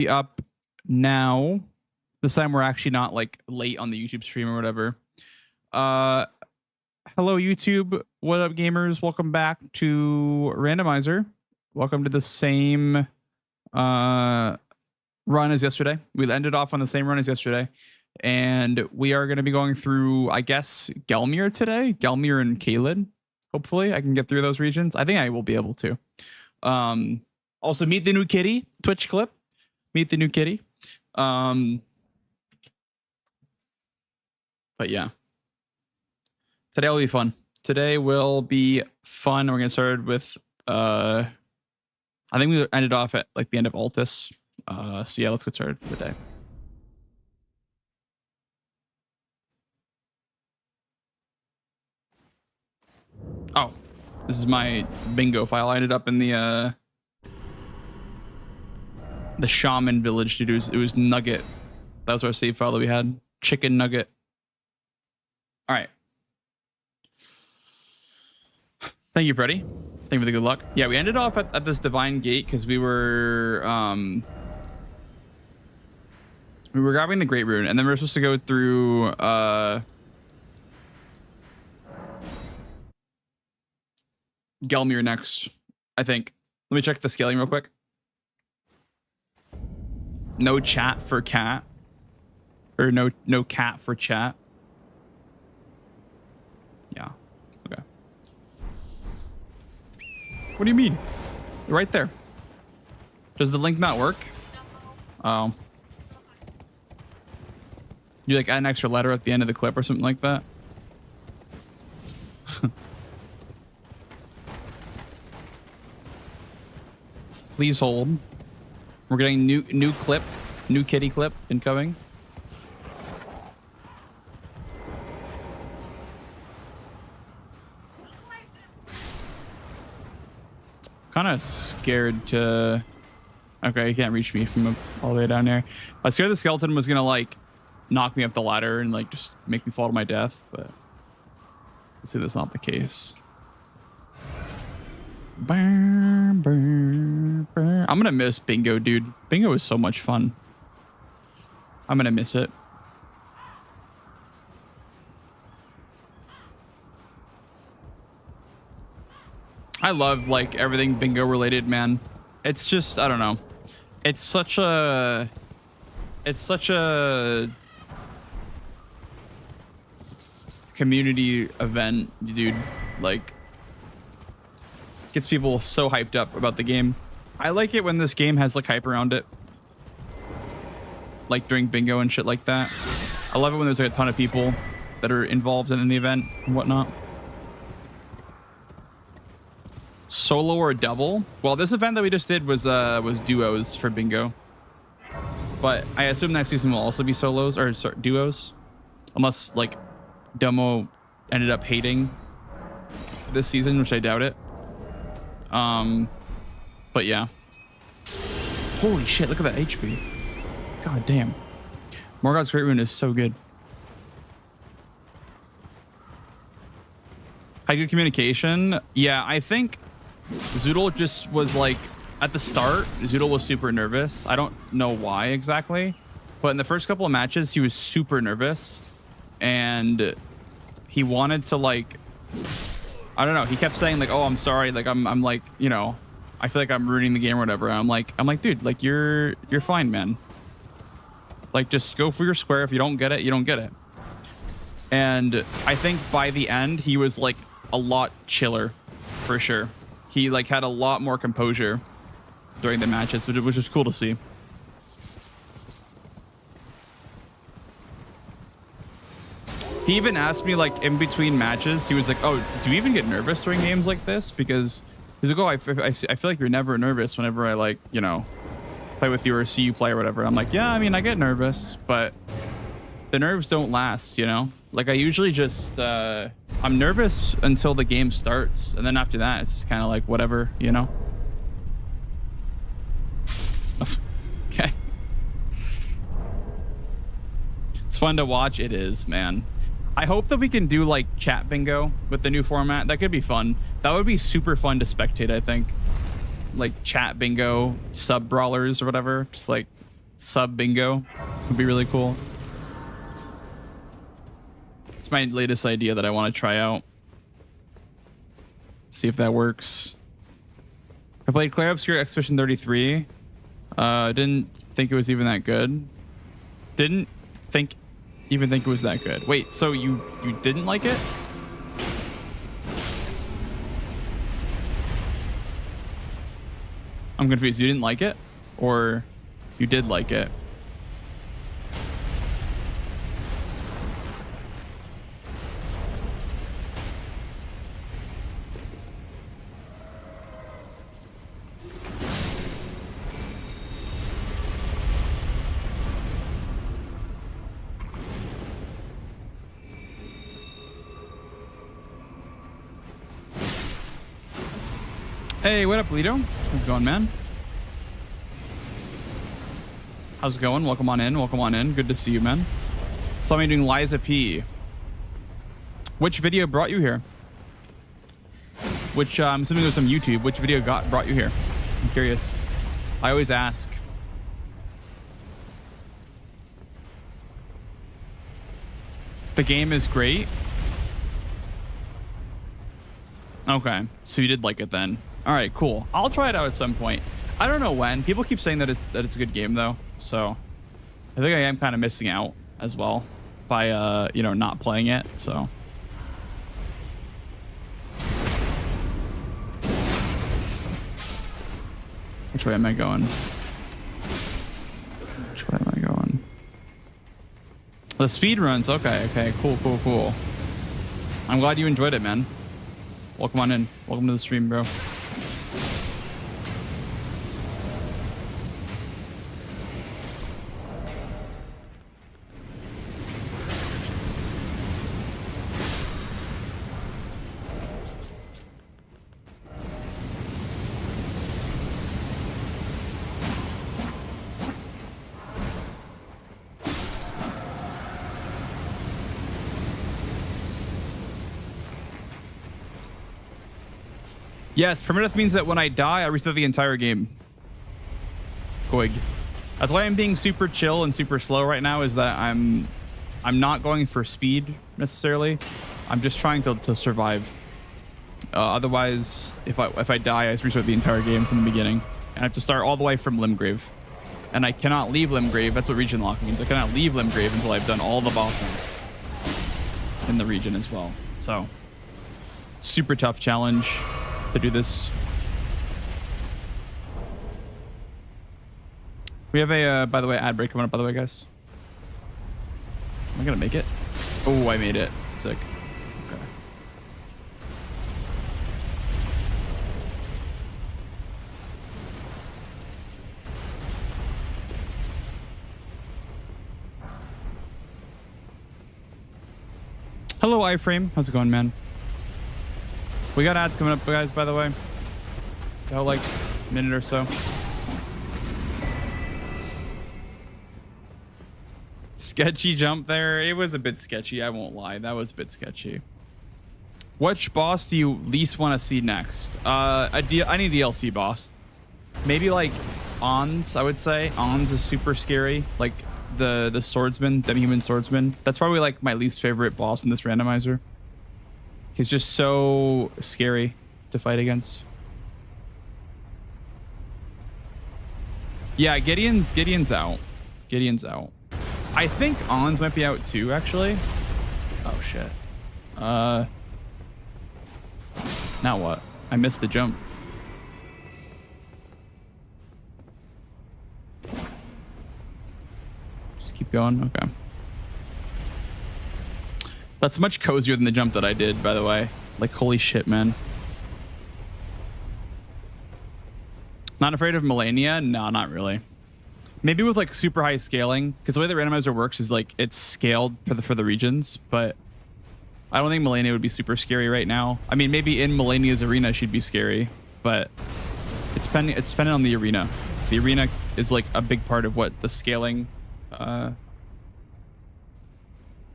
Be up now. This time we're actually not like late on the YouTube stream or whatever. Hello YouTube, what up gamers? Welcome back to Randomizer. Welcome to the same run as yesterday. We ended off on the same run as yesterday, and we are going to be going through, I guess, Gelmir today. Gelmir and Caelid. Hopefully I can get through those regions. I think I will be able to. Also meet the new kitty Twitch clip. Meet the new kitty. But yeah, today will be fun. Today will be fun. We're gonna start with I think we ended off at like the end of Altus. So yeah, let's get started for the day. Oh, this is my bingo file. I ended up in the shaman village, dude. It was Nugget. That was our save file that we had. Chicken Nugget. All right. Thank you, Freddy. Thank you for the good luck. Yeah, we ended off at this divine gate because we were grabbing the great rune, and then we were supposed to go through Gelmir next, I think. Let me check the scaling real quick. No chat for cat, or no cat for chat. Yeah. Okay. What do you mean? You're right there. Does the link not work? Oh. You like add an extra letter at the end of the clip or something like that? Please hold. We're getting new clip, new kitty clip incoming. Kind of scared to. Okay, you can't reach me from all the way down there. I was scared the skeleton was gonna like knock me up the ladder and like just make me fall to my death, but let's see that's not the case. I'm gonna miss bingo, dude. Bingo is so much fun. I'm gonna miss it. I love like everything bingo related, man. It's just, I don't know. It's such a community event, dude. Like, gets people so hyped up about the game. I like it when this game has like hype around it, like during bingo and shit like that. I love it when there's like a ton of people that are involved in the event and whatnot. Solo or double? Well, this event that we just did was duos for bingo, but I assume next season will also be solos or sorry, duos, unless like Domo ended up hating this season, which I doubt it. But yeah. Holy shit, look at that HP. God damn. Morgoth's Great Rune is so good. High good communication. Yeah, I think Zoodle just was like, at the start, Zoodle was super nervous. I don't know why exactly, but in the first couple of matches, he was super nervous and he wanted to like, I don't know. He kept saying like, "Oh, I'm sorry. Like, I'm like, you know, I feel like I'm ruining the game or whatever." And I'm like, dude, like you're fine, man. Like, just go for your square. If you don't get it, you don't get it. And I think by the end, he was like a lot chiller, for sure. He like had a lot more composure during the matches, which was cool to see. He even asked me like in between matches, he was like, "Oh, do you even get nervous during games like this?" Because he's like, "Oh, I feel like you're never nervous whenever I like, you know, play with you or see you play or whatever." I'm like, "Yeah, I mean, I get nervous, but the nerves don't last, you know? Like I usually just, I'm nervous until the game starts. And then after that, it's kind of like whatever, you know?" Okay. It's fun to watch. It is, man. I hope that we can do like chat bingo with the new format. That could be fun. That would be super fun to spectate, I think. Like chat bingo, sub brawlers or whatever. Just like Sub bingo would be really cool. It's my latest idea that I want to try out. See if that works. I played Clair Obscure Expedition 33. Didn't think it was even that good. Didn't even think it was that good. Wait, so you didn't like it? I'm confused. You didn't like it? Or you did like it? Hey, what up, Lido? How's it going, man? How's it going? Welcome on in. Welcome on in. Good to see you, man. Saw me doing Liza P. Which video brought you here? Which, I'm assuming it was some YouTube. Which video brought you here? I'm curious. I always ask. The game is great. Okay, so you did like it then. All right, cool. I'll try it out at some point. I don't know when. People keep saying that it's a good game though, so I think I am kind of missing out as well by you know, not playing it. So which way am I going? Which way am I going? The speed runs. Okay, cool. I'm glad you enjoyed it, man. Welcome on in. Welcome to the stream, bro. Yes, permadeath means that when I die, I restart the entire game. Goig. That's why I'm being super chill and super slow right now, is that I'm not going for speed necessarily. I'm just trying to survive. Otherwise, if I die, I restart the entire game from the beginning. And I have to start all the way from Limgrave. And I cannot leave Limgrave. That's what region lock means. I cannot leave Limgrave until I've done all the bosses in the region as well. So, super tough challenge to do this. We have a by the way, ad break coming up, by the way, guys. Am I gonna make it? Oh, I made it. Sick. Okay. Hello, iframe. How's it going, man? We got ads coming up, guys, by the way. Got like a minute or so. Sketchy jump there. It was a bit sketchy. I won't lie. That was a bit sketchy. Which boss do you least want to see next? Any DLC boss. Maybe like Ons, I would say. Ons is super scary. Like the swordsman, demi-human swordsman. That's probably like my least favorite boss in this randomizer. He's just so scary to fight against. Yeah, Gideon's out. Gideon's out. I think Ons might be out too, actually. Oh shit. Now what? I missed the jump. Just keep going. Okay. That's much cozier than the jump that I did, by the way. Like, holy shit, man. Not afraid of Melania? No, not really. Maybe with like super high scaling, because the way the randomizer works is like it's scaled for the regions, but I don't think Melania would be super scary right now. I mean, maybe in Melania's arena she'd be scary, but it's dependent on the arena. The arena is like a big part of what the scaling,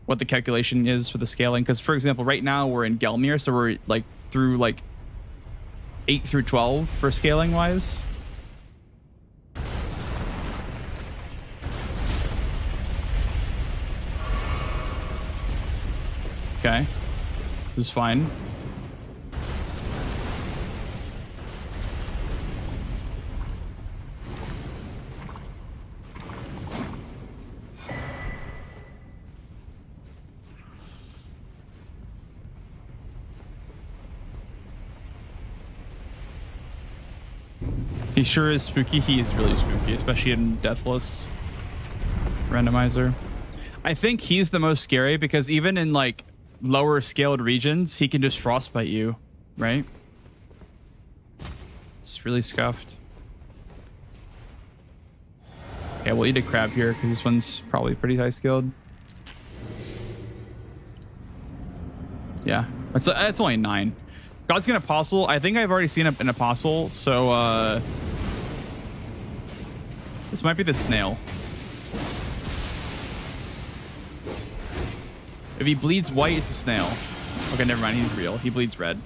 what the calculation is for the scaling. Because for example, right now we're in Gelmir, so we're like through like 8 through 12 for scaling wise. Okay. This is fine. He sure is spooky. He is really spooky, especially in Deathless Randomizer. I think he's the most scary because even in like lower scaled regions, he can just frostbite you, right? It's really scuffed. Yeah, we'll eat a crab here because this one's probably pretty high skilled. Yeah, it's only 9. God's gonna apostle. I think I've already seen an apostle, so this might be the snail. If he bleeds white, it's a snail. Okay, never mind. He's real. He bleeds red.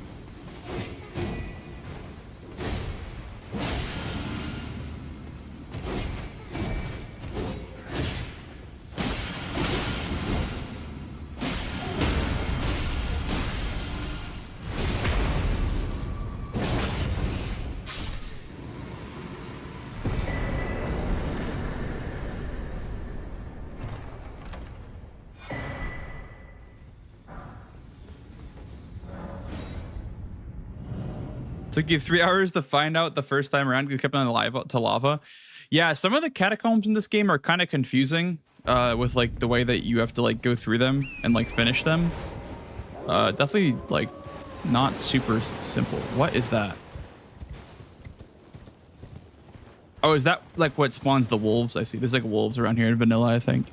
Took you 3 hours to find out the first time around. You kept on to lava. Yeah, some of the catacombs in this game are kind of confusing with like the way that you have to like go through them and like finish them. Definitely like not super simple. What is that? Oh, is that like what spawns the wolves? I see. There's like wolves around here in vanilla, I think.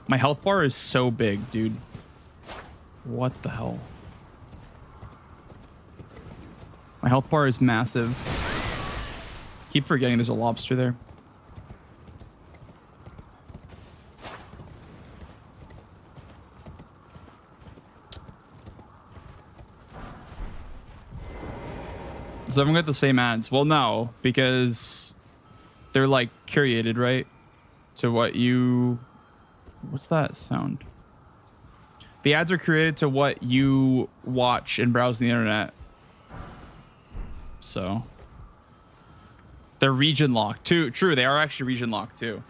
My health bar is so big, dude. What the hell? My health bar is massive. Keep forgetting there's a lobster there. Does everyone get the same ads? Well, no, because they're like curated, right? To what you... What's that sound? The ads are created to what you watch and browse the internet. So they're region locked too. True, they are actually region locked too.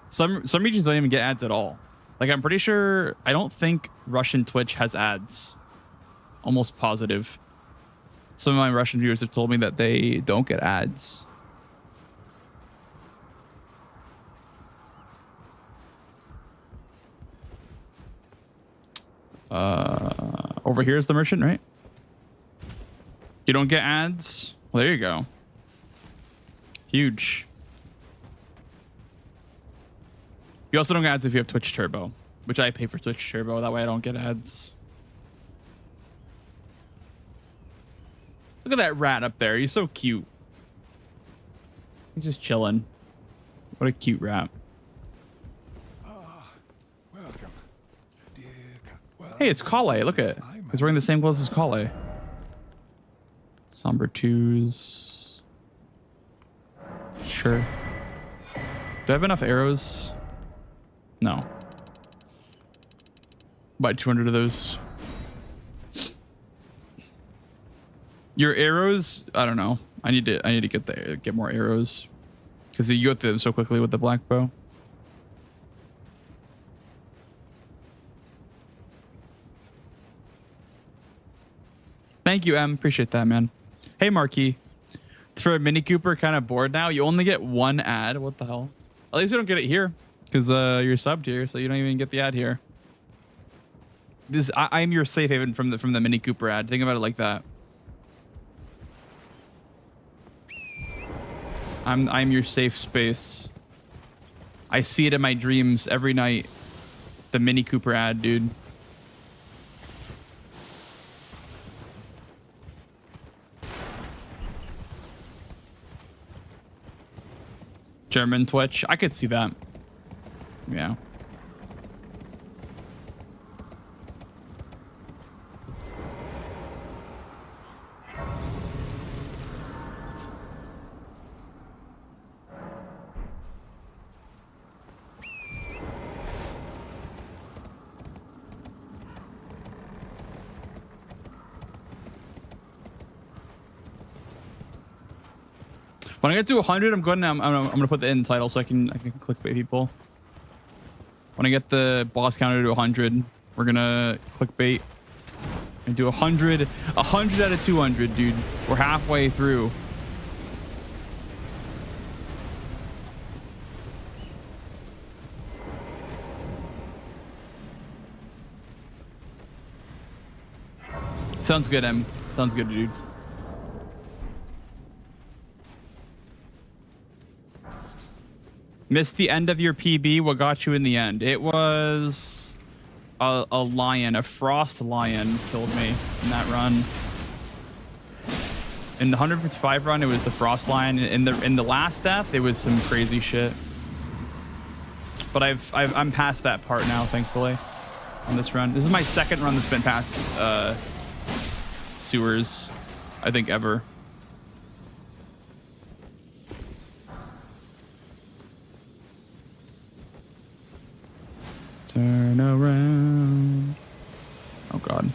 Some regions don't even get ads at all. Like I'm pretty sure, I don't think Russian Twitch has ads. Almost positive. Some of my Russian viewers have told me that they don't get ads. Over here is the merchant, right? You don't get ads? Well, there you go. Huge. You also don't get ads if you have Twitch Turbo, which I pay for Twitch Turbo. That way I don't get ads. Look at that rat up there. He's so cute. He's just chilling. What a cute rat. Hey, it's Caelid. Look at it. He's wearing the same clothes as Caelid. Somber 2s. Sure. Do I have enough arrows? No. Buy 200 of those. Your arrows? I don't know. I need to get more arrows because you go through them so quickly with the black bow. Thank you, M. Appreciate that, man. Hey, Marquis. It's for a Mini Cooper, kind of bored now. You only get one ad. What the hell? At least you don't get it here because you're subbed here, so you don't even get the ad here. I'm your safe haven from the Mini Cooper ad. Think about it like that. I'm your safe space. I see it in my dreams every night. The Mini Cooper ad, dude. German Twitch. I could see that. Yeah. When I get to 100, I'm going. I'm gonna put the end title so I can clickbait people. When I get the boss counter to 100, we're gonna clickbait and do 100 out of 200, dude. We're halfway through. Sounds good, Em. Sounds good, dude. Missed the end of your PB. What got you in the end? It was a lion, a frost lion killed me in that run. In the 155 run, it was the frost lion. In the last death, it was some crazy shit. But I'm past that part now, thankfully, on this run. This is my second run that's been past sewers, I think, ever. Turn around. Oh god.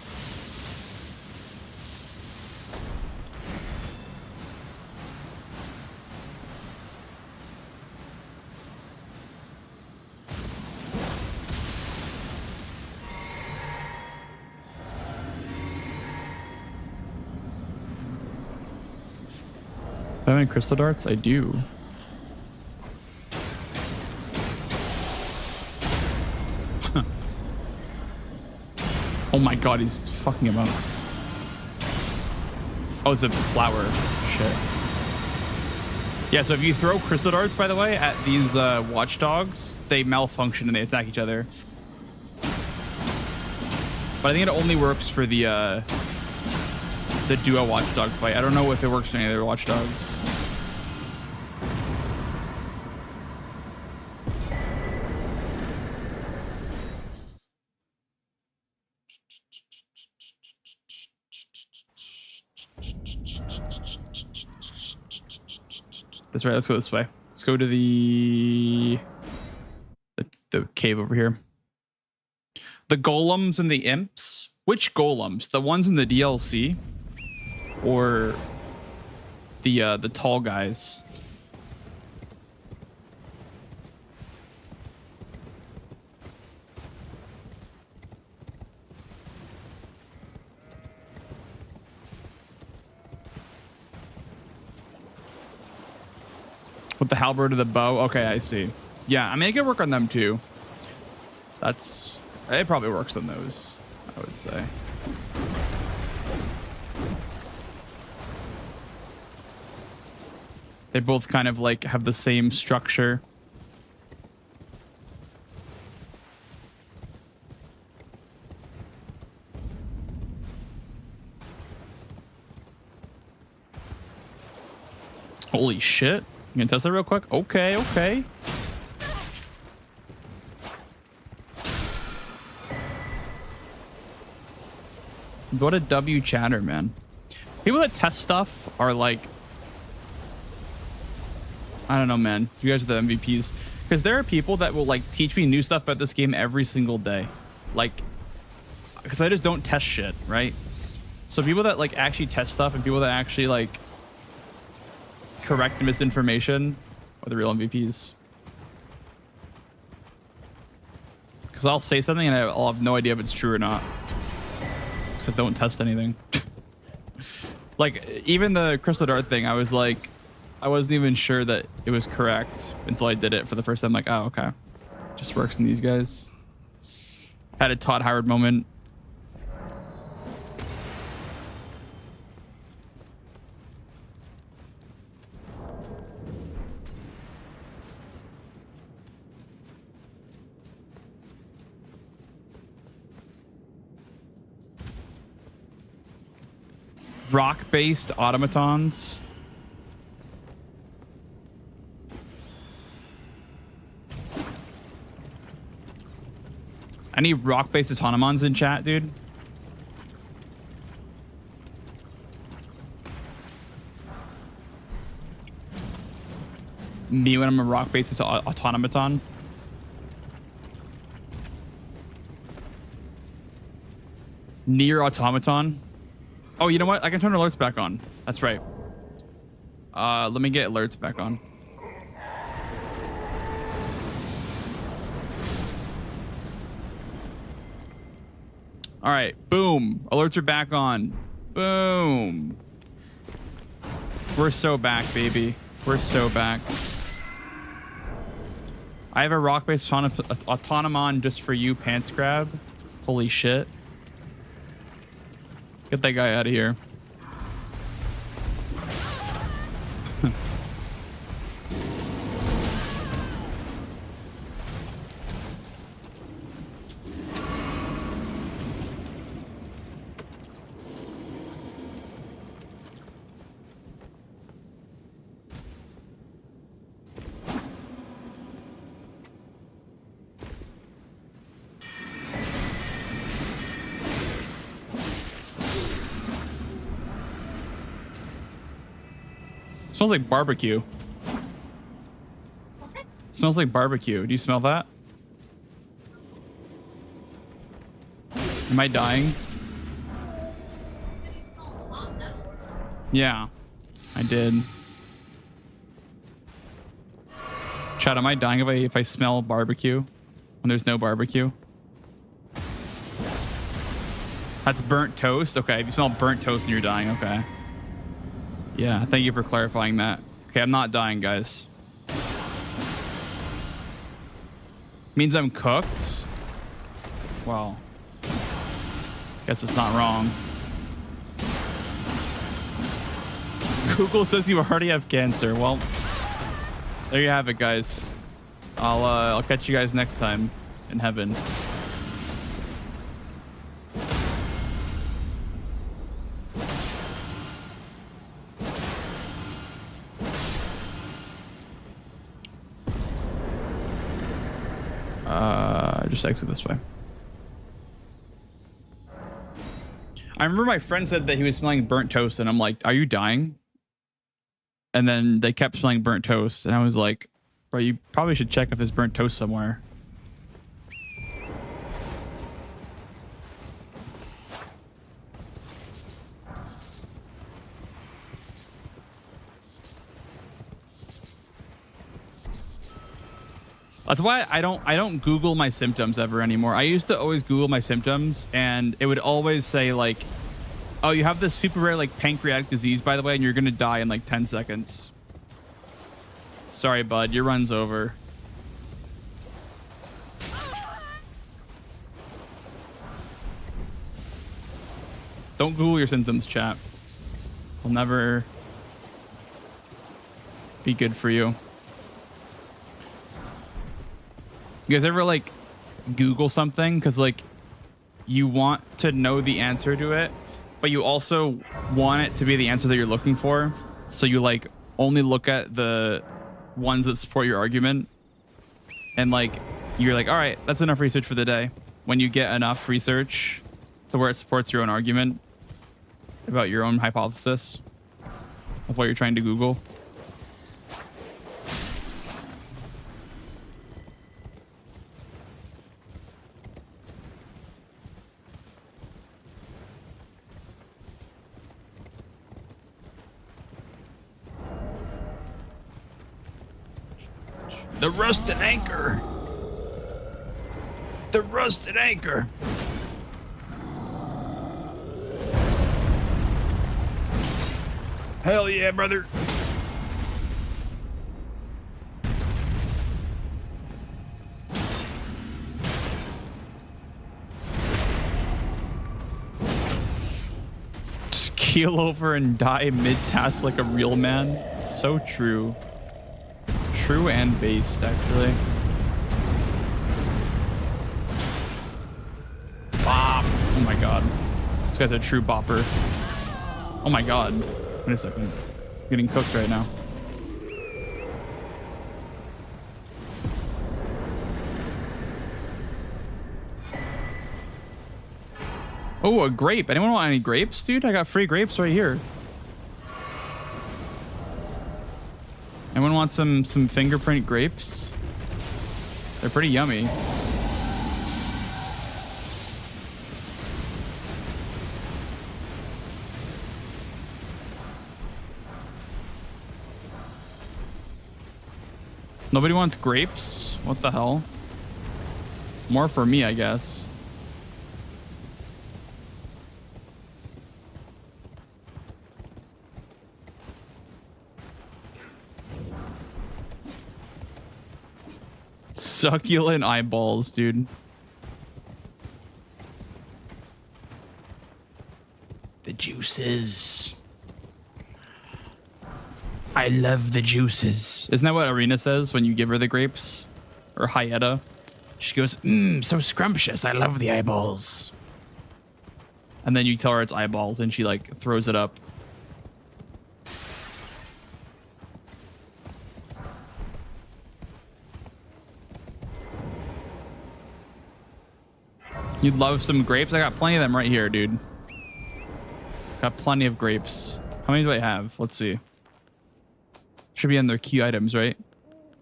Do I have any crystal darts? I do. Oh my god, he's fucking him up. Oh, it's a flower. Shit. Yeah, so if you throw crystal darts, by the way, at these watchdogs, they malfunction and they attack each other. But I think it only works for the duo watchdog fight. I don't know if it works for any other watchdogs. That's right. Let's go this way. Let's go to the cave over here. The golems and the imps. Which golems? The ones in the DLC, or the tall guys? With the halberd or the bow? Okay, I see. Yeah, I mean, I could work on them too. It probably works on those, I would say. They both kind of like have the same structure. Holy shit. You can test it real quick? Okay, okay. What a W chatter, man. People that test stuff are like, I don't know, man. You guys are the MVPs. Because there are people that will like teach me new stuff about this game every single day. Like, because I just don't test shit, right? So people that like actually test stuff and people that actually like correct misinformation are the real MVPs. Because I'll say something and I'll have no idea if it's true or not. So don't test anything. Like even the crystal dart thing, I was like, I wasn't even sure that it was correct until I did it for the first time. Like, oh, okay. Just works in these guys. Had a Todd Howard moment. Rock-based automatons. Any rock-based automatons in chat, dude? Me when I'm a rock-based automaton? Near automaton? Oh, you know what? I can turn alerts back on. That's right. Let me get alerts back on. All right, boom. Alerts are back on. Boom. We're so back, baby. We're so back. I have a rock-based autonomon just for you, pants grab. Holy shit. Get that guy out of here. Smells like barbecue. Smells like barbecue. Do you smell that? Am I dying? Yeah, I did. Chat, am I dying if I smell barbecue when there's no barbecue? That's burnt toast? Okay, if you smell burnt toast, then you're dying. Okay. Yeah, thank you for clarifying that. Okay, I'm not dying, guys. Means I'm cooked? Well, guess it's not wrong. Google says you already have cancer. Well, there you have it, guys. I'll catch you guys next time in heaven. Just exit this way. I remember my friend said that he was smelling burnt toast, and I'm like, are you dying? And then they kept smelling burnt toast, and I was like, bro, you probably should check if there's burnt toast somewhere. That's why I don't Google my symptoms ever anymore. I used to always Google my symptoms, and it would always say like, oh, you have this super rare like pancreatic disease, by the way, and you're gonna die in like 10 seconds. Sorry, bud, your run's over. Don't Google your symptoms, chat. It'll never be good for you. You guys ever like Google something because like you want to know the answer to it, but you also want it to be the answer that you're looking for? So you like only look at the ones that support your argument, and like you're like, all right, that's enough research for the day. When you get enough research to where it supports your own argument about your own hypothesis of what you're trying to Google. The rusted anchor. The rusted anchor. Hell yeah, brother. Just keel over and die mid-task like a real man. So true. True and based, actually. Bop. Oh my god. This guy's a true bopper. Oh my god. Wait a second. I'm getting cooked right now. Oh, a grape. Anyone want any grapes, dude? I got free grapes right here. Anyone want some fingerprint grapes? They're pretty yummy. Nobody wants grapes? What the hell? More for me, I guess. Succulent eyeballs, dude. The juices. I love the juices. Isn't that what Arena says when you give her the grapes? Or Hyetta? She goes, mmm, so scrumptious. I love the eyeballs. And then you tell her it's eyeballs and she like throws it up. You'd love some grapes? I got plenty of them right here, dude. Got plenty of grapes. How many do I have? Let's see. Should be on their key items, right?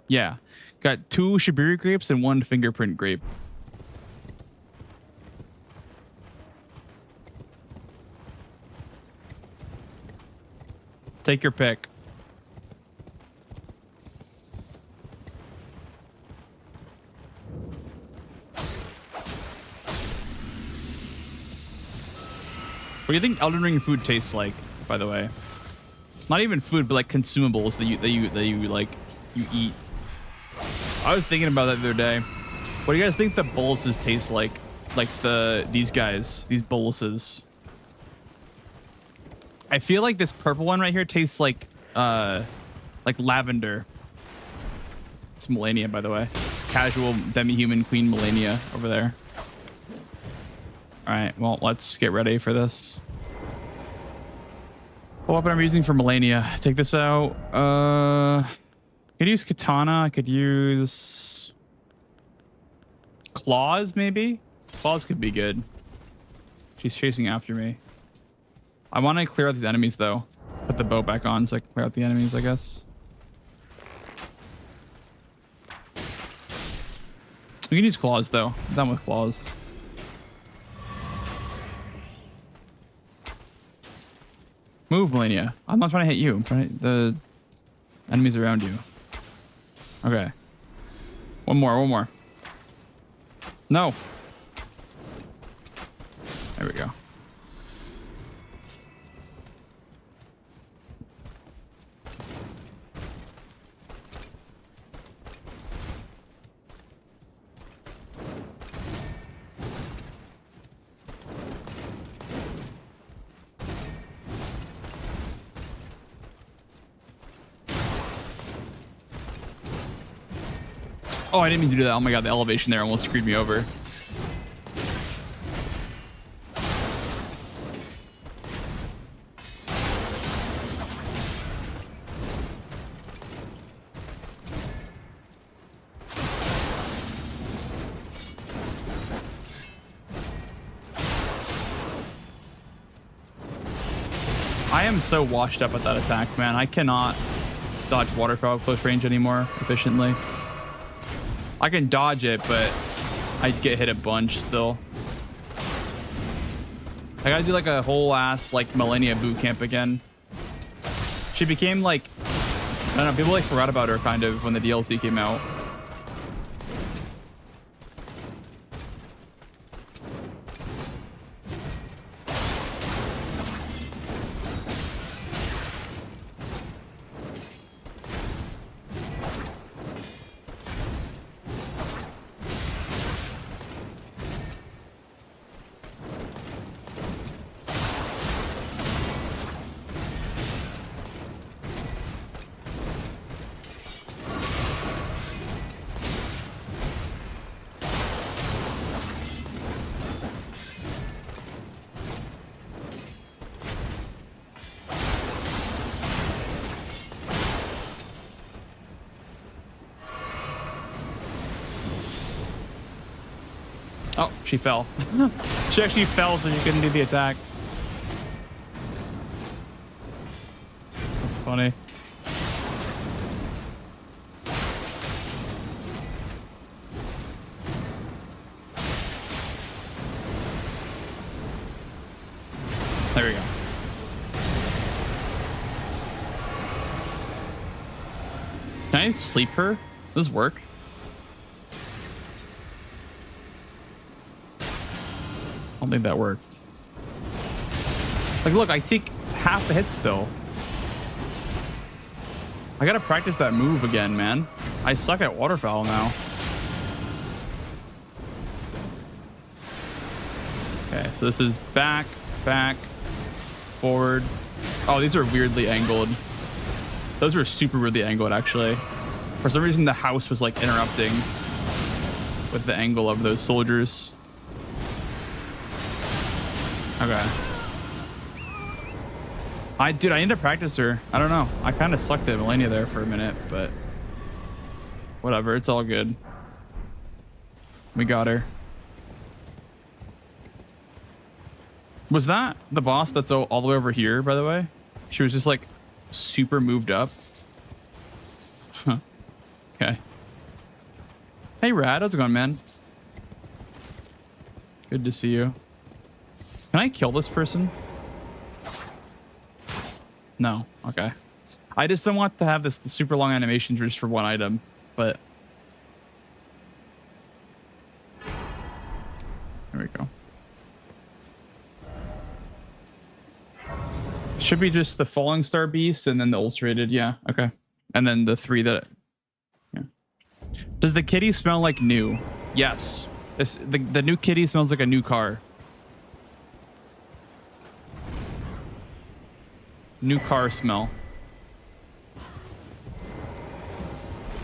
Yeah. Got 2 Shibiri grapes and 1 fingerprint grape. Take your pick. What do you think Elden Ring food tastes like, by the way? Not even food, but like consumables that you like you eat. I was thinking about that the other day. What do you guys think the boluses taste like? Like these guys, these boluses. I feel like this purple one right here tastes like lavender. It's Melania, by the way. Casual demi-human queen Melania over there. All right, well, let's get ready for this. What weapon I'm using for Melania? Take this out. I could use katana. I could use claws, maybe. Claws could be good. She's chasing after me. I want to clear out these enemies, though. Put the bow back on so I can clear out the enemies, I guess. We can use claws, though. I'm done with claws. Move, Melania. I'm not trying to hit you. I'm trying to hit the enemies around you. Okay. One more. No. There we go. Oh, I didn't mean to do that. Oh my god, the elevation there almost screwed me over. I am so washed up at that attack, man. I cannot dodge waterfowl at close range anymore efficiently. I can dodge it, but I get hit a bunch still. I gotta do like a whole ass like Melania boot camp again. She became like, I don't know, people like forgot about her kind of when the DLC came out. Oh, she fell. She actually fell so she couldn't do the attack. That's funny. There we go. Can I sleep her? Does this work? I don't think that worked. Like, look, I take half the hits still. I gotta practice that move again, man. I suck at waterfowl now. Okay, so this is back, back, forward. Oh, these are weirdly angled. Those are super weirdly angled, actually. For some reason, the house was like interrupting with the angle of those soldiers. Okay. Dude, I need to practice her. I don't know. I kind of sucked at Melania there for a minute, but whatever. It's all good. We got her. Was that the boss that's all the way over here, by the way? She was just like super moved up. Huh. Okay. Hey, Rad. How's it going, man? Good to see you. Can I kill this person? No. Okay. I just don't want to have this super long animation just for one item, but there we go. Should be just the Falling Star Beast and then the Ulcerated. Yeah. Okay. And then the 3 that. Yeah. Does the kitty smell like new? Yes. The new kitty smells like a new car. New car smell.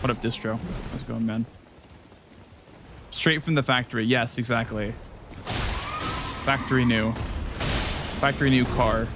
What up, distro? How's it going, man? Straight from the factory. Yes, exactly. Factory new. Factory new car.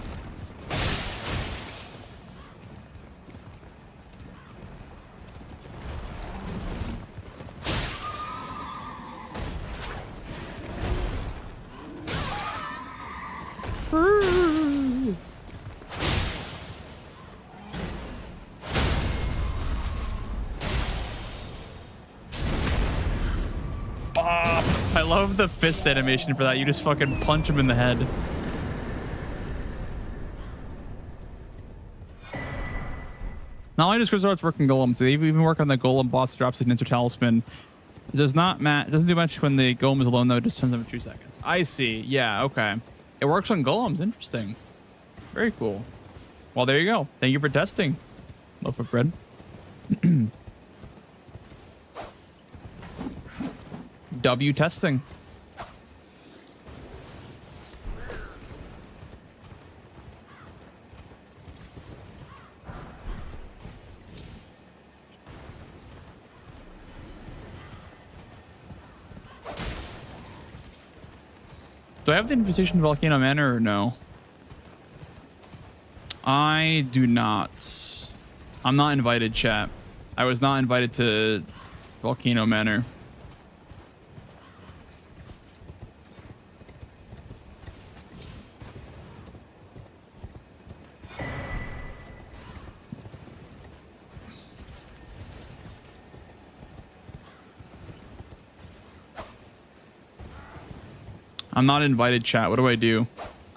I love the fist animation for that. You just fucking punch him in the head. Not only does Chris Arts work in golems, they even work on the golem boss that drops signature talisman. It does not it doesn't do much when the golem is alone though. It just turns over 2 seconds. I see. Yeah. Okay. It works on golems. Interesting. Very cool. Well, there you go. Thank you for testing. Loaf of bread. W testing. Do I have the invitation to Volcano Manor or no? I do not. I'm not invited, chat. I was not invited to Volcano Manor. I'm not invited, chat. What do I do?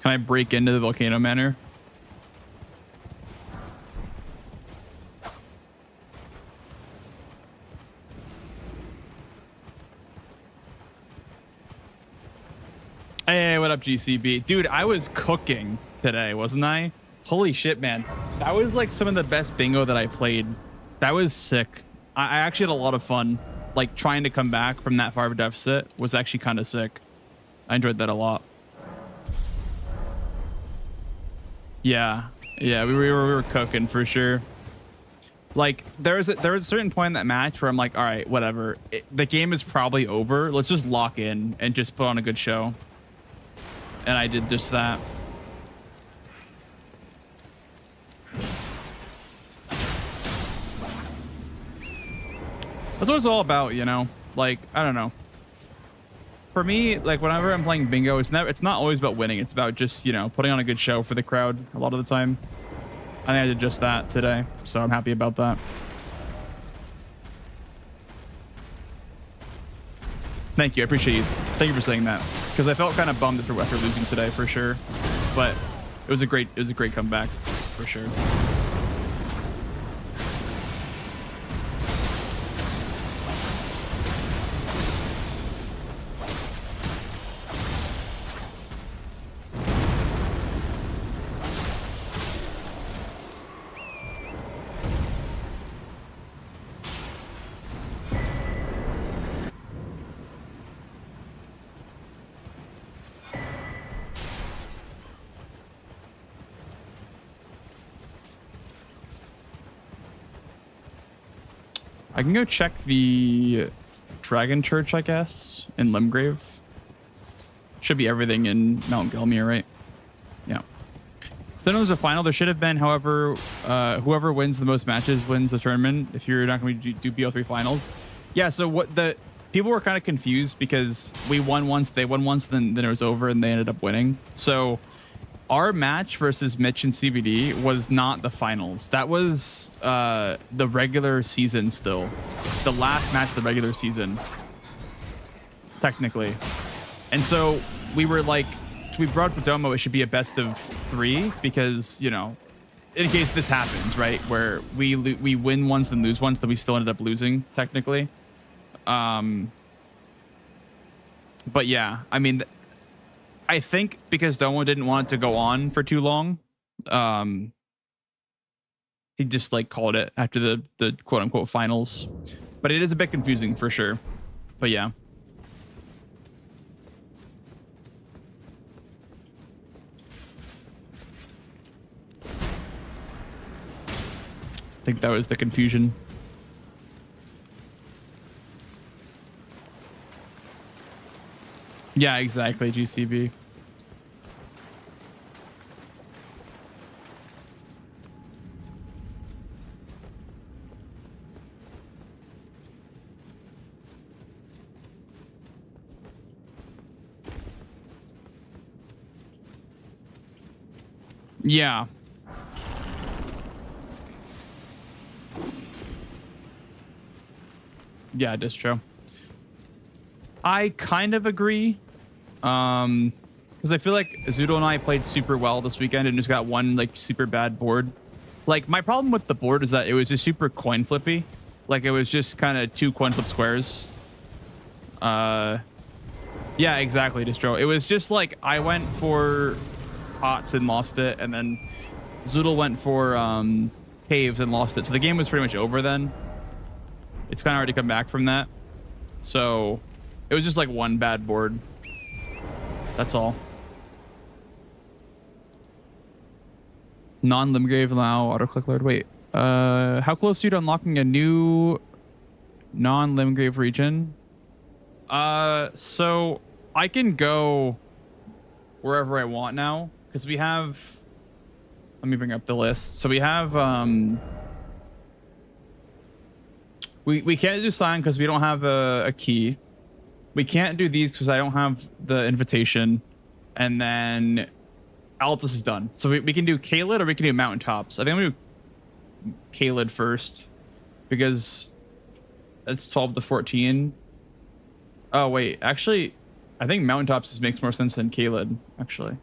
Can I break into the Volcano Manor? Hey, what up, GCB? Dude, I was cooking today, wasn't I? Holy shit, man. That was like some of the best bingo that I played. That was sick. I actually had a lot of fun. Like trying to come back from that far of a deficit was actually kind of sick. I enjoyed that a lot. Yeah, yeah, we were cooking for sure. Like there was a certain point in that match where I'm like, all right, whatever. The game is probably over. Let's just lock in and just put on a good show. And I did just that. That's what it's all about, you know. Like I don't know. For me, like whenever I'm playing bingo, it's not always about winning. It's about just, you know, putting on a good show for the crowd a lot of the time. I think I did just that today, so I'm happy about that. Thank you. I appreciate you. Thank you for saying that, because I felt kind of bummed after losing today for sure. But it was a great comeback for sure. I can go check the Dragon Church, I guess, in Limgrave. Should be everything in Mount Gelmir, right? Yeah. Then it was a final. There should have been, however, whoever wins the most matches wins the tournament. If you're not going to do BO3 finals. Yeah, so what the people were kind of confused because we won once, they won once, then it was over and they ended up winning. So our match versus Mitch and CBD was not the finals. That was the regular season still. The last match of the regular season, technically. And so we were like, we brought up the Domo, it should be a best of 3 because, you know, in case this happens, right? Where we win once then lose once, then we still ended up losing, technically. But yeah, I mean, I think because Domo didn't want it to go on for too long, he just like called it after the quote unquote finals. But it is a bit confusing for sure. But yeah. I think that was the confusion. Yeah, exactly, GCB. Yeah. Yeah, distro. I kind of agree. Because I feel like Zoodle and I played super well this weekend and just got one like super bad board. Like my problem with the board is that it was just super coin flippy. Like it was just kind of 2 coin flip squares. Yeah, exactly, distro. It was just like I went for pots and lost it, and then Zoodle went for caves and lost it. So the game was pretty much over then. It's kind of hard to come back from that. So it was just like one bad board. That's all. Non-Limgrave allow auto-click load. Wait, how close are you to unlocking a new non-Limgrave region? So I can go wherever I want now because we have, let me bring up the list. So we have, we can't do sign because we don't have a key. We can't do these because I don't have the invitation. And then Altus is done. So we can do Caelid or we can do mountaintops. I think I'm going to do Caelid first because it's 12 to 14. Oh, wait. Actually, I think mountaintops just makes more sense than Caelid, actually.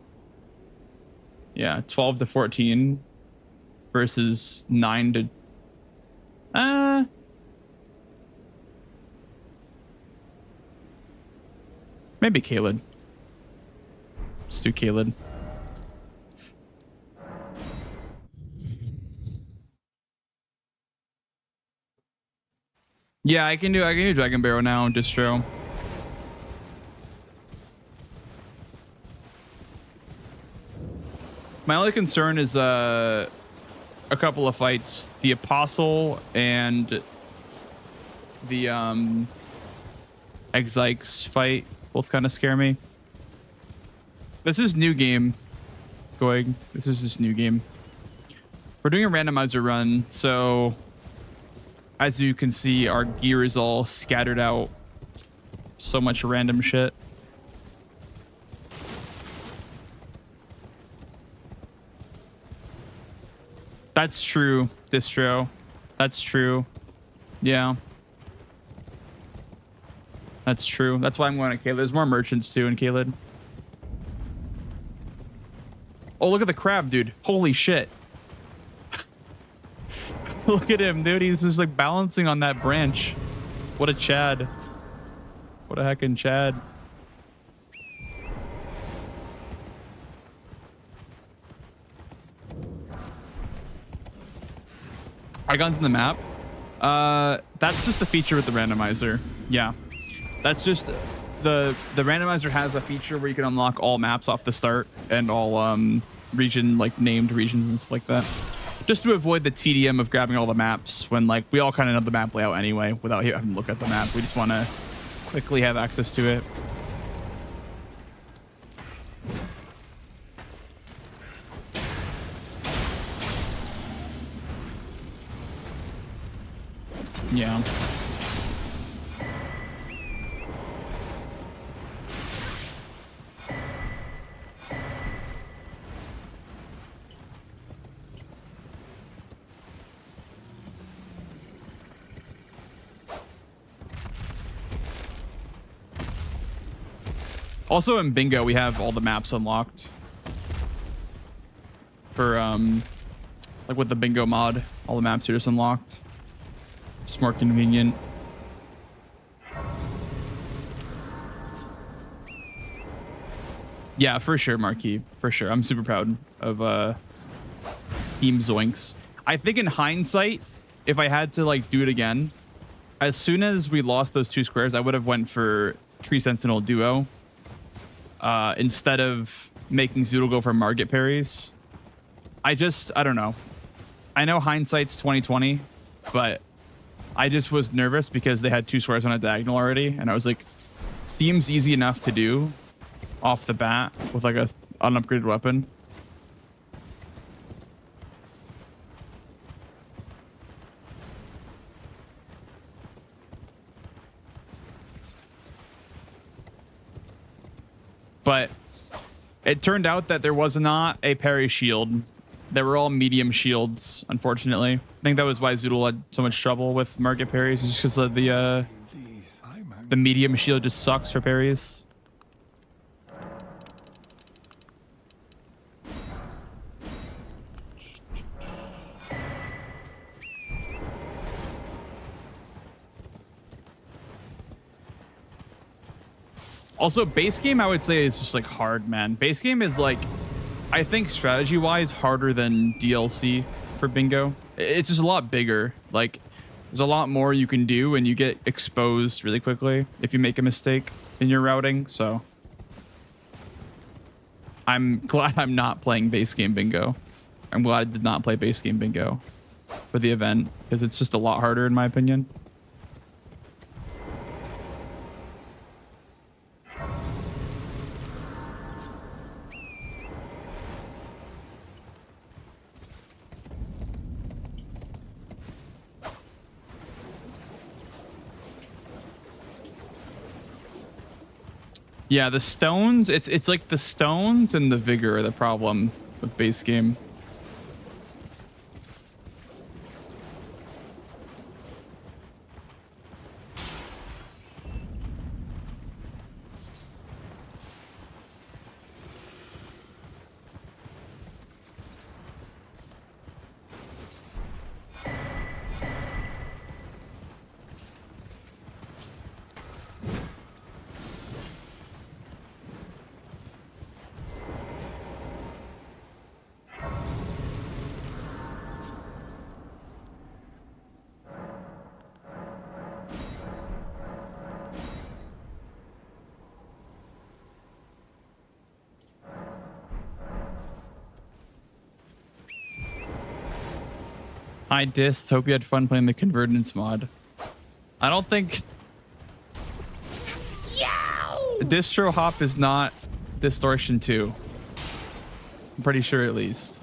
Yeah, 12 to 14 versus 9 to... maybe Caelid. Let's do Caelid. Yeah, I can do Dragon Barrow now, distro. My only concern is a couple of fights. The Apostle and the Exikes fight both kind of scare me. This is new game going. This is just new game. We're doing a randomizer run, so as you can see, our gear is all scattered out. So much random shit. That's true, distro. That's true. Yeah. That's true. That's why I'm going to Caelid. There's more merchants too in Caelid. Oh, look at the crab, dude. Holy shit. Look at him, dude. He's just like balancing on that branch. What a Chad. What a heckin' Chad. Icons in the map. That's just a feature with the randomizer. Yeah. That's just the randomizer has a feature where you can unlock all maps off the start and all region, like named regions and stuff like that. Just to avoid the tedium of grabbing all the maps when like we all kind of know the map layout anyway without having to look at the map. We just want to quickly have access to it. Yeah. Also in bingo, we have all the maps unlocked for like with the bingo mod, all the maps are just unlocked. It's more convenient. Yeah, for sure, Marquis. For sure. I'm super proud of Team Zoinks. I think in hindsight, if I had to like do it again, as soon as we lost those 2 squares, I would have went for Tree Sentinel Duo. Instead of making Zoodle go for Margit parries. I don't know. I know hindsight's 2020, but I just was nervous because they had 2 squares on a diagonal already, and I was like, seems easy enough to do off the bat with like an upgraded weapon. But it turned out that there was not a parry shield. They were all medium shields, unfortunately. I think that was why Zoodle had so much trouble with market parries, just because of the medium shield just sucks for parries. Also, base game, I would say, is just like hard, man. Base game is like, I think strategy-wise, harder than DLC for bingo. It's just a lot bigger. Like, there's a lot more you can do, and you get exposed really quickly if you make a mistake in your routing. So, I'm glad I'm not playing base game bingo. I'm glad I did not play base game bingo for the event, because it's just a lot harder, in my opinion. Yeah, the stones, it's like the stones and the vigor are the problem with base game. Hi, Dist. Hope you had fun playing the Convergence mod. I don't think... Distro Hop is not Distortion 2. I'm pretty sure, at least.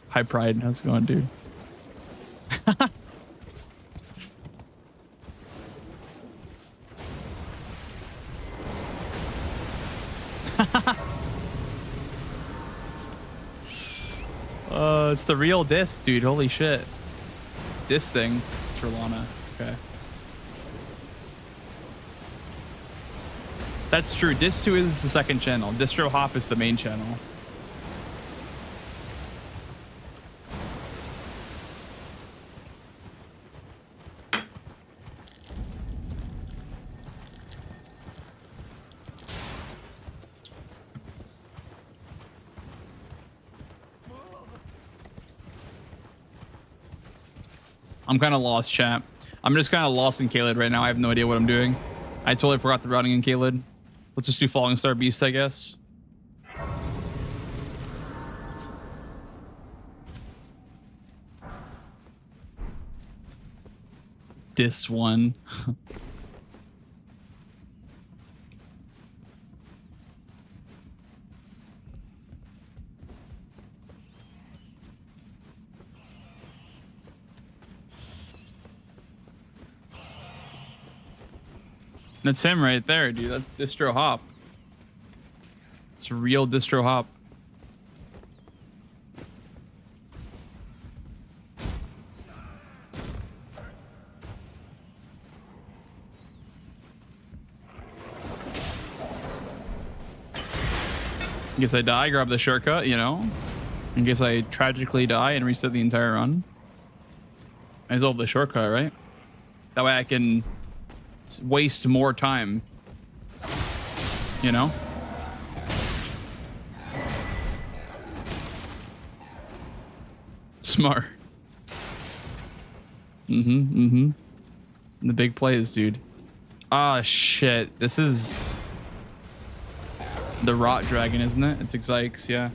High Pride, how's it going, dude? It's the real disc, dude. Holy shit. This thing, Trelana. Okay. That's true. Disc 2 is the second channel. Distro Hop is the main channel. I'm kind of lost, chat. I'm just kind of lost in Caelid right now. I have no idea what I'm doing. I totally forgot the routing in Caelid. Let's just do Falling Star Beast, I guess. This one. That's him right there, dude. That's Distro Hop. It's real Distro Hop. In case I die, grab the shortcut, you know? In case I tragically die and reset the entire run. I as well have the shortcut, right? That way I can waste more time, you know? Smart. The big plays, dude. Ah, shit. This is the Rot Dragon, isn't it? It's Exikes, yeah.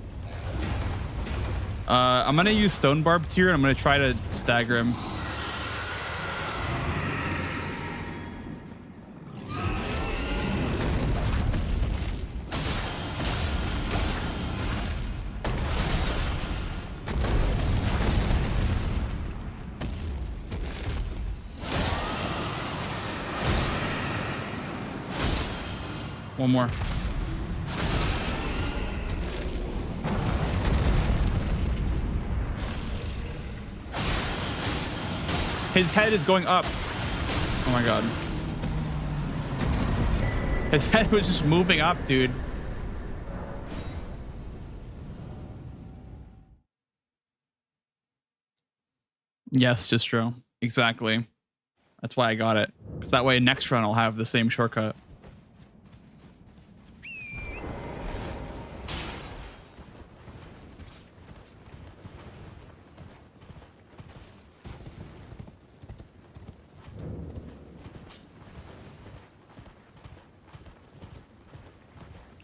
I'm gonna use Stone Barb Tier and I'm gonna try to stagger him. One more. His head is going up. Oh my god. His head was just moving up, dude. Yes, Distro. Exactly. That's why I got it. Because that way next run I'll have the same shortcut.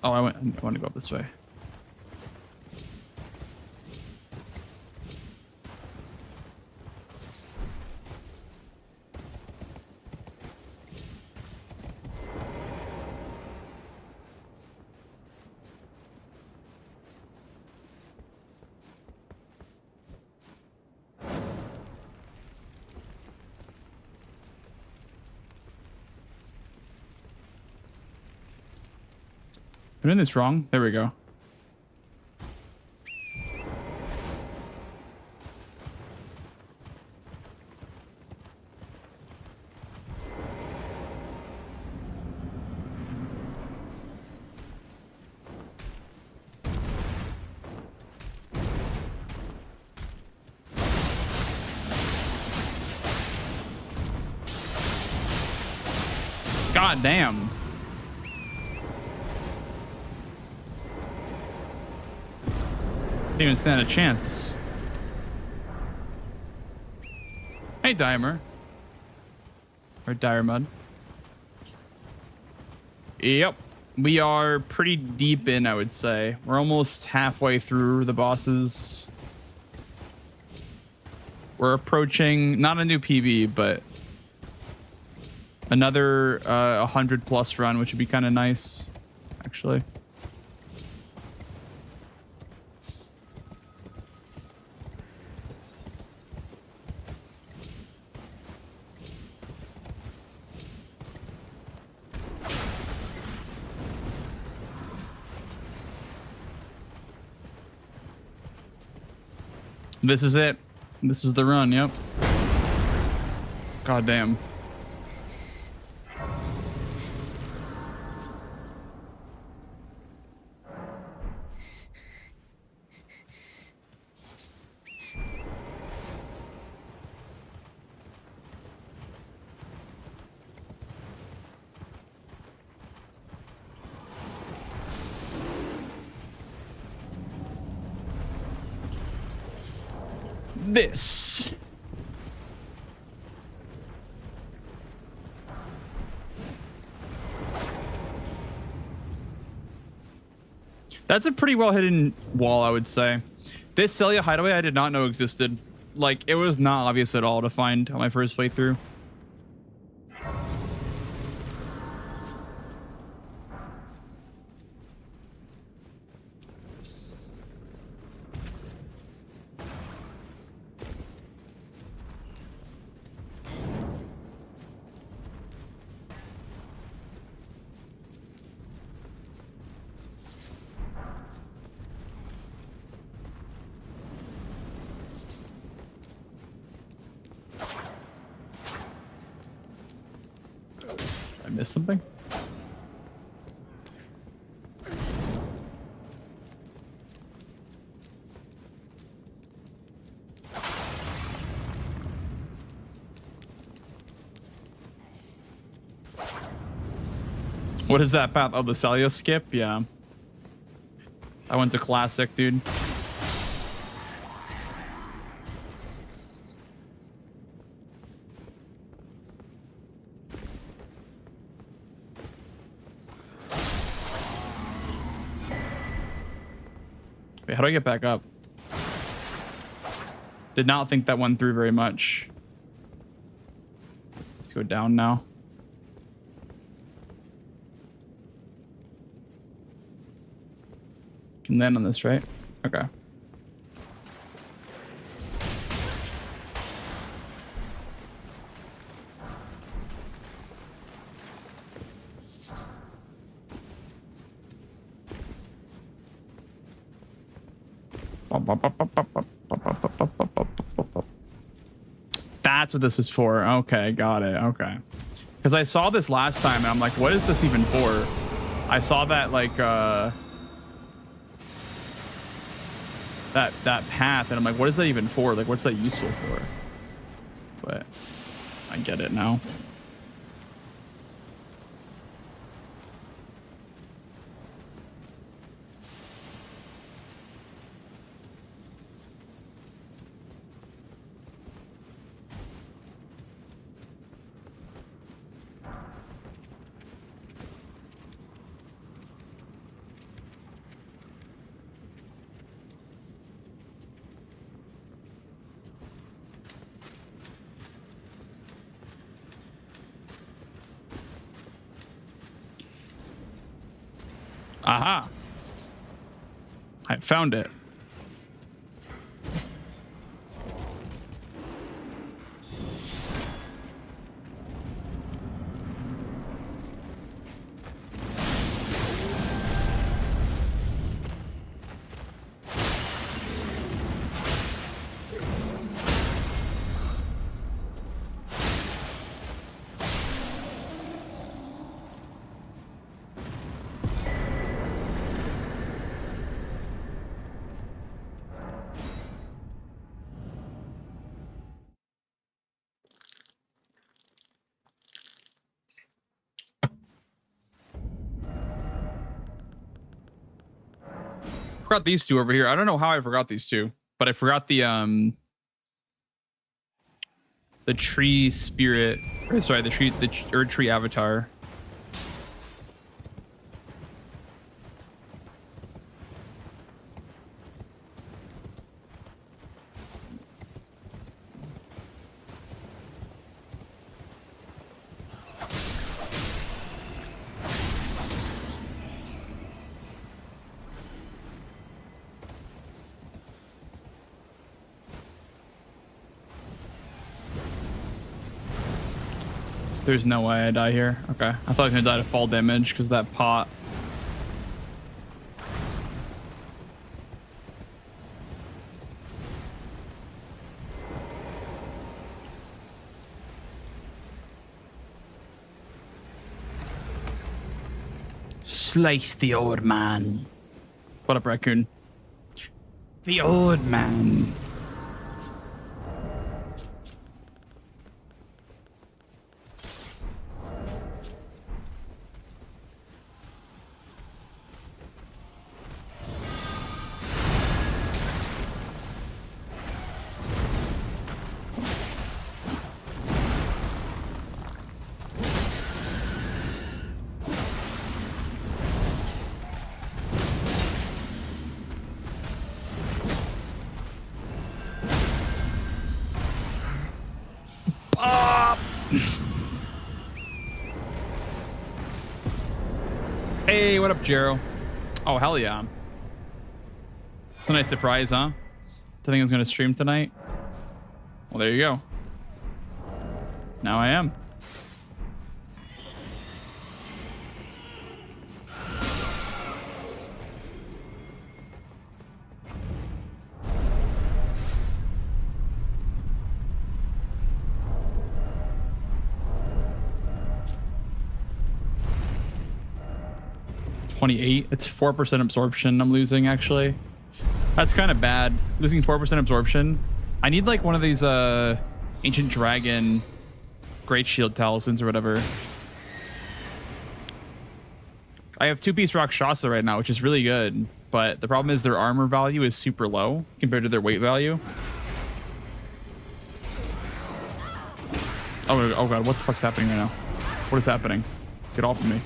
Oh, I want to go up this way. I'm doing this wrong. There we go. God damn. Didn't even stand a chance. Hey, Dimer. Or Dire Mud. Yep. We are pretty deep in, I would say. We're almost halfway through the bosses. We're approaching, not a new PB, but another 100+ run, which would be kind of nice, actually. This is it. This is the run, yep. God damn. This That's a pretty well hidden wall, I would say. This Celia hideaway I did not know existed. Like, it was not obvious at all to find on my first playthrough. I missed something? What is that path? Oh, the Celia skip? Yeah. That one's a classic, dude. Wait, how do I get back up? Did not think that went through very much. Let's go down now. Can land on this, right? Okay. That's what this is for. Okay, got it. Okay. Because I saw this last time and I'm like, what is this even for? I saw that like that path and I'm like, what is that even for? Like, what's that useful for? But I get it now. Aha. I found it. Forgot these two over here. I don't know how I forgot these two, but I forgot the tree spirit, or sorry, the Erd tree avatar. There's no way I die here. Okay. I thought I was gonna die to fall damage because that pot. Slice the old man. What up, raccoon? The old man. Hey, what up, Jero? Oh, hell yeah. It's a nice surprise, huh? I think I was going to stream tonight. Well, there you go. Now I am. It's 4% absorption I'm losing, actually. That's kind of bad. Losing 4% absorption. I need like one of these ancient dragon great shield talismans or whatever. I have 2-piece Rakshasa right now, which is really good, but the problem is their armor value is super low compared to their weight value. Oh god, what the fuck's happening right now? What is happening? Get off of me.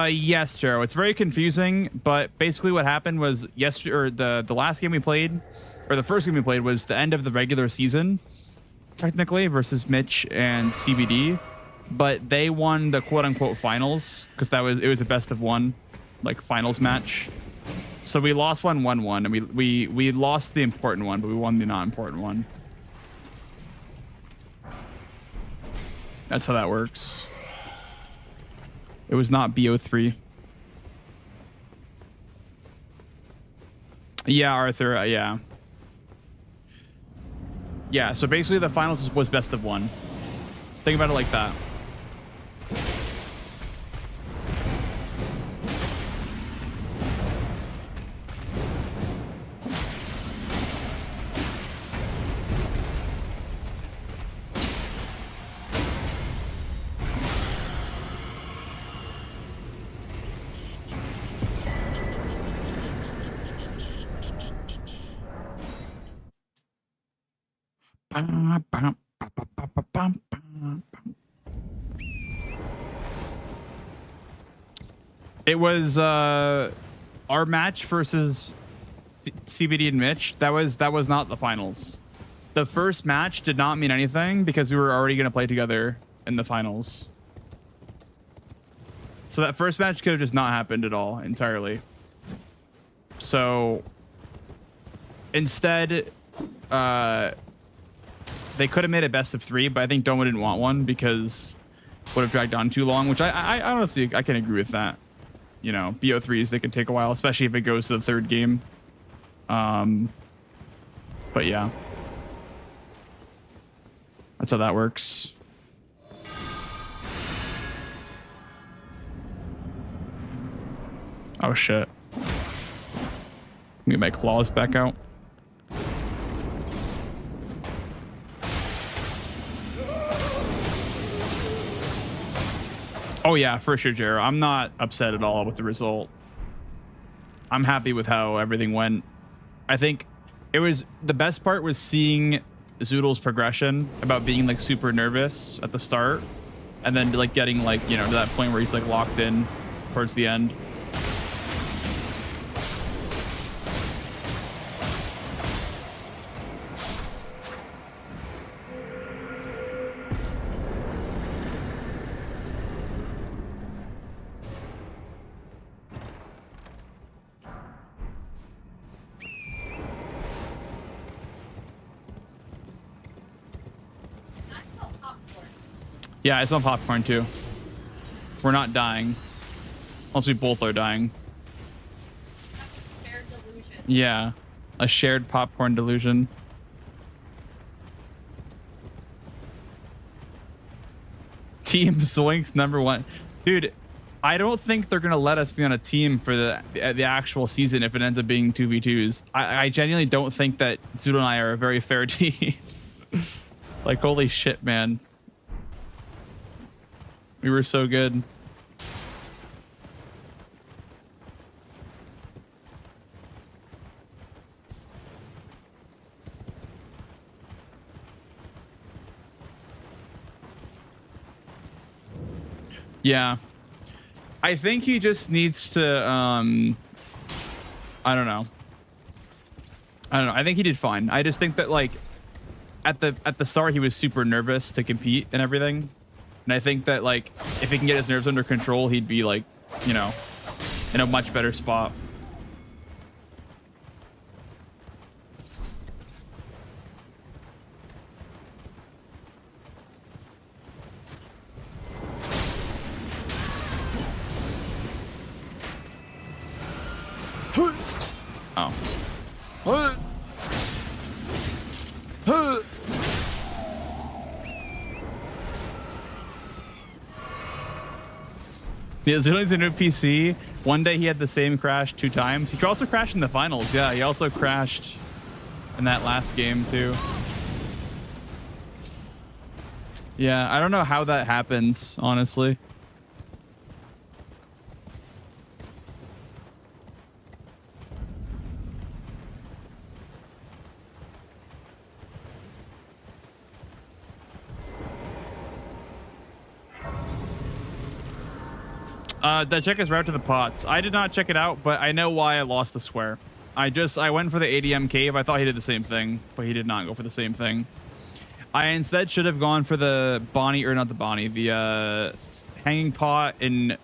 Yes, Jero. It's very confusing, but basically what happened was yesterday, or the last game we played, or the first game we played was the end of the regular season, technically, versus Mitch and CBD, but they won the quote-unquote finals because it was a best of one, like finals match. So we lost 1-1-1, and we lost the important one, but we won the not important one. That's how that works. It was not BO3. Yeah, Arthur. Yeah. Yeah, so basically the finals was best of one. Think about it like that. It was our match versus CBD and Mitch. That was not the finals. The first match did not mean anything because we were already going to play together in the finals. So that first match could have just not happened at all entirely. So instead, they could have made a best of 3, but I think Doma didn't want one because it would have dragged on too long, which I honestly, I can agree with that. You know, BO3s, they can take a while, especially if it goes to the 3rd game. But yeah. That's how that works. Oh shit. Get my claws back out. Oh yeah, for sure, Jero. I'm not upset at all with the result. I'm happy with how everything went. I think it was the best part was seeing Zoodle's progression about being like super nervous at the start and then like getting like, you know, to that point where he's like locked in towards the end. Yeah, I smell popcorn too. We're not dying. Unless we both are dying. That's a shared delusion. Yeah, a shared popcorn delusion. Team Zoinks #1. Dude, I don't think they're going to let us be on a team for the actual season if it ends up being 2v2s. I genuinely don't think that Zoodle and I are a very fair team. Like, holy shit, man. We were so good. Yeah. I think he just needs to I don't know. I think he did fine. I just think that like at the start he was super nervous to compete and everything. And I think that like if he can get his nerves under control, he'd be like, you know, in a much better spot. Oh. Yeah, Zuli's a new PC. One day he had the same crash 2 times. He also crashed in the finals. Yeah, he also crashed in that last game too. Yeah, I don't know how that happens, honestly. Did I check his route to the pots? I did not check it out, but I know why I lost the square. I went for the ADM cave. I thought he did the same thing, but he did not go for the same thing. I instead should have gone for the Bonnie, or not the Bonnie, the hanging pot in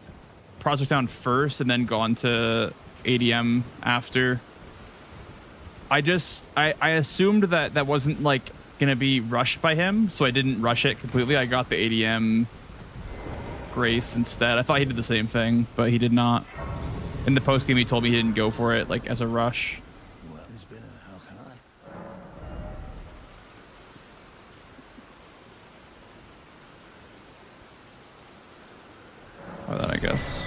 Prospect Town first and then gone to ADM after. I assumed that that wasn't like gonna be rushed by him, so I didn't rush it completely. I got the ADM Grace instead. I thought he did the same thing, but he did not. In the post game, he told me he didn't go for it like as a rush. Well, it's been a how can I? Or that, I guess.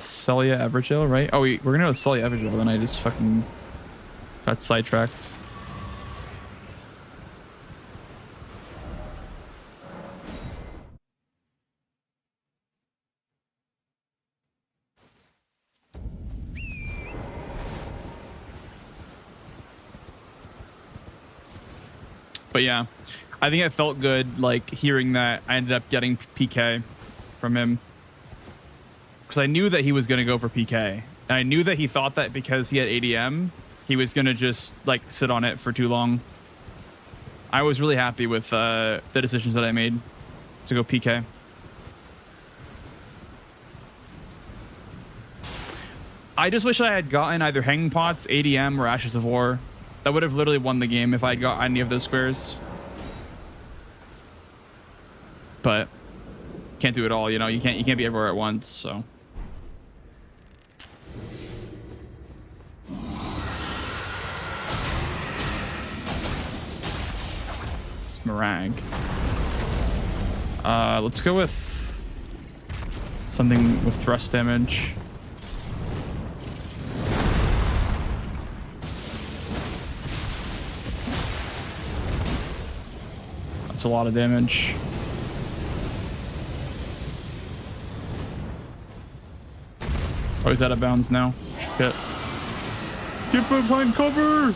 Celia Evergill, right? Oh, we're gonna go with Celia Evergill, then I just fucking got sidetracked. But yeah, I think it felt good, like, hearing that I ended up getting PK from him. Because I knew that he was going to go for PK. And I knew that he thought that because he had ADM, he was going to just, like, sit on it for too long. I was really happy with the decisions that I made to go PK. I just wish I had gotten either Hanging Pots, ADM, or Ashes of War. That would have literally won the game if I had got any of those squares. But can't do it all, you know. You can't be everywhere at once, so. Smarag. Let's go with something with thrust damage. That's a lot of damage. Oh, he's out of bounds now. Shit. Get behind cover!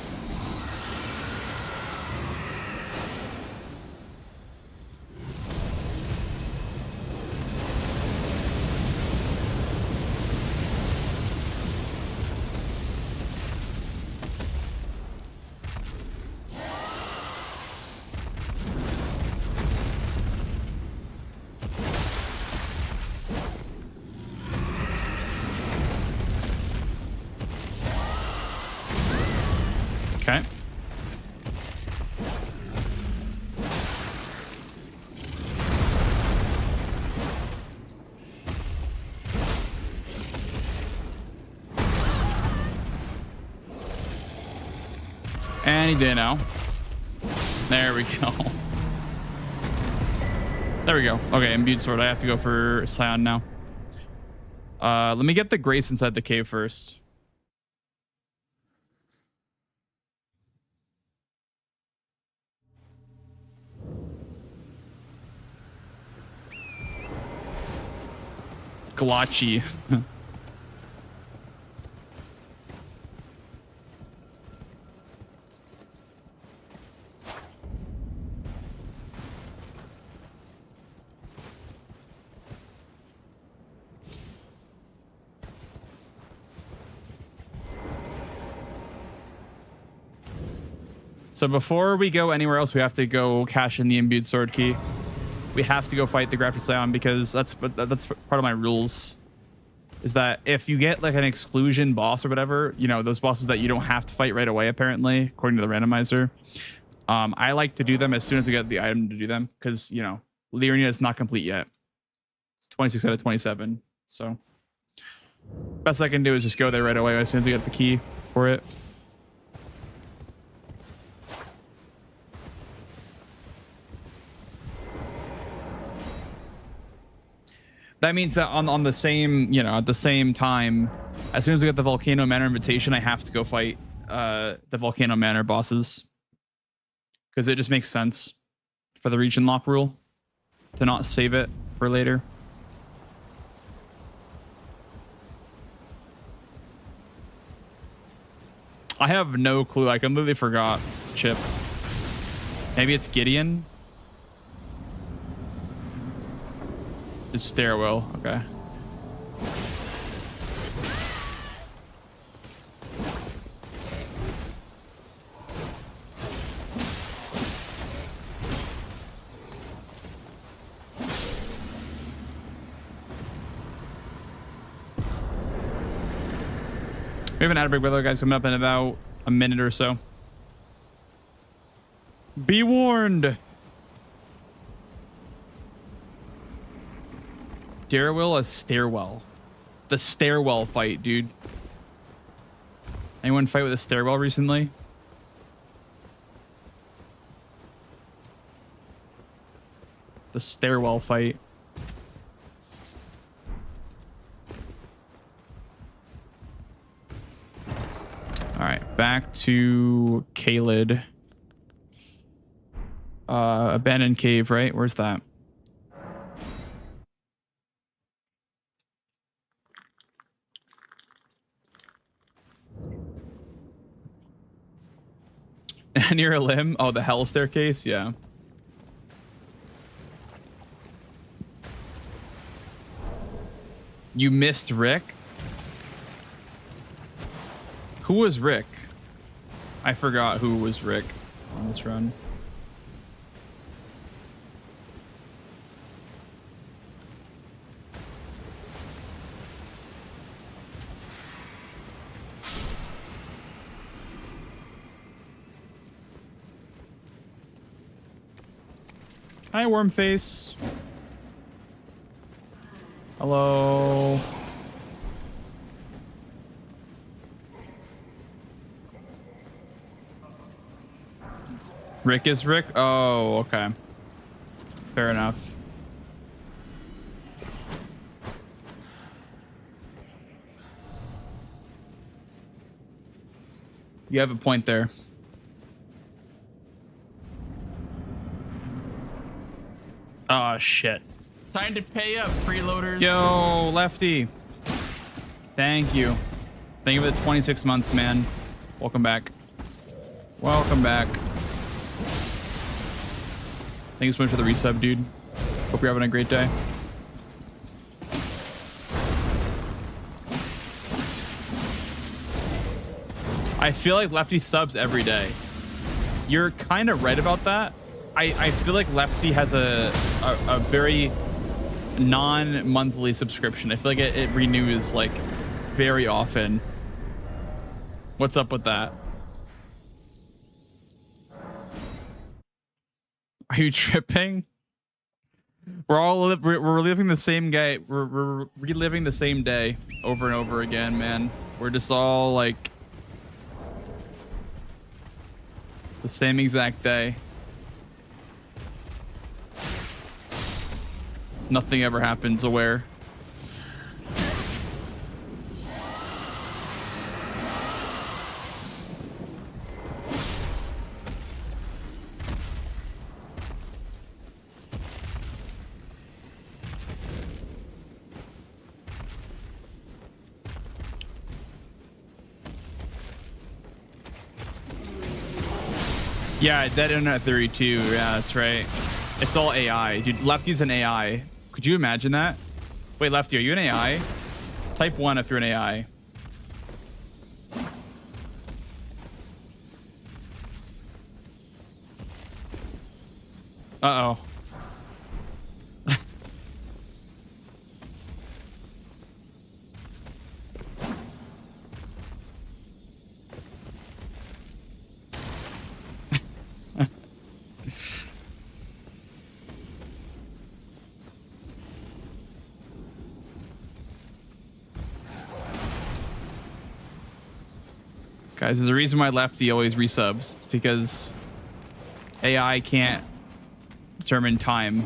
Okay. And he did now. There we go. There we go. Okay, imbued sword. I have to go for Scion now. Let me get the Grace inside the cave first. Glotchy. So before we go anywhere else, we have to go cash in the imbued sword key. We have to go fight the Grafted Scion because that's part of my rules. Is that if you get like an exclusion boss or whatever, you know, those bosses that you don't have to fight right away, apparently, according to the randomizer. I like to do them as soon as I get the item to do them because, you know, Liurnia is not complete yet. It's 26 out of 27. So best I can do is just go there right away as soon as I get the key for it. That means that on the same, you know, at the same time, as soon as I get the Volcano Manor invitation, I have to go fight the Volcano Manor bosses. Because it just makes sense for the region lock rule to not save it for later. I have no clue. I completely forgot, Chip. Maybe it's Gideon? It's stairwell. Okay. We have an ad break, brother, guys, coming up in about a minute or so. Be warned. Stairwell, a stairwell. The stairwell fight, dude. Anyone fight with a stairwell recently? The stairwell fight. All right, back to Caelid. Abandoned cave, right? Where's that? Near a limb? Oh, the hell staircase? Yeah. You missed Rick? Who was Rick? I forgot who was Rick on this run. Hi, Wormface. Hello. Rick is Rick? Oh, okay. Fair enough. You have a point there. Oh, shit. It's time to pay up, freeloaders. Yo, Lefty. Thank you. Thank you for the 26 months, man. Welcome back. Welcome back. Thank you so much for the resub, dude. Hope you're having a great day. I feel like Lefty subs every day. You're kind of right about that. I feel like Lefty has a very non-monthly subscription. I feel like it renews like very often. What's up with that? Are you tripping? We're reliving the same guy. We're reliving the same day over and over again, man. We're just all like, it's the same exact day. Nothing ever happens aware. Yeah, Dead Internet 32. Yeah, that's right. It's all AI. Dude, Lefty's an AI. Could you imagine that? Wait, Lefty, are you an AI? Type 1 if you're an AI. Uh-oh. Guys, there's a reason why Lefty always resubs. It's because AI can't determine time.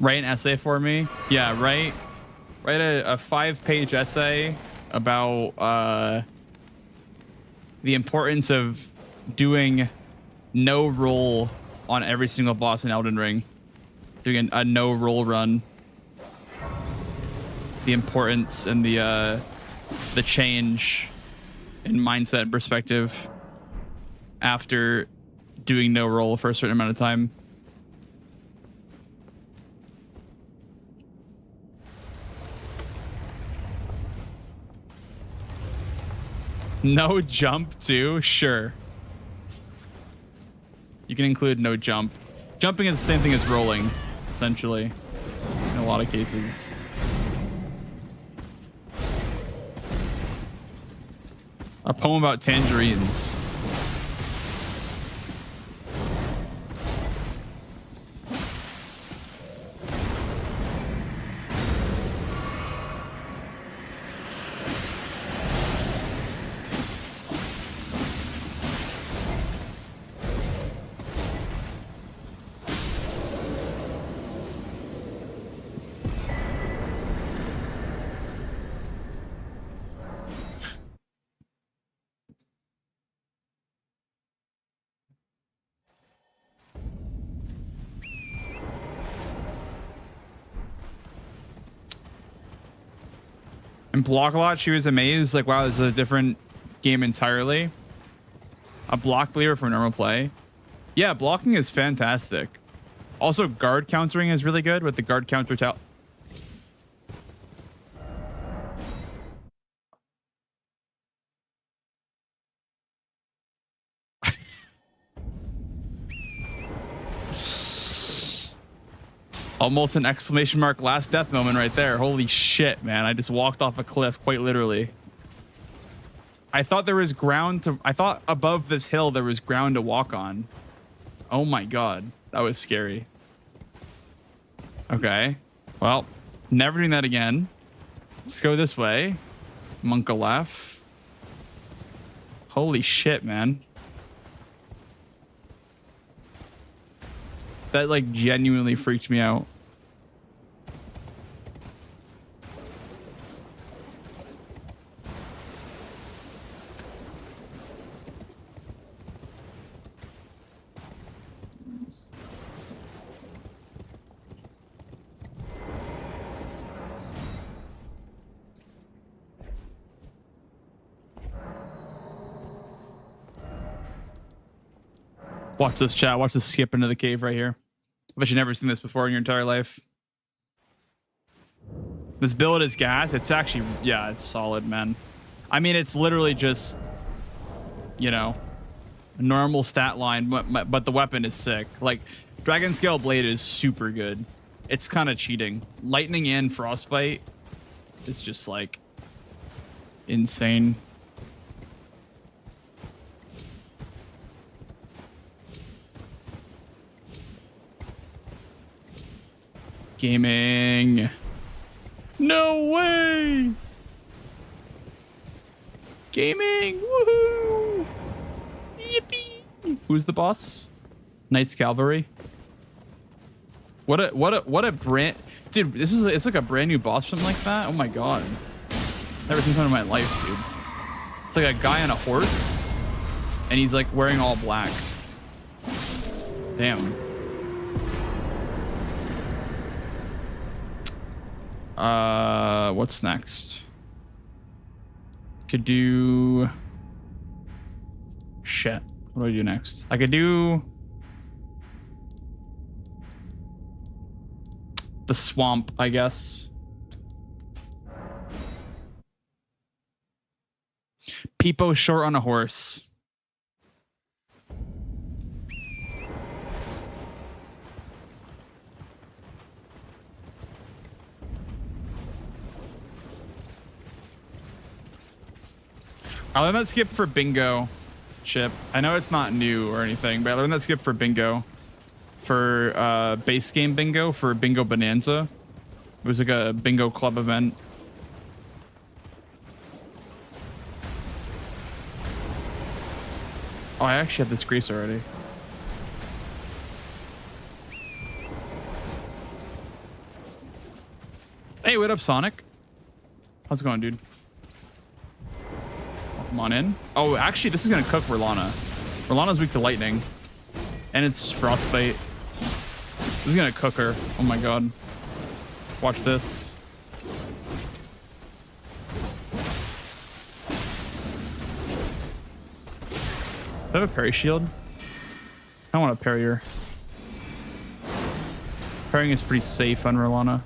Write an essay for me? Yeah, write a 5-page essay about the importance of doing no roll on every single boss in Elden Ring. Doing a no roll run. The importance and the change in mindset and perspective after doing no roll for a certain amount of time. No jump too? Sure. You can include no jump. Jumping is the same thing as rolling, essentially, in a lot of cases. A poem about tangerines. In Block a Lot, she was amazed. Like, wow, this is a different game entirely. A block believer for normal play. Yeah, blocking is fantastic. Also, guard countering is really good with the guard counter tell. Almost an exclamation mark last death moment right there. Holy shit, man. I just walked off a cliff, quite literally. I thought there was ground to... I thought above this hill there was ground to walk on. Oh my god. That was scary. Okay. Well, never doing that again. Let's go this way. Monkalef. Holy shit, man. That, like, genuinely freaked me out. Watch this, chat. Watch this skip into the cave right here. I bet you've never seen this before in your entire life. This build is gas. It's actually, yeah, it's solid, man. I mean, it's literally just, you know, a normal stat line, but the weapon is sick. Like, Dragon Scale Blade is super good. It's kind of cheating. Lightning and Frostbite is just, like, insane. Gaming. No way. Gaming. Woohoo. Yippee. Who's the boss? Knights Cavalry. What a brand, dude. It's like a brand new boss or something like that. Oh my god. Never seen something in my life, dude. It's like a guy on a horse and he's like wearing all black. Damn. What's next? Could do... Shit. What do I do next? I could do... the swamp, I guess. Peepo short on a horse. I learned that skip for bingo, Chip. I know it's not new or anything, but I learned that skip for bingo. For base game bingo, for Bingo Bonanza. It was like a bingo club event. Oh, I actually have this grease already. Hey, what up, Sonic? How's it going, dude? Come on in. Oh, actually, this is gonna cook Rolana. Rolana's weak to lightning, and it's frostbite. This is gonna cook her. Oh my god. Watch this. Do I have a parry shield? I want to parry her. Parrying is pretty safe on Rolana.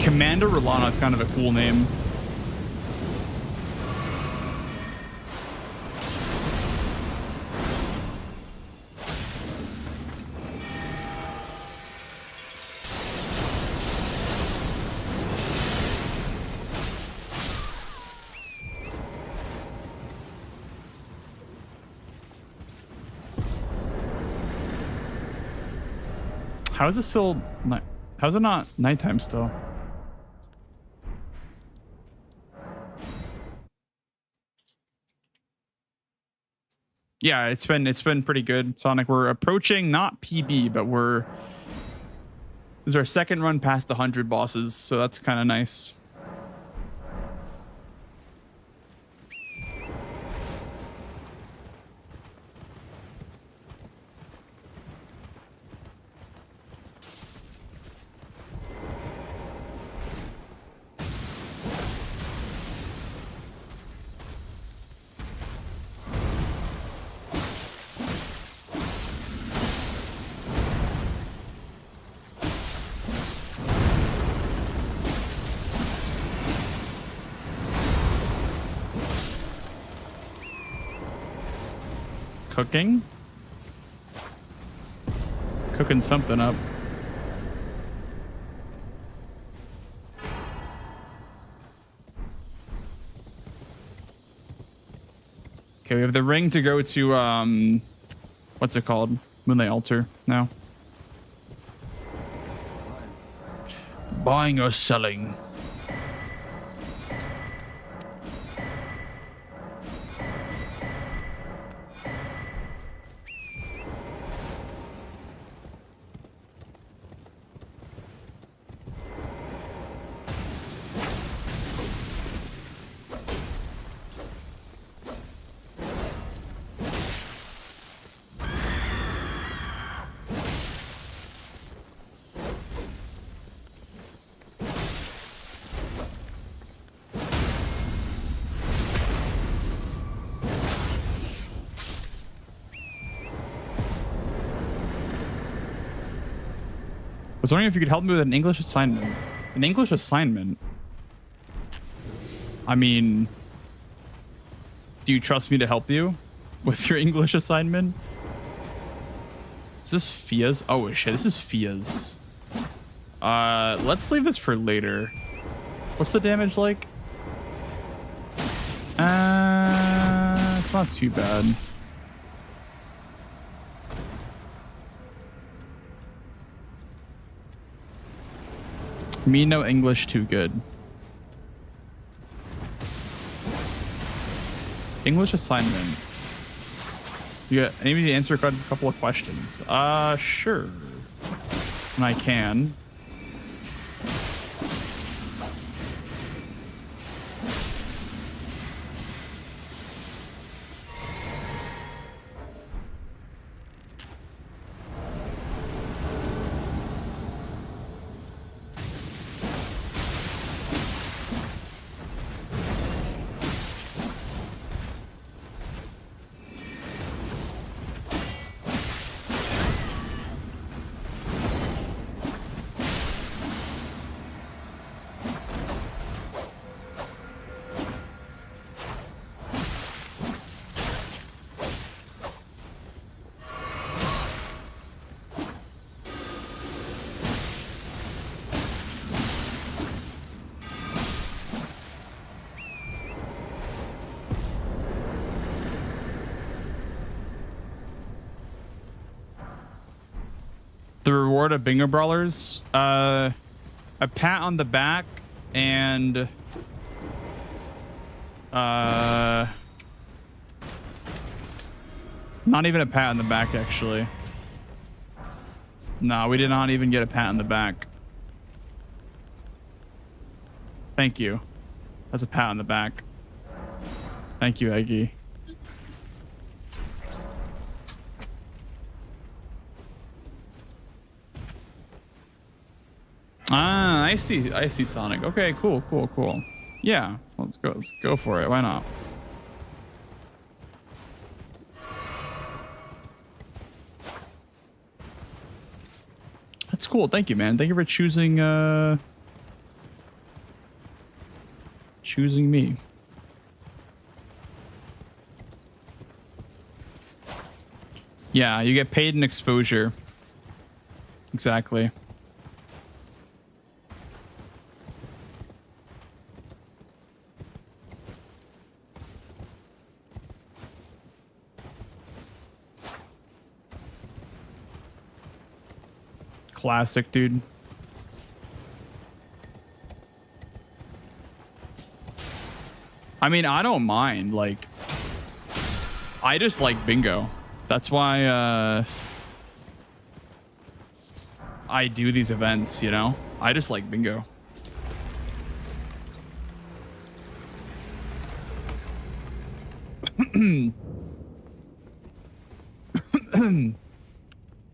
Commander Rolana is kind of a cool name. How is it still night? How's it not nighttime still? Yeah, it's been pretty good, Sonic. We're approaching not PB, but this is our second run past the 100 bosses, so that's kind of nice. Cooking something up. Okay, we have the ring to go to what's it called? Moonlight Altar now. Buying or selling. I was wondering if you could help me with an English assignment. An English assignment? I mean, do you trust me to help you with your English assignment? Is this Fia's? Oh shit, this is Fia's. Let's leave this for later. What's the damage like? It's not too bad. Me no English too good. English assignment. You got any to answer a couple of questions? Sure. And I can. The reward of bingo brawlers, a pat on the back and not even a pat on the back, actually. No, we did not even get a pat on the back. Thank you. That's a pat on the back. Thank you, Eggy. Ah, I see Sonic. Okay, cool. Yeah, let's go for it. Why not? That's cool. Thank you, man. Thank you for choosing me. Yeah, you get paid in exposure. Exactly. Classic, dude. I mean, I don't mind. Like, I just like bingo. That's why I do these events, you know? I just like bingo.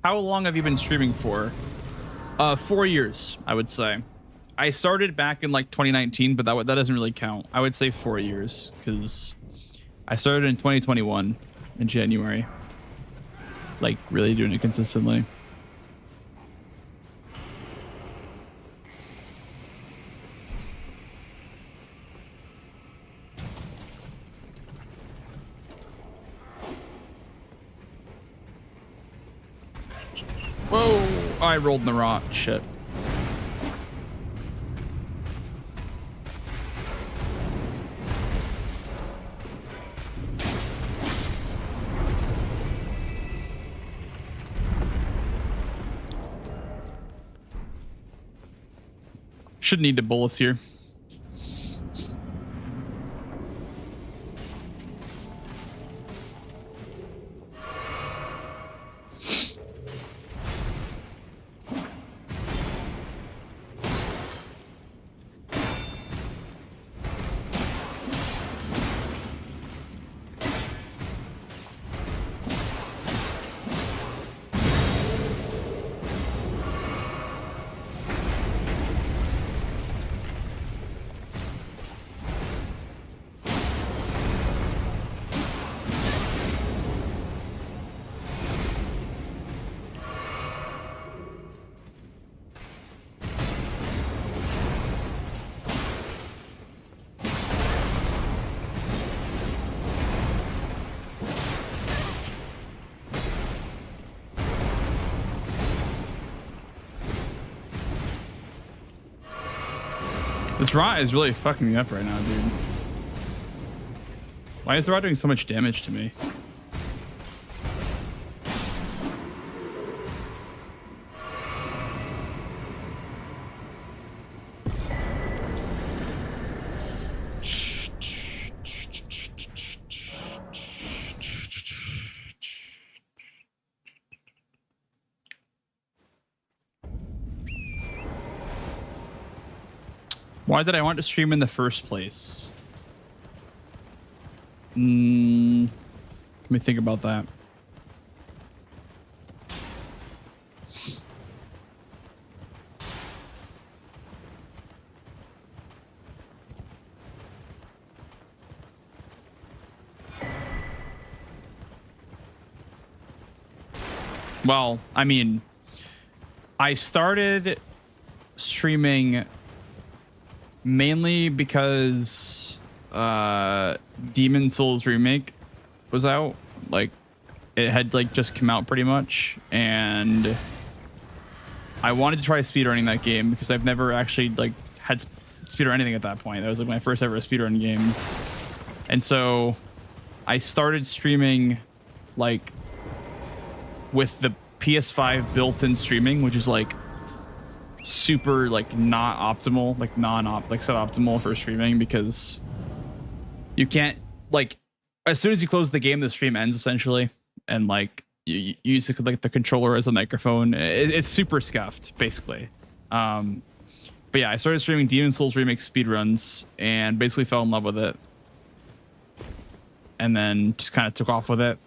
How long have you been streaming for? 4 years, I would say. I started back in like 2019, but that doesn't really count. I would say 4 years because I started in 2021 in January. Like really doing it consistently. Whoa, I rolled in the rock. Shit. Should need to bolus here. This rot is really fucking me up right now, dude. Why is the rot doing so much damage to me? Why did I want to stream in the first place? Let me think about that. Well, I mean, I started streaming mainly because Demon Souls Remake was out. Like, it had like just come out pretty much, and I wanted to try speedrunning that game because I've never actually like had speedrun anything at that point. That was like my first ever speedrun game, and so I started streaming like with the PS5 built-in streaming, which is like super like not optimal, like like suboptimal for streaming, because you can't, like, as soon as you close the game, the stream ends essentially, and like you use like the controller as a microphone. It's super scuffed basically. But yeah, I started streaming Demon Souls remake speedruns and basically fell in love with it, and then just kind of took off with it.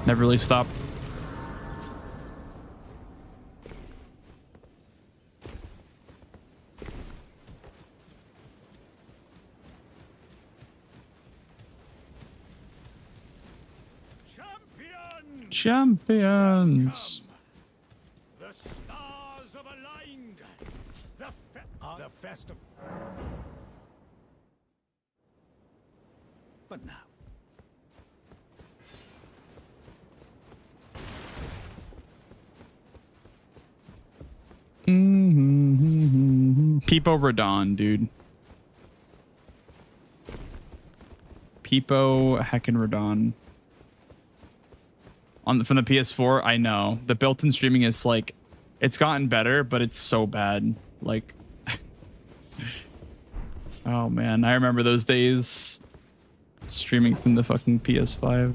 Never really stopped. Champions. The stars have aligned. The festival. But now. Peepo Radon, dude. Peepo heckin' Radon. From the PS4, I know the built-in streaming is like, it's gotten better, but it's so bad. Like, oh man, I remember those days streaming from the fucking PS5.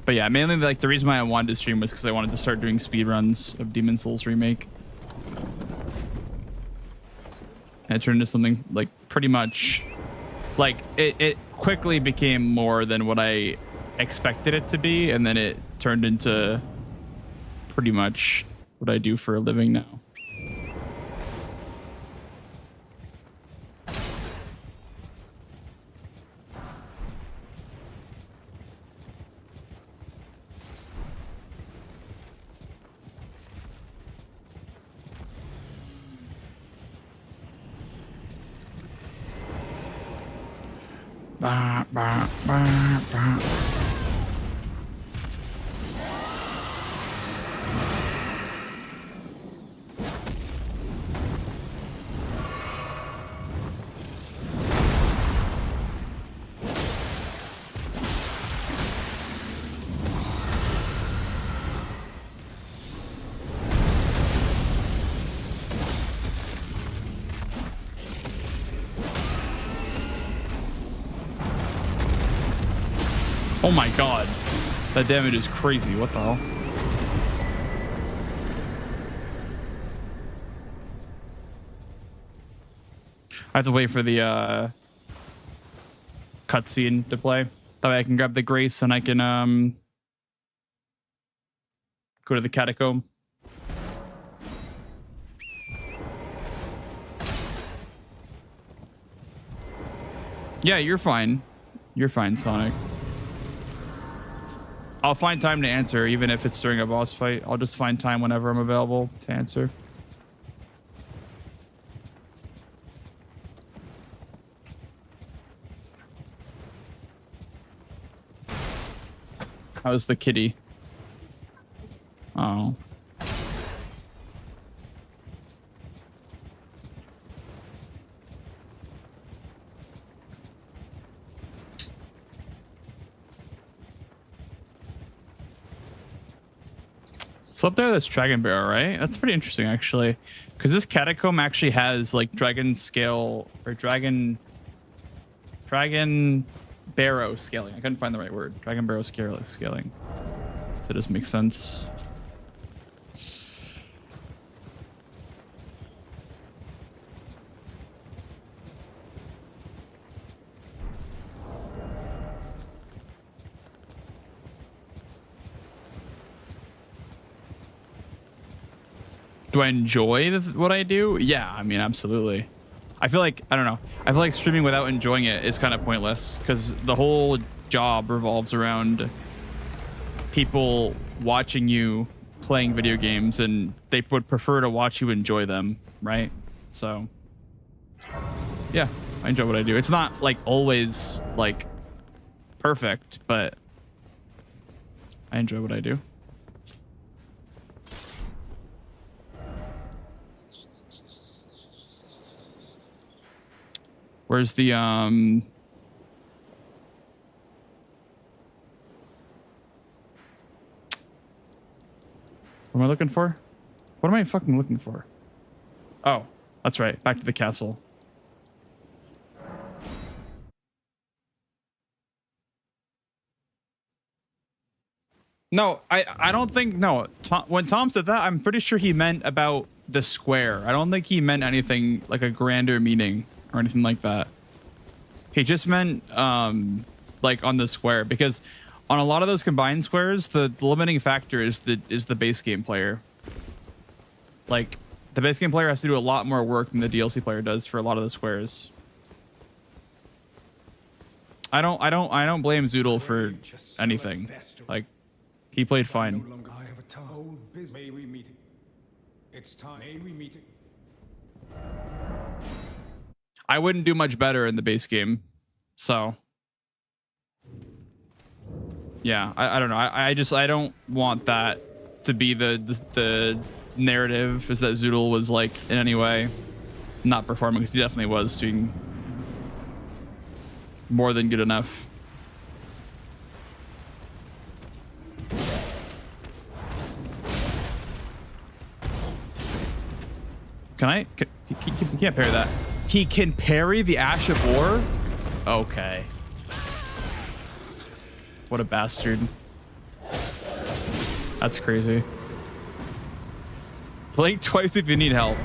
But yeah, mainly like the reason why I wanted to stream was because I wanted to start doing speedruns of Demon Souls remake. And it turned into something like pretty much, like it quickly became more than what I expected it to be, and then it turned into pretty much what I do for a living now. Bah, bah, bah, bah. Oh my god. That damage is crazy. What the hell? I have to wait for the cutscene to play. That way I can grab the grace and I can go to the catacomb. Yeah, you're fine. You're fine, Sonic. I'll find time to answer, even if it's during a boss fight. I'll just find time whenever I'm available to answer. How's the kitty? Oh. So up there, that's Dragon Barrow, right? That's pretty interesting, actually, because this catacomb actually has like dragon scale or dragon barrow scaling. I couldn't find the right word. Dragon barrow scaling. So it just makes sense. Do I enjoy what I do? Yeah, I mean, absolutely. I feel like, I don't know. I feel like streaming without enjoying it is kind of pointless, because the whole job revolves around people watching you playing video games, and they would prefer to watch you enjoy them, right? So, yeah, I enjoy what I do. It's not like always like perfect, but I enjoy what I do. Where's the What am I looking for? What am I fucking looking for? Oh, that's right. Back to the castle. No, I don't think, no. When Tom said that, I'm pretty sure he meant about the square. I don't think he meant anything like a grander meaning or anything like that. He just meant like on the square, because on a lot of those combined squares, the limiting factor is the base game player. Like the base game player has to do a lot more work than the DLC player does for a lot of the squares. I don't blame Zoodle for anything. Like, he played fine. I have a task. May we meet it? It's time. May we meet it? I wouldn't do much better in the base game. So yeah, I don't know. I don't want that to be the narrative, is that Zoodle was like in any way not performing, because he definitely was doing more than good enough. He can't parry that. He can parry the Ash of War? Okay. What a bastard. That's crazy. Blink twice if you need help.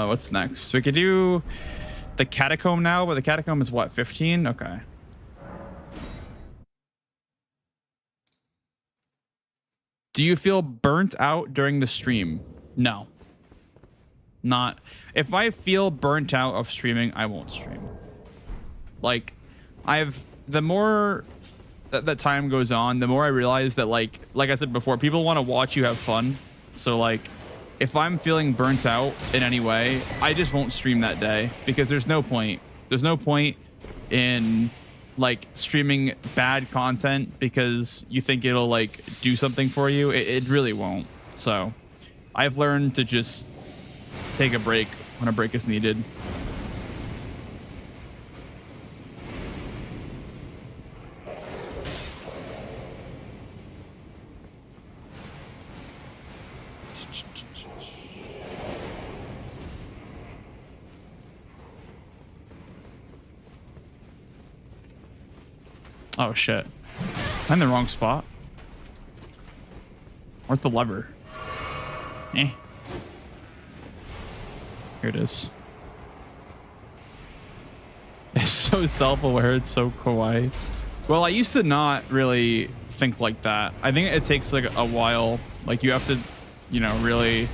What's next? We could do the catacomb now, but the catacomb is what, 15? Okay. Do you feel burnt out during the stream? No. Not. If I feel burnt out of streaming, I won't stream. Like, the more that time goes on, the more I realize that, like I said before, people want to watch you have fun. So, like, if I'm feeling burnt out in any way, I just won't stream that day, because there's no point. There's no point in like streaming bad content because you think it'll like do something for you. It really won't. So I've learned to just take a break when a break is needed. Oh shit. I'm in the wrong spot. Where's the lever? Eh. Here it is. It's so self-aware, it's so kawaii. Well, I used to not really think like that. I think it takes like a while. Like, you have to, you know, really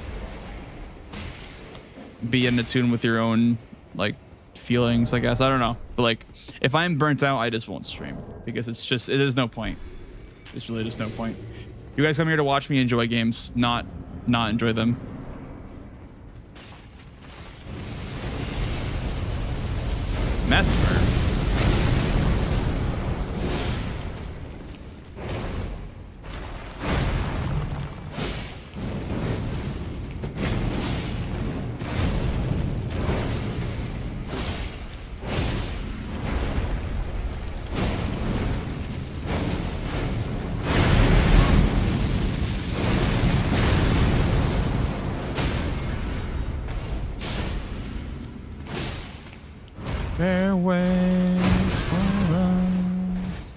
be in tune with your own like feelings, I guess. I don't know. But like, if I'm burnt out, I just won't stream, because there's no point. There's really just no point. You guys come here to watch me enjoy games, not enjoy them. Mesmer. Fareway for us.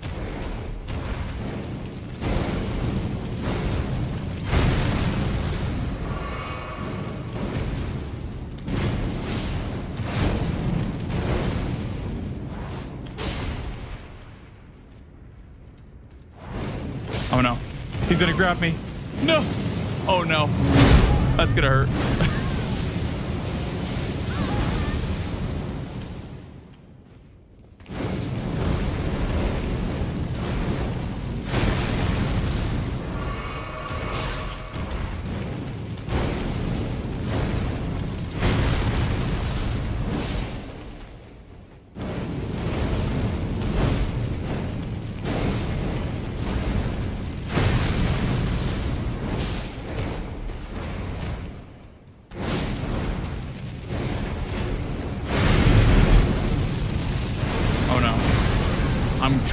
Oh no, he's gonna grab me. No. Oh no, that's gonna hurt.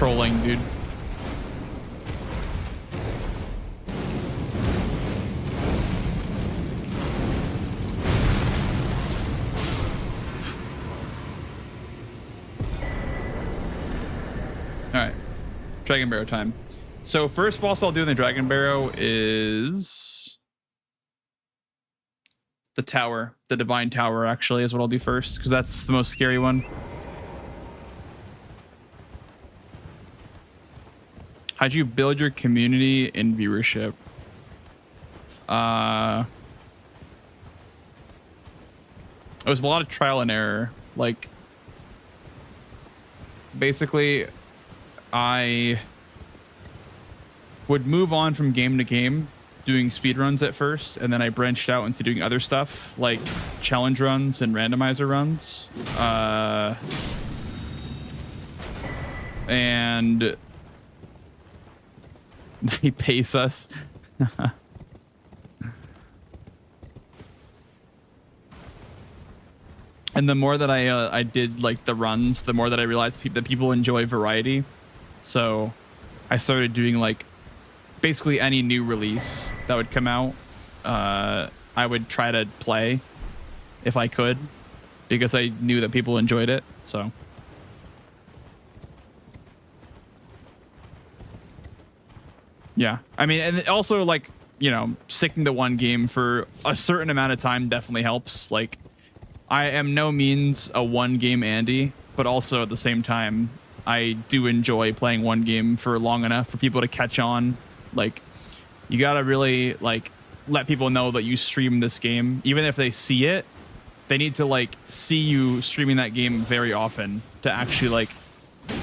trolling, dude. All right, Dragon Barrow time. So first boss I'll do in the Dragon Barrow is the tower. The Divine Tower actually is what I'll do first because that's the most scary one. How'd you build your community in viewership? It was a lot of trial and error. Like, basically, I would move on from game to game doing speedruns at first, and then I branched out into doing other stuff like challenge runs and randomizer runs. And he pays us. And the more that I did like the runs, the more that I realized that people enjoy variety. So I started doing like basically any new release that would come out. I would try to play if I could because I knew that people enjoyed it. So yeah, I mean, and also like, you know, sticking to one game for a certain amount of time definitely helps. Like, I am no means a one game Andy, but also at the same time, I do enjoy playing one game for long enough for people to catch on. Like, you gotta really like let people know that you stream this game. Even if they see it, they need to like see you streaming that game very often to actually like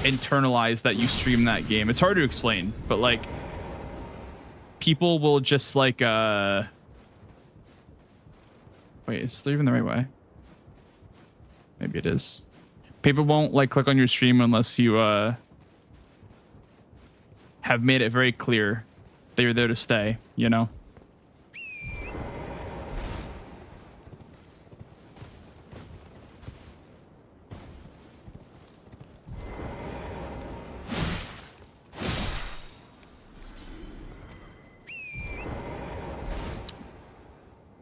internalize that you stream that game. It's hard to explain, but like people will just like wait, is it even the right way? Maybe it is. People won't like click on your stream unless you have made it very clear that you're there to stay, you know?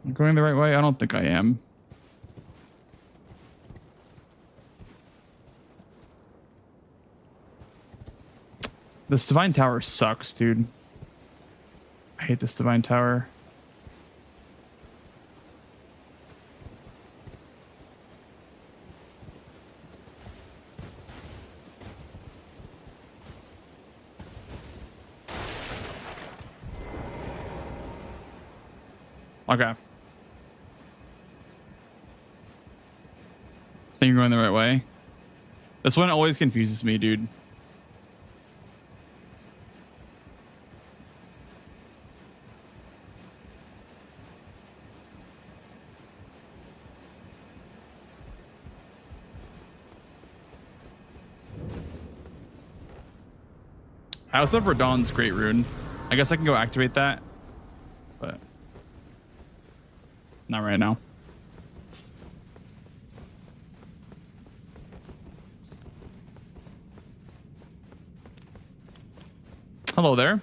I'm going the right way? I don't think I am. This Divine Tower sucks, dude. I hate this Divine Tower. Okay. I think you're going the right way. This one always confuses me, dude. I also have Radon's Great Rune. I guess I can go activate that, but not right now. Hello there.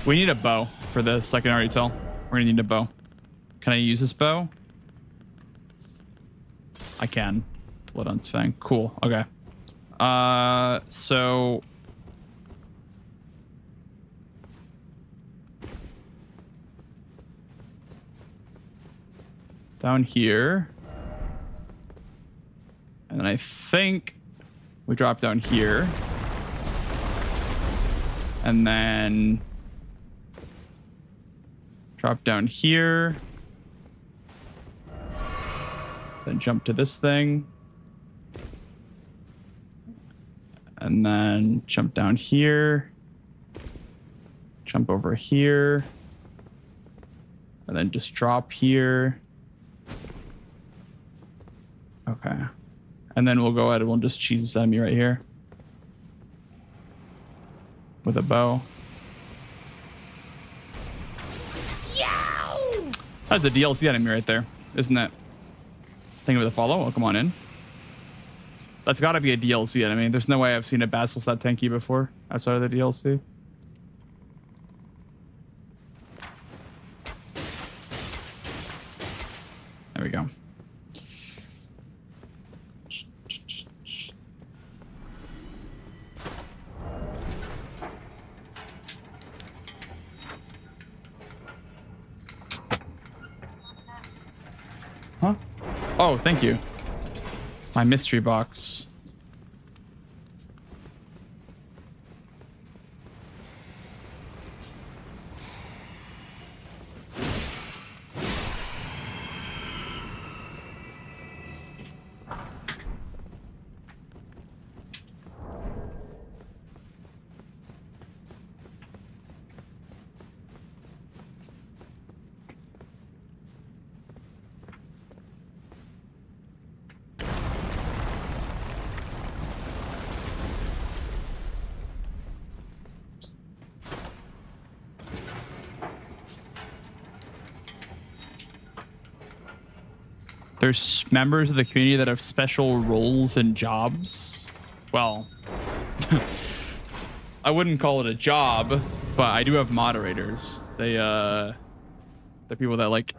We need a bow for this. I can already tell. We're gonna need a bow. Can I use this bow? I can. Bloodhound's Fang. Cool. Okay. So down here, and then I think we drop down here, and then drop down here, then jump to this thing, and then jump down here, jump over here, and then just drop here. Okay. And then we'll go ahead and we'll just cheese this enemy right here. with a bow. That's a DLC enemy right there, isn't it? Thank you for the follow. Welcome on in. That's got to be a DLC enemy. There's no way I've seen a Basilisk that tanky before outside of the DLC. There we go. Huh? Oh, thank you. My mystery box. There's members of the community that have special roles and jobs. Well, I wouldn't call it a job, but I do have moderators. They're people that like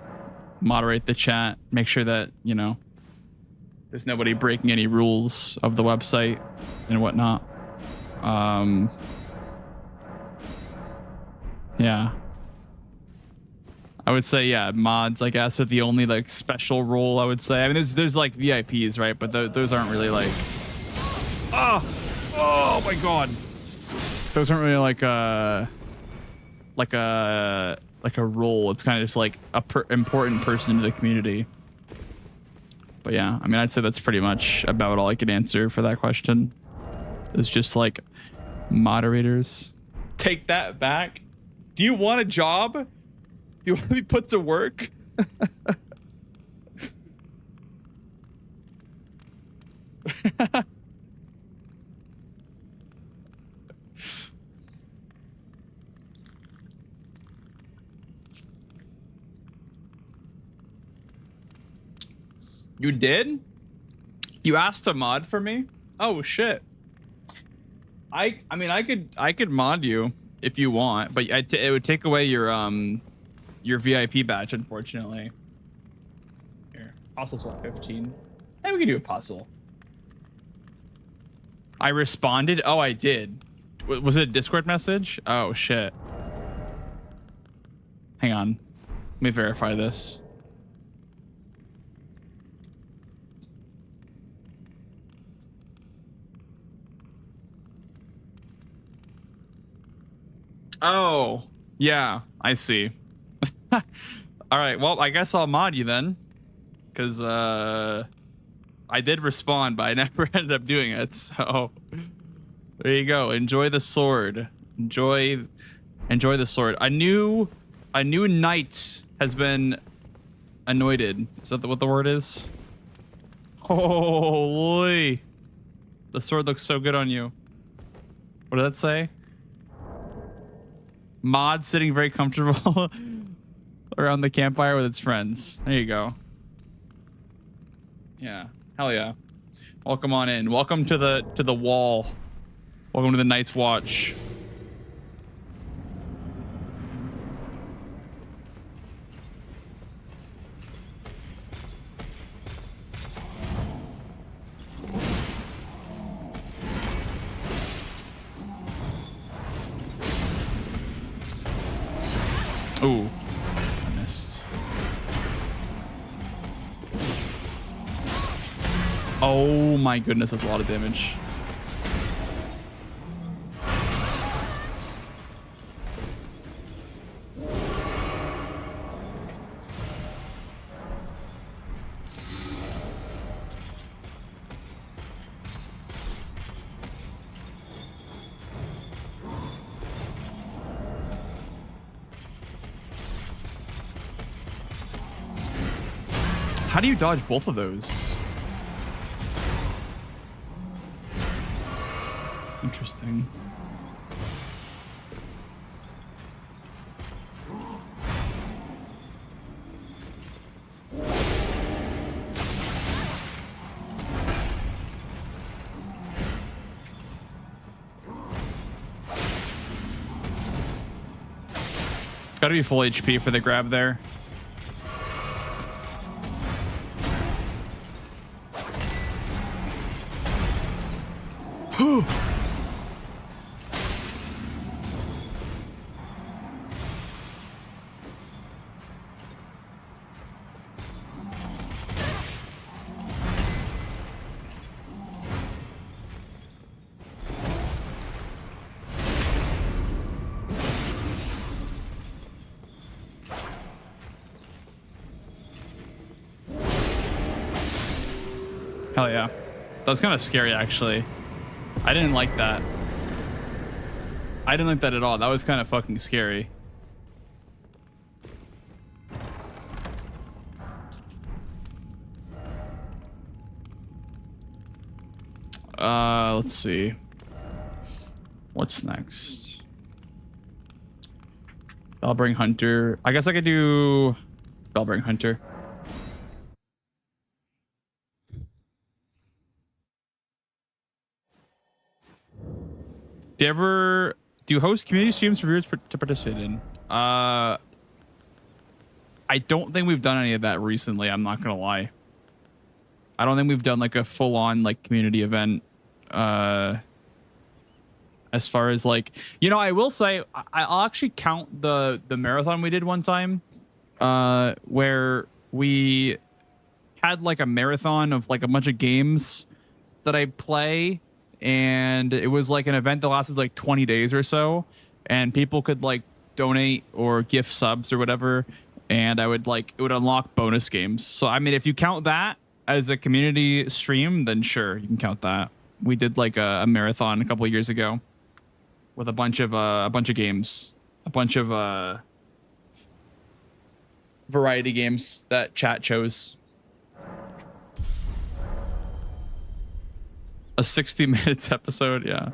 moderate the chat, make sure that, you know, there's nobody breaking any rules of the website and whatnot. Yeah. I would say, yeah, mods, I guess, are the only like special role, I would say. I mean, there's like VIPs, right? But those aren't really like, oh my God. Those aren't really like a role. It's kind of just like a important person to the community. But yeah, I mean, I'd say that's pretty much about all I could answer for that question. It's just like moderators. Take that back. Do you want a job? Do you want to be put to work? You did? You asked to mod for me? Oh shit. I mean, I could mod you if you want, but it would take away your VIP badge, unfortunately. Here, Apostle's what, 15? Hey, we can do Apostle. I responded? Oh, I did. Was it a Discord message? Oh, shit. Hang on. Let me verify this. Oh, yeah, I see. All right, well, I guess I'll mod you then, because I did respond, but I never ended up doing it. So there you go. Enjoy the sword. Enjoy the sword. A new knight has been anointed. Is that what the word is? Holy! The sword looks so good on you. What did that say? Mod sitting very comfortable around the campfire with its friends. There you go. Yeah, hell yeah. Welcome on in. Welcome to the wall. Welcome to the Night's Watch. Ooh, I missed. Oh my goodness, that's a lot of damage. How do you dodge both of those? Interesting. Gotta be full HP for the grab there. Hell yeah. That was kind of scary, actually. I didn't like that. I didn't like that at all. That was kind of fucking scary. Let's see. What's next? Bellbring Hunter. I guess I could do Bellbring Hunter. Do you host community streams for viewers to participate in? I don't think we've done any of that recently. I'm not gonna lie. I don't think we've done like a full-on like community event. As far as like, you know, I will say I'll actually count the marathon we did one time, where we had like a marathon of like a bunch of games that I play. And it was like an event that lasted like 20 days or so, and people could like donate or gift subs or whatever, and I would like, it would unlock bonus games. So I mean, if you count that as a community stream, then sure, you can count that. We did like a marathon a couple of years ago with a bunch of games, a bunch of variety games that chat chose. A 60 minutes episode, yeah.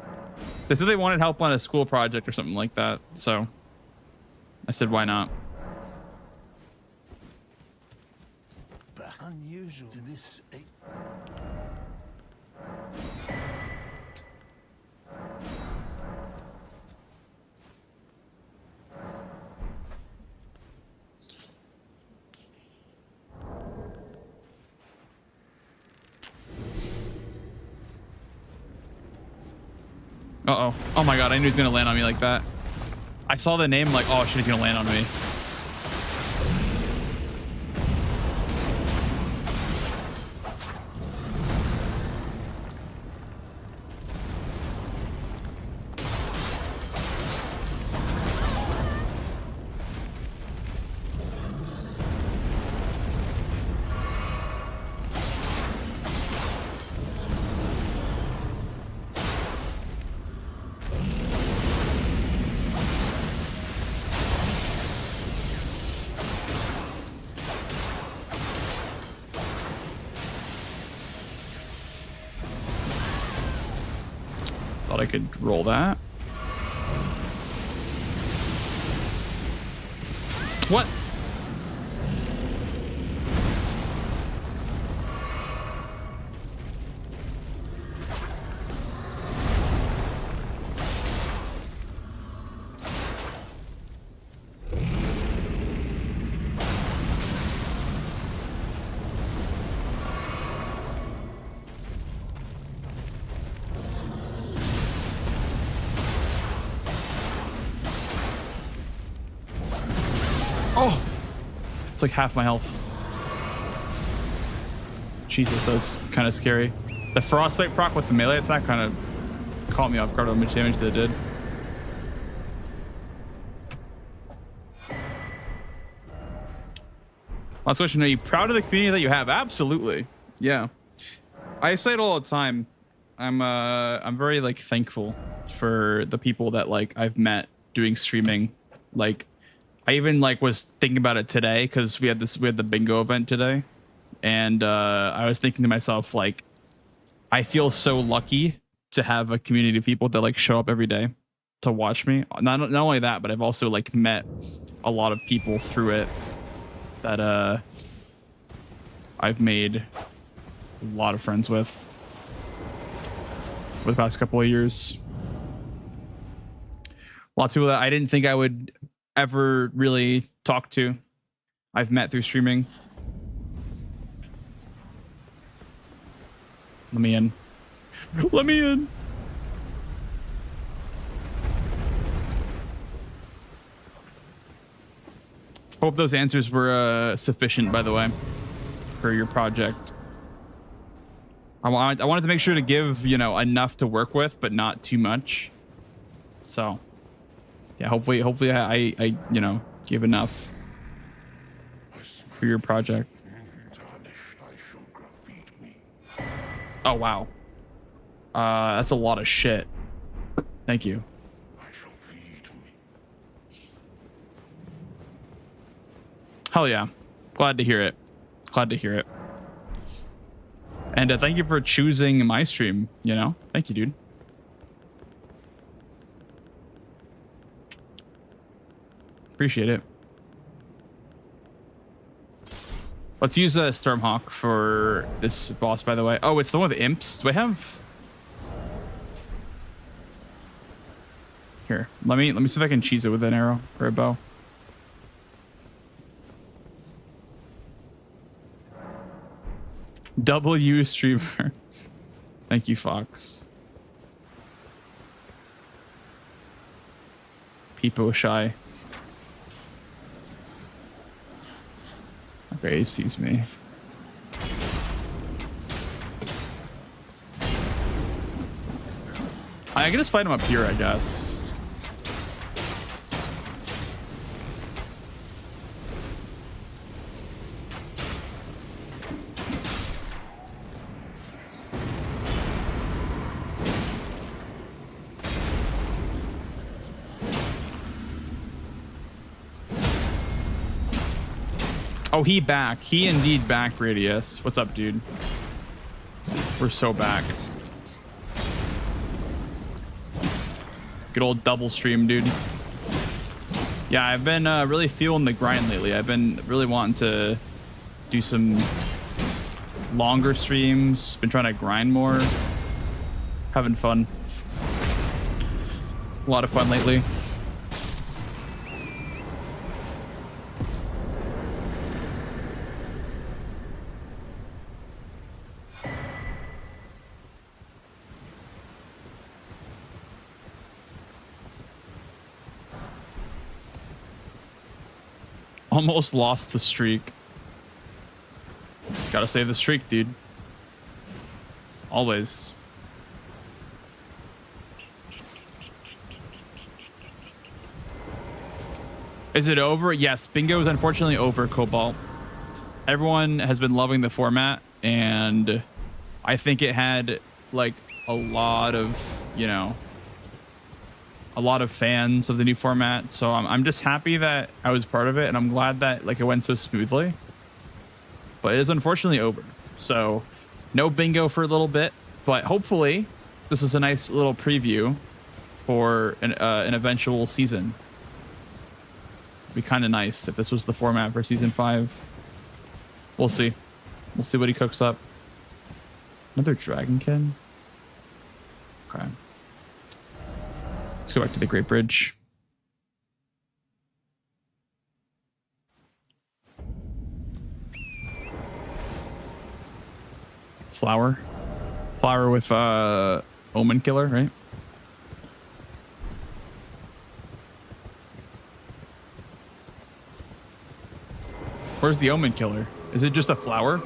They said they wanted help on a school project or something like that, so I said, why not? But unusual to this. Uh-oh. Oh my god, I knew he was gonna land on me like that. I saw the name, like, oh shit, he's gonna land on me. Thought I could roll that. What? Oh, it's like half my health. Jesus, that's kind of scary. The frostbite proc with the melee attack kind of caught me off guard how much damage they did. Last question: are you proud of the community that you have? Absolutely. Yeah, I say it all the time. I'm very like thankful for the people that like I've met doing streaming. Like, I even like was thinking about it today because we had the bingo event today, and I was thinking to myself, like, I feel so lucky to have a community of people that like show up every day to watch me. Not only that, but I've also like met a lot of people through it that I've made a lot of friends with for the past couple of years. Lots of people that I didn't think I would ever really talked to. I've met through streaming. Let me in. Let me in. Hope those answers were sufficient, by the way, for your project. I wanted to make sure to give, you know, enough to work with, but not too much. So, yeah, hopefully I you know, give enough for your project. Oh, wow. That's a lot of shit. Thank you. Hell yeah. Glad to hear it. Glad to hear it. And thank you for choosing my stream, you know? Thank you, dude. Appreciate it. Let's use a Stormhawk for this boss, by the way. Oh, it's the one with imps. Do I have... Here, let me see if I can cheese it with an arrow or a bow. W streamer. Thank you, Fox. Peepo shy. Okay, he sees me. I can just fight him up here, I guess. Oh, he back. He indeed back, Radius. What's up, dude? We're so back. Good old double stream, dude. Yeah, I've been really feeling the grind lately. I've been really wanting to do some longer streams. Been trying to grind more. Having fun. A lot of fun lately. Almost lost the streak. Gotta save the streak, dude. Always. Is it over? Yes, bingo is unfortunately over, Cobalt. Everyone has been loving the format, and I think it had like a lot of, you know, a lot of fans of the new format. So I'm just happy that I was part of it, and I'm glad that like it went so smoothly. But it is unfortunately over. So no bingo for a little bit, but hopefully this is a nice little preview for an eventual season. It'd be kind of nice if this was the format for season 5. We'll see. We'll see what he cooks up. Another dragonkin. Okay. Let's go back to the Great Bridge. Flower. Flower with Omen Killer, right? Where's the Omen Killer? Is it just a flower?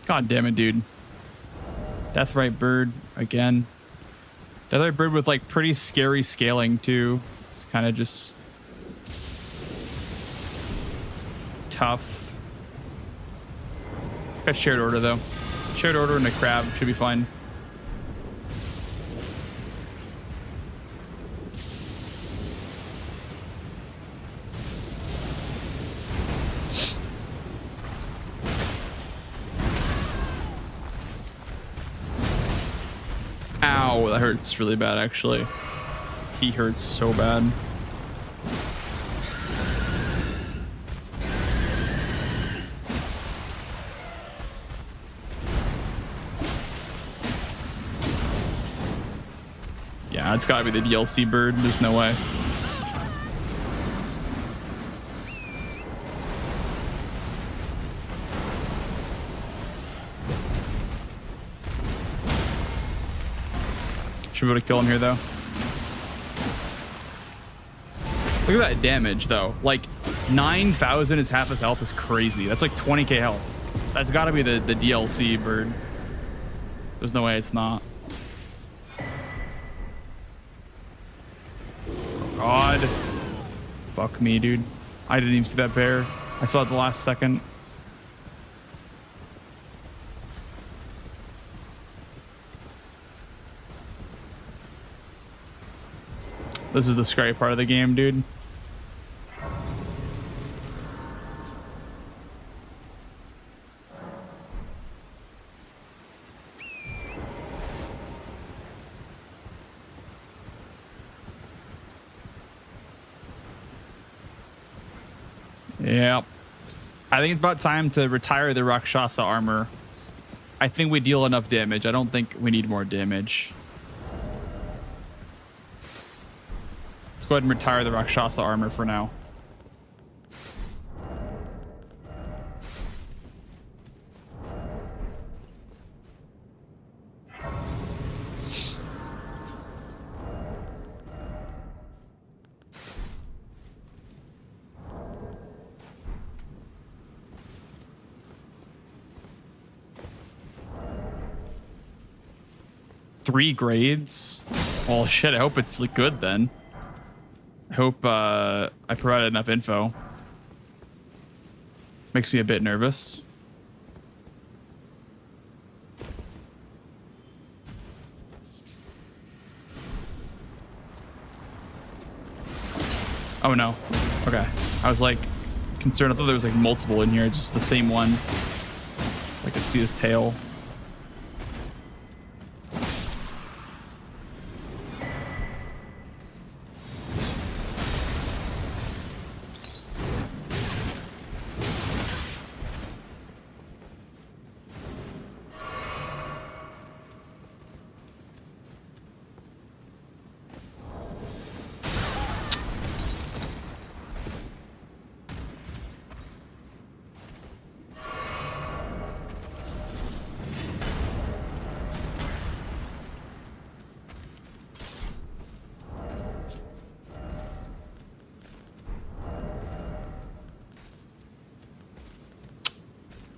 God damn it, dude. Deathrite Bird again. Deathrite Bird with like pretty scary scaling too. It's kind of just tough. Got shared order though. Shared order and a crab should be fine. Ow, that hurts really bad actually. He hurts so bad. Yeah, it's gotta be the DLC bird. There's no way. Should be able to kill him here though. Look at that damage though. Like 9,000 is half his health is crazy. That's like 20k health. That's gotta be the DLC bird. There's no way it's not. God. Fuck me, dude. I didn't even see that bear. I saw it the last second. This is the scary part of the game, dude. Yep. I think it's about time to retire the Rakshasa armor. I think we deal enough damage. I don't think we need more damage. Let's go ahead and retire the Rakshasa armor for now. Three grades? Well, shit, I hope it's good then. I hope I provided enough info. Makes me a bit nervous. Oh no. Okay. I was like concerned. I thought there was like multiple in here, just the same one. I could see his tail.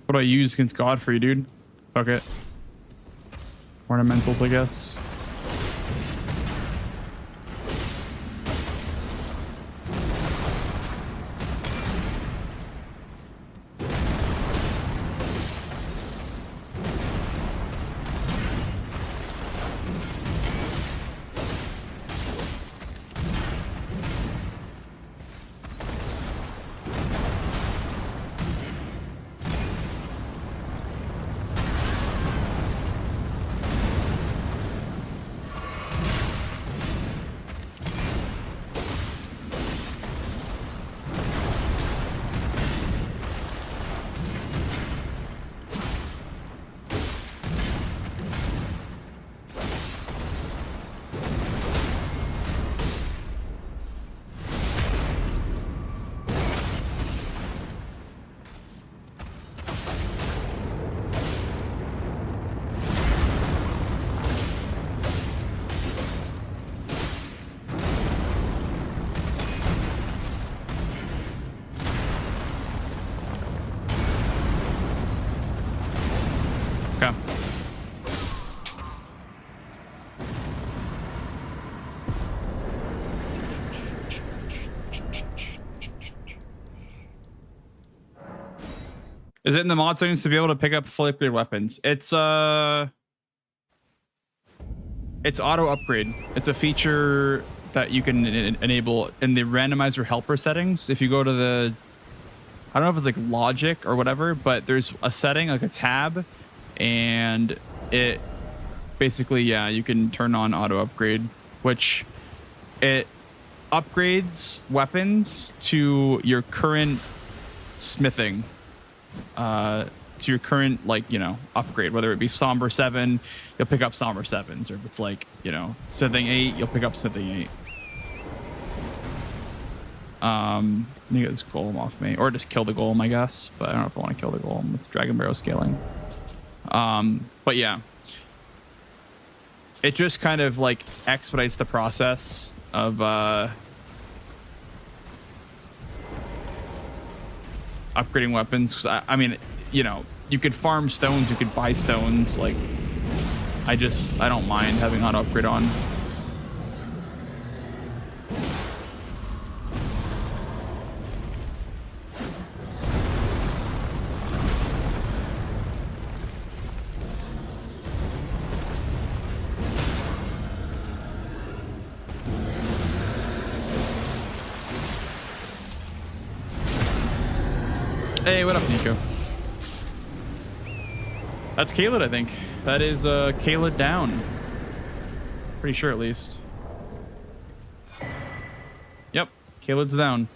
What do I use against Godfrey, dude? Fuck it. Ornamentals, I guess. Is it in the mod settings to be able to pick up fully upgraded weapons? It's auto upgrade. It's a feature that you can enable in the randomizer helper settings. If you go to the, I don't know if it's like logic or whatever, but there's a setting, like a tab, and it basically, yeah, you can turn on auto upgrade, which it upgrades weapons to your current smithing, to your current, like, you know, upgrade, whether it be Somber 7, you'll pick up Somber 7s, or if it's like, you know, Smithing 8, you'll pick up Smithing 8. Let me get this golem off me, or just kill the golem, I guess, but I don't know if I want to kill the golem with Dragon Barrel scaling. But yeah, it just kind of like expedites the process of upgrading weapons, because I mean, you know, you could farm stones, you could buy stones, like I don't mind having auto upgrade on. Hey, what up, Nico? That's Caelid, I think. That is Caelid down. Pretty sure, at least. Yep, Caelid's down.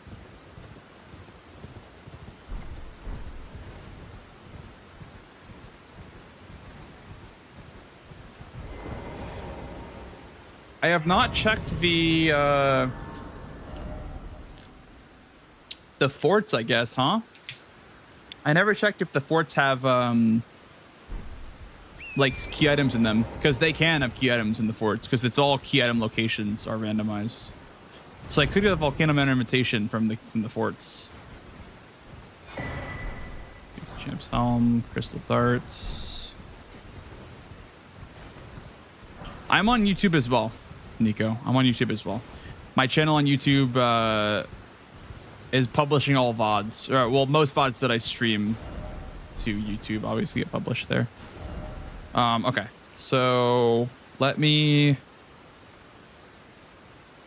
I have not checked the forts, I guess, huh? I never checked if the forts have like key items in them, because they can have key items in the forts, because it's all key item locations are randomized. So I could get a Volcano Manor invitation from the forts. Champ's Helm, Crystal Darts. I'm on YouTube as well, Nico. I'm on YouTube as well. My channel on YouTube is publishing all VODs. Or, well, most VODs that I stream to YouTube obviously get published there. Okay, so let me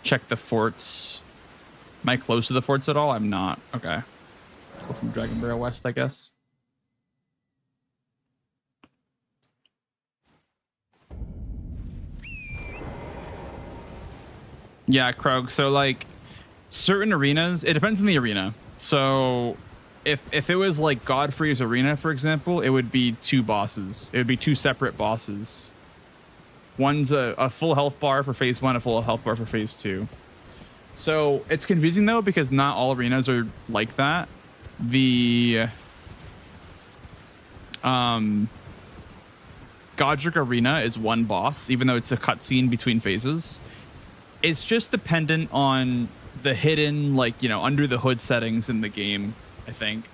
check the forts. Am I close to the forts at all? I'm not. Okay. Go from Dragon Barrel West, I guess. Yeah, Krog. So like certain arenas, it depends on the arena. So if it was like Godfrey's arena, for example, it would be two bosses. It would be two separate bosses. One's a full health bar for phase 1, a full health bar for phase 2. So it's confusing though, because not all arenas are like that. The Godric arena is one boss, even though it's a cutscene between phases. It's just dependent on the hidden, like, you know, under the hood settings in the game, I think.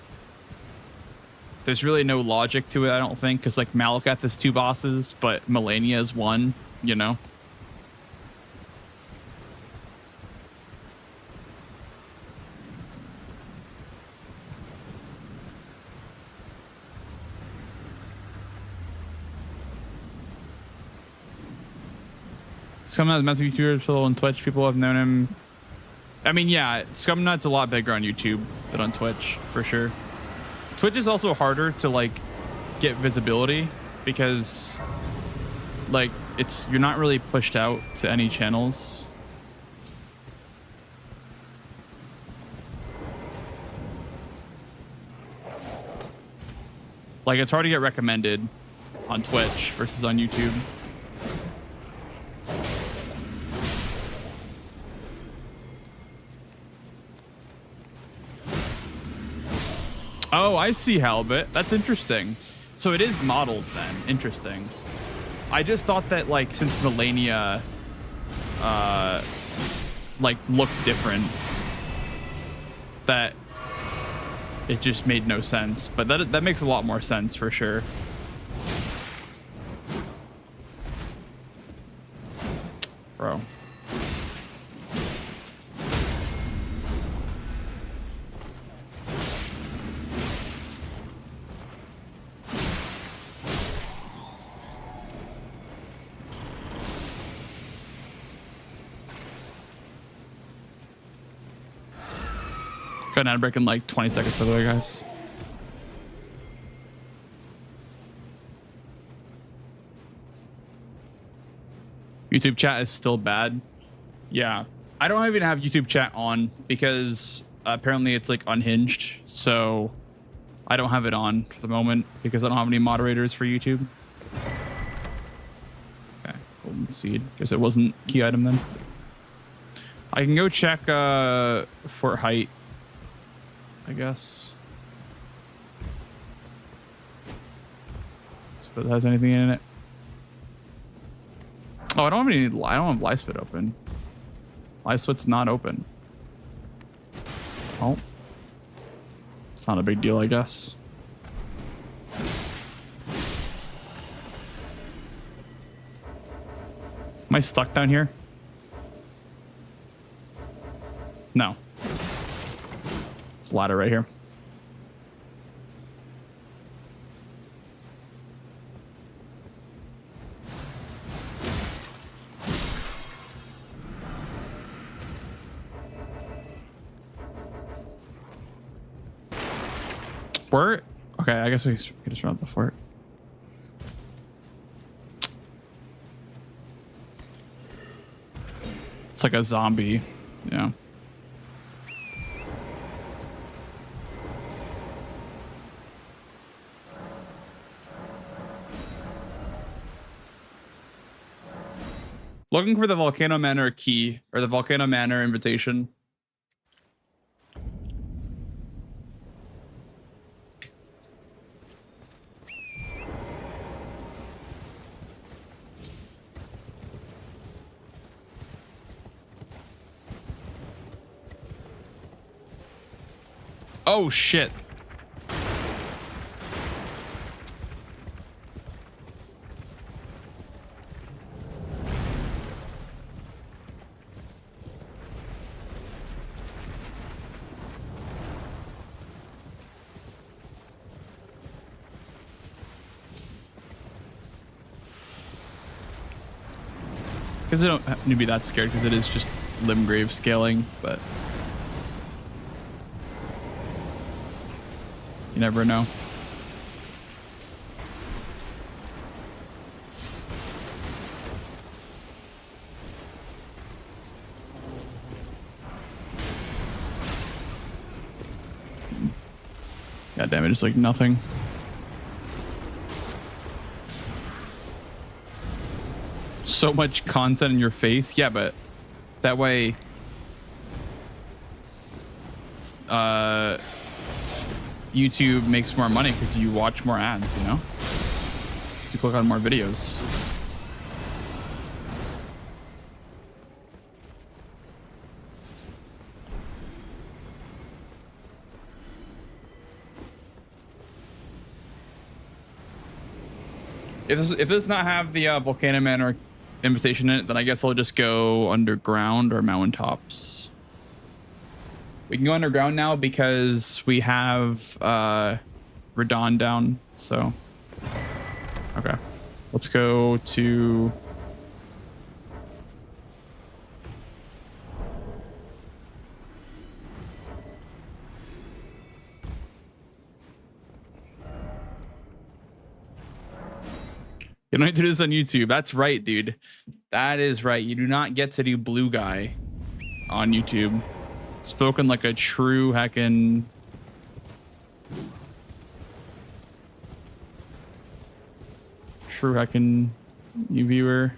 There's really no logic to it, I don't think, because like Malekith is two bosses, but Melania is one, you know? Scumnut's massive YouTuber on Twitch. People have known him. I mean, yeah, Scumnut's a lot bigger on YouTube than on Twitch, for sure. Twitch is also harder to like get visibility because like you're not really pushed out to any channels. Like it's hard to get recommended on Twitch versus on YouTube. Oh, I see, Halibut. That's interesting. So it is models then. Interesting. I just thought that like since Melania like looked different, that it just made no sense. But that makes a lot more sense for sure. Bro. Got an ad break in like 20 seconds, by the way, guys. YouTube chat is still bad. Yeah. I don't even have YouTube chat on because apparently it's like unhinged. So I don't have it on for the moment because I don't have any moderators for YouTube. Okay. Golden seed. Guess it wasn't key item then. I can go check for height, I guess. So if it has anything in it. Oh, I don't have live spit open. Live spit's not open. Oh. It's not a big deal, I guess. Am I stuck down here? No. It's a ladder right here. Where? Okay, I guess we can just run up the fort. It's like a zombie. Yeah. Looking for the Volcano Manor key or the Volcano Manor invitation. Oh shit. Because I don't have to be that scared because it is just limb grave scaling, but you never know. God damn it, it's like nothing. So much content in your face. Yeah, but that way YouTube makes more money because you watch more ads, you know? So you click on more videos. If this does not have the Volcano Manor invitation in it, then I guess I'll just go underground or mountaintops. We can go underground now because we have Radon down. So, okay, let's go to. You don't need to do this on YouTube. That's right, dude. That is right. You do not get to do blue guy on YouTube. Spoken like a true heckin' you viewer.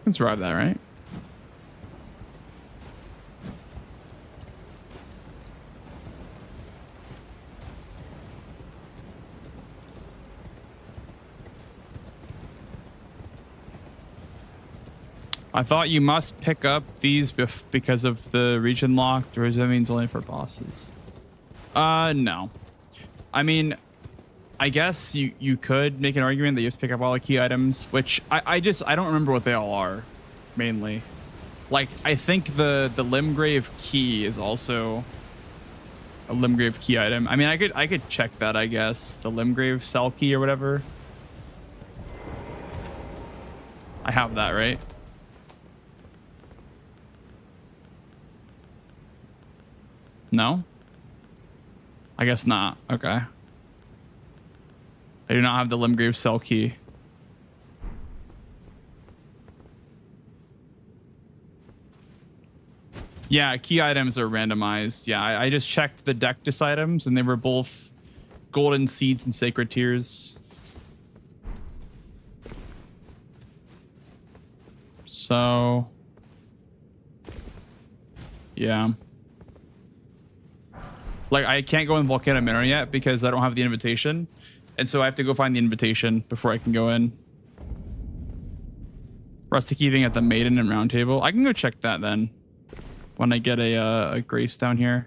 Can survive that, right? I thought you must pick up these because of the region locked, or that means only for bosses? No. I mean, I guess you could make an argument that you have to pick up all the key items, which I don't remember what they all are, mainly. Like, I think the Limgrave key is also A Limgrave key item. I mean, I could check that, I guess. The Limgrave cell key or whatever. I have that, right? No? I guess not. Okay. I do not have the Limgrave cell key. Yeah, key items are randomized. Yeah, I just checked the Dectus items and they were both golden seeds and sacred tears. So, yeah. Like, I can't go in Volcano Manor yet because I don't have the invitation. And so I have to go find the invitation before I can go in. Rusty Keeping at the Maiden and Round Table. I can go check that then when I get a grace down here.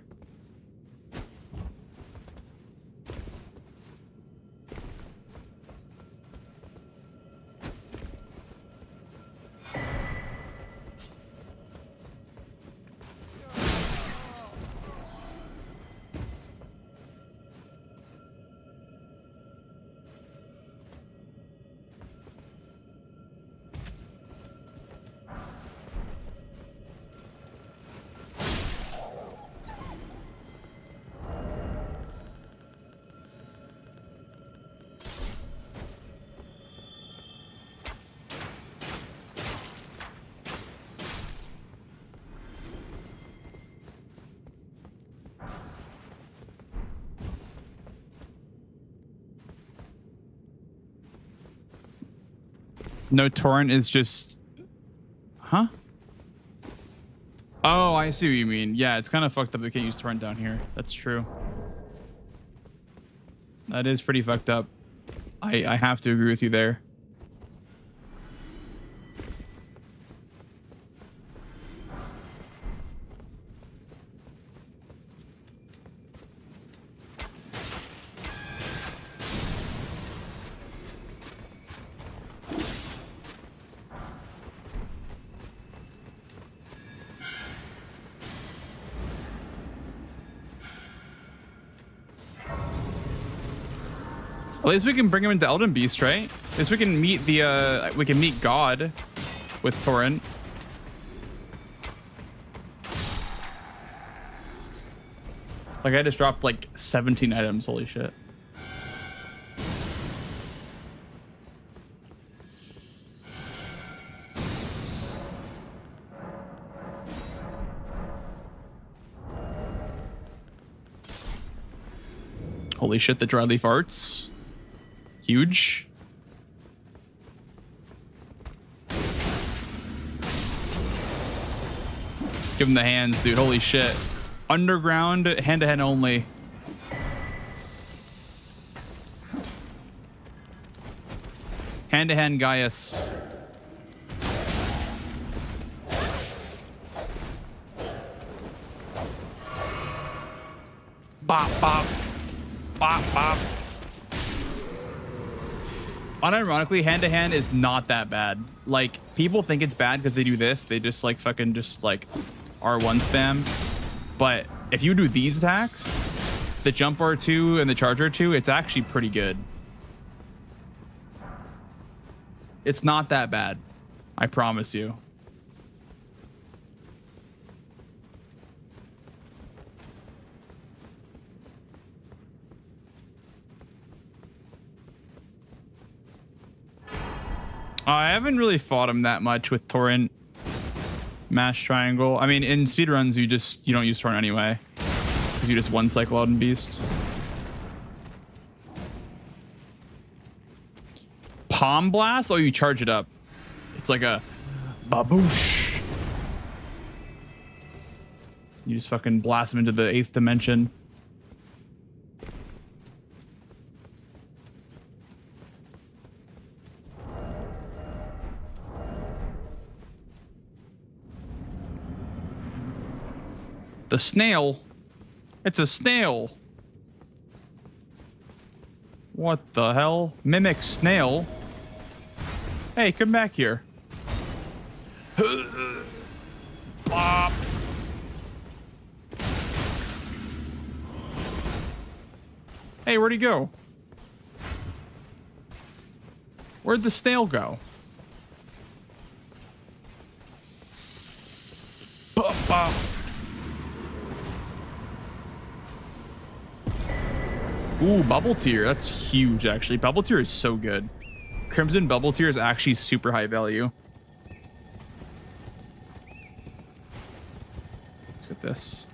No, torrent is just... Huh? Oh, I see what you mean. Yeah, it's kind of fucked up they can't use torrent down here. That's true. That is pretty fucked up. I have to agree with you there. At least we can bring him into Elden Beast, right? At least we can meet the we can meet God with torrent. Like I just dropped like 17 items. Holy shit. Holy shit, the dry leaf arts. Huge. Give him the hands, dude. Holy shit. Underground, hand-to-hand only. Hand-to-hand Gaius. Bop, bop. Bop, bop. Unironically, hand-to-hand is not that bad. Like, people think it's bad because they do this. They just, like, fucking just, like, R1 spam. But if you do these attacks, the jump R2 and the charge R2, it's actually pretty good. It's not that bad. I promise you. I haven't really fought him that much with torrent mash triangle. I mean, in speedruns, you don't use torrent anyway because you just one cycle Elden Beast. Palm blast? Oh, you charge it up. It's like a baboosh. You just fucking blast him into the 8th dimension. The snail. It's a snail. What the hell? Mimic snail. Hey, come back here. Bop. Hey, where'd he go? Where'd the snail go? Bah. Ooh, bubble tier. That's huge, actually. Bubble tier is so good. Crimson bubble tier is actually super high value. Let's get this.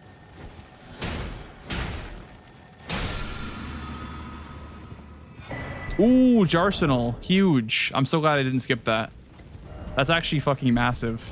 Ooh, Jarsenal. Huge. I'm so glad I didn't skip that. That's actually fucking massive.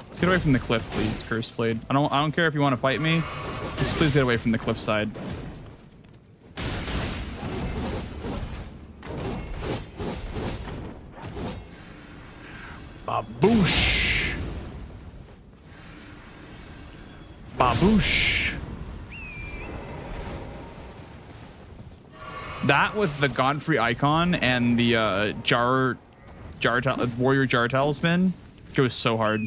Let's get away from the cliff, please, Cursed Blade. I don't care if you want to fight me. Just please get away from the cliff side. Baboosh. Baboosh. That with the Godfrey icon and the Warrior Jar Talisman goes so hard.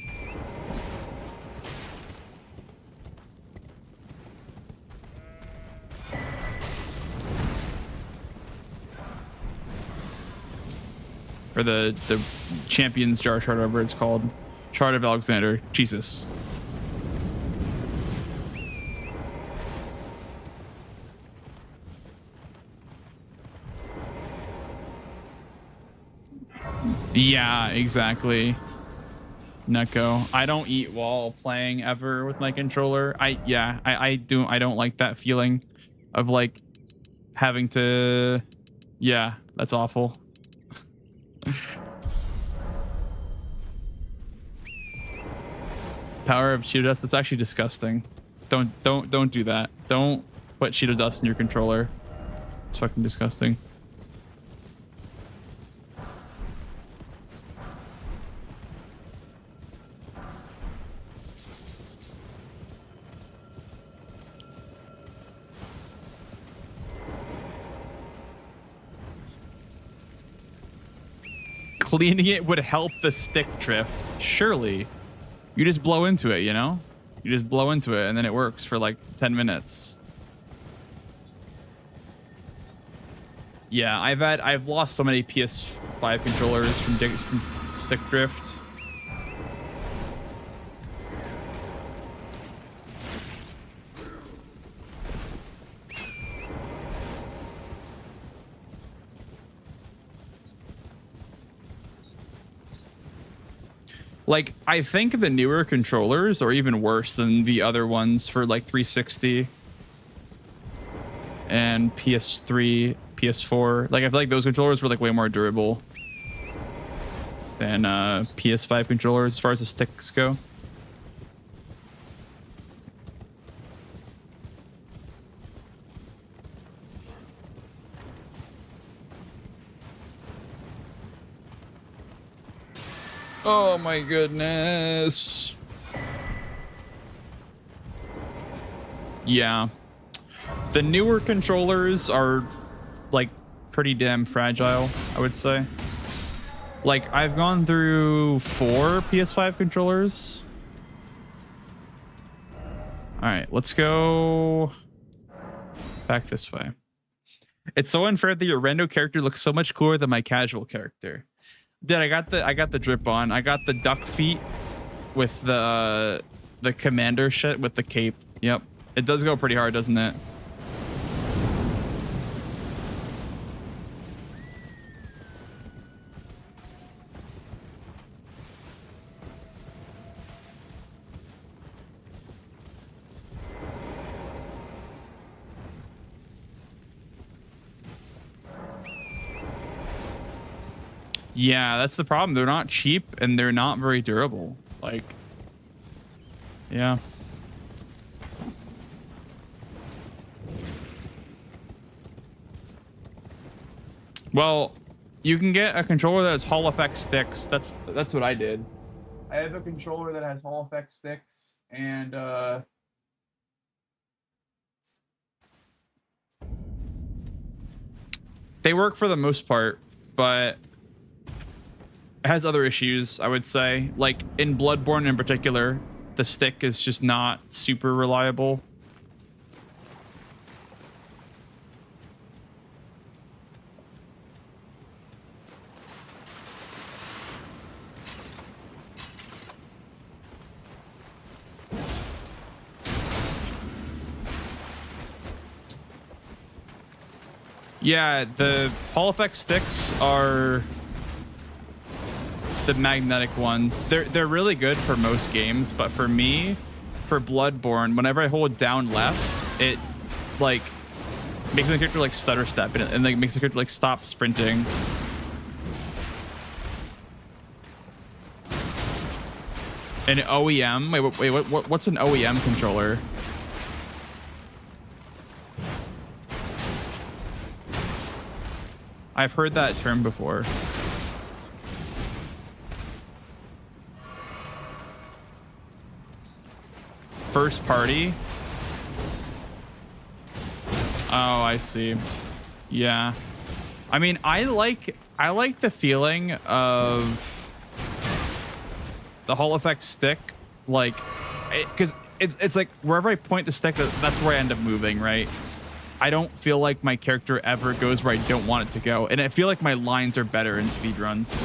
Or the Champions Jar Shard, whatever it's called. Shard of Alexander. Jesus. Yeah, exactly. Neko. I don't eat while playing ever with my controller. I don't like that feeling of like having to. Yeah, that's awful. Power of Cheeto dust. That's actually disgusting. Don't do that. Don't put Cheeto dust in your controller. It's fucking disgusting. Cleaning it would help the stick drift. Surely. You just blow into it, you know? You just blow into it and then it works for like 10 minutes. Yeah, I've lost so many PS5 controllers from stick drift. Like, I think the newer controllers are even worse than the other ones for like 360 and PS3, PS4. Like, I feel like those controllers were like way more durable than PS5 controllers as far as the sticks go. Oh my goodness. Yeah. The newer controllers are like pretty damn fragile, I would say. Like, I've gone through 4 PS5 controllers. All right, let's go back this way. It's so unfair that your rando character looks so much cooler than my casual character. Dude, I got the drip on. I got the duck feet with the commander shit with the cape. Yep. It does go pretty hard, doesn't it? Yeah, that's the problem. They're not cheap and they're not very durable. Like, yeah. Well, you can get a controller that has Hall effect sticks. That's what I did. I have a controller that has Hall effect sticks, and they work for the most part, but it has other issues, I would say. Like in Bloodborne in particular, the stick is just not super reliable. Yeah, the Hall effect sticks are the magnetic ones. They're really good for most games, but for me, for Bloodborne, whenever I hold down left, it like makes my character like stutter step and like makes the character like stop sprinting. An OEM? Wait, what's an OEM controller? I've heard that term before. First party? Oh, I see. Yeah. I mean, I like the feeling of the Hall effect stick, like, because it's like wherever I point the stick, that's where I end up moving, right? I don't feel like my character ever goes where I don't want it to go. And I feel like my lines are better in speedruns.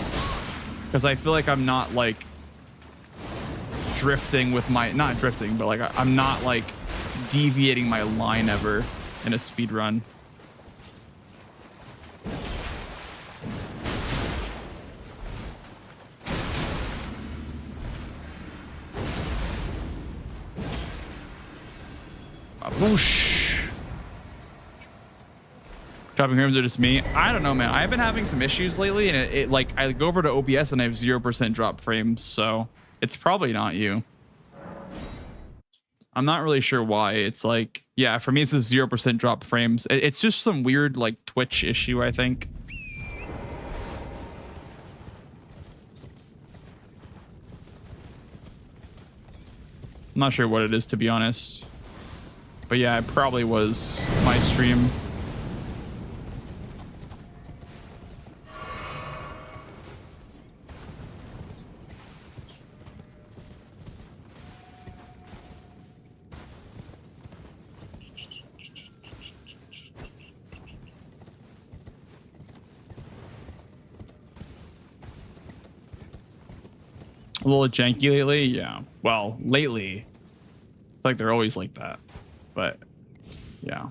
Because I feel like I'm not like drifting with my, not drifting, but like I'm not like deviating my line ever in a speedrun. Whoosh. Dropping frames are just me. I don't know, man. I've been having some issues lately, and it like I go over to OBS and I have 0% drop frames, so it's probably not you. I'm not really sure why. It's like, yeah, for me it's just 0% drop frames. It's just some weird like Twitch issue, I think. I'm not sure what it is, to be honest. But yeah, it probably was my stream. A little janky lately, yeah. Well, lately, like they're always like that, but yeah.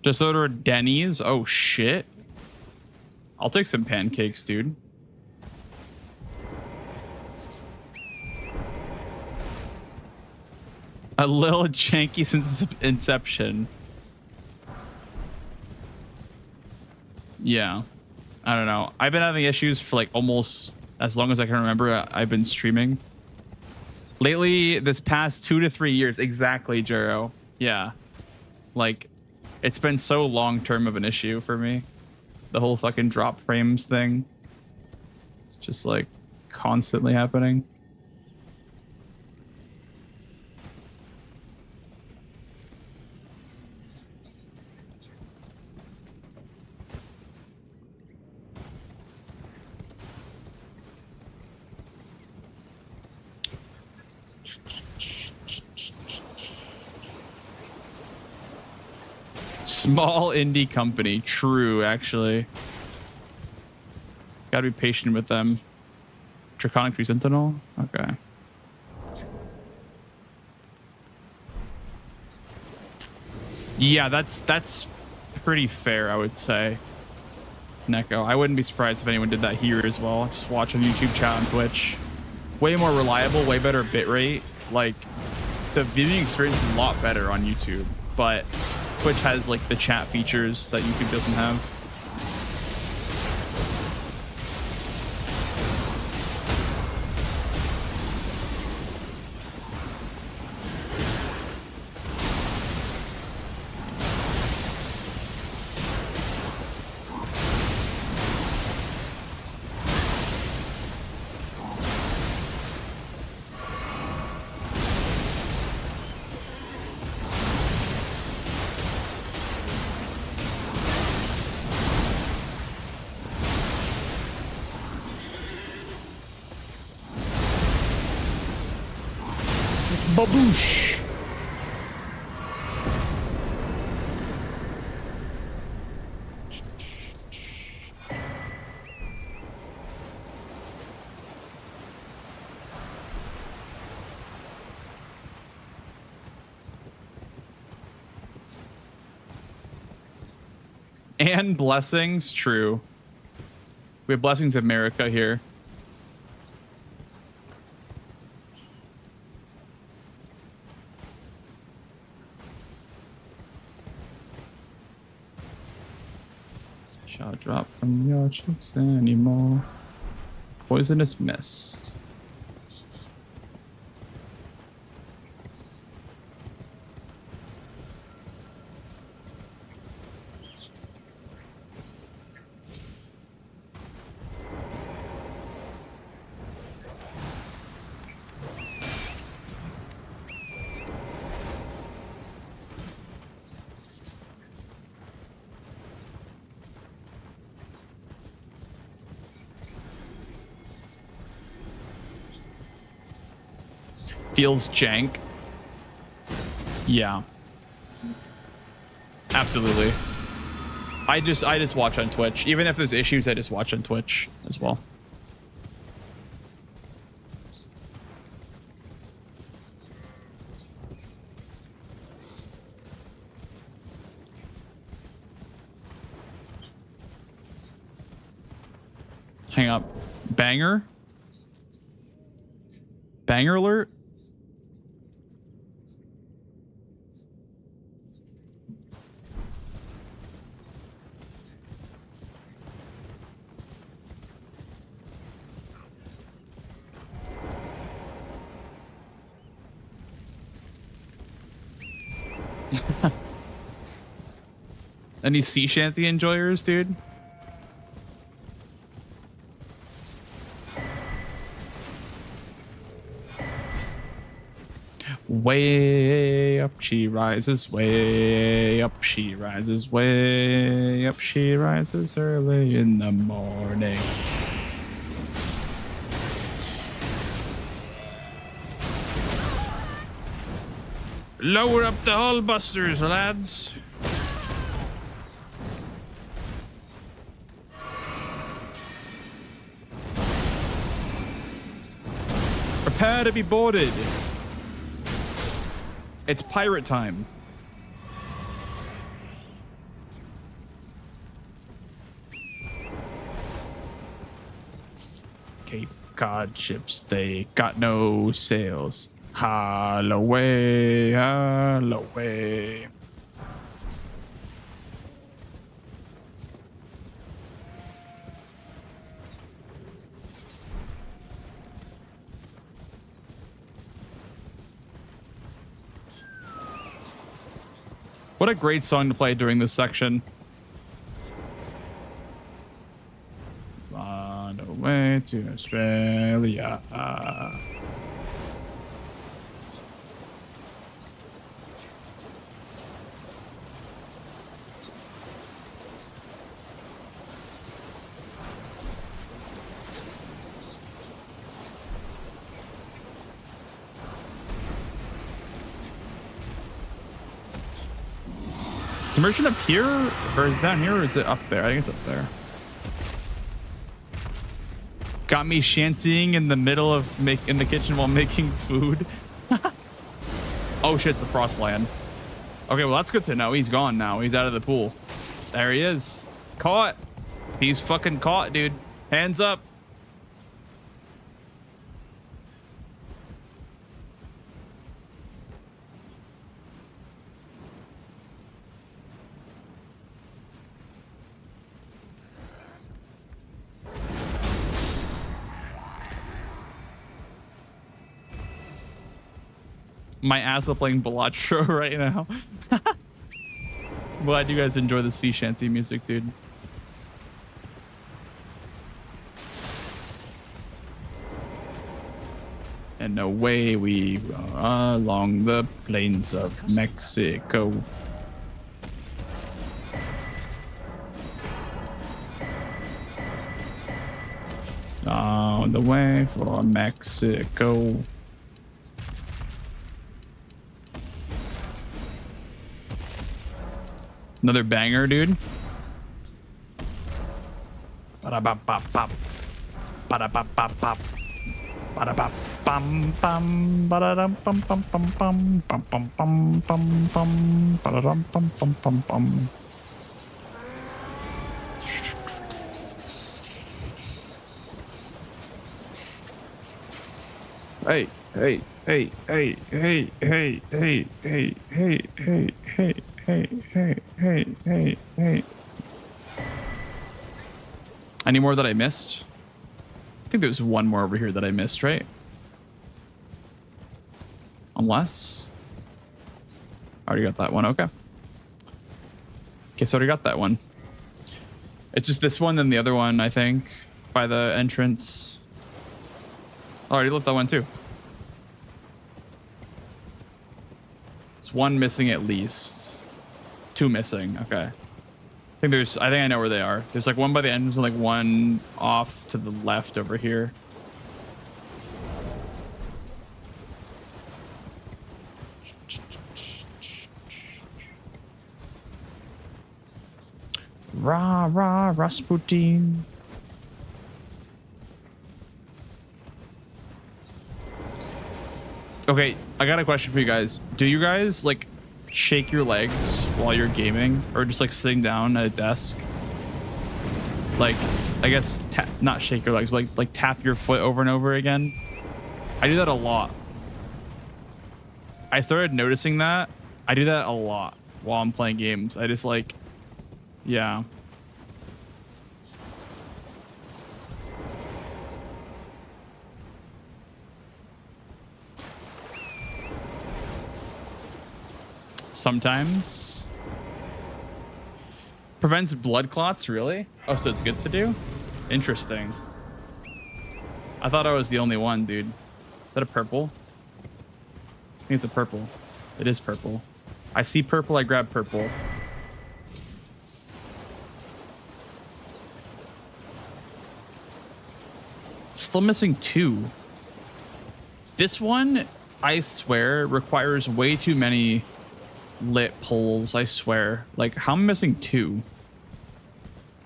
Just ordered Denny's. Oh shit! I'll take some pancakes, dude. A little janky since inception. Yeah, I don't know. I've been having issues for like almost as long as I can remember. I've been streaming lately. This past 2 to 3 years, exactly, Jero. Yeah, like it's been so long term of an issue for me. The whole fucking drop frames thing. It's just like constantly happening. Small indie company. True, actually. Gotta be patient with them. Draconic Tree Sentinel? Okay. Yeah, that's pretty fair, I would say. Neko. I wouldn't be surprised if anyone did that here as well. Just watch on YouTube, chat on Twitch. Way more reliable, way better bitrate. Like, the viewing experience is a lot better on YouTube, but Twitch has like the chat features that YouTube doesn't have. Baboosh. And blessings, true. We have blessings of America here. Shall drop from your chips anymore. Poisonous mist. Feels jank. Yeah. Absolutely. I just watch on Twitch. Even if there's issues, I just watch on Twitch as well. Hang up. Banger? Banger alert? Any sea shanty enjoyers, dude? Way up she rises, way up she rises, way up she rises early in the morning. Lower up the hull busters, lads. Prepare to be boarded. It's pirate time. Cape Cod ships, they got no sails. Haul away, haul away. What a great song to play during this section. On the way to Australia. Is immersion up here, or is it down here, or is it up there? I think it's up there. Got me shantying in the middle of in the kitchen while making food. Oh shit, the frost land. Okay, well that's good to know. He's gone now. He's out of the pool. There he is. Caught. He's fucking caught, dude. Hands up. My ass up playing Balatro right now. Glad you guys enjoy the sea shanty music, dude. And away we are along the plains of Mexico. On the way for Mexico. Another banger, dude. Ba-da-ba-ba-bop. Ba-da-ba-ba-bop. Ba-da-ba-bum bum. Ba-da-dum bum bum bum bum. Bum bum bum bum bum. Ba-da-dum bum bum bum bum. Hey, hey, hey, hey, hey, hey, hey, hey, hey, hey, hey, hey, hey, hey, hey, hey. Any more that I missed? I think there's one more over here that I missed, right? Unless I already got that one. Okay. Okay, so I already got that one. It's just this one, then the other one, I think, by the entrance. I already left that one too. It's one missing at least. Two missing. Okay. I think I know where they are. There's like one by the entrance and like one off to the left over here. Rah, rah, Rasputin. Okay, I got a question for you guys. Do you guys like shake your legs while you're gaming, or just like sitting down at a desk? Like, I guess not shake your legs, but like tap your foot over and over again. I do that a lot. I started noticing that. I do that a lot while I'm playing games. I just like, yeah. Sometimes. Prevents blood clots, really? Oh, so it's good to do? Interesting. I thought I was the only one, dude. Is that a purple? I think it's a purple. It is purple. I see purple, I grab purple. Still missing two. This one, I swear, requires way too many lit poles, I swear. Like, how am I missing two?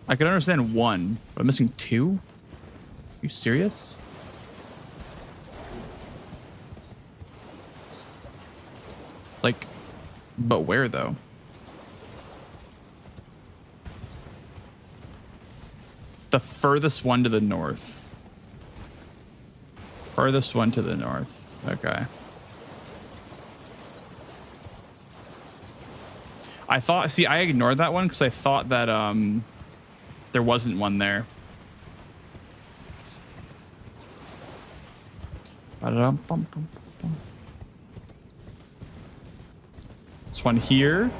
I can understand one, but I'm missing two? Are you serious? Like, but where though? The furthest one to the north. Furthest one to the north. Okay. I ignored that one because I thought that there wasn't one there. This one here.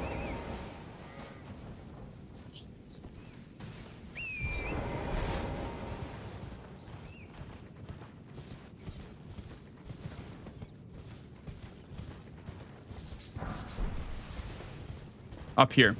Up here.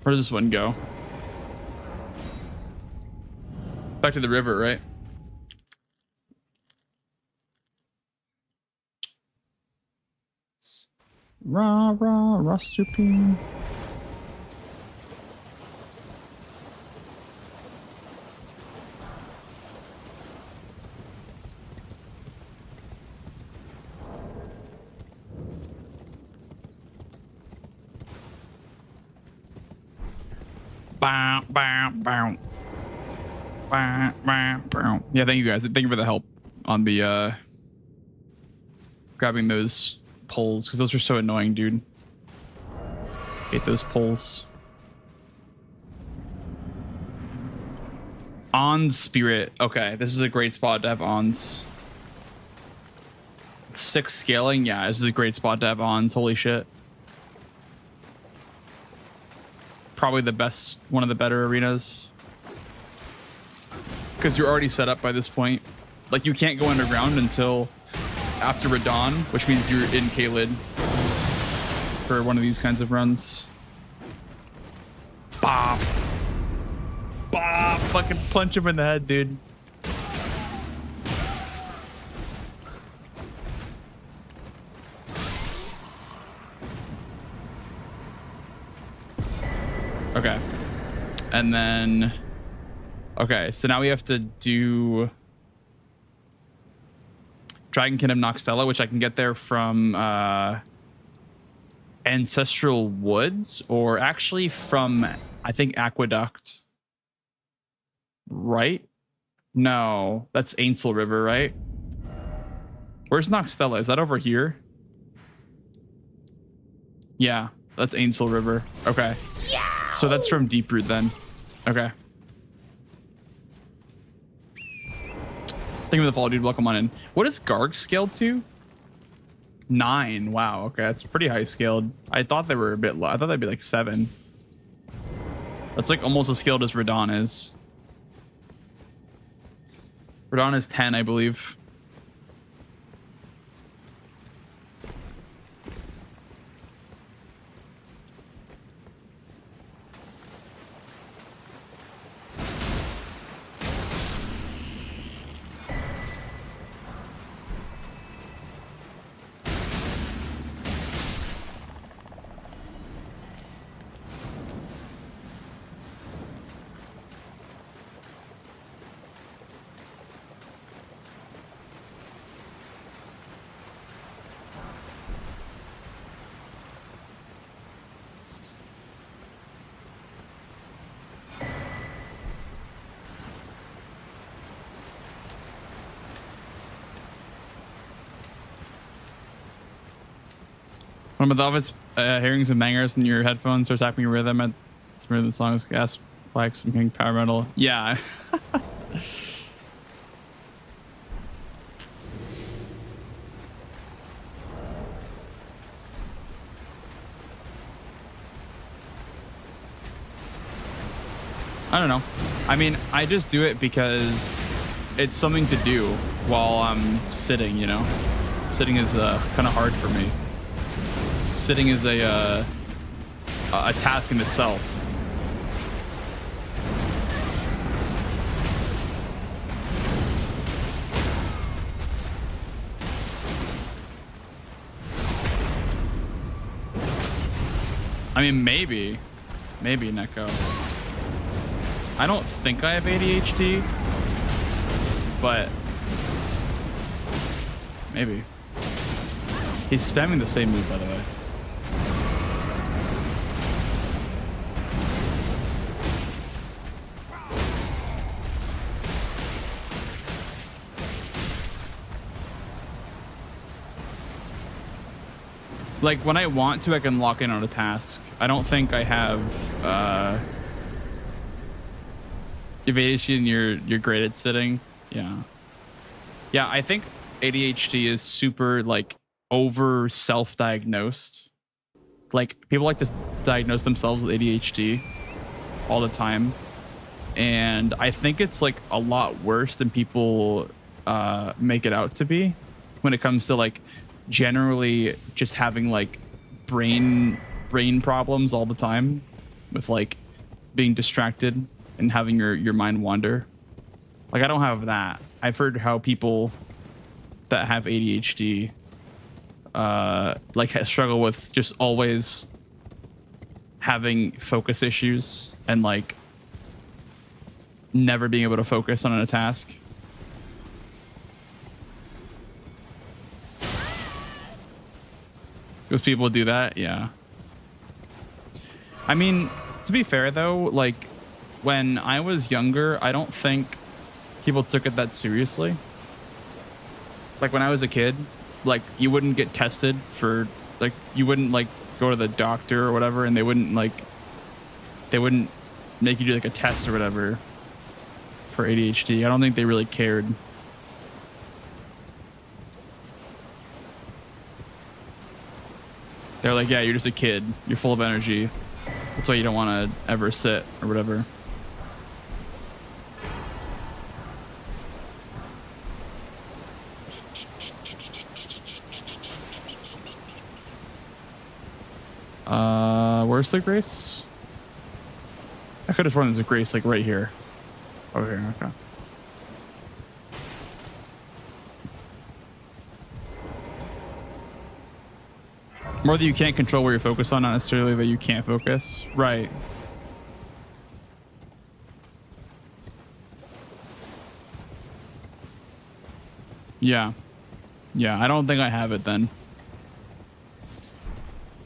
Where does this one go? Back to the river, right? Rah, rah, Rastupin. Bow, bow, bow. Yeah, thank you guys. Thank you for the help on the grabbing those poles, because those are so annoying, dude. Hate those poles. On spirit. Okay, this is a great spot to have ons. 6 scaling. Yeah, this is a great spot to have ons. Holy shit. Probably the best, one of the better arenas. because you're already set up by this point. Like you can't go underground until after Radon, which means you're in Caelid for one of these kinds of runs. Bop. Bop. Fucking punch him in the head, dude. Okay. And then... Okay, so now we have to do... Dragon Kingdom Noxtella, which I can get there from Ancestral Woods, or actually from, I think, Aqueduct. Right? No, that's Ainsel River, right? Where's Noxtella? Is that over here? Yeah, that's Ainsel River. Okay. So that's from Deeproot then. Okay. Think of the fall, dude. Welcome on in. What is Garg scaled to? 9. Wow. Okay, that's pretty high scaled. I thought they were a bit low. I thought they'd be like 7. That's like almost as scaled as Radon is. Radon is 10, I believe. One of the office hearing some bangers in your headphones starts tapping your rhythm at smooth the songs, gas, like some king power metal. Yeah. I don't know. I mean, I just do it because it's something to do while I'm sitting, you know? Sitting is kind of hard for me. Sitting is a task in itself. I mean, maybe Neko. I don't think I have ADHD, but maybe. He's spamming the same move, by the way. Like, when I want to, I can lock in on a task. I don't think I have, if ADHD and you're great at sitting. Yeah. Yeah, I think ADHD is super, like, over self-diagnosed. Like, people like to diagnose themselves with ADHD all the time. And I think it's, like, a lot worse than people make it out to be when it comes to, like, generally just having like brain problems all the time with like being distracted and having your mind wander. Like, I don't have that. I've heard how people that have ADHD like struggle with just always having focus issues and like never being able to focus on a task. Because people do that, yeah. I mean, to be fair though, like when I was younger, I don't think people took it that seriously. Like when I was a kid, like you wouldn't get tested for, like you wouldn't like go to the doctor or whatever, and they wouldn't make you do like a test or whatever for ADHD. I don't think they really cared. They're like, yeah, you're just a kid. You're full of energy. That's why you don't want to ever sit or whatever. Where's the Grace? I could have sworn there's a Grace like right here. Over here, okay. More that you can't control where you're focused on, not necessarily that you can't focus. Right. Yeah. Yeah, I don't think I have it then.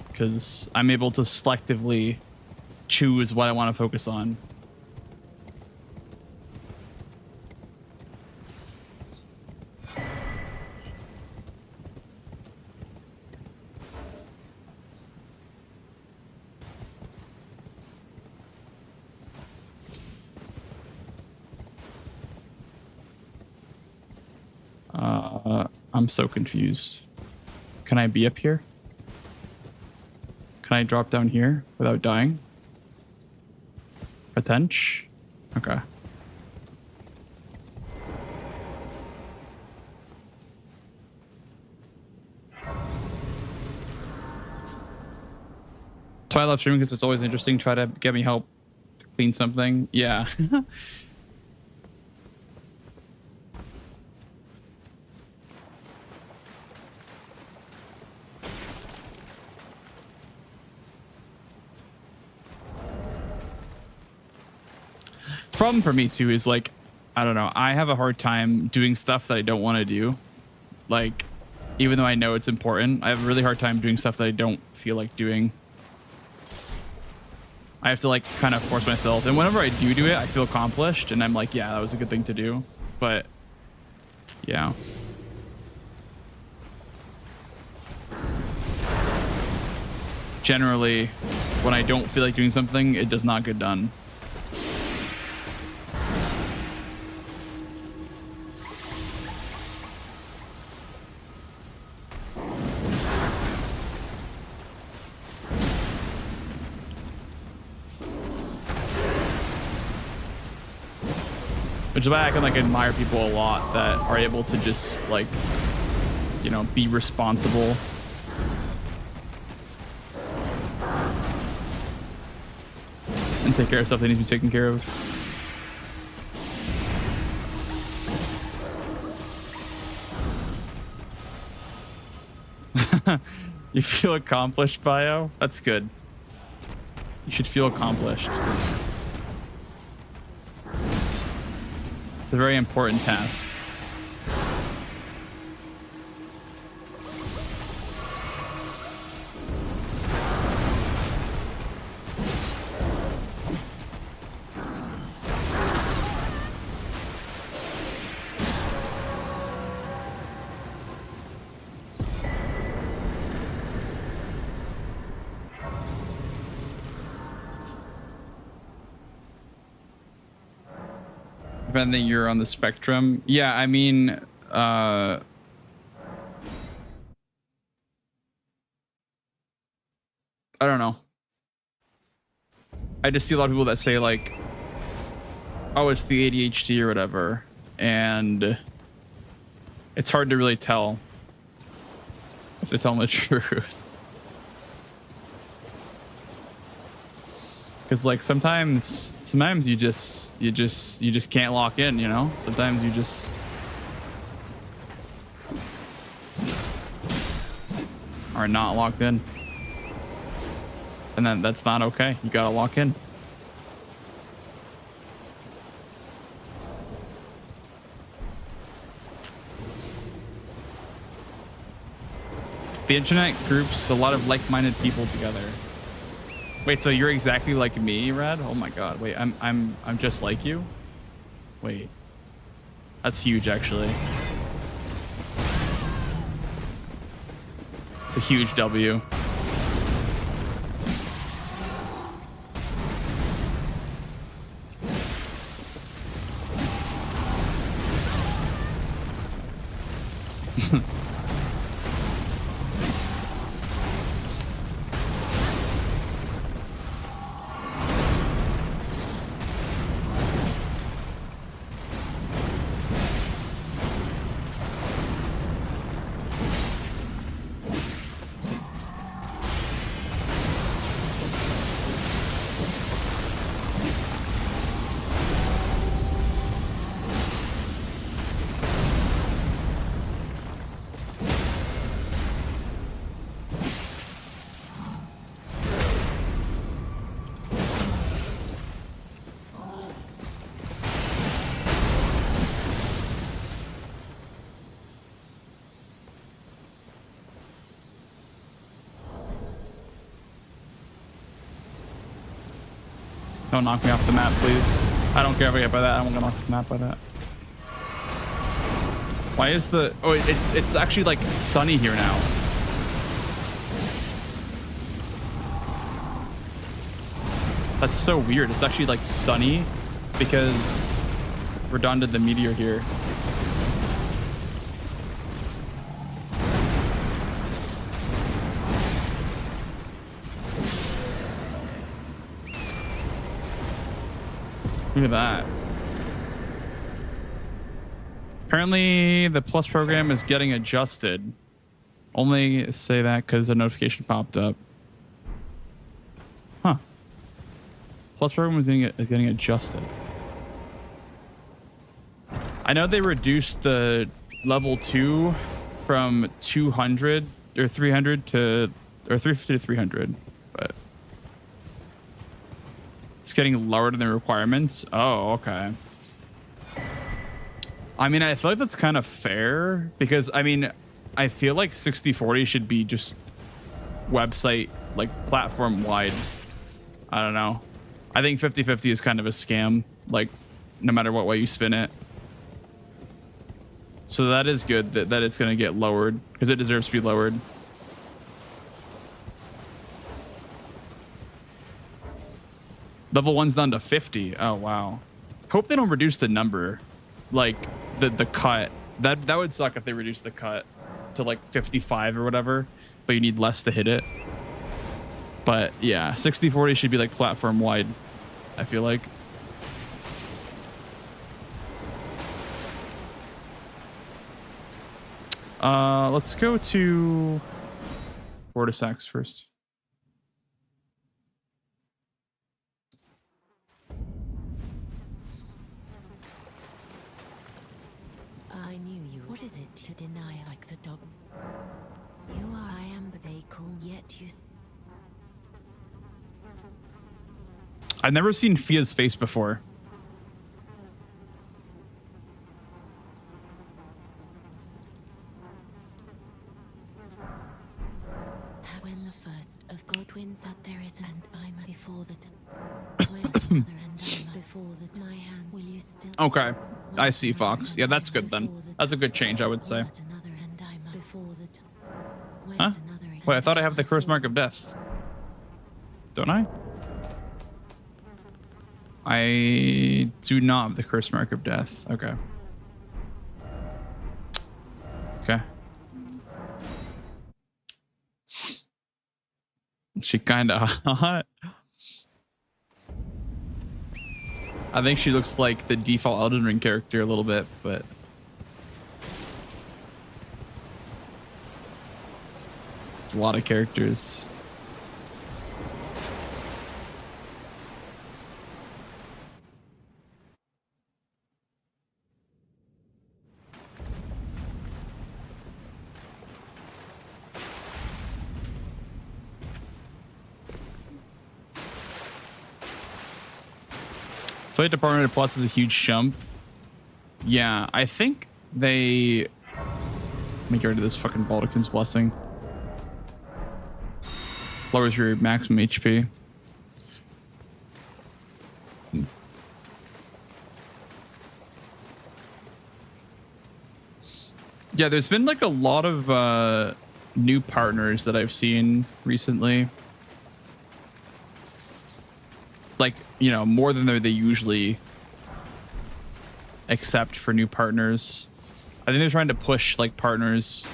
Because I'm able to selectively choose what I want to focus on. I'm so confused. Can I be up here? Can I drop down here without dying? Potential? Okay. That's why I love streaming, because it's always interesting. Try to get me help clean something. Yeah. Problem for me too is like, I don't know, I have a hard time doing stuff that I don't want to do. Like, even though I know it's important, I have a really hard time doing stuff that I don't feel like doing. I have to like kind of force myself, and whenever I do it, I feel accomplished and I'm like, yeah, that was a good thing to do. But yeah, generally when I don't feel like doing something, it does not get done. Which is why I can like admire people a lot that are able to just like, you know, be responsible. And take care of stuff that needs to be taken care of. You feel accomplished, Bio? That's good. You should feel accomplished. It's a very important task. Depending, you're on the spectrum. Yeah, I mean, I don't know. I just see a lot of people that say like, oh, it's the ADHD or whatever, and it's hard to really tell if they're telling the truth. Because like sometimes you just can't lock in, you know? Sometimes you just are not locked in. And then that's not okay. You gotta lock in. The internet groups a lot of like-minded people together. Wait, so you're exactly like me, Rad? Oh my god. Wait, I'm just like you? Wait. That's huge, actually. It's a huge W. Don't knock me off the map, please. I don't care if I get by that. I won't get off the map by that. Why is the... Oh, it's actually like sunny here now. That's so weird. It's actually like sunny because we're done to the meteor here. Look at that. Apparently, the Plus program is getting adjusted. Only say that because a notification popped up. Huh. Plus program is getting adjusted. I know they reduced the level 2 from 200 or 300 to... or 350 to 300, but... it's getting lower than the requirements. Oh, okay. I mean, I feel like that's kind of fair because, I mean, I feel like 60/40 should be just website, like platform wide. I don't know. I think 50/50 is kind of a scam, like no matter what way you spin it. So that is good that it's going to get lowered because it deserves to be lowered. Level 1's down to 50. Oh, wow. Hope they don't reduce the number. Like, the cut. That would suck if they reduced the cut to, like, 55 or whatever. But you need less to hit it. But, yeah. 60/40 should be, like, platform-wide, I feel like. Let's go to Fortisax first. I knew you. What is it to deny like the dog? You are, I am, but they call yet you. I've never seen Fia's face before. When the first of Godwin's out there is, and I must before the when another and I must before the my hand will you still? Okay, I see, Fox. Yeah, that's good then. That's a good change, I would say. Huh? Wait, I thought I have the curse mark of death. Don't I? I do not have the curse mark of death. Okay. Okay. She kind of hot. I think she looks like the default Elden Ring character a little bit, but it's a lot of characters. Flight Department Plus is a huge jump. Yeah, I think they... Let me get rid of this fucking Baldachin's Blessing. Lowers your maximum HP. Yeah, there's been like a lot of new partners that I've seen recently. Like, you know, more than they usually accept for new partners. I think they're trying to push like partners,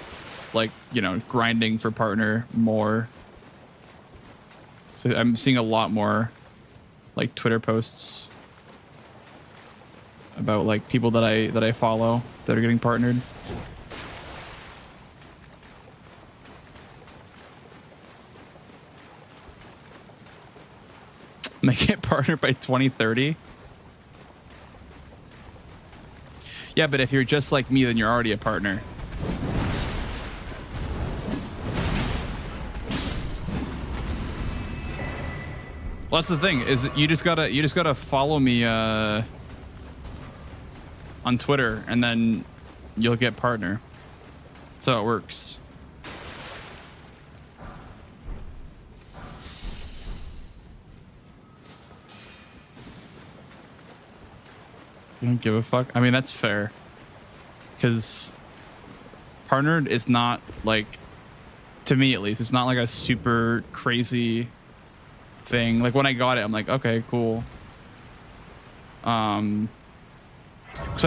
like, you know, grinding for partner more. So I'm seeing a lot more like Twitter posts about like people that I follow that are getting partnered. Make it partner by 2030. Yeah, but if you're just like me, then you're already a partner. Well, that's the thing, is you just gotta follow me on Twitter, and then you'll get partner. That's how it works. You don't give a fuck. I mean, that's fair. Because partnered is not like, to me at least, it's not like a super crazy thing. Like when I got it, I'm like, okay, cool. So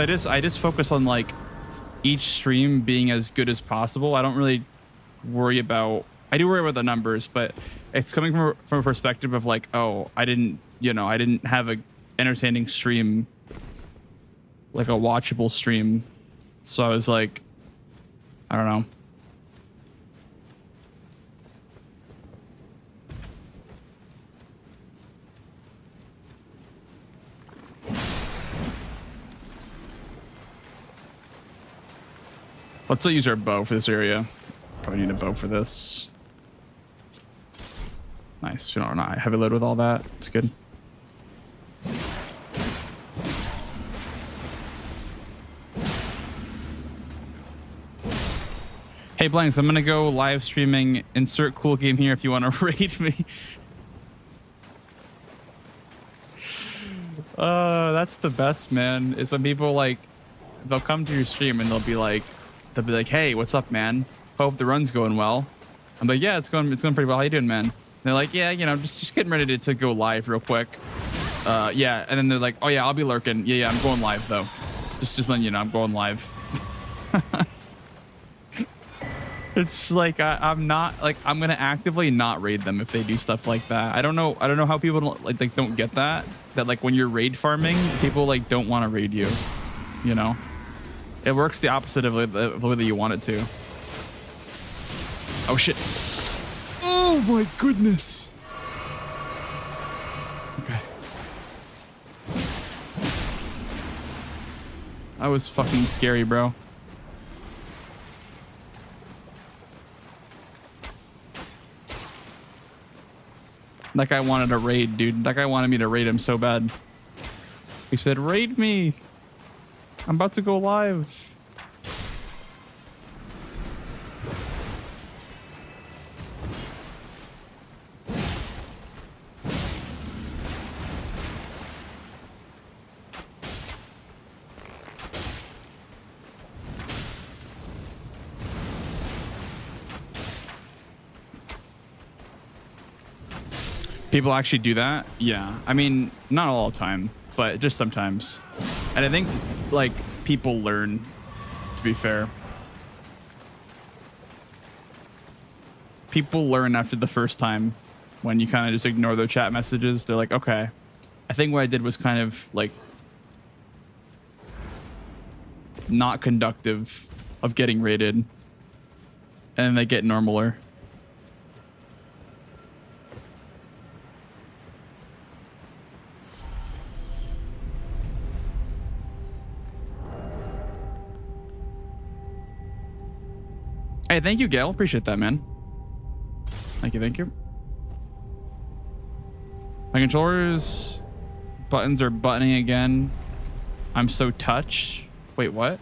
I just focus on like each stream being as good as possible. I don't really worry about, I do worry about the numbers, but it's coming from a perspective of like, oh, I didn't have a entertaining stream, like a watchable stream. So I was like, I don't know. Let's use our bow for this area. Probably need a bow for this. Nice. You know, not heavy load with all that. It's good. Hey Blanks, I'm gonna go live streaming. Insert cool game here if you want to raid me. That's the best, man. Is when people like, they'll come to your stream and they'll be like, hey, what's up, man? Hope the run's going well. I'm like, yeah, it's going pretty well. How you doing, man? And they're like, yeah, you know, just getting ready to go live real quick. Yeah, and then they're like, oh yeah, I'll be lurking. Yeah, I'm going live though. Just letting you know, I'm going live. It's like I'm not like, I'm gonna actively not raid them if they do stuff like that. I don't know how people don't get that like when you're raid farming, people like don't want to raid you. You know, it works the opposite of the way that you want it to. Oh shit! Oh my goodness! Okay. That was fucking scary, bro. That guy wanted a raid, dude. That guy wanted me to raid him so bad. He said, raid me. I'm about to go live. People actually do that? Yeah. I mean, not all the time, but just sometimes. And I think, like, people learn, to be fair. People learn after the first time when you kind of just ignore their chat messages. They're like, okay, I think what I did was kind of, like, not conductive of getting raided. And they get normaler. Hey, thank you, Gail. Appreciate that, man. Thank you, thank you. My controller's buttons are buttoning again. I'm so touched. Wait, what?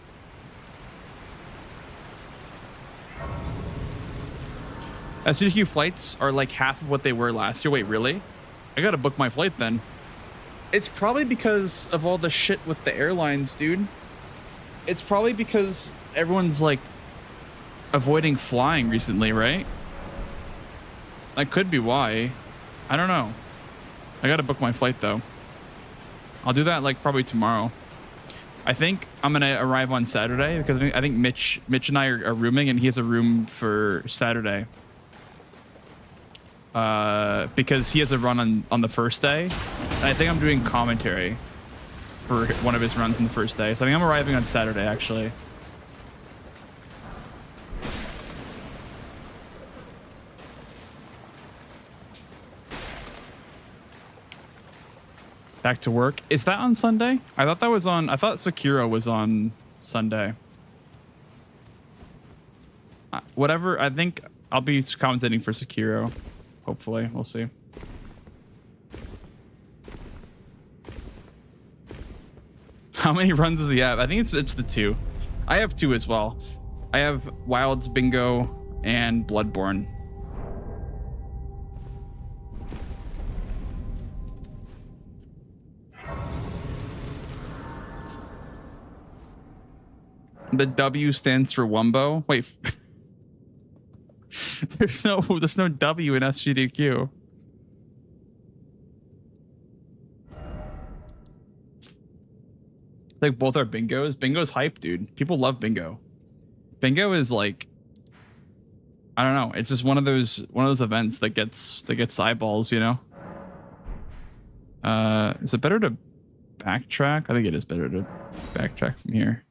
SDQ flights are like half of what they were last year. Wait, really? I gotta book my flight then. It's probably because of all the shit with the airlines, dude. It's probably because everyone's like avoiding flying recently, right? That could be why. I don't know. I gotta book my flight though. I'll do that like probably tomorrow. I think I'm gonna arrive on Saturday because I think Mitch and I are rooming and he has a room for Saturday. Because he has a run on the first day. And I think I'm doing commentary for one of his runs on the first day. So I think I'm arriving on Saturday actually. Back to work. Is that on Sunday? I thought Sekiro was on Sunday. Whatever. I think I'll be commentating for Sekiro. Hopefully. We'll see. How many runs does he have? I think it's the 2. I have 2 as well. I have Wilds Bingo and Bloodborne. The W stands for Wumbo. Wait. there's no W in SGDQ. Like both are bingos. Bingo's hype, dude. People love bingo. Bingo is like, I don't know. It's just one of those events that gets eyeballs, you know. Is it better to backtrack? I think it is better to backtrack from here.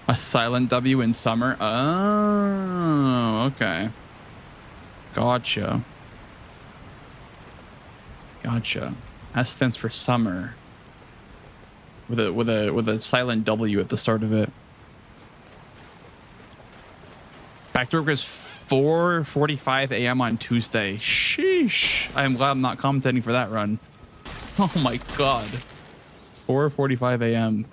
A silent W in summer. Oh, okay. Gotcha. S stands for summer. With a silent W at the start of it. Back to work is 4:45 a.m. on Tuesday. Sheesh. I am glad I'm not commentating for that run. Oh my god. 4:45 a.m.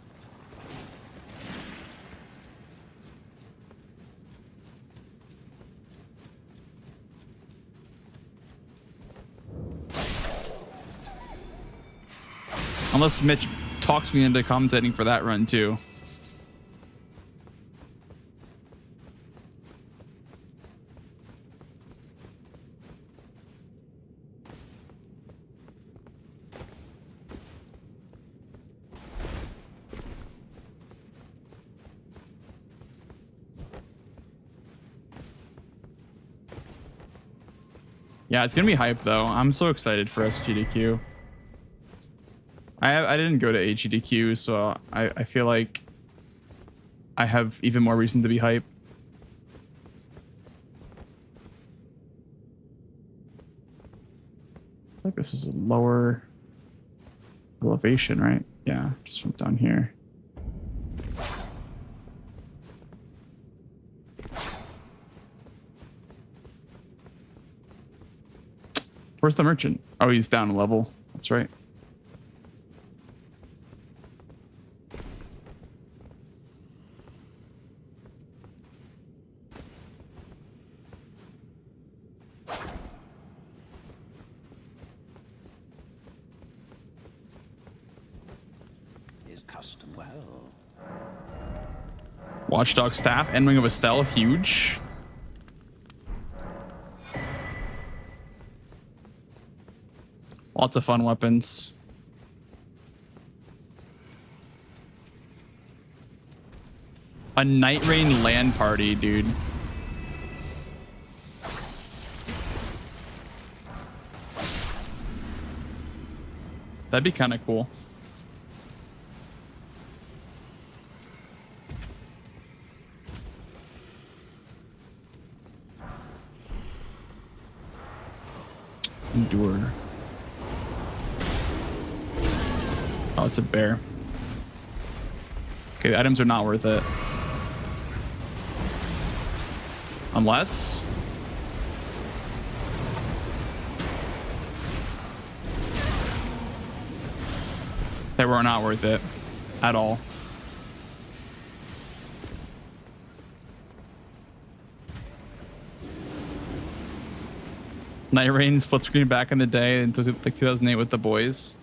Unless Mitch talks me into commentating for that run too. Yeah, it's gonna be hype though. I'm so excited for SGDQ. I didn't go to HEDQ, so I feel like I have even more reason to be hype. I feel like this is a lower elevation, right? Yeah, just from down here. Where's the merchant? Oh, he's down a level. That's right. Watchdog staff, Endwing of Estelle, huge. Lots of fun weapons. A Night Rain LAN party, dude. That'd be kind of cool. Endure. Oh, it's a bear. Okay, the items are not worth it. Unless... they were not worth it at all. Night Rain split screen back in the day in like 2008 with the boys.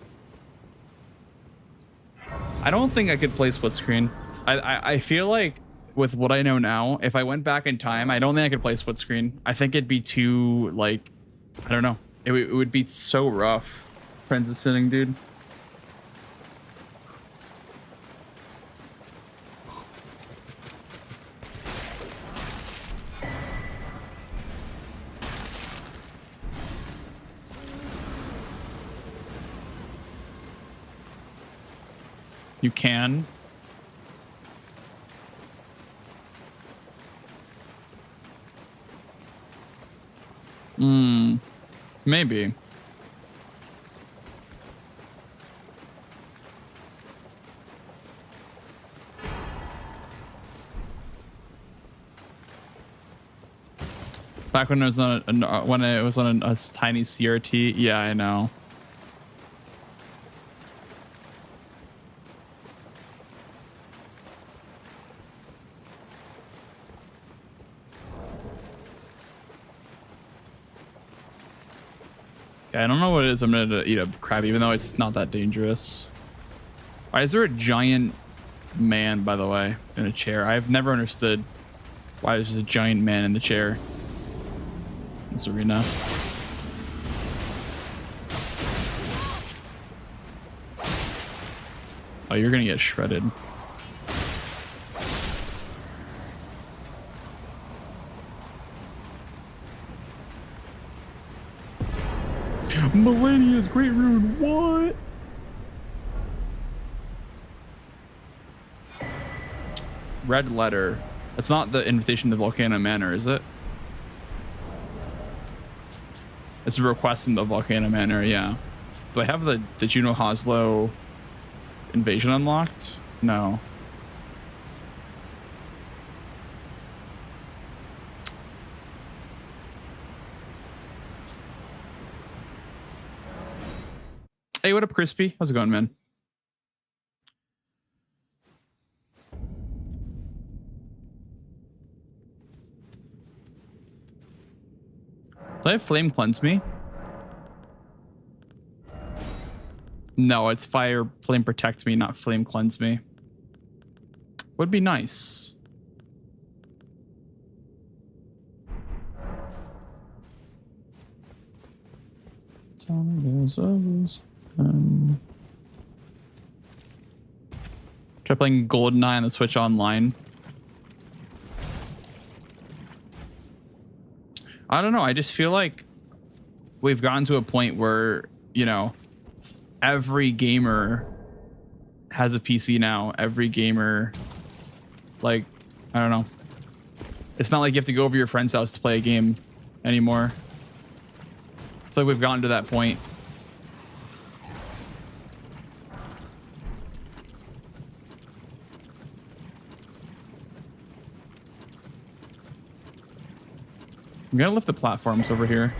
I don't think I could play split screen. I feel like with what I know now, if I went back in time, I don't think I could play split screen. I think it'd be too, like, I don't know. It would be so rough transitioning, dude. You can. Maybe. Back when it was on a tiny CRT. Yeah, I know. I don't know what it is. I'm gonna eat a crab, even though it's not that dangerous. Why is there a giant man, by the way, in a chair? I've never understood why there's just a giant man in the chair in this arena. Oh, you're gonna get shredded. Millennia's Great Rune, what? Red letter. That's not the invitation to Volcano Manor, is it? It's a request from the Volcano Manor, yeah. Do I have the Juno Hoslo invasion unlocked? No. Hey, what up, Crispy? How's it going, man? Do I have Flame Cleanse Me? No, it's Fire Flame Protect Me, not Flame Cleanse Me. Would be nice. Try playing GoldenEye on the Switch Online. I don't know. I just feel like we've gotten to a point where, you know, every gamer has a PC now. Every gamer, like, I don't know. It's not like you have to go over to your friend's house to play a game anymore. I feel like we've gotten to that point. I'm gonna lift the platforms over here.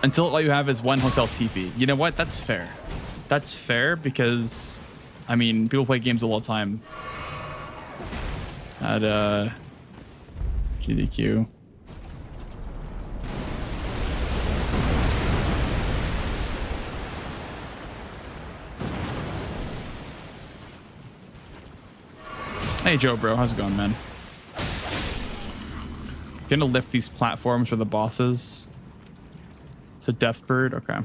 Until all you have is one hotel teepee. You know what? That's fair. That's fair because, I mean, people play games all the time. At GDQ. Hey Joe, bro, how's it going, man? Gonna lift these platforms for the bosses. It's a death bird, okay.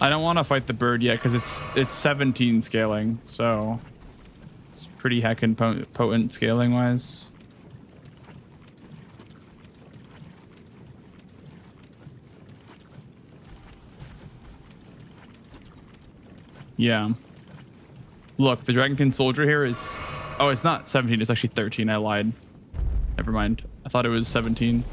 I don't want to fight the bird yet because it's 17 scaling, so it's pretty heckin' potent scaling wise. Yeah. Look, the Dragonkin soldier here is, oh, it's not 17, it's actually 13. I lied. Never mind. I thought it was 17.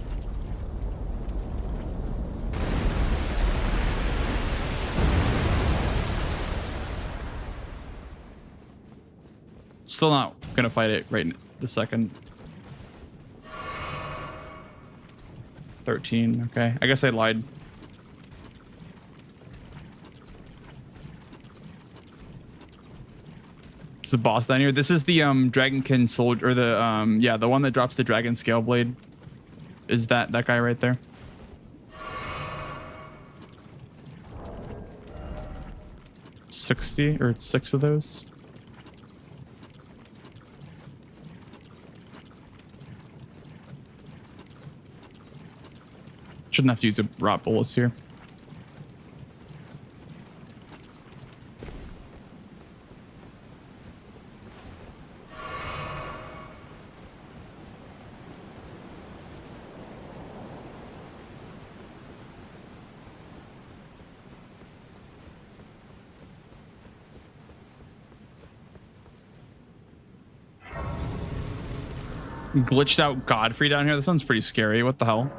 Still not gonna fight it right this second. 13, okay. I guess I lied. There's a boss down here. This is the Dragonkin soldier, or the yeah, the one that drops the dragon scale blade. Is that guy right there? $60 or 6 of those. Shouldn't have to use a rot bolus here. Glitched out Godfrey down here. This one's pretty scary. What the hell?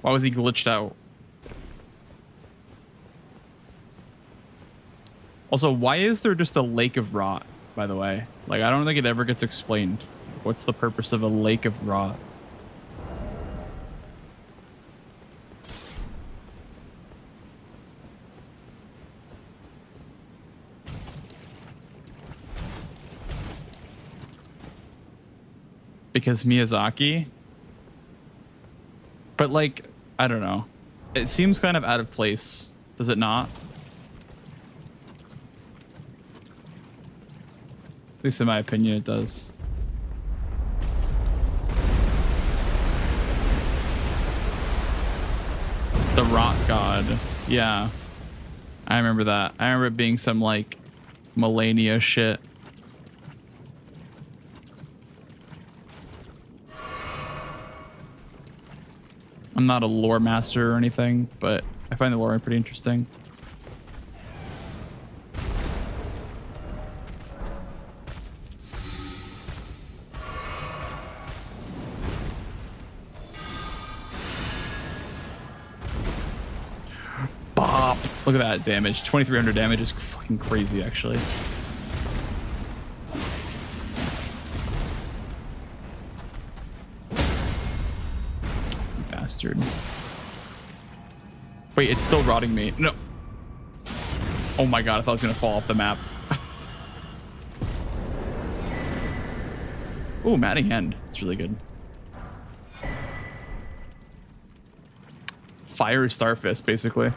Why was he glitched out? Also, why is there just a lake of rot, by the way? Like, I don't think it ever gets explained. What's the purpose of a lake of rot? Because Miyazaki? But like, I don't know. It seems kind of out of place. Does it not? At least in my opinion, it does. The Rock God. Yeah. I remember that. I remember it being some like Melania shit. I'm not a lore master or anything, but I find the lore pretty interesting. Bop! Look at that damage. 2,300 damage is fucking crazy, actually. Bastard. Wait, it's still rotting me. No. Oh my god, I thought I was gonna fall off the map. Ooh, matting end. It's really good. Fire Starfist, basically.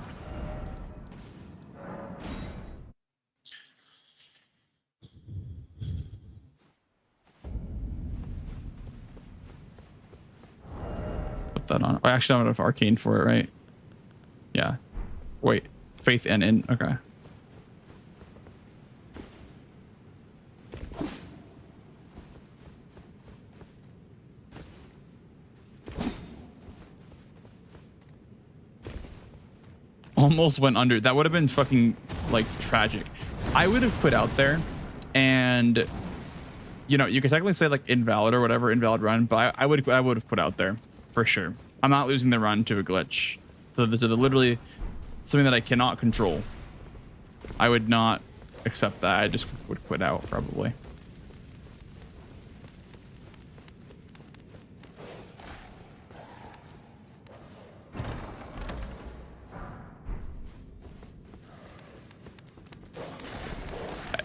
That on. Oh, actually, I don't have arcane for it, right? Yeah. Wait. Faith and in. Okay. Almost went under. That would have been fucking like tragic. I would have put out there, and you know, you could technically say like invalid or whatever, invalid run, but I would have put out there. For sure. I'm not losing the run to a glitch. To the literally something that I cannot control. I would not accept that. I just would quit out probably.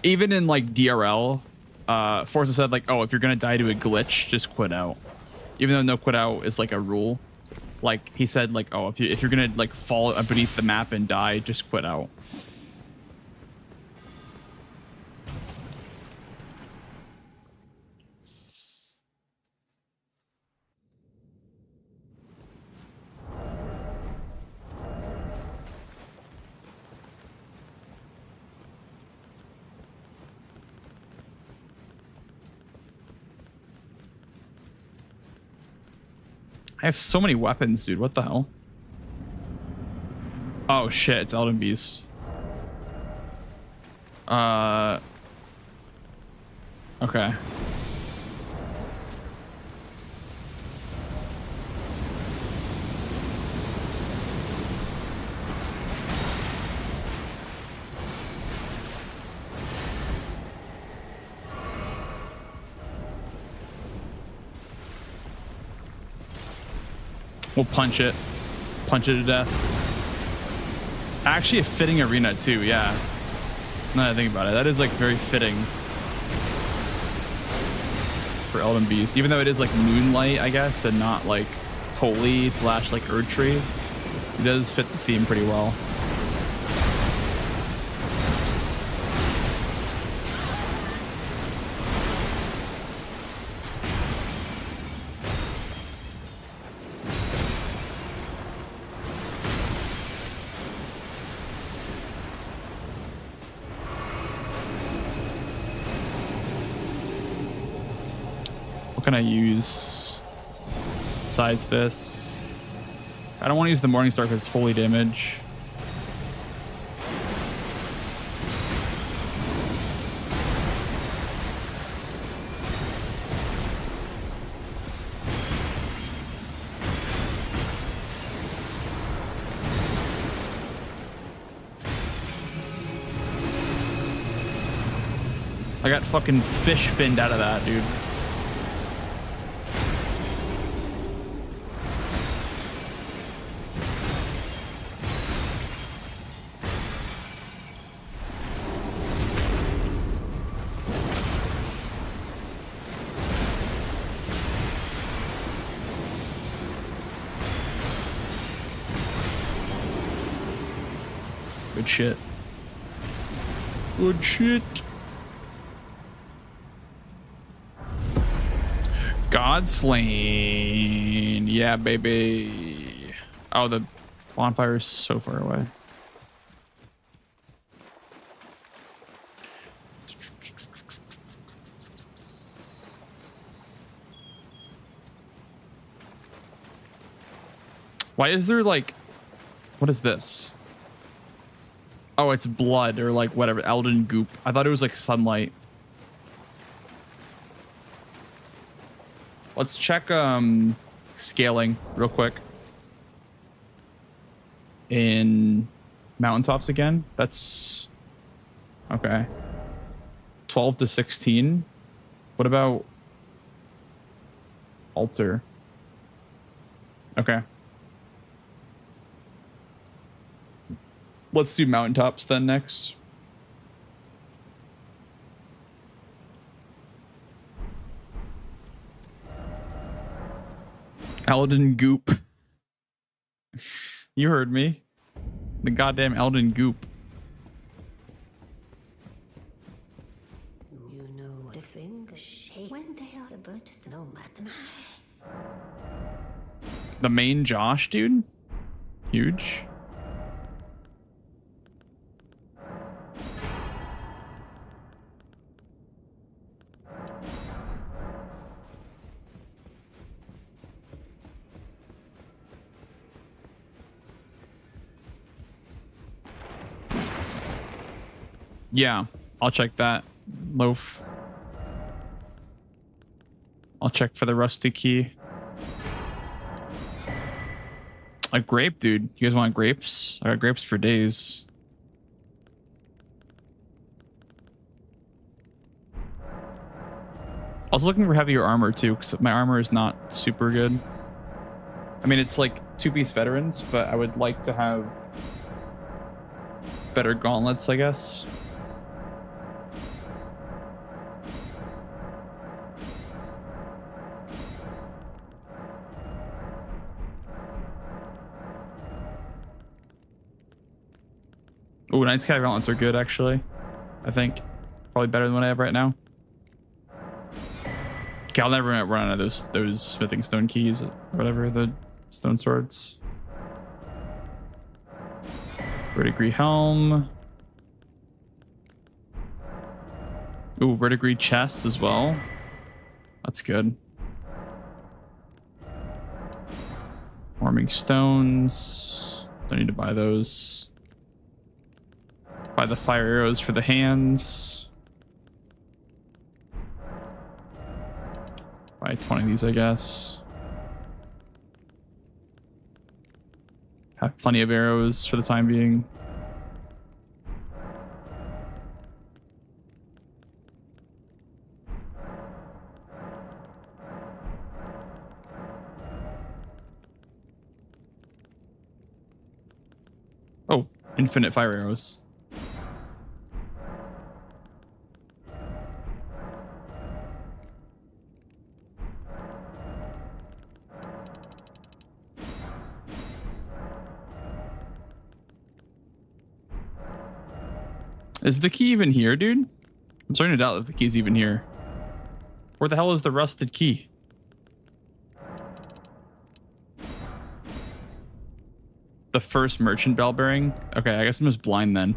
Even in like DRL, Forza said like, oh, if you're gonna die to a glitch, just quit out. Even though no quit out is like a rule, like he said, like, oh, if you're gonna like fall beneath the map and die, just quit out. I have so many weapons, dude. What the hell? Oh shit, it's Elden Beast. Okay. We'll punch it to death. Actually a fitting arena too, yeah. Now that I think about it, that is like very fitting for Elden Beast, even though it is like Moonlight, I guess, and not like Holy / like Erdtree. It does fit the theme pretty well. What can I use besides this? I don't want to use the Morningstar because it's holy damage. I got fucking fish finned out of that, dude. Good shit. Good shit. God slain. Yeah, baby. Oh, the bonfire is so far away. Why is there like, what is this? Oh, it's blood or like whatever, Elden goop. I thought it was like sunlight. Let's check scaling real quick. In mountaintops again. That's okay. 12 to 16. What about altar? Okay. Let's do mountaintops then next. Elden goop. You heard me. The goddamn Elden goop. You know the fingers shake when they are but no matter. The main Josh, dude. Huge. Yeah, I'll check that. Loaf. I'll check for the rusty key. A grape, dude. You guys want grapes? I got grapes for days. I was looking for heavier armor too, because my armor is not super good. I mean, it's like two-piece veterans, but I would like to have better gauntlets, I guess. Oh, night sky gauntlets are good, actually. I think probably better than what I have right now. Okay, I'll never run out of those smithing stone keys or whatever, the stone swords. Verdigris helm. Ooh, verdigris chest as well. That's good. Warming stones. Don't need to buy those. Buy the fire arrows for the hands. Buy 20 of these, I guess. Have plenty of arrows for the time being. Oh, infinite fire arrows. Is the key even here, dude? I'm starting to doubt that the key's even here. Where the hell is the rusted key? The first merchant bell bearing? Okay, I guess I'm just blind then.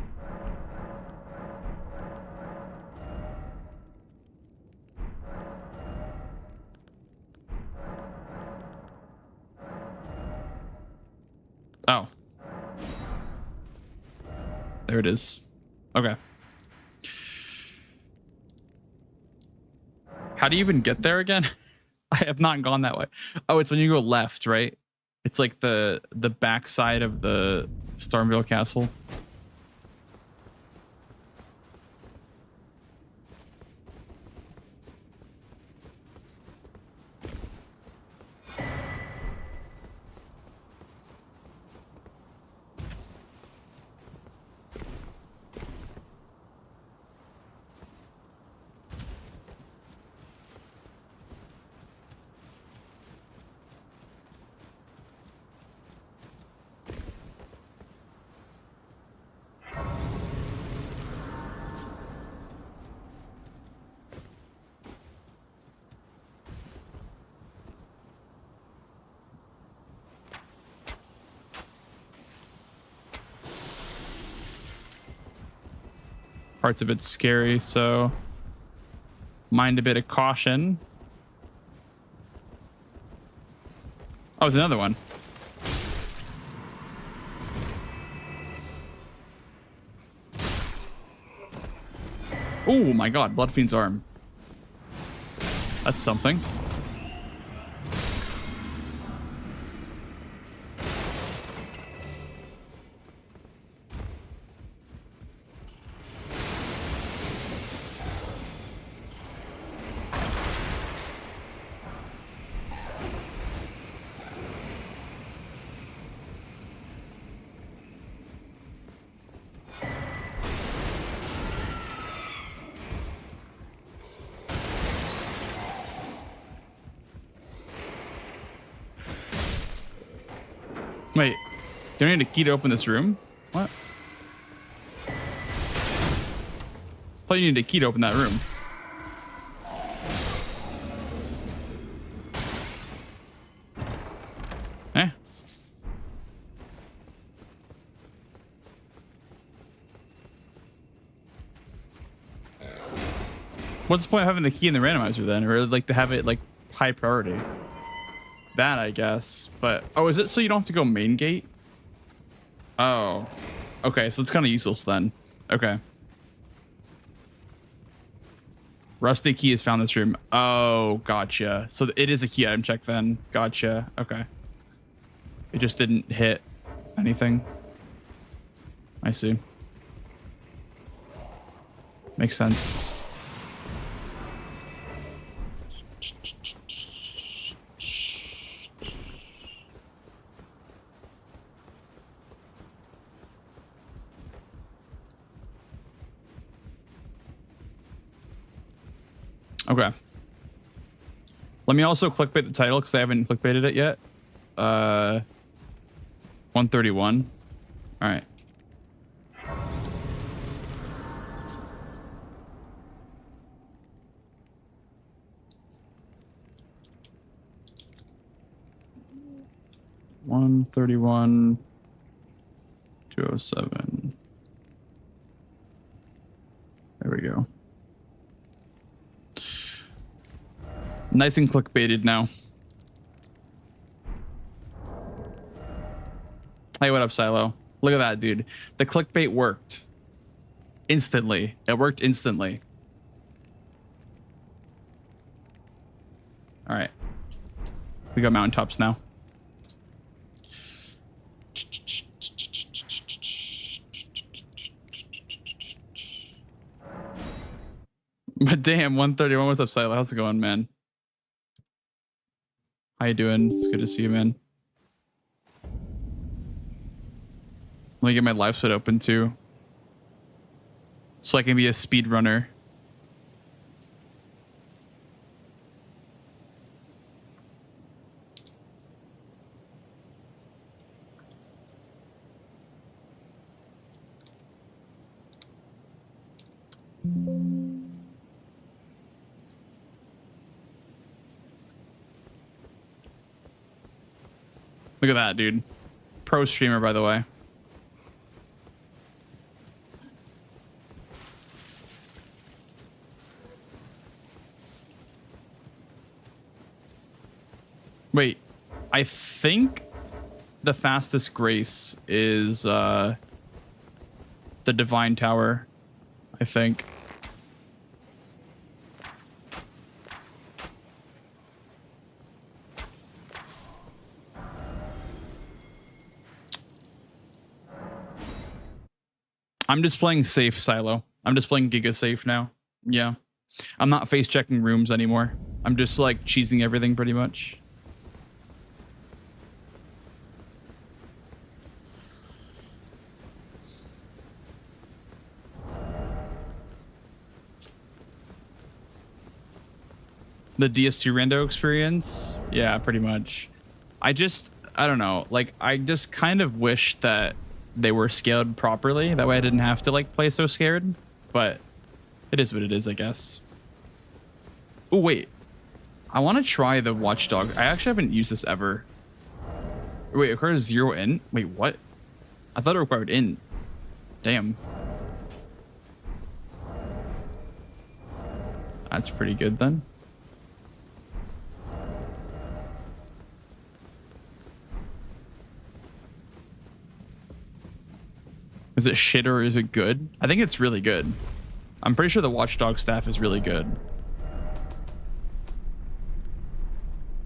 Oh. There it is. Okay. How do you even get there again? I have not gone that way. Oh, it's when you go left, right? It's like the back side of the Stormvale Castle. parts of it's scary, so mind a bit of caution. Oh, it's another one. Oh my god, Bloodfiend's arm. That's something. Wait, do I need a key to open this room? What? I thought you needed a key to open that room. Eh? What's the point of having the key in the randomizer then? Or like to have it like high priority? That I guess, but oh, is it so you don't have to go main gate? Oh, okay, so it's kind of useless then. Okay. Rusty key has found this room. Oh, gotcha. So it is a key item check then. Gotcha. Okay. It just didn't hit anything. I see. Makes sense. Okay. Let me also clickbait the title because I haven't clickbaited it yet. 131. All right. $131. 207. There we go. Nice and clickbaited now. Hey, what up, Silo? Look at that, dude. The clickbait worked. Instantly. It worked instantly. All right. We got mountaintops now. But damn, 131. What's up, Silo? How's it going, man? How you doing? It's good to see you, man. Let me get my live sweat open too, so I can be a speed runner. Look at that, dude. Pro streamer, by the way. Wait, I think the fastest grace is the Divine Tower, I think. I'm just playing safe, Silo. I'm just playing Giga safe now. Yeah. I'm not face checking rooms anymore. I'm just like cheesing everything pretty much. The DS2 rando experience? Yeah, pretty much. I don't know. Like, I just kind of wish that they were scaled properly. That way I didn't have to like play so scared, but it is what it is, I guess. Oh, wait. I want to try the Watchdog. I actually haven't used this ever. Wait, it requires 0 in? Wait, what? I thought it required in. Damn. That's pretty good then. Is it shit or is it good? I think it's really good. I'm pretty sure the Watchdog staff is really good.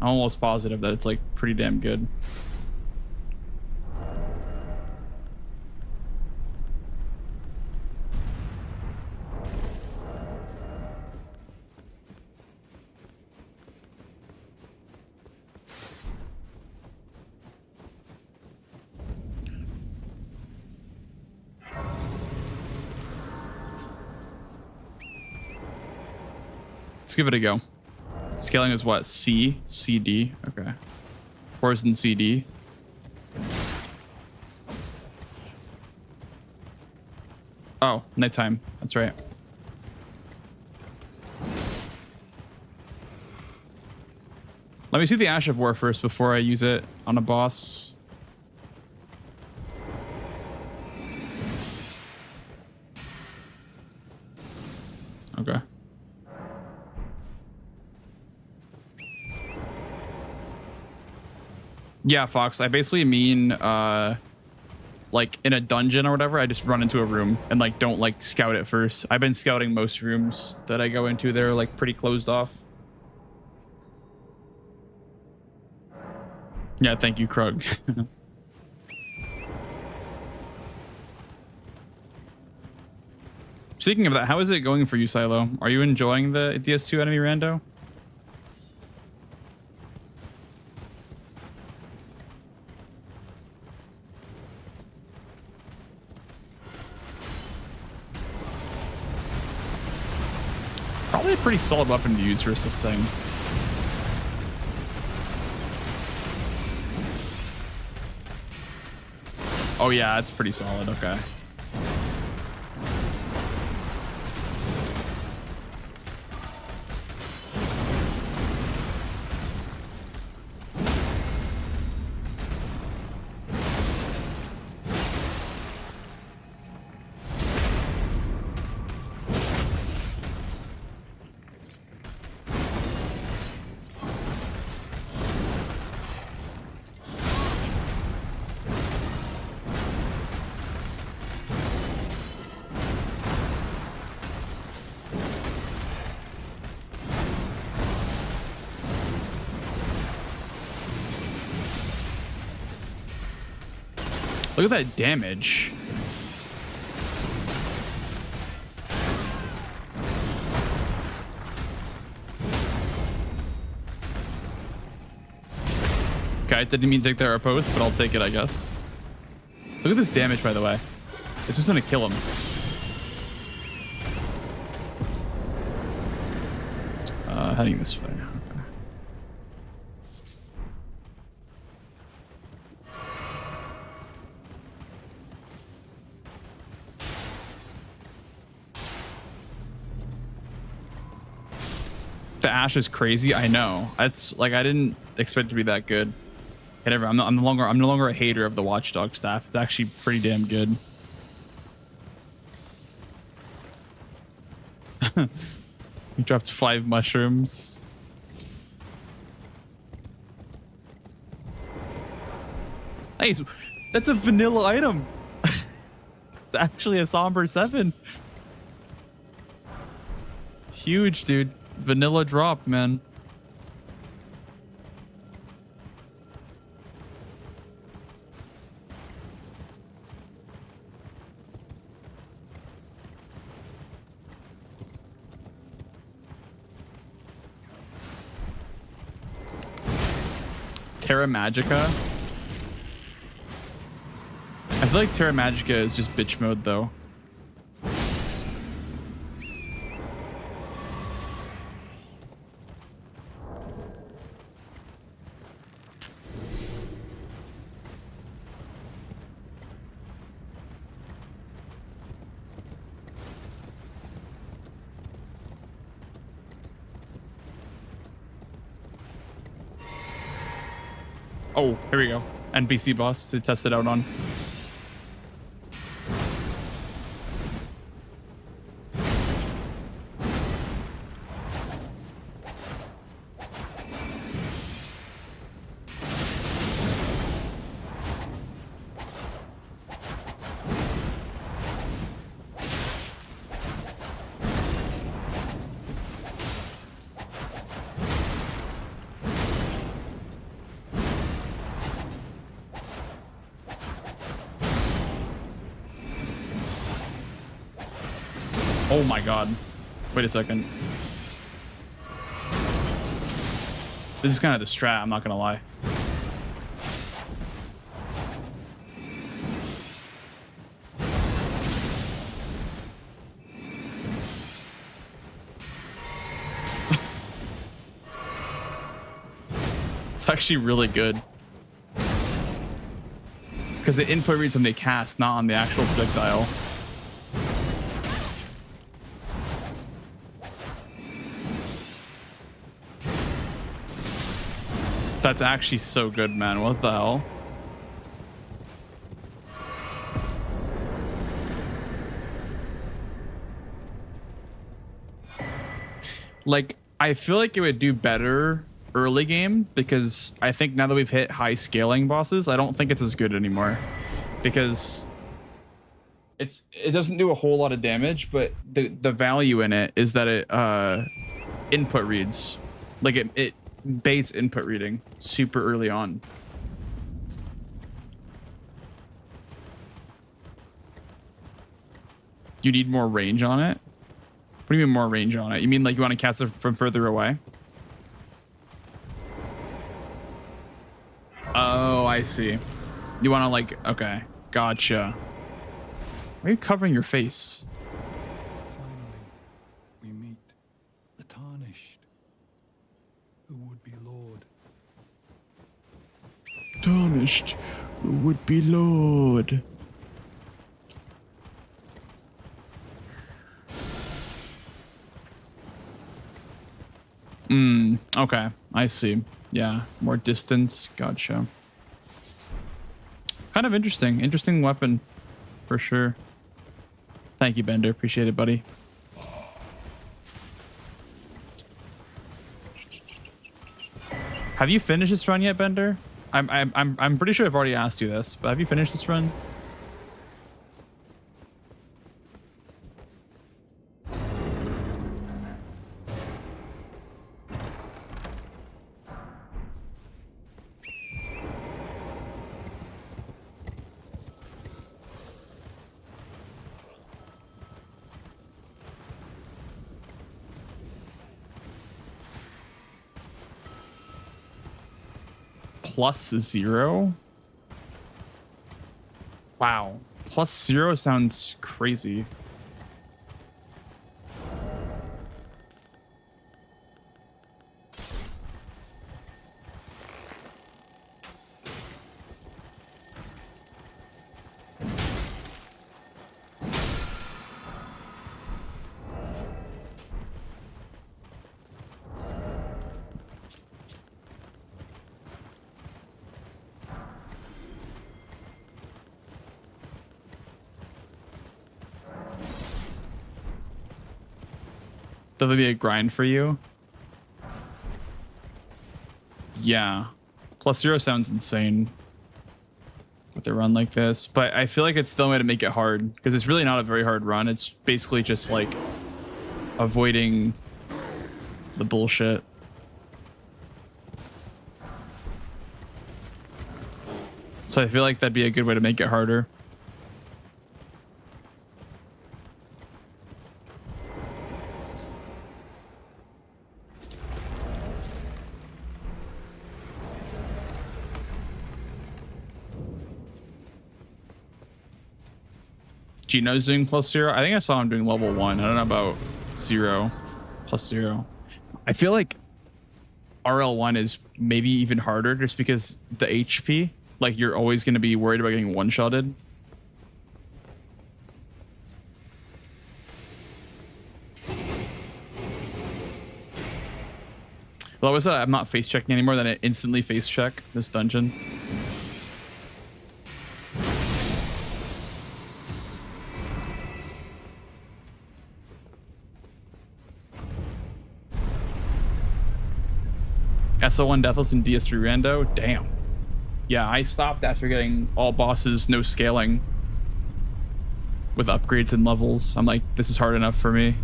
I'm almost positive that it's like pretty damn good. Let's give it a go. Scaling is what? C? CD? Okay. Force and CD. Oh, nighttime. That's right. Let me see the Ash of War first before I use it on a boss. Okay. Yeah, Fox. I basically mean, like in a dungeon or whatever, I just run into a room and like don't like scout it first. I've been scouting most rooms that I go into. They're like pretty closed off. Yeah, thank you, Krug. Speaking of that, how is it going for you, Silo? Are you enjoying the DS2 enemy rando? Probably a pretty solid weapon to use versus this thing. Oh yeah, it's pretty solid. Okay. Look at that damage. Okay, I didn't mean to take their post, but I'll take it, I guess. Look at this damage, by the way. It's just gonna kill him. Heading this way. Okay. The Ash is crazy. I know. That's like I didn't expect it to be that good. Whatever. I'm no longer a hater of the Watchdog staff. It's actually pretty damn good. He dropped 5 mushrooms. Hey, that's a vanilla item. It's actually a somber 7. Huge, dude. Vanilla drop, man. Terra Magica. I feel like Terra Magica is just bitch mode though. Oh, here we go. NPC boss to test it out on. Oh my god. Wait a second. This is kind of the strat, I'm not gonna lie. It's actually really good. Because the input reads when they cast, not on the actual projectile. That's actually so good, man. What the hell? Like, I feel like it would do better early game because I think now that we've hit high scaling bosses, I don't think it's as good anymore because it doesn't do a whole lot of damage, but the value in it is that it input reads. Like it baits input reading super early on. You need more range on it? What do you mean more range on it? You mean like you want to cast it from further away? Oh, I see. You want to like, okay, gotcha. Why are you covering your face? Finally, we meet the Tarnished, who would be Lord. Tarnished, who would be Lord. Okay, I see. Yeah, more distance. Gotcha. Kind of interesting. Interesting weapon, for sure. Thank you, Bender. Appreciate it, buddy. Have you finished this run yet, Bender? I'm pretty sure I've already asked you this, but have you finished this run? +0? Wow. +0 sounds crazy. That would be a grind for you. Yeah. +0 sounds insane with a run like this, but I feel like it's the only way to make it hard because it's really not a very hard run. It's basically just like avoiding the bullshit. So I feel like that'd be a good way to make it harder. Gino's doing +0. I think I saw him doing level 1. I don't know about 0. +0. I feel like RL1 is maybe even harder just because the HP, like you're always going to be worried about getting one-shotted. Well, I was I'm not face checking anymore, then I instantly face check this dungeon. SO1 Deathless and DS3 Rando. Damn. Yeah, I stopped after getting all bosses, no scaling with upgrades and levels. I'm like, this is hard enough for me.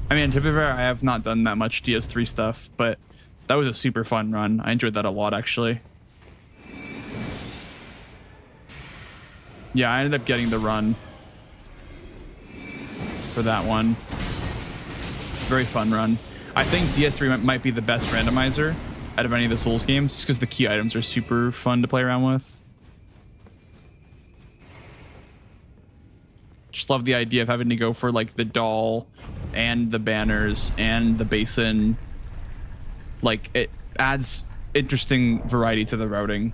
I mean, to be fair, I have not done that much DS3 stuff, but that was a super fun run. I enjoyed that a lot, actually. Yeah, I ended up getting the run for that one. Very fun run. I think DS3 might be the best randomizer out of any of the Souls games, just because the key items are super fun to play around with. Just love the idea of having to go for like the doll and the banners and the basin. Like, it adds interesting variety to the routing.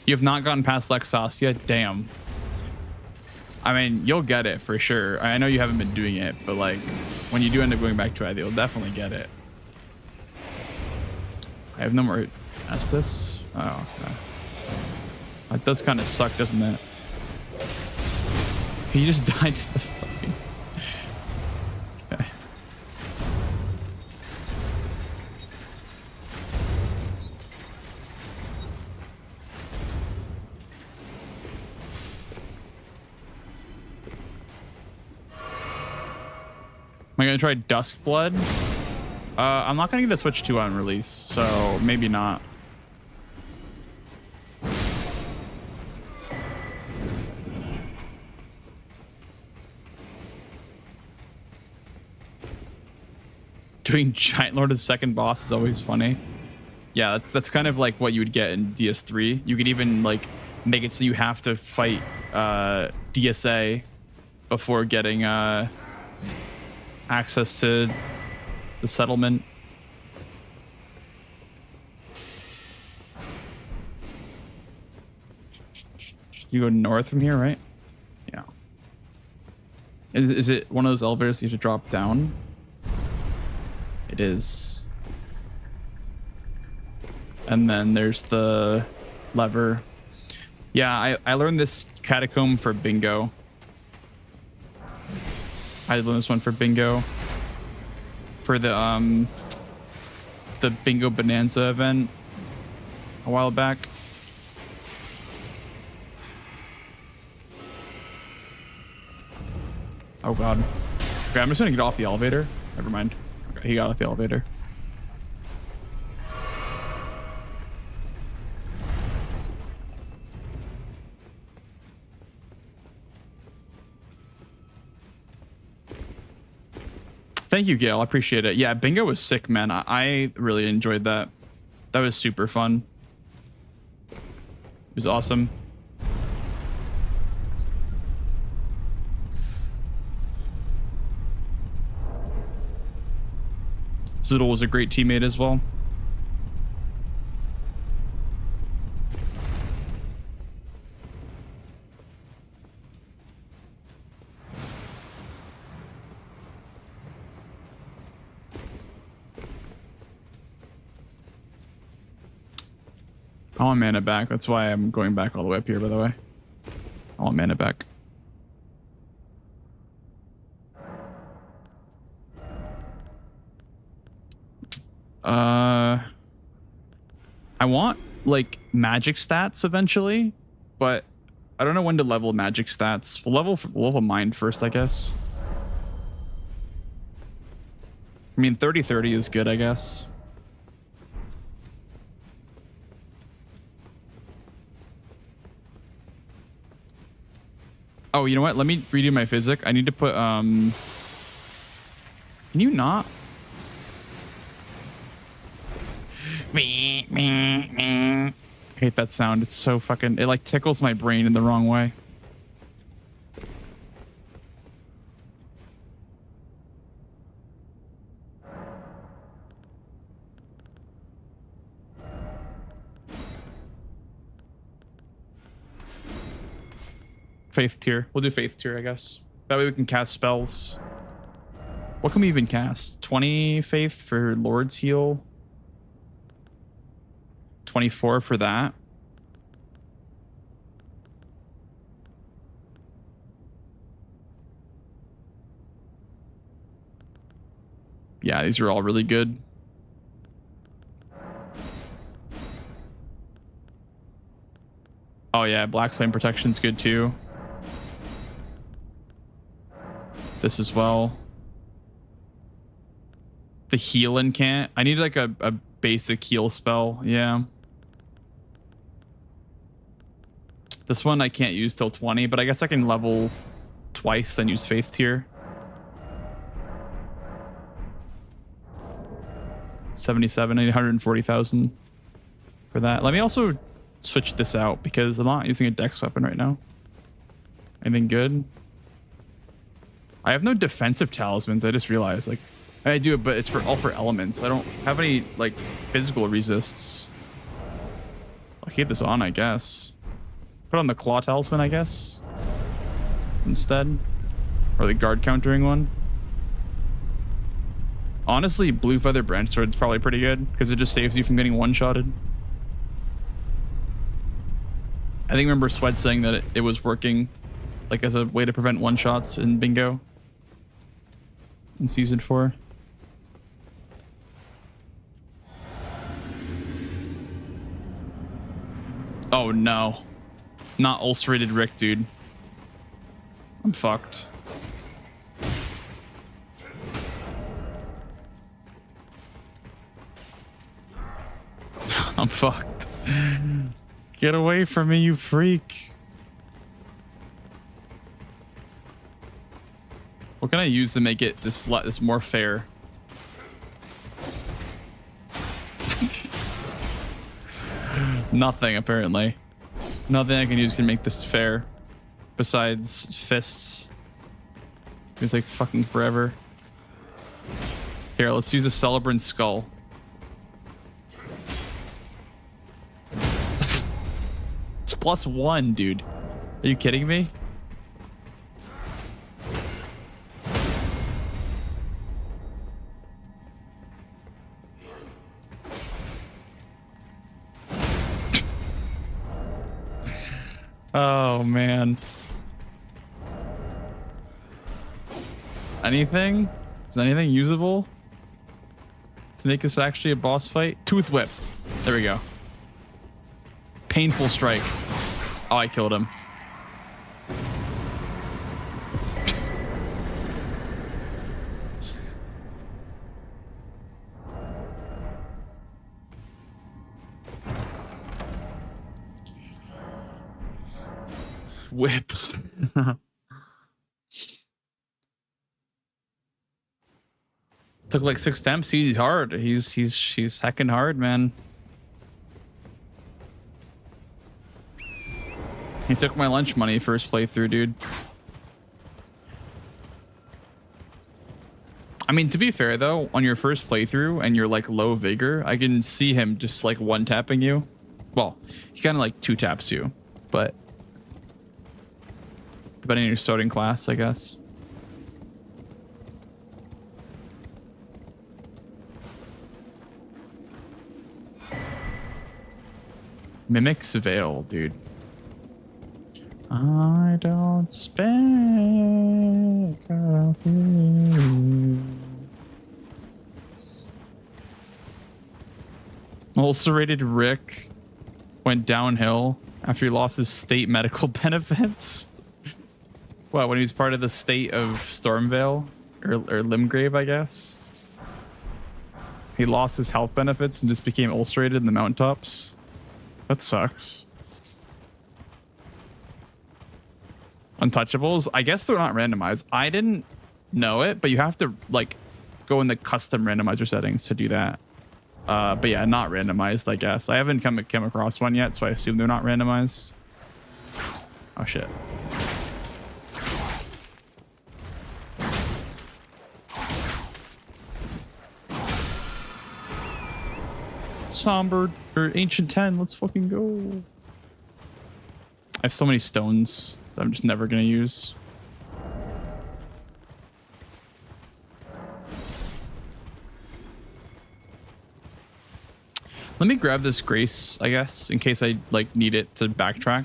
You have not gotten past Lexos yet? Damn. I mean, you'll get it for sure. I know you haven't been doing it, but like, when you do end up going back to it, you'll definitely get it. I have no more Estus. Oh, okay. That does kind of suck, doesn't it? He just died to the fucking... Okay. Am I gonna try Duskblood? I'm not gonna get the Switch 2 on release, so maybe not. Doing Giant Lord as second boss is always funny. Yeah, that's kind of like what you would get in DS3. You could even like make it so you have to fight DSA before getting access to the settlement. You go north from here, right? Yeah. Is it one of those elevators you have to drop down? It is. And then there's the lever. Yeah, I learned this catacomb for bingo. I learned this one for bingo. For the bingo bonanza event a while back. Oh god. Okay, I'm just gonna get off the elevator. Never mind. Okay, he got off the elevator. Thank you, Gail. I appreciate it. Yeah, bingo was sick, man. I really enjoyed that. That was super fun. It was awesome. Zoodle was a great teammate as well. I want mana back. That's why I'm going back all the way up here, by the way. I want mana back. I want like magic stats eventually, but I don't know when to level magic stats. We'll level mind first, I guess. I mean, 30-30 is good, I guess. Oh, you know what? Let me redo my physic. I need to put, can you not? I hate that sound. It's so fucking, it like tickles my brain in the wrong way. Faith tier. We'll do faith tier, I guess. That way we can cast spells. What can we even cast? 20 faith for Lord's Heal. 24 for that. Yeah, these are all really good. Oh yeah, black flame protection's good too. This as well. The healing can't. I need like a basic heal spell. Yeah. This one I can't use till 20, but I guess I can level twice, then use Faith Tier. 77, 140,000 for that. Let me also switch this out because I'm not using a dex weapon right now. Anything good? I have no defensive talismans. I just realized, like, I do it, but it's all for elements. I don't have any like physical resists. I'll keep this on, I guess. Put on the claw talisman, I guess, instead, or the guard countering one. Honestly, blue feather branch sword is probably pretty good because it just saves you from getting one-shotted. I think I remember Sweat saying that it was working like as a way to prevent one-shots in bingo in season 4. Oh no, not ulcerated Rick, dude. I'm fucked. I'm fucked. Get away from me, you freak. What can I use to make it this more fair? Nothing, apparently. Nothing I can use can make this fair. Besides fists. It's like fucking forever. Here, let's use the Celebrant Skull. It's +1, dude. Are you kidding me? Oh man. Anything? Is anything usable to make this actually a boss fight? Tooth Whip. There we go. Painful Strike. Oh, I killed him. Whips. Took like 6 attempts. He's hard. He's heckin' hard, man. He took my lunch money first playthrough, dude. I mean, to be fair though, on your first playthrough and you're like low vigor, I can see him just like one tapping you. Well, he kind of like 2 taps you, but depending on your starting class, I guess. Mimic's Veil, dude. I don't speak of you. Ulcerated Rick went downhill after he lost his state medical benefits. What, when he was part of the state of Stormvale or Limgrave, I guess? He lost his health benefits and just became ulcerated in the mountaintops. That sucks. Untouchables, I guess they're not randomized. I didn't know it, but you have to like go in the custom randomizer settings to do that. But yeah, not randomized, I guess. I haven't come across one yet, so I assume they're not randomized. Oh shit. Somber or Ancient 10, let's fucking go. I have so many stones that I'm just never gonna use. Let me grab this Grace, I guess, in case I like need it to backtrack.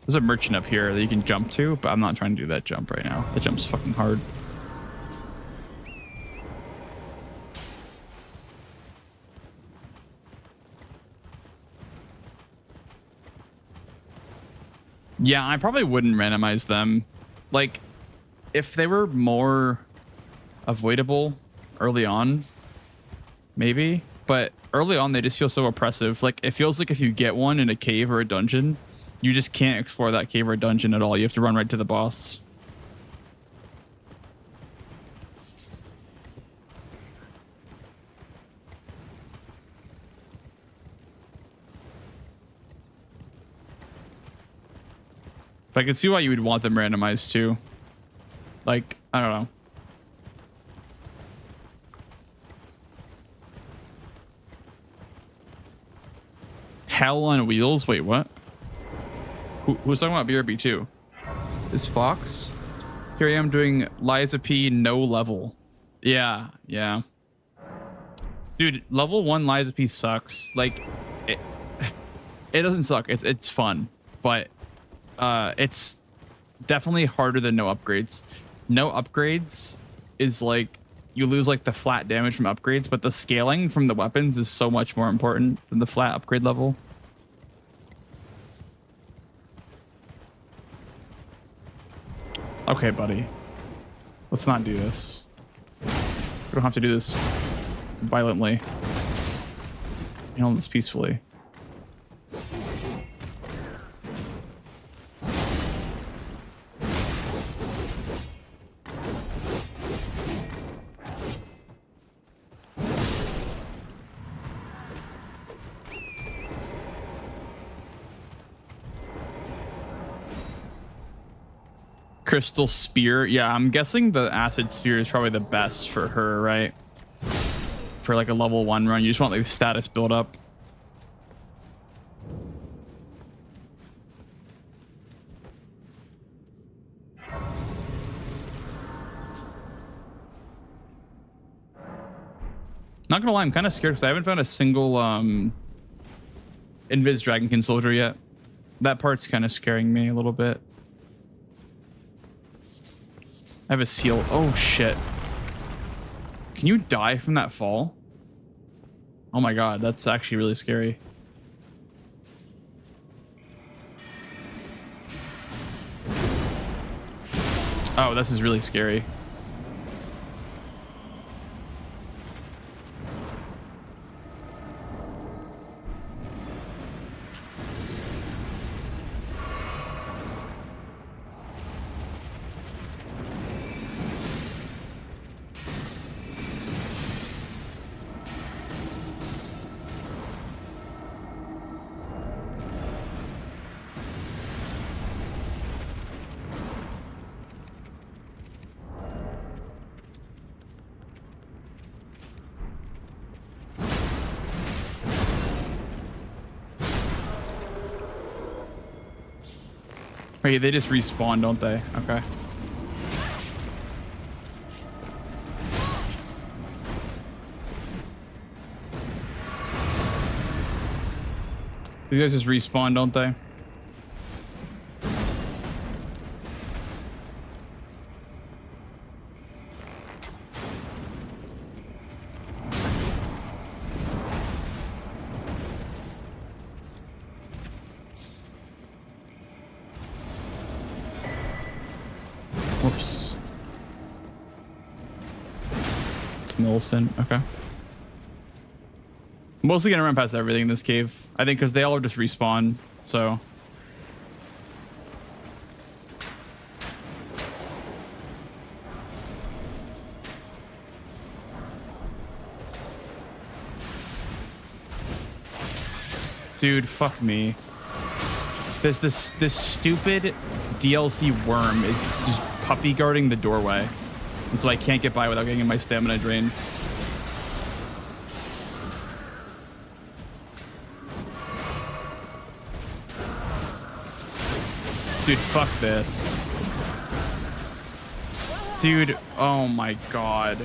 There's a merchant up here that you can jump to, but I'm not trying to do that jump right now. That jump's fucking hard. Yeah, I probably wouldn't randomize them. Like, if they were more avoidable early on, maybe. But early on, they just feel so oppressive. Like, it feels like if you get one in a cave or a dungeon, you just can't explore that cave or dungeon at all. You have to run right to the boss. But I can see why you would want them randomized too. Like, I don't know. Hell on wheels? Wait, what? Who's talking about BRB 2? Is Fox? Here I am doing Liza P no level. Yeah, yeah. Dude, level 1 Liza P sucks. Like, it doesn't suck. It's fun, but it's definitely harder than no upgrades. No upgrades is like you lose like the flat damage from upgrades, but the scaling from the weapons is so much more important than the flat upgrade level. Okay, buddy. Let's not do this. We don't have to do this violently. Handle this peacefully. Crystal Spear. Yeah, I'm guessing the Acid Sphere is probably the best for her, right? For like a level 1 run. You just want like the status build up. Not gonna lie, I'm kind of scared because I haven't found a single Invis Dragonkin soldier yet. That part's kind of scaring me a little bit. I have a seal. Oh shit. Can you die from that fall? Oh my god, that's actually really scary. Oh, this is really scary. Wait, they just respawn, don't they? Okay. These guys just respawn, don't they? Whoops. It's Millicent. Okay. I'm mostly gonna run past everything in this cave. I think because they all just respawn, so. Dude, fuck me. There's this stupid DLC worm is just puppy guarding the doorway. And so I can't get by without getting my stamina drained. Dude, fuck this. Dude, oh my god.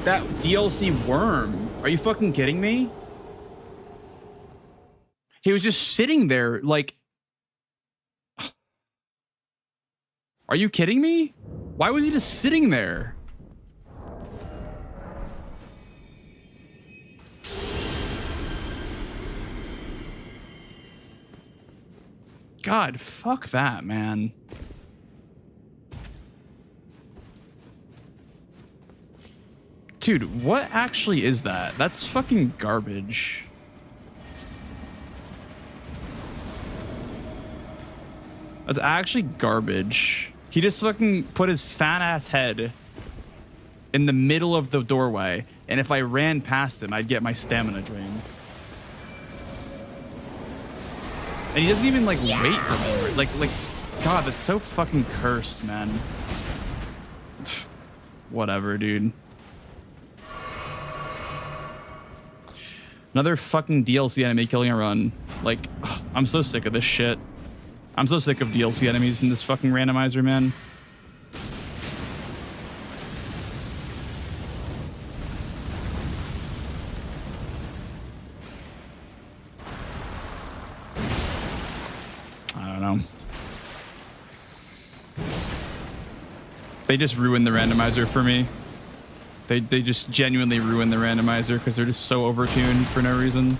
That DLC worm. Are you fucking kidding me? He was just sitting there, like... Are you kidding me? Why was he just sitting there? God, fuck that, man. Dude, what actually is that? That's fucking garbage. That's actually garbage. He just fucking put his fat ass head in the middle of the doorway, and if I ran past him, I'd get my stamina drained. And he doesn't even like wait for me. Like, God, that's so fucking cursed, man. Whatever, dude. Another fucking DLC enemy killing a run. Like, ugh, I'm so sick of this shit. I'm so sick of DLC enemies in this fucking randomizer, man. I don't know. They just ruined the randomizer for me. They just genuinely ruined the randomizer because they're just so overtuned for no reason.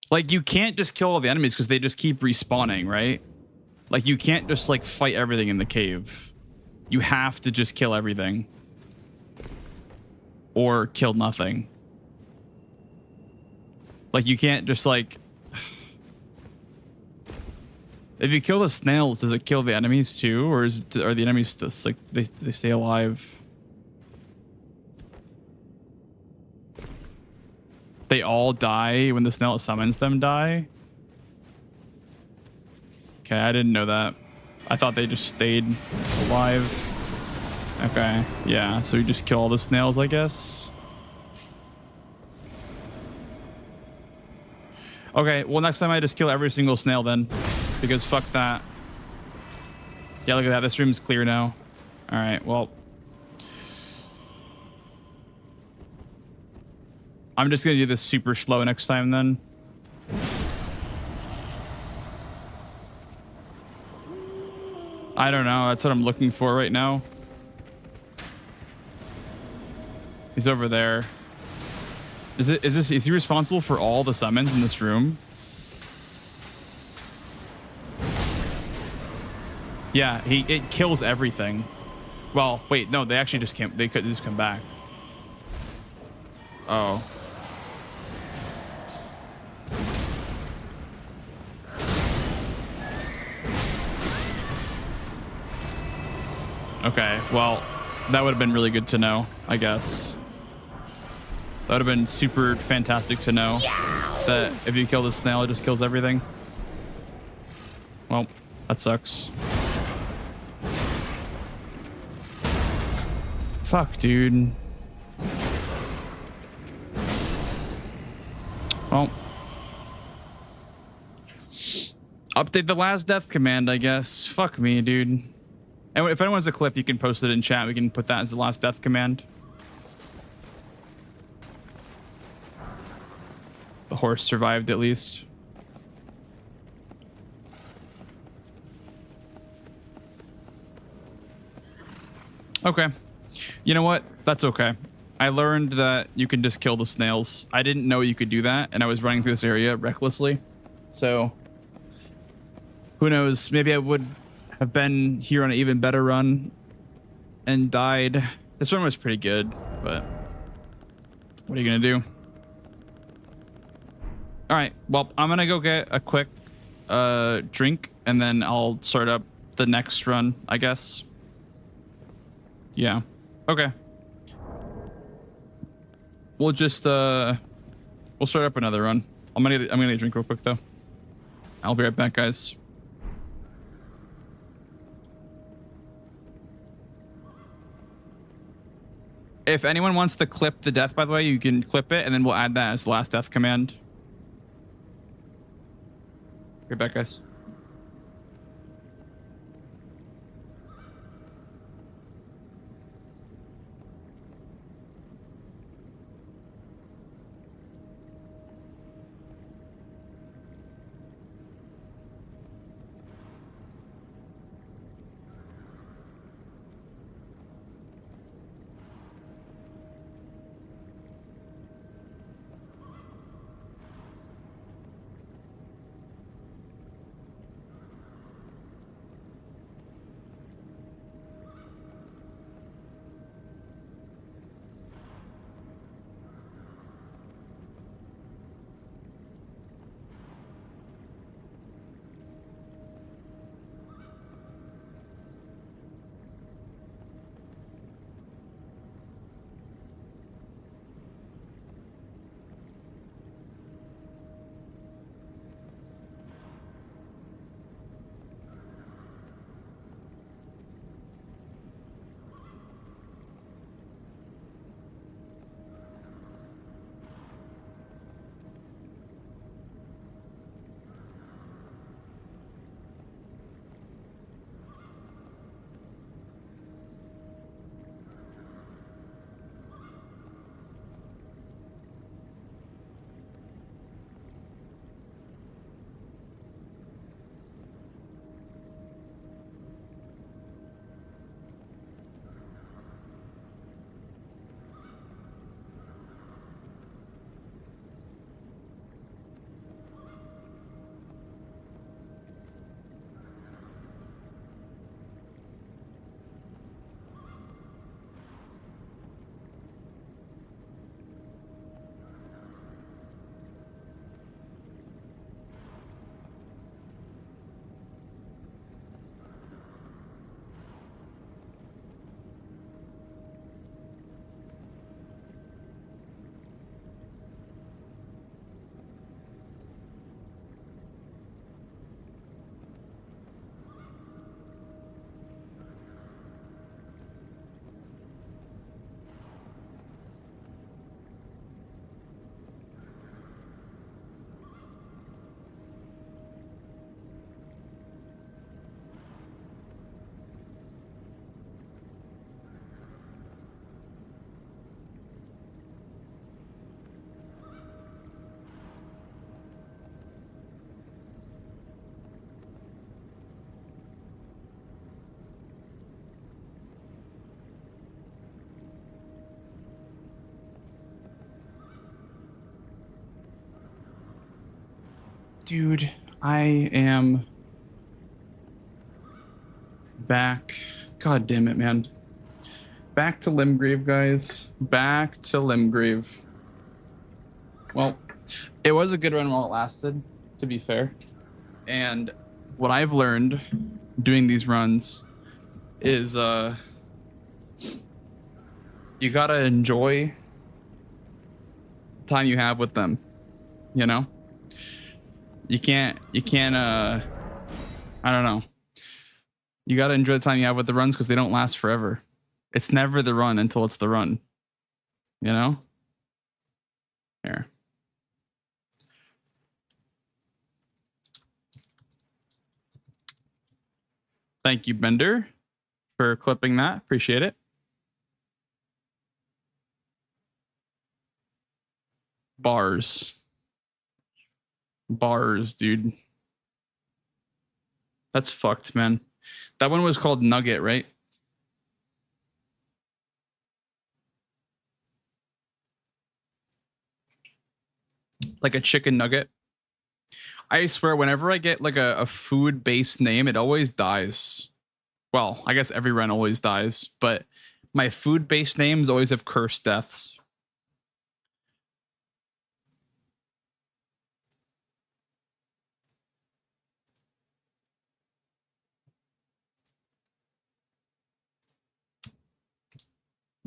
Like, you can't just kill all the enemies because they just keep respawning, right? Like, you can't just like fight everything in the cave. You have to just kill everything. Or kill nothing. Like, you can't just like... If you kill the snails, does it kill the enemies too? Or are the enemies just like, they stay alive? They all die when the snail summons them die? Okay, I didn't know that. I thought they just stayed alive. Okay, yeah, so you just kill all the snails, I guess. Okay, well, next time I just kill every single snail then. Because fuck that. Yeah, look at that. This room's clear now. All right, well. I'm just going to do this super slow next time then. I don't know. That's what I'm looking for right now. He's over there. Is he responsible for all the summons in this room? Yeah, it kills everything. Well, wait, no, they actually just can't. They could just come back. Oh. Okay, well, that would have been really good to know, I guess. That would have been super fantastic to know that if you kill the snail, it just kills everything. Well, that sucks. Fuck, dude. Well. Update the last death command, I guess. Fuck me, dude. And if anyone has a clip, you can post it in chat. We can put that as the last death command. The horse survived at least. Okay. You know what? That's okay. I learned that you can just kill the snails. I didn't know you could do that, and I was running through this area recklessly. So, who knows? Maybe I would have been here on an even better run and died. This run was pretty good, but what are you gonna do? All right, well, I'm gonna go get a quick drink, and then I'll start up the next run, I guess. Yeah. Okay. We'll just we'll start up another run. I'm gonna get a drink real quick though. I'll be right back, guys. If anyone wants to clip the death, by the way, you can clip it, and then we'll add that as the last death command. Right back, guys. Dude, I am back. God damn it, man. Back to Limgrave, guys. Back to Limgrave. Well, it was a good run while it lasted, to be fair. And what I've learned doing these runs is you gotta enjoy the time you have with them, you know? You can't I don't know. You gotta enjoy the time you have with the runs because they don't last forever. It's never the run until it's the run. You know? Here. Thank you, Bender, for clipping that. Appreciate it. Bars. Bars, dude. That's fucked, man. That one was called Nugget, right? Like a chicken nugget. I swear, whenever I get like a food-based name, it always dies. Well, I guess every run always dies, but my food-based names always have cursed deaths.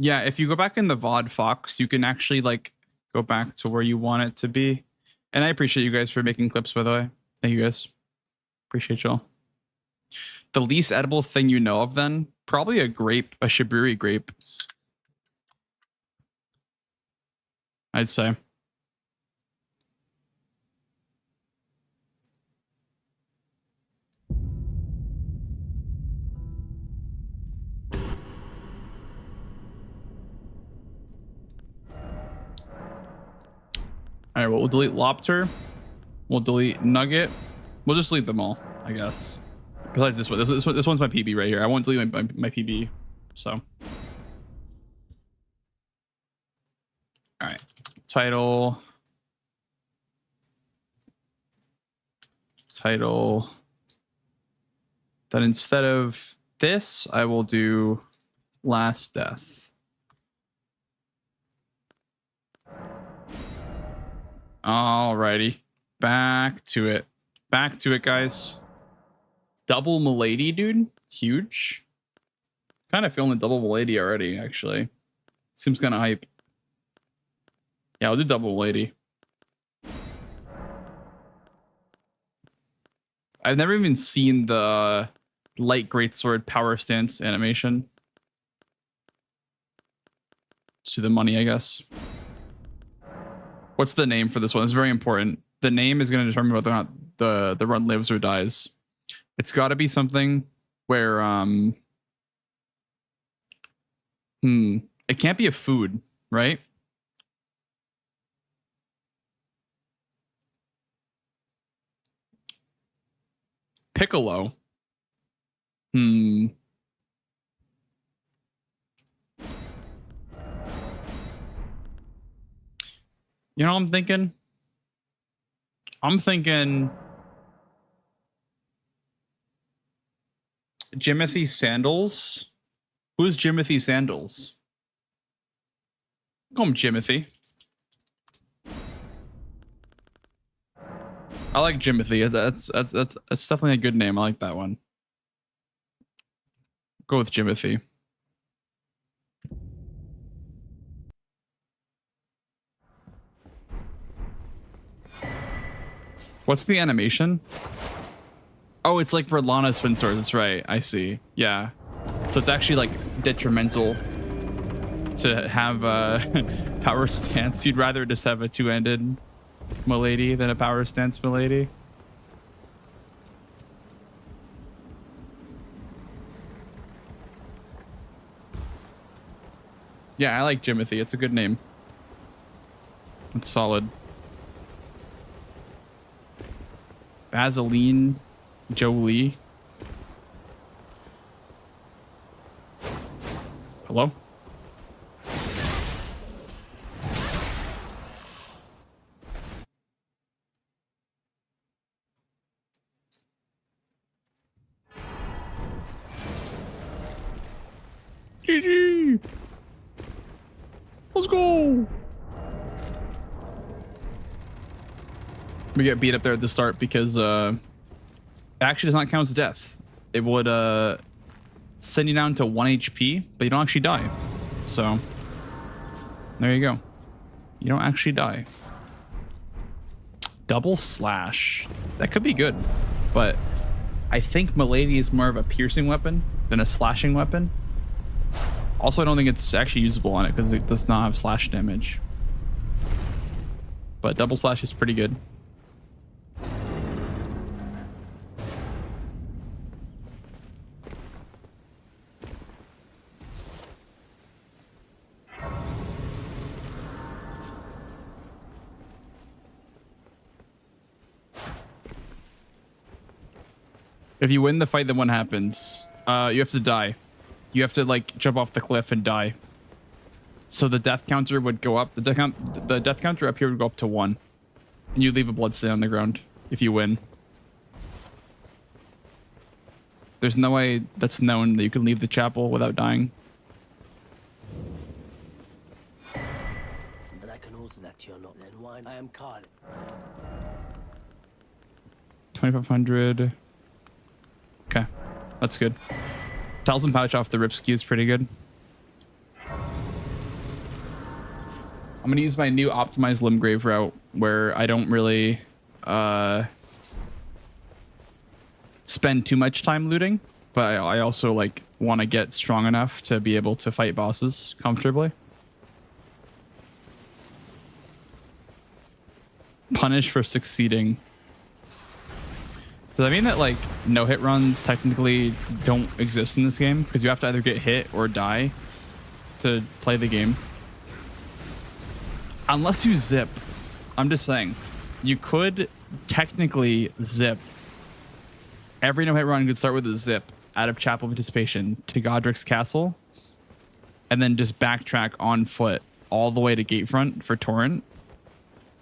Yeah, if you go back in the VOD Fox, you can actually like go back to where you want it to be. And I appreciate you guys for making clips, by the way. Thank you guys. Appreciate y'all. The least edible thing you know of then? Probably a grape, a Shiburi grape. I'd say. All right, well, we'll delete Lobster. We'll delete Nugget. We'll just delete them all, I guess. Besides this one. This one's my PB right here. I won't delete my PB, so. All right, title. Then instead of this, I will do Last Death. Alrighty, back to it. Back to it, guys. Double Milady, dude. Huge. Kind of feeling the double Milady already, actually. Seems kind of hype. Yeah, I'll do double Milady. I've never even seen the light greatsword power stance animation. To the money, I guess. What's the name for this one? It's very important. The name is going to determine whether or not the run lives or dies. It's got to be something where it can't be a food, right? Piccolo. You know what I'm thinking? I'm thinking Jimothy Sandals. Who's Jimothy Sandals? Call him Jimothy. I like Jimothy. That's definitely a good name. I like that one. Go with Jimothy. What's the animation? Oh, it's like Verlana Twin Sword. That's right. I see. Yeah. So it's actually like detrimental to have a power stance. You'd rather just have a two-handed Milady than a power stance Milady. Yeah, I like Jimothy. It's a good name. It's solid. Vaseline Jolie. Hello? GG. Let's go. We get beat up there at the start because it actually does not count as a death. It would send you down to 1 HP, but you don't actually die. So there you go. You don't actually die. Double slash. That could be good, but I think Milady is more of a piercing weapon than a slashing weapon. Also, I don't think it's actually usable on it because it does not have slash damage. But double slash is pretty good. If you win the fight, then what happens? You have to die. You have to like jump off the cliff and die. So the death counter would go up. The death counter up here would go up to 1, and you leave a blood stain on the ground if you win. There's no way that's known that you can leave the chapel without dying. But I can also that you're not then why I am Caelid. 2500. Okay, that's good. Talisman pouch off the Ripski is pretty good. I'm gonna use my new optimized Limgrave route where I don't really spend too much time looting, but I also like want to get strong enough to be able to fight bosses comfortably. Punish for succeeding. Does that mean that like no hit runs technically don't exist in this game? Because you have to either get hit or die to play the game. Unless you zip. I'm just saying. You could technically zip. Every no hit run could start with a zip out of Chapel of Anticipation to Godric's Castle. And then just backtrack on foot all the way to Gatefront for Torrent.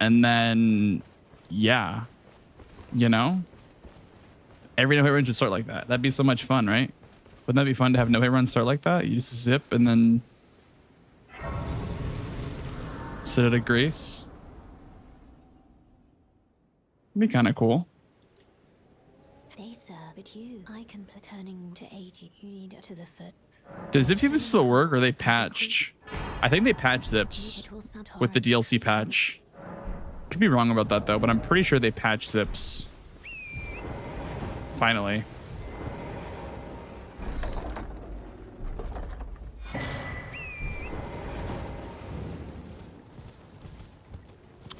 And then, yeah. You know? Every no hit run should start like that. That'd be so much fun, right? Wouldn't that be fun to have no hit runs start like that? You just zip and then sit at a grace. It'd be kind of cool. They sir, but you, I can turning to 80. You need to the foot. Does zips even still work, or are they patched? I think they patch zips with the DLC patch. Could be wrong about that though, but I'm pretty sure they patch zips. Finally.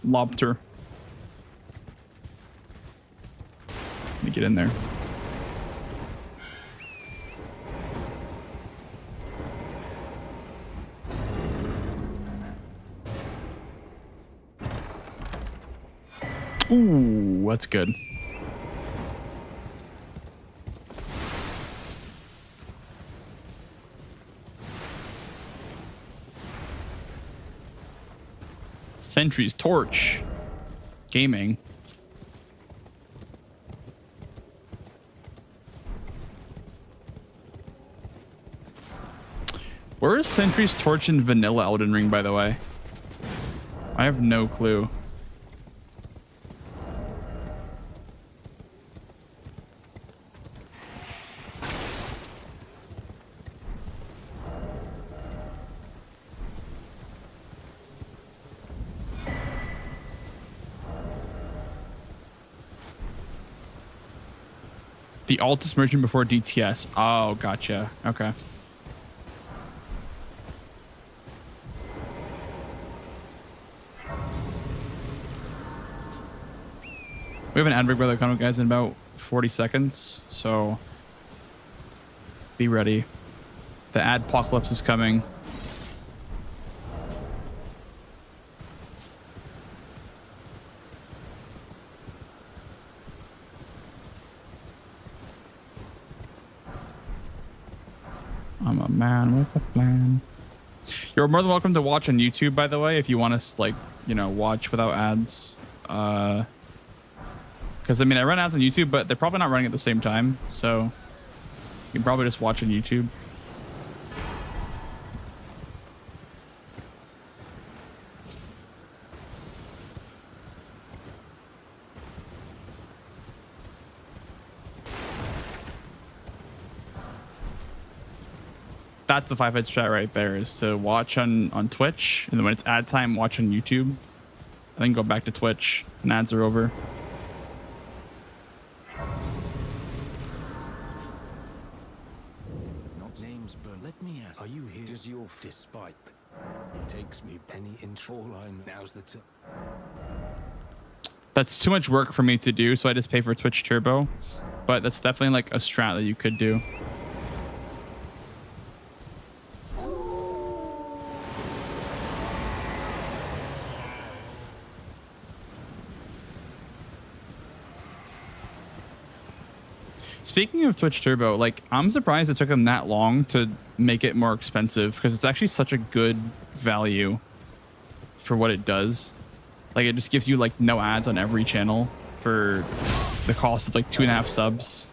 Lobter. Let me get in there. Ooh, that's good. Sentry's Torch. Gaming. Where is Sentry's Torch in vanilla Elden Ring, by the way? I have no clue. The Altus merchant before DTS. Oh, gotcha. Okay. We have an ad break, brother. Coming, guys, in about 40 seconds. So be ready. The adpocalypse is coming. I'm a man with a plan. You're more than welcome to watch on YouTube, by the way, if you want to, like, you know, watch without ads. Because, I mean, I run ads on YouTube, but they're probably not running at the same time. So you can probably just watch on YouTube. That's the 5-head strat right there, is to watch on Twitch, and then when it's ad time, watch on YouTube, and then go back to Twitch and ads are over. Not names, but let me ask. Are you here? Does your despite takes me penny intro? All I know now's the time. That's too much work for me to do, so I just pay for Twitch Turbo. But that's definitely like a strat that you could do. Speaking of Twitch Turbo, like, I'm surprised it took them that long to make it more expensive, because it's actually such a good value for what it does. Like, it just gives you like no ads on every channel for the cost of like 2.5 subs.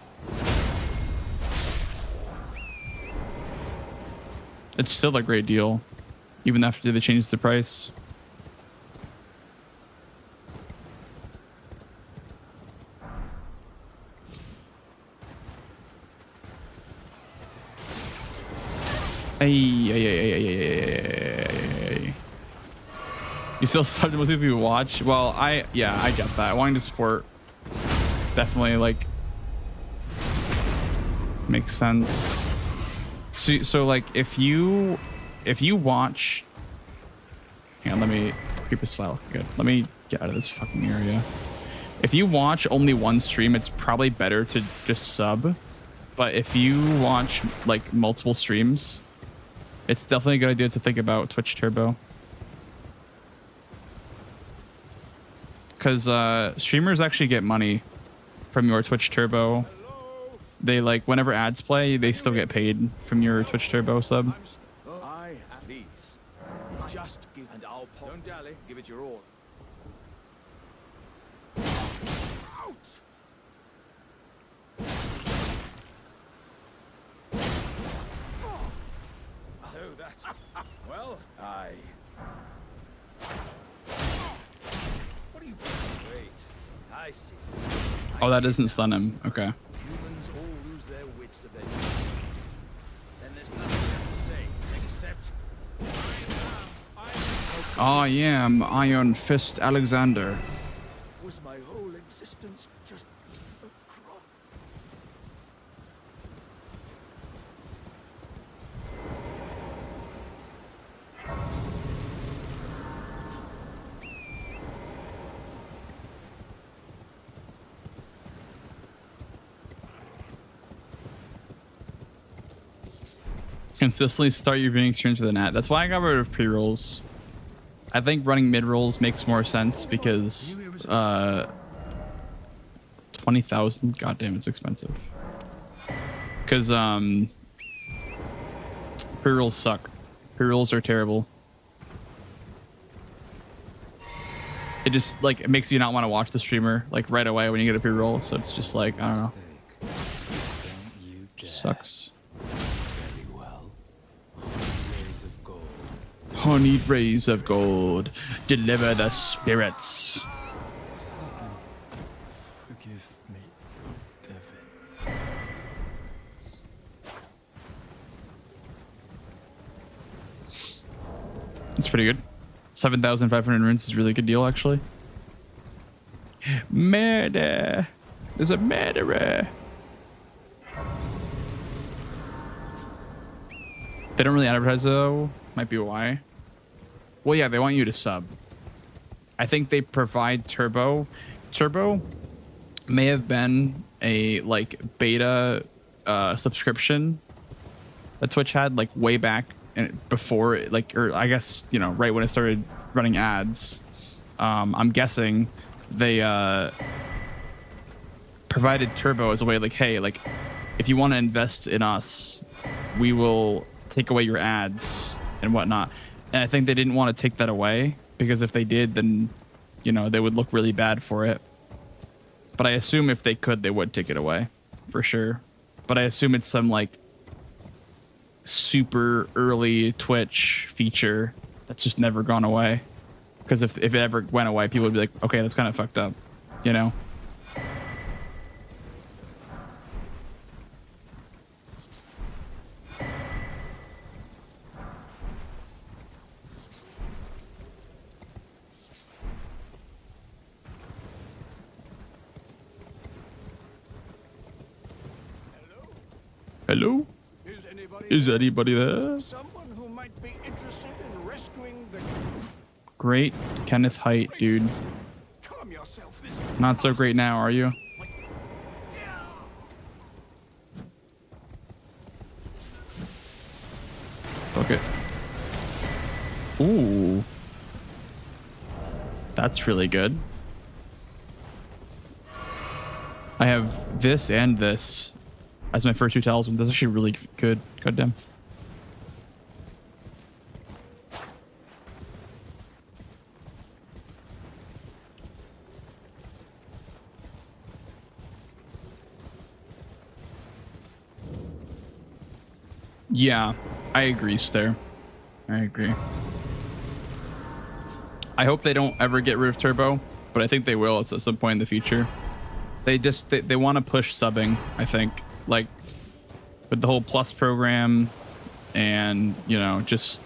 It's still a great deal, even after they changed the price. Hey. You still sub to most people you watch? Well, yeah, I get that. Wanting to support definitely like makes sense. So like if you watch, hang on, let me creep this file. Good. Let me get out of this fucking area. If you watch only one stream, it's probably better to just sub. But if you watch like multiple streams, it's definitely a good idea to think about Twitch Turbo. Because streamers actually get money from your Twitch Turbo. They like, whenever ads play, they still get paid from your Twitch Turbo sub. I at these. Just give and I'll pop. Don't dally. Give it your all. Ouch! Oh, that's well. What are you? Wait. I see. Oh, that doesn't stun him. Okay. Humans all lose their wits eventually. Then there's nothing left to say except I am Iron Fist Alexander. was my whole existence just a crop? Consistently start your viewing streams with an ad. That's why I got rid of pre-rolls. I think running mid-rolls makes more sense because 20,000, goddamn, it's expensive. Because pre-rolls suck. Pre-rolls are terrible. It just like, it makes you not want to watch the streamer like right away when you get a pre-roll. So it's just like, I don't know. Sucks. Honeyed rays of gold, deliver the spirits. Forgive me, Devin. It's pretty good. 7,500 runes is a really good deal, actually. Murder. There's a murderer. They don't really advertise though. Might be why. Well, yeah, they want you to sub. I think they provide Turbo. Turbo may have been a like beta subscription that Twitch had like way back and before it, like, or I guess, you know, right when it started running ads. I'm guessing they provided Turbo as a way like, hey, like if you want to invest in us, we will take away your ads and whatnot. And I think they didn't want to take that away because if they did, then, you know, they would look really bad for it. But I assume if they could, they would take it away for sure. But I assume it's some like super early Twitch feature that's just never gone away. Because if it ever went away, people would be like, okay, that's kind of fucked up, you know? Hello? Is anybody there? Someone who might be interested in rescuing the... Great Kenneth Height, dude. Calm yourself. Not so great now, are you? Okay. Ooh. That's really good. I have this and this as my first two talismans. That's actually really good. Goddamn. Yeah, I agree, Stair. I agree. I hope they don't ever get rid of Turbo, but I think they will at some point in the future. They want to push subbing, I think, like with the whole Plus program and, you know, just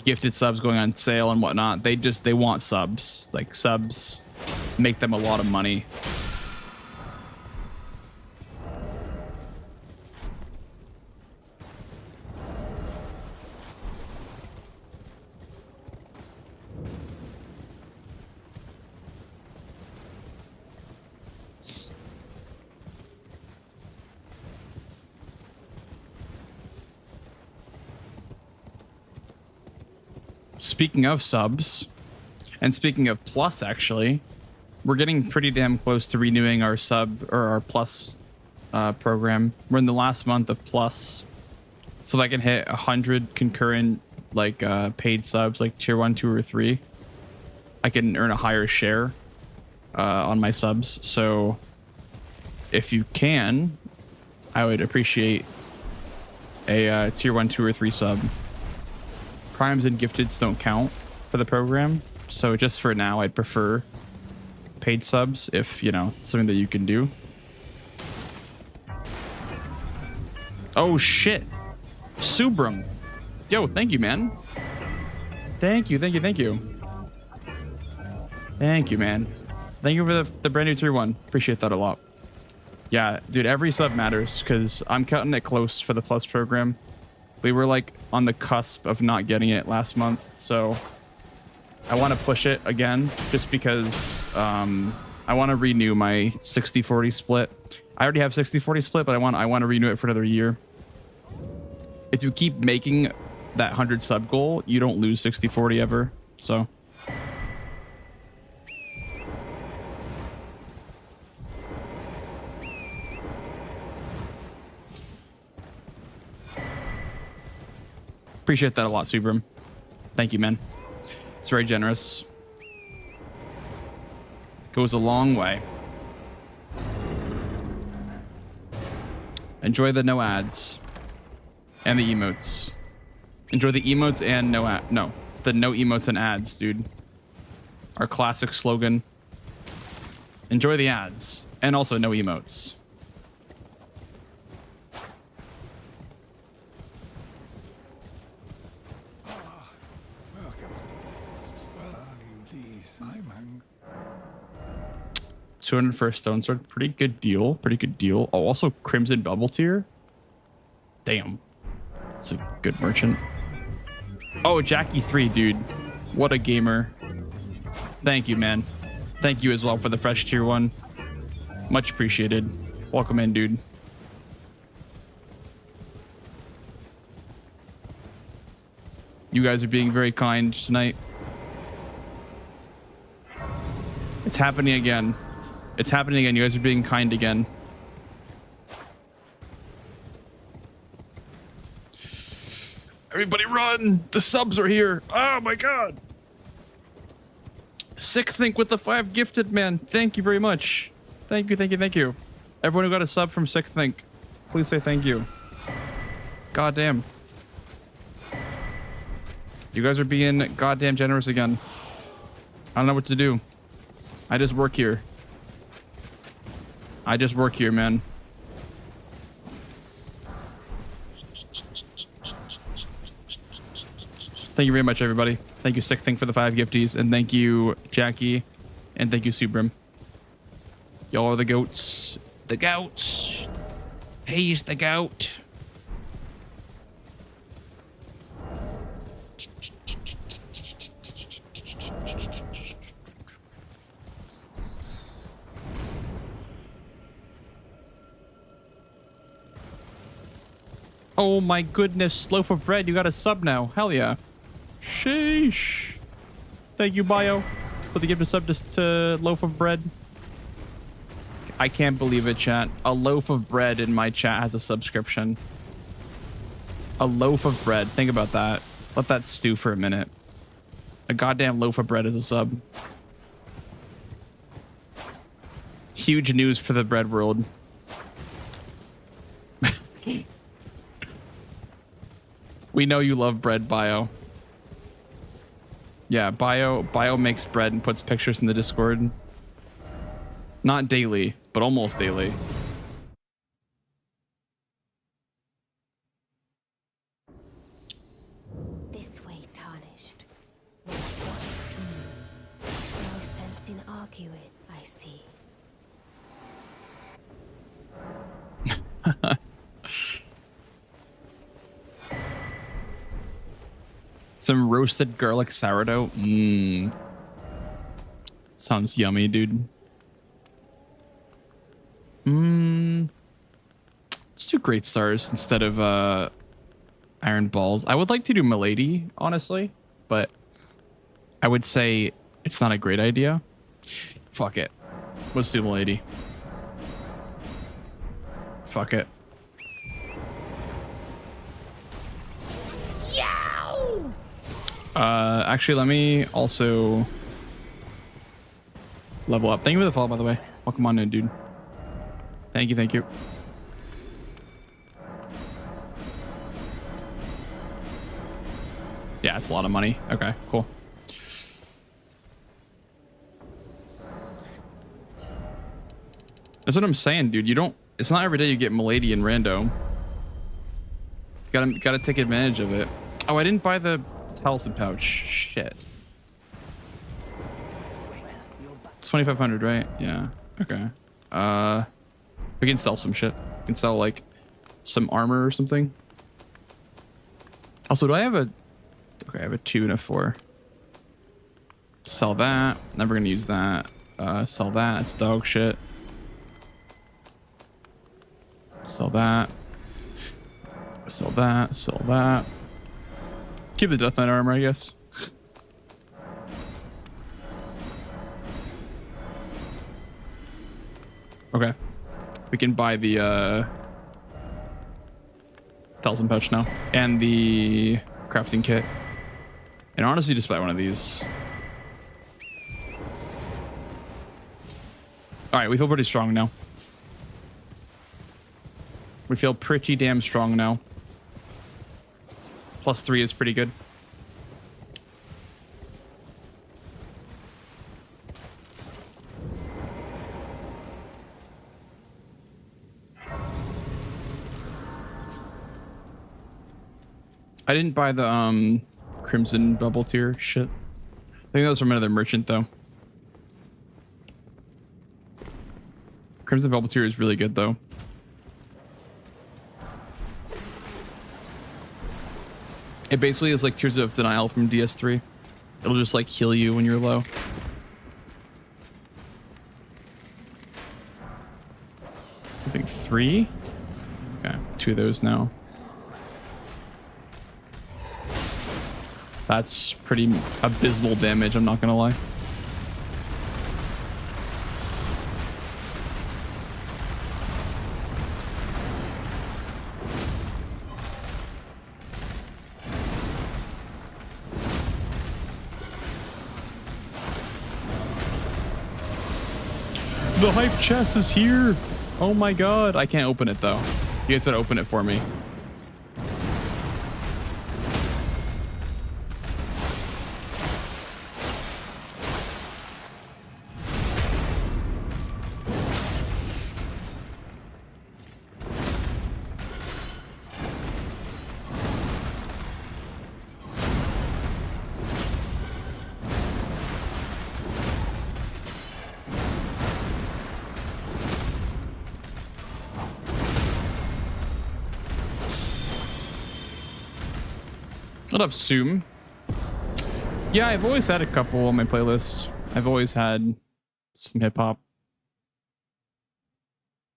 gifted subs going on sale and whatnot. They want subs. Like, subs make them a lot of money. Speaking of subs, and speaking of Plus, actually, we're getting pretty damn close to renewing our sub or our Plus program. We're in the last month of Plus, so if I can hit 100 concurrent like paid subs, like tier 1, 2, or 3, I can earn a higher share on my subs. So if you can, I would appreciate a tier 1, 2, or 3 sub. Primes and gifteds don't count for the program, so just for now I'd prefer paid subs if, you know, something that you can do. Oh shit, Subram, yo, thank you, man. Thank you, man. Thank you for the brand new tier 1. Appreciate that a lot. Yeah, dude, every sub matters because I'm cutting it close for the Plus program. We were like on the cusp of not getting it last month, so I want to push it again just because I want to renew my 60-40 split. I already have 60-40 split, but I want to renew it for another year. If you keep making that 100 sub goal, you don't lose 60-40 ever. So appreciate that a lot, Subram. Thank you, man. It's very generous. Goes a long way. Enjoy the no ads and the emotes. Enjoy the emotes and the no emotes and ads, dude. Our classic slogan. Enjoy the ads and also no emotes. Welcome. Well, please. I'm hungry. 200 for a stone sword. Pretty good deal. Oh, also Crimson Bubble tier. Damn. It's a good merchant. Oh, Jackie 3, dude. What a gamer. Thank you, man. Thank you as well for the fresh tier 1. Much appreciated. Welcome in, dude. You guys are being very kind tonight. It's happening again. It's happening again. You guys are being kind again. Everybody run! The subs are here. Oh my god. Sick Think with the 5 gifted, man. Thank you very much. Thank you. Everyone who got a sub from Sick Think, please say thank you. God damn. You guys are being goddamn generous again. I don't know what to do. I just work here. Man. Thank you very much, everybody. Thank you, Sick Thing, for the 5 gifties. And thank you, Jackie. And thank you, Subram. Y'all are the goats. The goats. He's the goat. Oh my goodness, loaf of bread, you got a sub now. Hell yeah. Sheesh. Thank you, Bio, for the gift of sub to loaf of bread. I can't believe it, chat. A loaf of bread in my chat has a subscription. A loaf of bread. Think about that. Let that stew for a minute. A goddamn loaf of bread is a sub. Huge news for the bread world. We know you love bread, Bio. Yeah, Bio makes bread and puts pictures in the Discord. Not daily, but almost daily. This way, tarnished. No sense in arguing, I see. Some roasted garlic sourdough. Mmm. Sounds yummy, dude. Mmm. Let's do great stars instead of iron balls. I would like to do Milady, honestly, but I would say it's not a great idea. Fuck it. Let's do Milady. Fuck it. Actually, let me also level up. Thank you for the follow, by the way. Welcome on in, dude. Thank you, thank you. Yeah, it's a lot of money. Okay, cool. That's what I'm saying, dude. You don't. It's not every day you get Milady and Rando. Gotta take advantage of it. Oh, I didn't buy the talisman pouch. Shit. It's 2,500, right? Yeah. Okay. We can sell some shit. We can sell like some armor or something. Also, do I have a? Okay, I have a 2 and a 4. Sell that. Never gonna use that. Sell that. It's dog shit. Sell that. Sell that. Sell that. Keep the Death Knight armor, I guess. Okay. We can buy the talisman pouch now. And the crafting kit. And honestly, just buy one of these. Alright, we feel pretty strong now. We feel pretty damn strong now. +3 is pretty good. I didn't buy the crimson bubble tier shit. I think that was from another merchant though. Crimson bubble tier is really good though. It basically is like Tears of Denial from DS3. It'll just like heal you when you're low. I think 3. Okay, 2 of those now. That's pretty abysmal damage, I'm not gonna lie. The hype chest is here. Oh my god. I can't open it though. You guys gotta open it for me. What up, Zoom? Yeah, I've always had a couple on my playlist. I've always had some hip hop.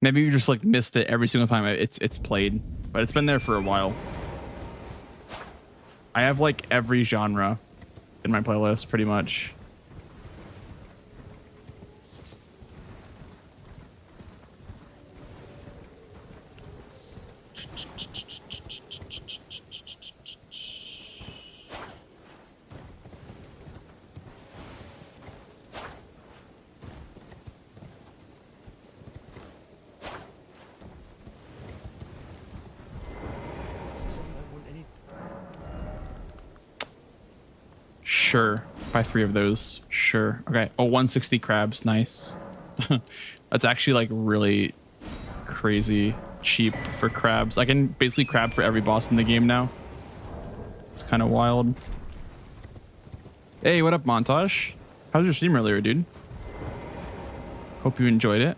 Maybe you just like missed it every single time it's played. but it's been there for a while. I have like every genre in my playlist pretty much. Sure. Buy 3 of those. Sure. Okay. Oh, 160 crabs. Nice. That's actually like really crazy cheap for crabs. I can basically crab for every boss in the game now. It's kind of wild. Hey, what up, Montage? How was your stream earlier, dude? Hope you enjoyed it.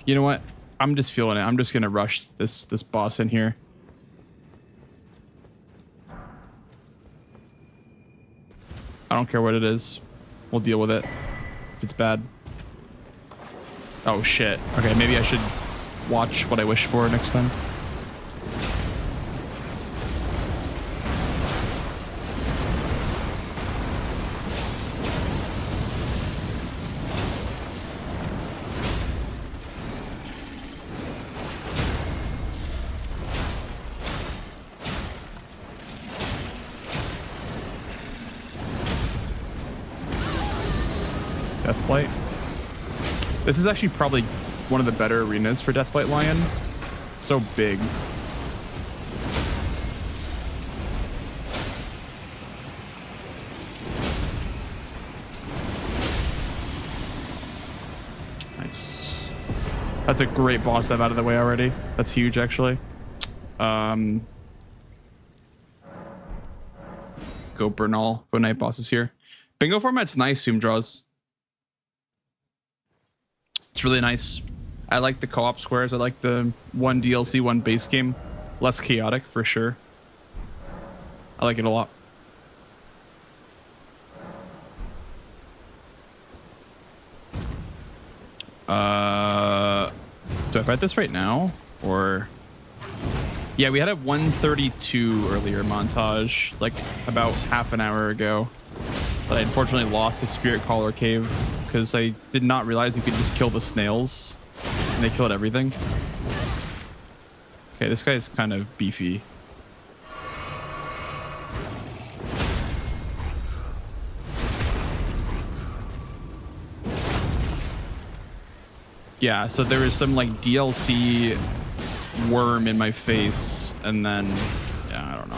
You know what? I'm just feeling it. I'm just gonna rush this boss in here. I don't care what it is. We'll deal with it if it's bad. Oh shit. Okay, maybe I should watch what I wish for next time. Deathblight. This is actually probably one of the better arenas for Deathblight Lion. It's so big. Nice. That's a great boss to have out of the way already. That's huge, actually. Go Bernal. Go Night bosses here. Bingo format's nice, Zoom draws. It's really nice. I like the co-op squares. I like the one DLC, one base game. Less chaotic for sure. I like it a lot. Do I bet this right now? Or yeah, we had a 132 earlier montage, like about half an hour ago. But I unfortunately lost the Spirit Caller Cave because I did not realize you could just kill the snails and they killed everything. Okay, this guy's kind of beefy. Yeah, so there was some like DLC worm in my face and then, yeah, I don't know.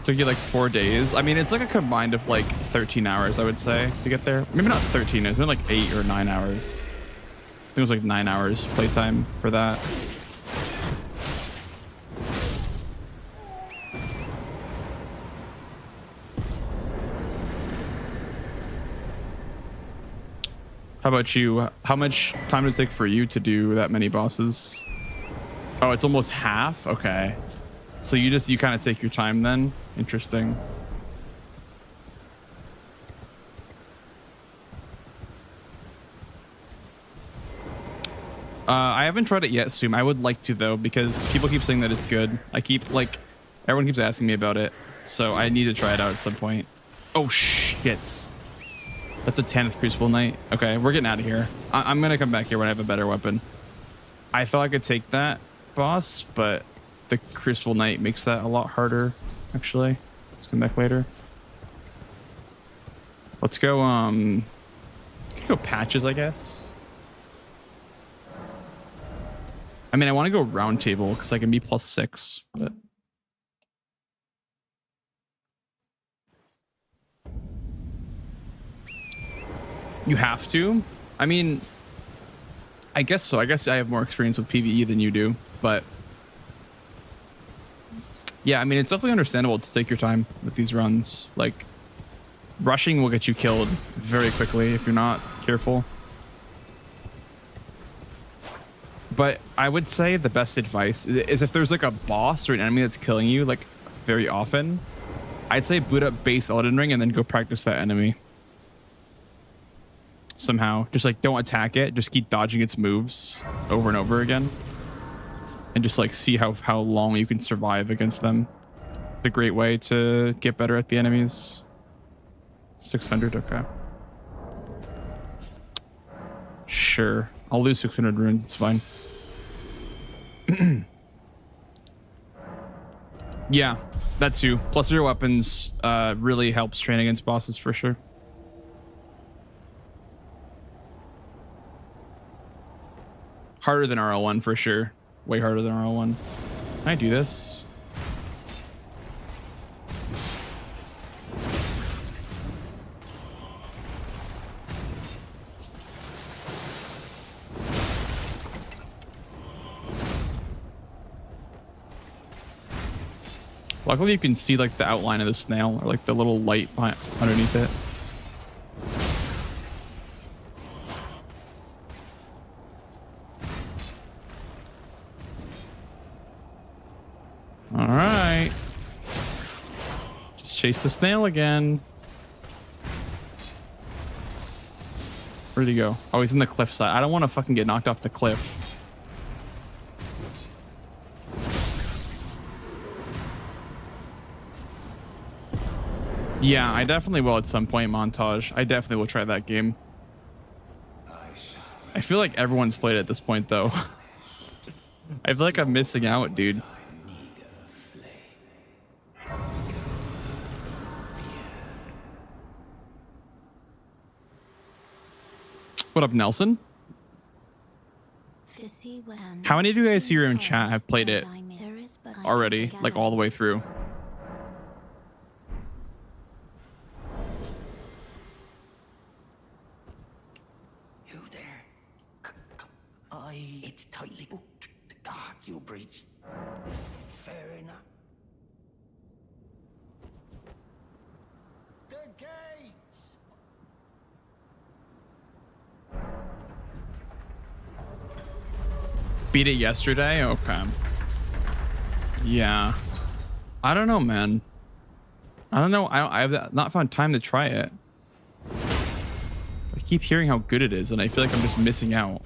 Took you like 4 days. I mean, it's like a combined of like 13 hours, I would say, to get there. Maybe not 13, it's been like 8 or 9 hours. I think it was like 9 hours playtime for that. How about you? How much time does it take for you to do that many bosses? Oh, it's almost half? Okay. So you kind of take your time then? Interesting. I haven't tried it yet, Soom. I would like to though, because people keep saying that it's good. Everyone keeps asking me about it. So I need to try it out at some point. Oh shit. That's a 10th Crucible Knight. Okay, we're getting out of here. I'm gonna come back here when I have a better weapon. I thought I could take that boss, but the Crucible Knight makes that a lot harder, actually. Let's come back later. Let's go, go patches, I guess. I mean, I want to go round table because I can be +6, but... You have to? I mean, I guess so. I guess I have more experience with PvE than you do, but... Yeah, I mean, it's definitely understandable to take your time with these runs. Like, rushing will get you killed very quickly if you're not careful. But I would say the best advice is if there's like a boss or an enemy that's killing you, like very often, I'd say boot up base Elden Ring and then go practice that enemy. Somehow. Just like don't attack it. Just keep dodging its moves over and over again. And just like see how long you can survive against them. It's a great way to get better at the enemies. 600, okay. Sure. I'll lose 600 runes, it's fine. Yeah, that too. Plus your weapons really helps train against bosses for sure. Harder than RL1 for sure. Way harder than RL1. Can I do this? Luckily you can see like the outline of the snail or like the little light underneath it. All right. Just chase the snail again. Where'd he go? Oh, he's in the cliff side. I don't want to fucking get knocked off the cliff. Yeah, I definitely will at some point, Montage. I definitely will try that game. I feel like everyone's played it at this point, though. I feel like I'm missing out, dude. What up, Nelson? How many of you guys here in chat have played it already, like all the way through? It's tightly booked. The guards you breached. Fair enough. The gates! Beat it yesterday? Okay. Yeah. I don't know, man. I don't know. I have not found time to try it. I keep hearing how good it is, and I feel like I'm just missing out.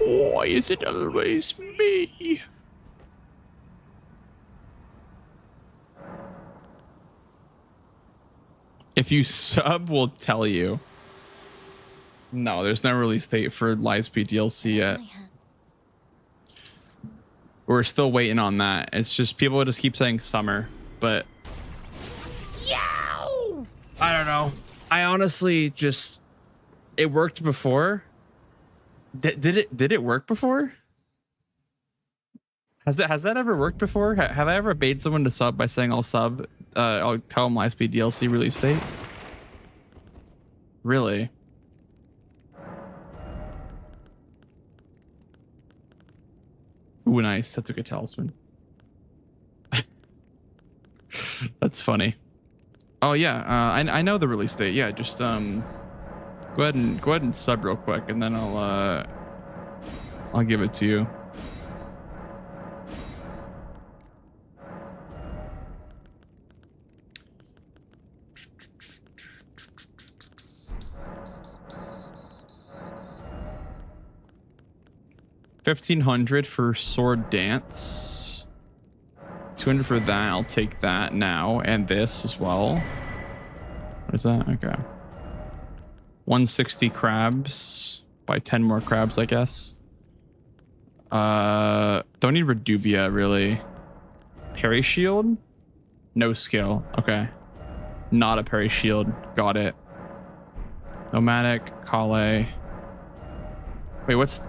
Why is it always me? If you sub, we'll tell you. No, there's no release date for Lightspeed DLC yet. We're still waiting on that. It's just people just keep saying summer, but I don't know. I honestly just it worked before. Did it work before? Has that ever worked before? Have I ever bait someone to sub by saying I'll sub? I'll tell them Lightspeed DLC release date. Really? Ooh, nice. That's a good talisman. That's funny. Oh yeah, I know the release date. Yeah, just go ahead and sub real quick, and then I'll give it to you. $1,500 for sword dance. 200 for that. I'll take that now, and this as well. What is that? Okay. 160 crabs. Buy 10 more crabs, I guess. Don't need Reduvia, really. Parry shield? No skill. Okay. Not a parry shield. Got it. Nomadic, Kale. Wait, what's...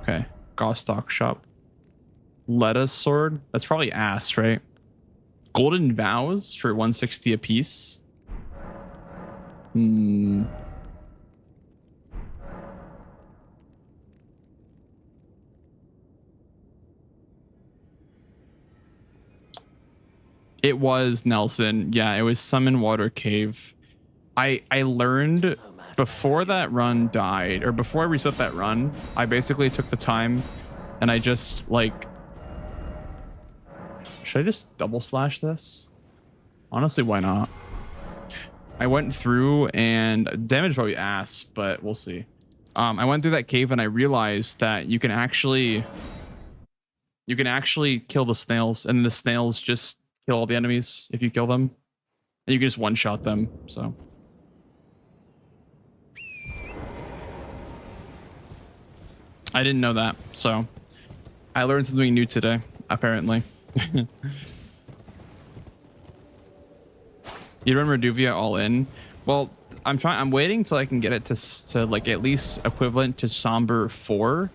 Okay. Gostock shop. Leta's sword? That's probably ass, right? Golden vows for 160 apiece. Hmm. It was Nelson. Yeah, it was Summon Water Cave. I learned before that run died, or before I reset that run, I basically took the time and I just like, should I just double slash this? Honestly, why not? I went through and damage probably ass, but we'll see. I went through that cave and I realized that you can actually kill the snails, and the snails just kill all the enemies if you kill them, and you can just one-shot them. So I didn't know that, so I learned something new today, apparently. You run Reduvia all in? Well, I'm waiting till I can get it to like at least equivalent to Somber 4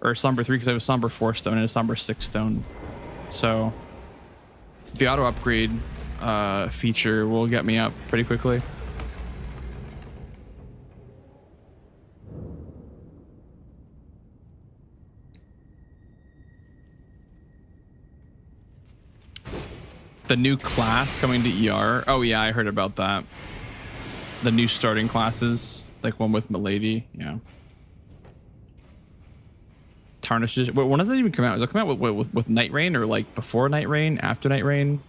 or Somber 3, because I have a Somber 4 stone and a Somber 6 stone. So the auto upgrade feature will get me up pretty quickly. The new class coming to ER. Oh yeah, I heard about that. The new starting classes, like one with Milady. Yeah. Tarnishes. Wait, when does that even come out? Does it come out with Night Rain, or like before Night Rain, after Night Rain?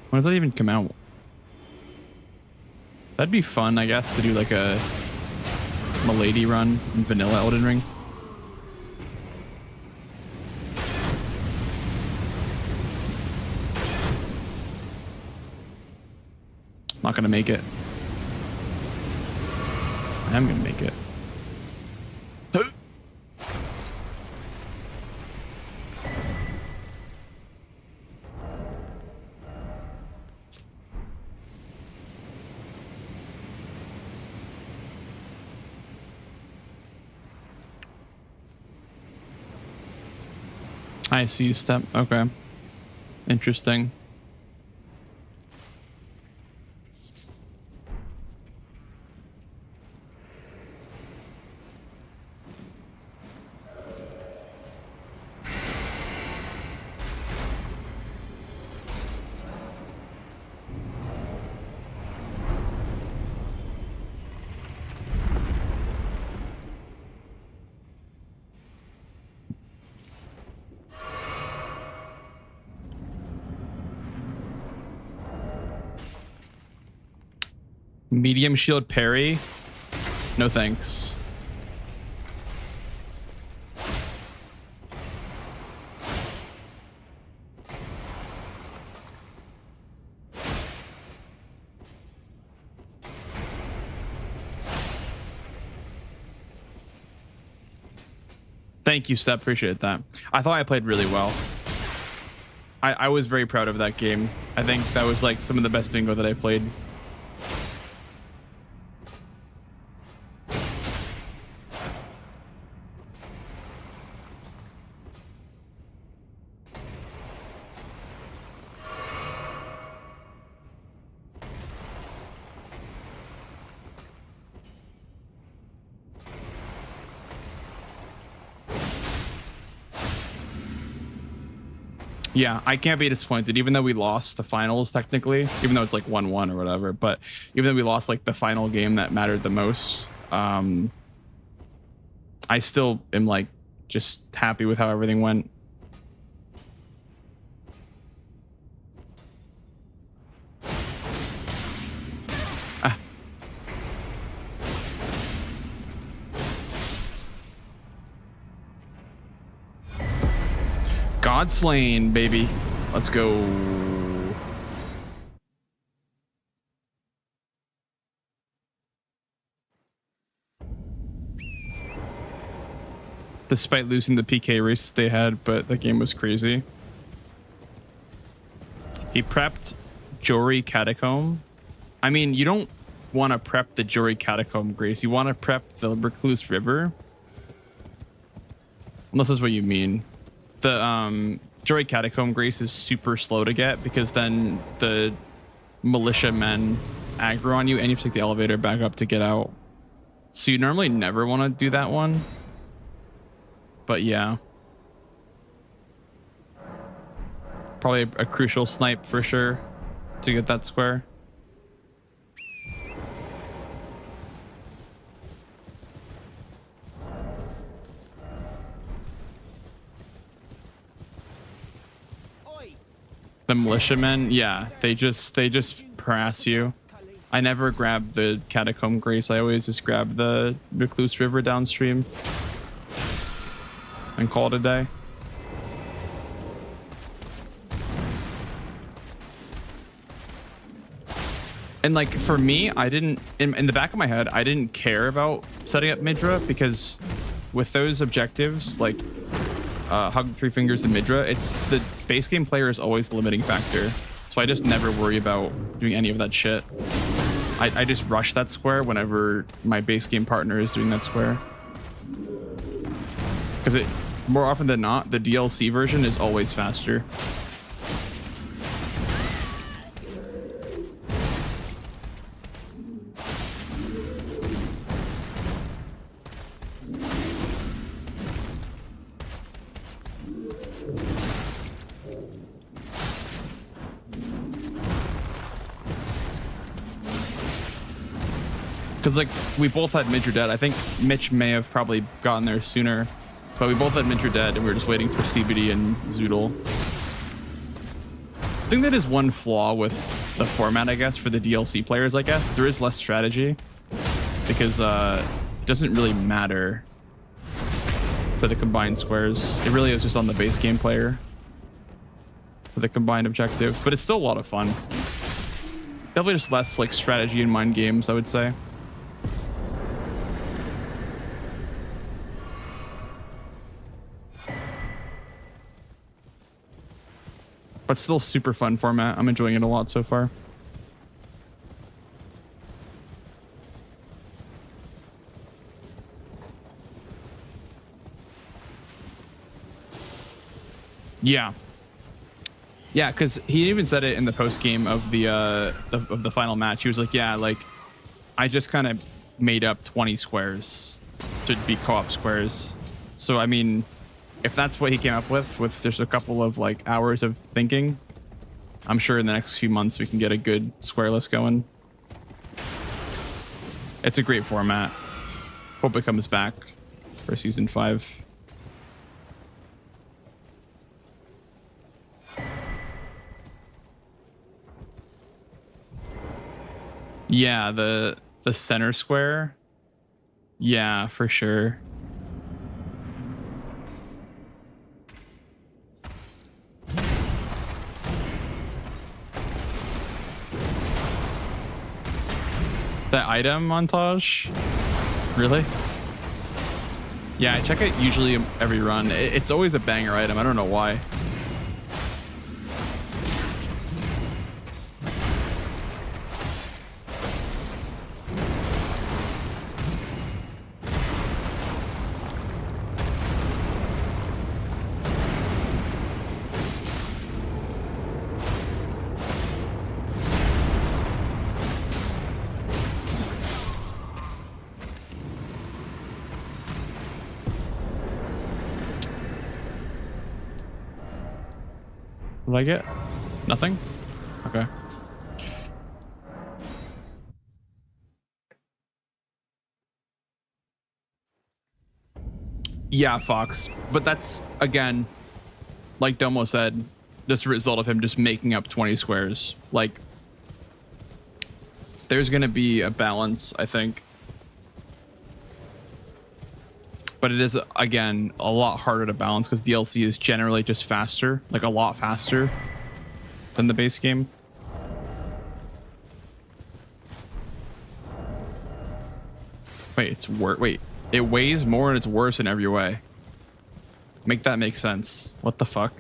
When does that even come out? That'd be fun, I guess, to do like a Milady run in vanilla Elden Ring. Not gonna make it. I am gonna make it. I see step. Okay. Interesting. Medium shield parry? No thanks. Thank you, Step. Appreciate that. I thought I played really well. I was very proud of that game. I think that was like some of the best bingo that I played. Yeah, I can't be disappointed, even though we lost the finals technically, even though it's like 1-1 or whatever, but even though we lost like the final game that mattered the most, I still am like just happy with how everything went. Godslain, baby. Let's go. Despite losing the PK race they had, but the game was crazy. He prepped Jory Catacomb. I mean, you don't want to prep the Jory Catacomb, Grace. You want to prep the Recluse River. Unless that's what you mean. The Jory Catacomb, Grace, is super slow to get because then the militia men aggro on you and you have to take the elevator back up to get out. So you normally never want to do that one. But yeah. Probably a crucial snipe for sure to get that square. The militiamen, yeah, they just harass you. I never grab the catacomb grace. I always just grab the recluse river downstream and call it a day. And like for me, I didn't in the back of my head, I didn't care about setting up Midra because with those objectives, like hug three fingers and Midra, it's the base game player is always the limiting factor. So I just never worry about doing any of that shit. I just rush that square whenever my base game partner is doing that square. Because it more often than not, the DLC version is always faster. Because like we both had Midra dead. I think Mitch may have probably gotten there sooner, but we both had Midra dead and we were just waiting for CBD and Zoodle. I think that is one flaw with the format, I guess, for the DLC players. I guess there is less strategy because it doesn't really matter for the combined squares. It really is just on the base game player for the combined objectives, but it's still a lot of fun. Definitely just less like strategy and mind games, I would say. But still super fun format. I'm enjoying it a lot so far. Yeah. Yeah, because he even said it in the post game of the final match. He was like, yeah, like I just kind of made up 20 squares to be co-op squares. So I mean, if that's what he came up with just a couple of like hours of thinking, I'm sure in the next few months we can get a good square list going. It's a great format. Hope it comes back for season 5. Yeah, the center square. Yeah, for sure. That item montage? Really? Yeah, I check it usually every run. It's always a banger item. I don't know why. What did I get? Nothing? Okay. Yeah, Fox. But that's, again, like Domo said, just a result of him just making up 20 squares. Like, there's going to be a balance, I think. But it is, again, a lot harder to balance because DLC is generally just faster, like a lot faster than the base game. Wait, it's worse. Wait, it weighs more and it's worse in every way. Make that make sense. What the fuck?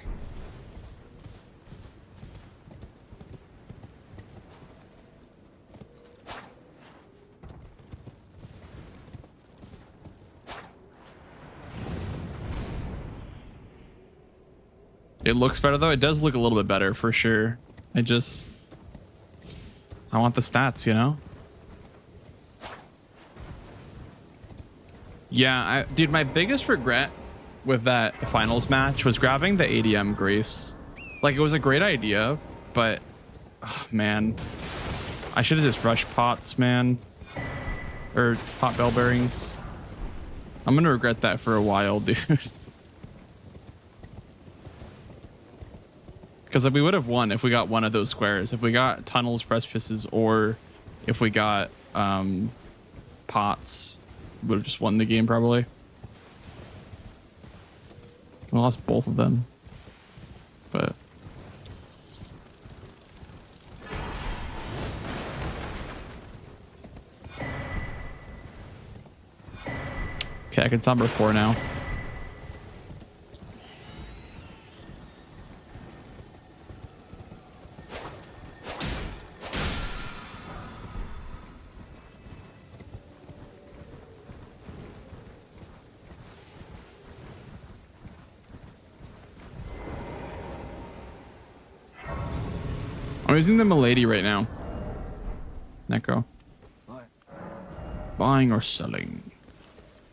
It looks better though. It does look a little bit better for sure. I want the stats, you know? Yeah, dude, my biggest regret with that finals match was grabbing the ADM Grace. Like, it was a great idea, but oh, man, I should have just rushed pots, man, or pot bell bearings. I'm gonna regret that for a while, dude. Because we would have won if we got one of those squares. If we got tunnels, precipices, or if we got pots, we would have just won the game probably. We lost both of them, but okay, I can somber 4 now. I'm using the Milady right now. Neko. Buying or selling.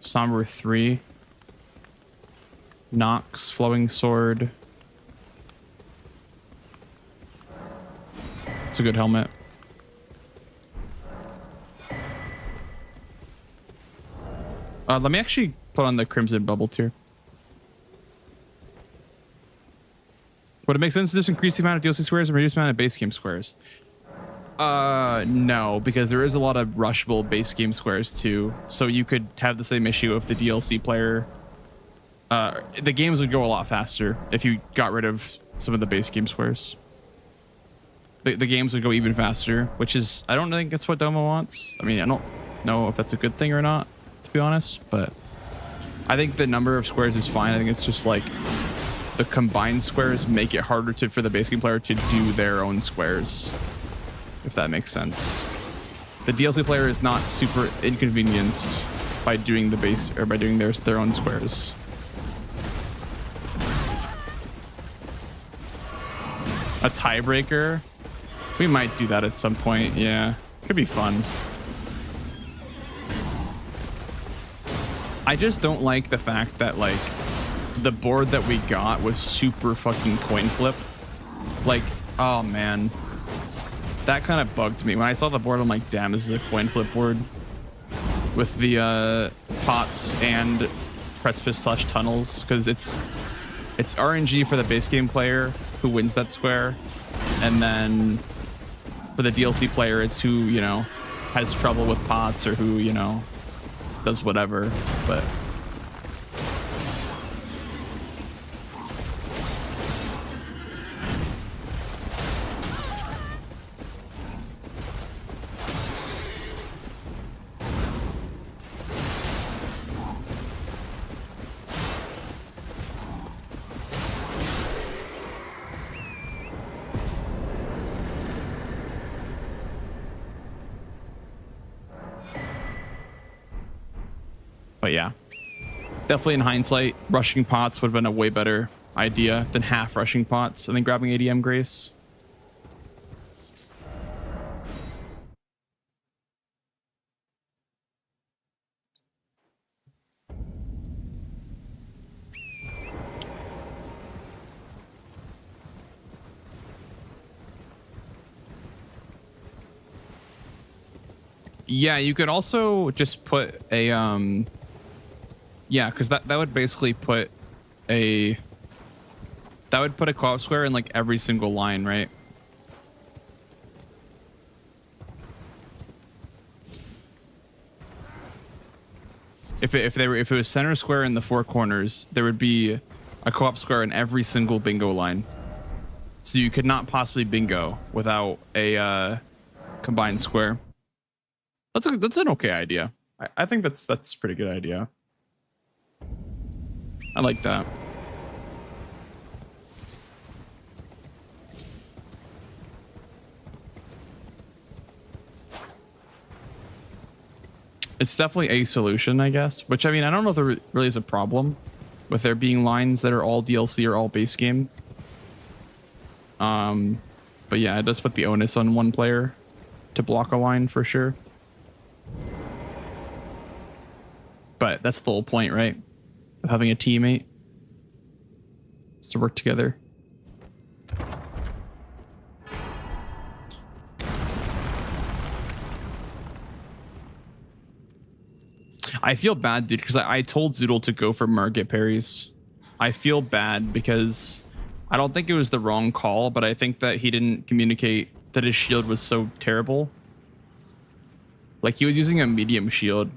Somber 3. Nox, Flowing Sword. It's a good helmet. Let me actually put on the Crimson Bubble tier. Would it make sense to just increase the amount of DLC squares and reduce the amount of base game squares? No, because there is a lot of rushable base game squares too. So you could have the same issue if the DLC player... the games would go a lot faster if you got rid of some of the base game squares. The games would go even faster, which is... I don't think that's what Doma wants. I mean, I don't know if that's a good thing or not, to be honest, but... I think the number of squares is fine. I think it's just like... the combined squares make it harder for the base game player to do their own squares, if that makes sense. The DLC player is not super inconvenienced by doing the base or by doing their own squares. A tiebreaker? We might do that at some point. Yeah, could be fun. I just don't like the fact that like the board that we got was super fucking coin flip. Like, oh man, that kind of bugged me. When I saw the board, I'm like, damn, this is a coin flip board with the pots and precipice slash tunnels, because it's RNG for the base game player who wins that square, and then for the DLC player, it's who, you know, has trouble with pots or who, you know, does whatever. But yeah, definitely in hindsight, rushing pots would have been a way better idea than half rushing pots and then grabbing ADM Grace. Yeah, you could also just put a yeah, because that would basically put a co-op square in like every single line, right? If it was center square in the 4 corners, there would be a co-op square in every single bingo line. So you could not possibly bingo without a combined square. That's an okay idea. I think that's a pretty good idea. I like that. It's definitely a solution, I guess. Which, I mean, I don't know if there really is a problem with there being lines that are all DLC or all base game. But yeah, it does put the onus on one player to block a line for sure. But that's the whole point, right? Of having a teammate is to work together. I feel bad, dude, because I told Zoodle to go for market parries. I feel bad because I don't think it was the wrong call, but I think that he didn't communicate that his shield was so terrible. Like, he was using a medium shield.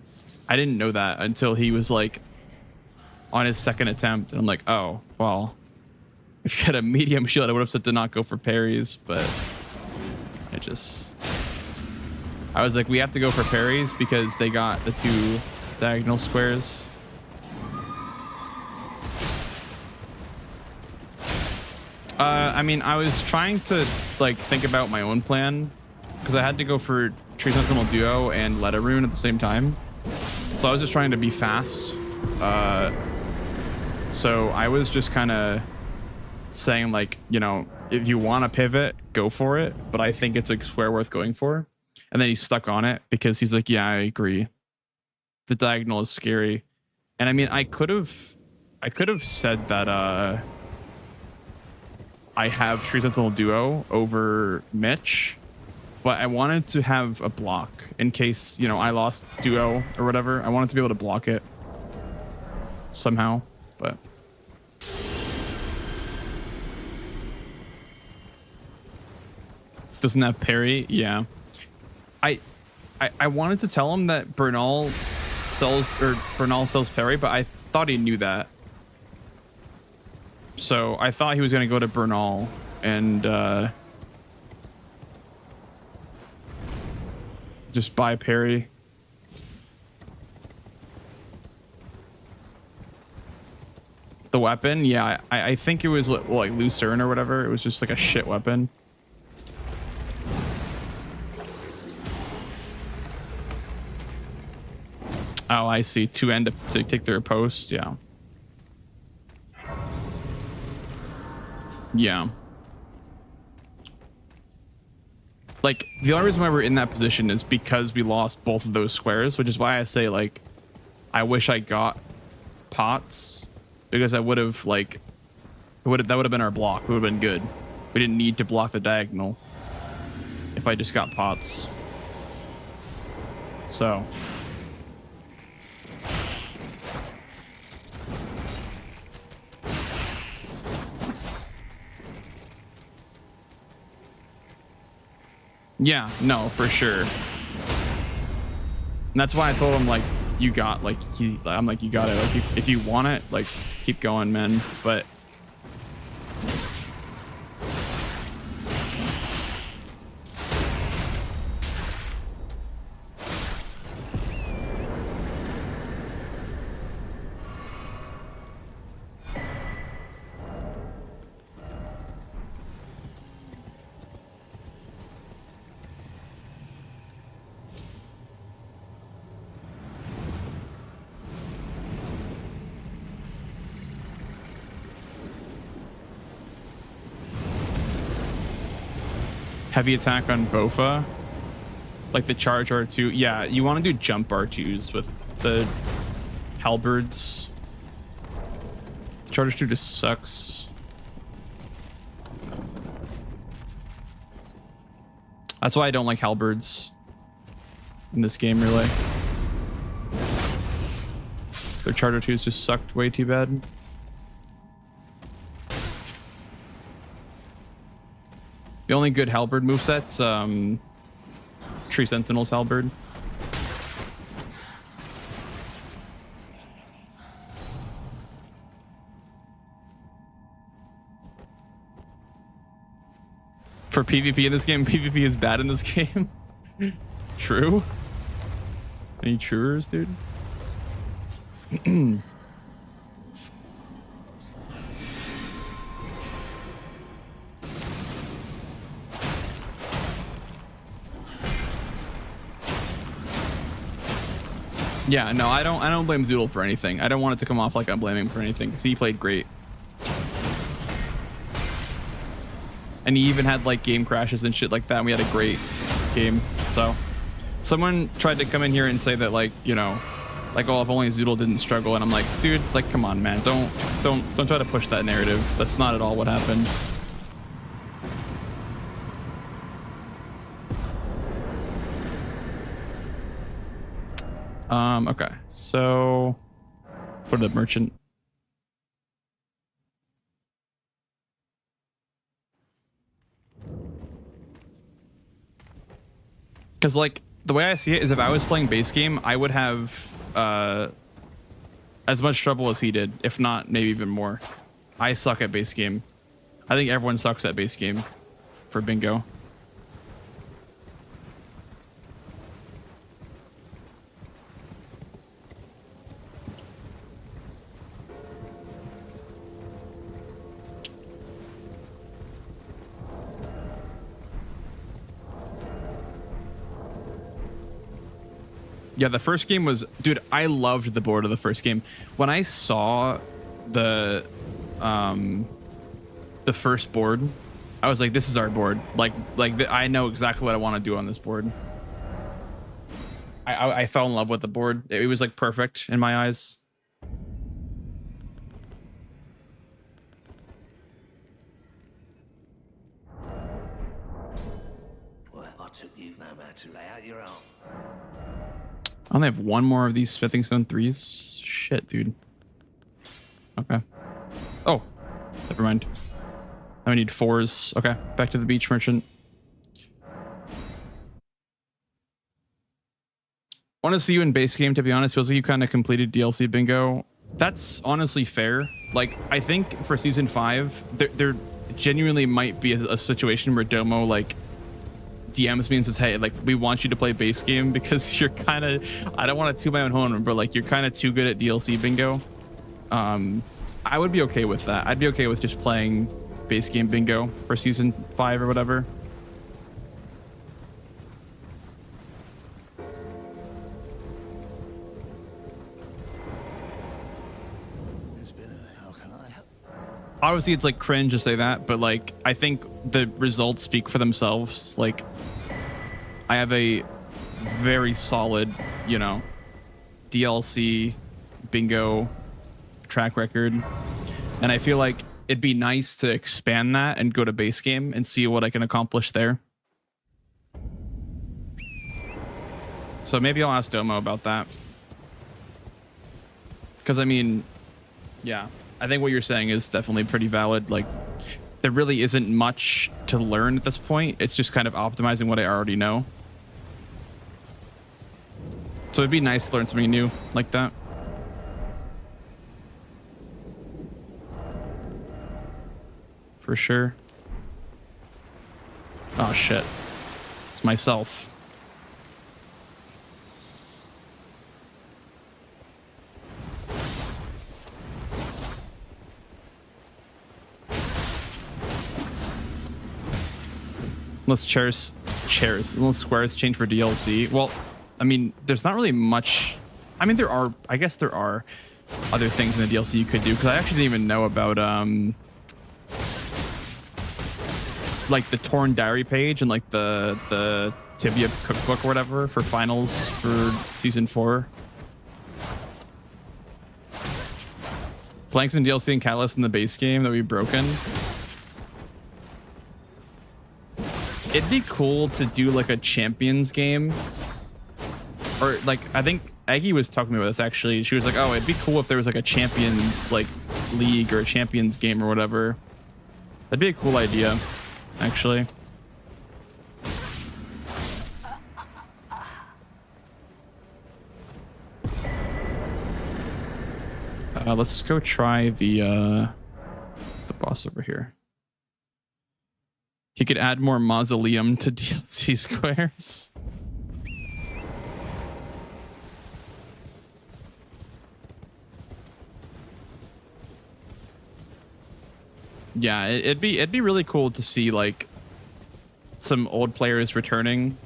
I didn't know that until he was like on his second attempt, and I'm like, oh, well, if you had a medium shield, I would have said to not go for parries, but I was like, we have to go for parries because they got the 2 diagonal squares. I mean, I was trying to like think about my own plan because I had to go for Tree Sentinel Duo and Leta Rune at the same time. So I was just trying to be fast. So I was just kind of saying, like, you know, if you want to pivot, go for it. But I think it's a square worth going for. And then he stuck on it because he's like, yeah, I agree. The diagonal is scary. And I mean, I could have said that I have Tree Sentinel Duo over Mitch, but I wanted to have a block in case, you know, I lost Duo or whatever. I wanted to be able to block it somehow, but doesn't have parry. Yeah. I wanted to tell him that Bernal sells parry, but I thought he knew that. So I thought he was going to go to Bernal and just buy parry. The weapon, yeah, I think it was like Lucerne or whatever. It was just like a shit weapon. Oh, I see. 2 end to take their post. Yeah. Yeah. Like, the only reason why we're in that position is because we lost both of those squares, which is why I say, like, I wish I got pots, because I would have, like, that would have been our block. It would have been good. We didn't need to block the diagonal if I just got pots. So yeah, no, for sure. And that's why I told him, like, you got, like, I'm like, you got it. Like, if you want it, like, keep going, man. But heavy attack on Bofa, like the charge R2. Yeah, you want to do jump R2s with the halberds. The charge R2 just sucks. That's why I don't like halberds in this game, really. Their charge R2s just sucked way too bad. The only good halberd moveset's Tree Sentinel's halberd. For PvP in this game, PvP is bad in this game. True. Any truers, dude? Yeah, no, I don't blame Zoodle for anything. I don't want it to come off like I'm blaming him for anything, because he played great. And he even had like game crashes and shit like that, and we had a great game. So someone tried to come in here and say that, like, you know, like, oh, if only Zoodle didn't struggle, and I'm like, dude, like, come on, man, don't try to push that narrative. That's not at all what happened. Okay, so go to the merchant. Because like the way I see it is, if I was playing base game, I would have as much trouble as he did, if not maybe even more. I suck at base game. I think everyone sucks at base game for bingo. Yeah, the first game was, dude, I loved the board of the first game. When I saw the first board, I was like, this is our board. I know exactly what I want to do on this board. I fell in love with the board. It was like perfect in my eyes. Well, I took you no matter to lay out your own. I only have one more of these smithing stone 3s. Shit, dude. Okay. Oh, never mind. Now I need 4s. Okay, back to the beach merchant. I want to see you in base game, to be honest. Feels like you kind of completed DLC bingo. That's honestly fair. Like, I think for season 5, there genuinely might be a situation where Domo, like, DMs me and says, hey, like, we want you to play base game because you're kind of, I don't want to toot my own horn, but like, you're kind of too good at DLC bingo. I would be okay with that. I'd be okay with just playing base game bingo for season 5 or whatever. Obviously it's like cringe to say that, but like, I think the results speak for themselves. Like, I have a very solid, you know, DLC bingo track record, and I feel like it'd be nice to expand that and go to base game and see what I can accomplish there. So maybe I'll ask Domo about that, because I mean, yeah, I think what you're saying is definitely pretty valid. Like, there really isn't much to learn at this point. It's just kind of optimizing what I already know. So it'd be nice to learn something new like that. For sure. Oh shit. It's myself. Unless unless squares change for DLC. Well, I mean, there's not really much. I mean, I guess there are other things in the DLC you could do, because I actually didn't even know about like the Torn Diary page and like the Tibia cookbook or whatever for finals for season 4. Planks and DLC and catalyst in the base game that would be broken. It'd be cool to do like a champions game, or like, I think Aggie was talking to me about this actually. She was like, oh, it'd be cool if there was like a champions like league or a champions game or whatever. That'd be a cool idea, actually. Let's go try the boss over here. He could add more mausoleum to DLC squares. Yeah, it'd be really cool to see like some old players returning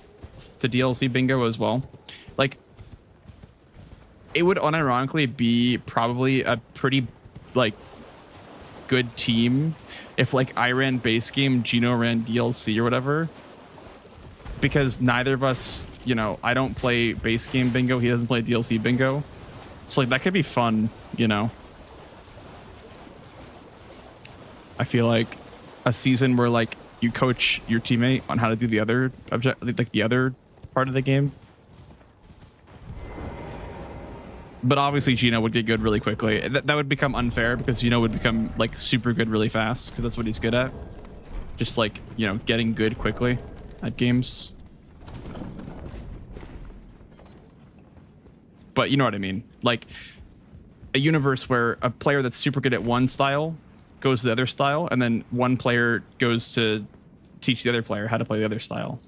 to DLC bingo as well. Like, it would unironically be probably a pretty like good team if like I ran base game, Gino ran DLC or whatever, because neither of us, you know, I don't play base game bingo, he doesn't play DLC bingo, so like that could be fun, you know. I feel like a season where like you coach your teammate on how to do the other object, like the other part of the game. But obviously Gino would get good really quickly. That would become unfair because Gino would become like super good really fast because that's what he's good at. Just like, you know, getting good quickly at games. But you know what I mean? Like a universe where a player that's super good at one style goes to the other style, and then one player goes to teach the other player how to play the other style.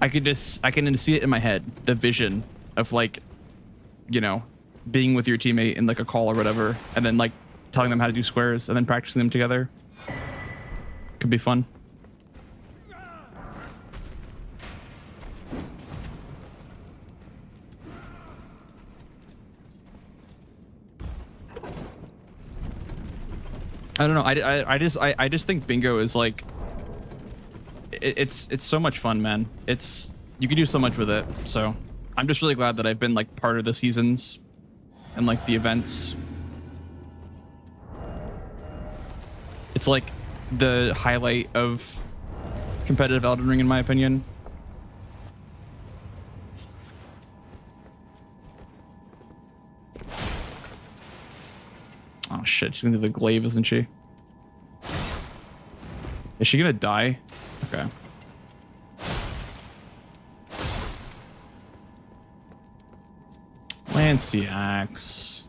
I can see it in my head, the vision of like, you know, being with your teammate in like a call or whatever, and then like telling them how to do squares and then practicing them together. Could be fun. I don't know. I just think bingo is like it's so much fun, man. You can do so much with it. So I'm just really glad that I've been like part of the seasons and like the events. It's like the highlight of competitive Elden Ring, in my opinion. Oh shit, she's gonna do the glaive, isn't she? Is she gonna die? Okay. Lanciax.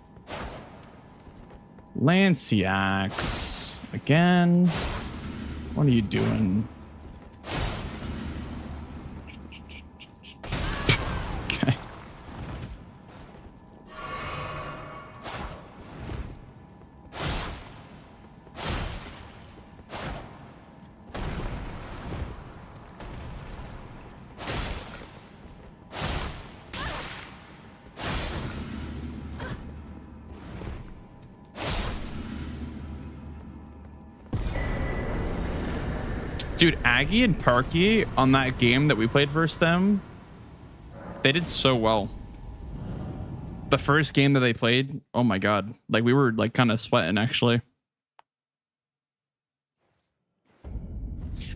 Lanciax. Again. What are you doing? Okay. Dude, Aggie and Parky on that game that we played versus them, they did so well. The first game that they played, oh my god. Like we were like kind of sweating actually.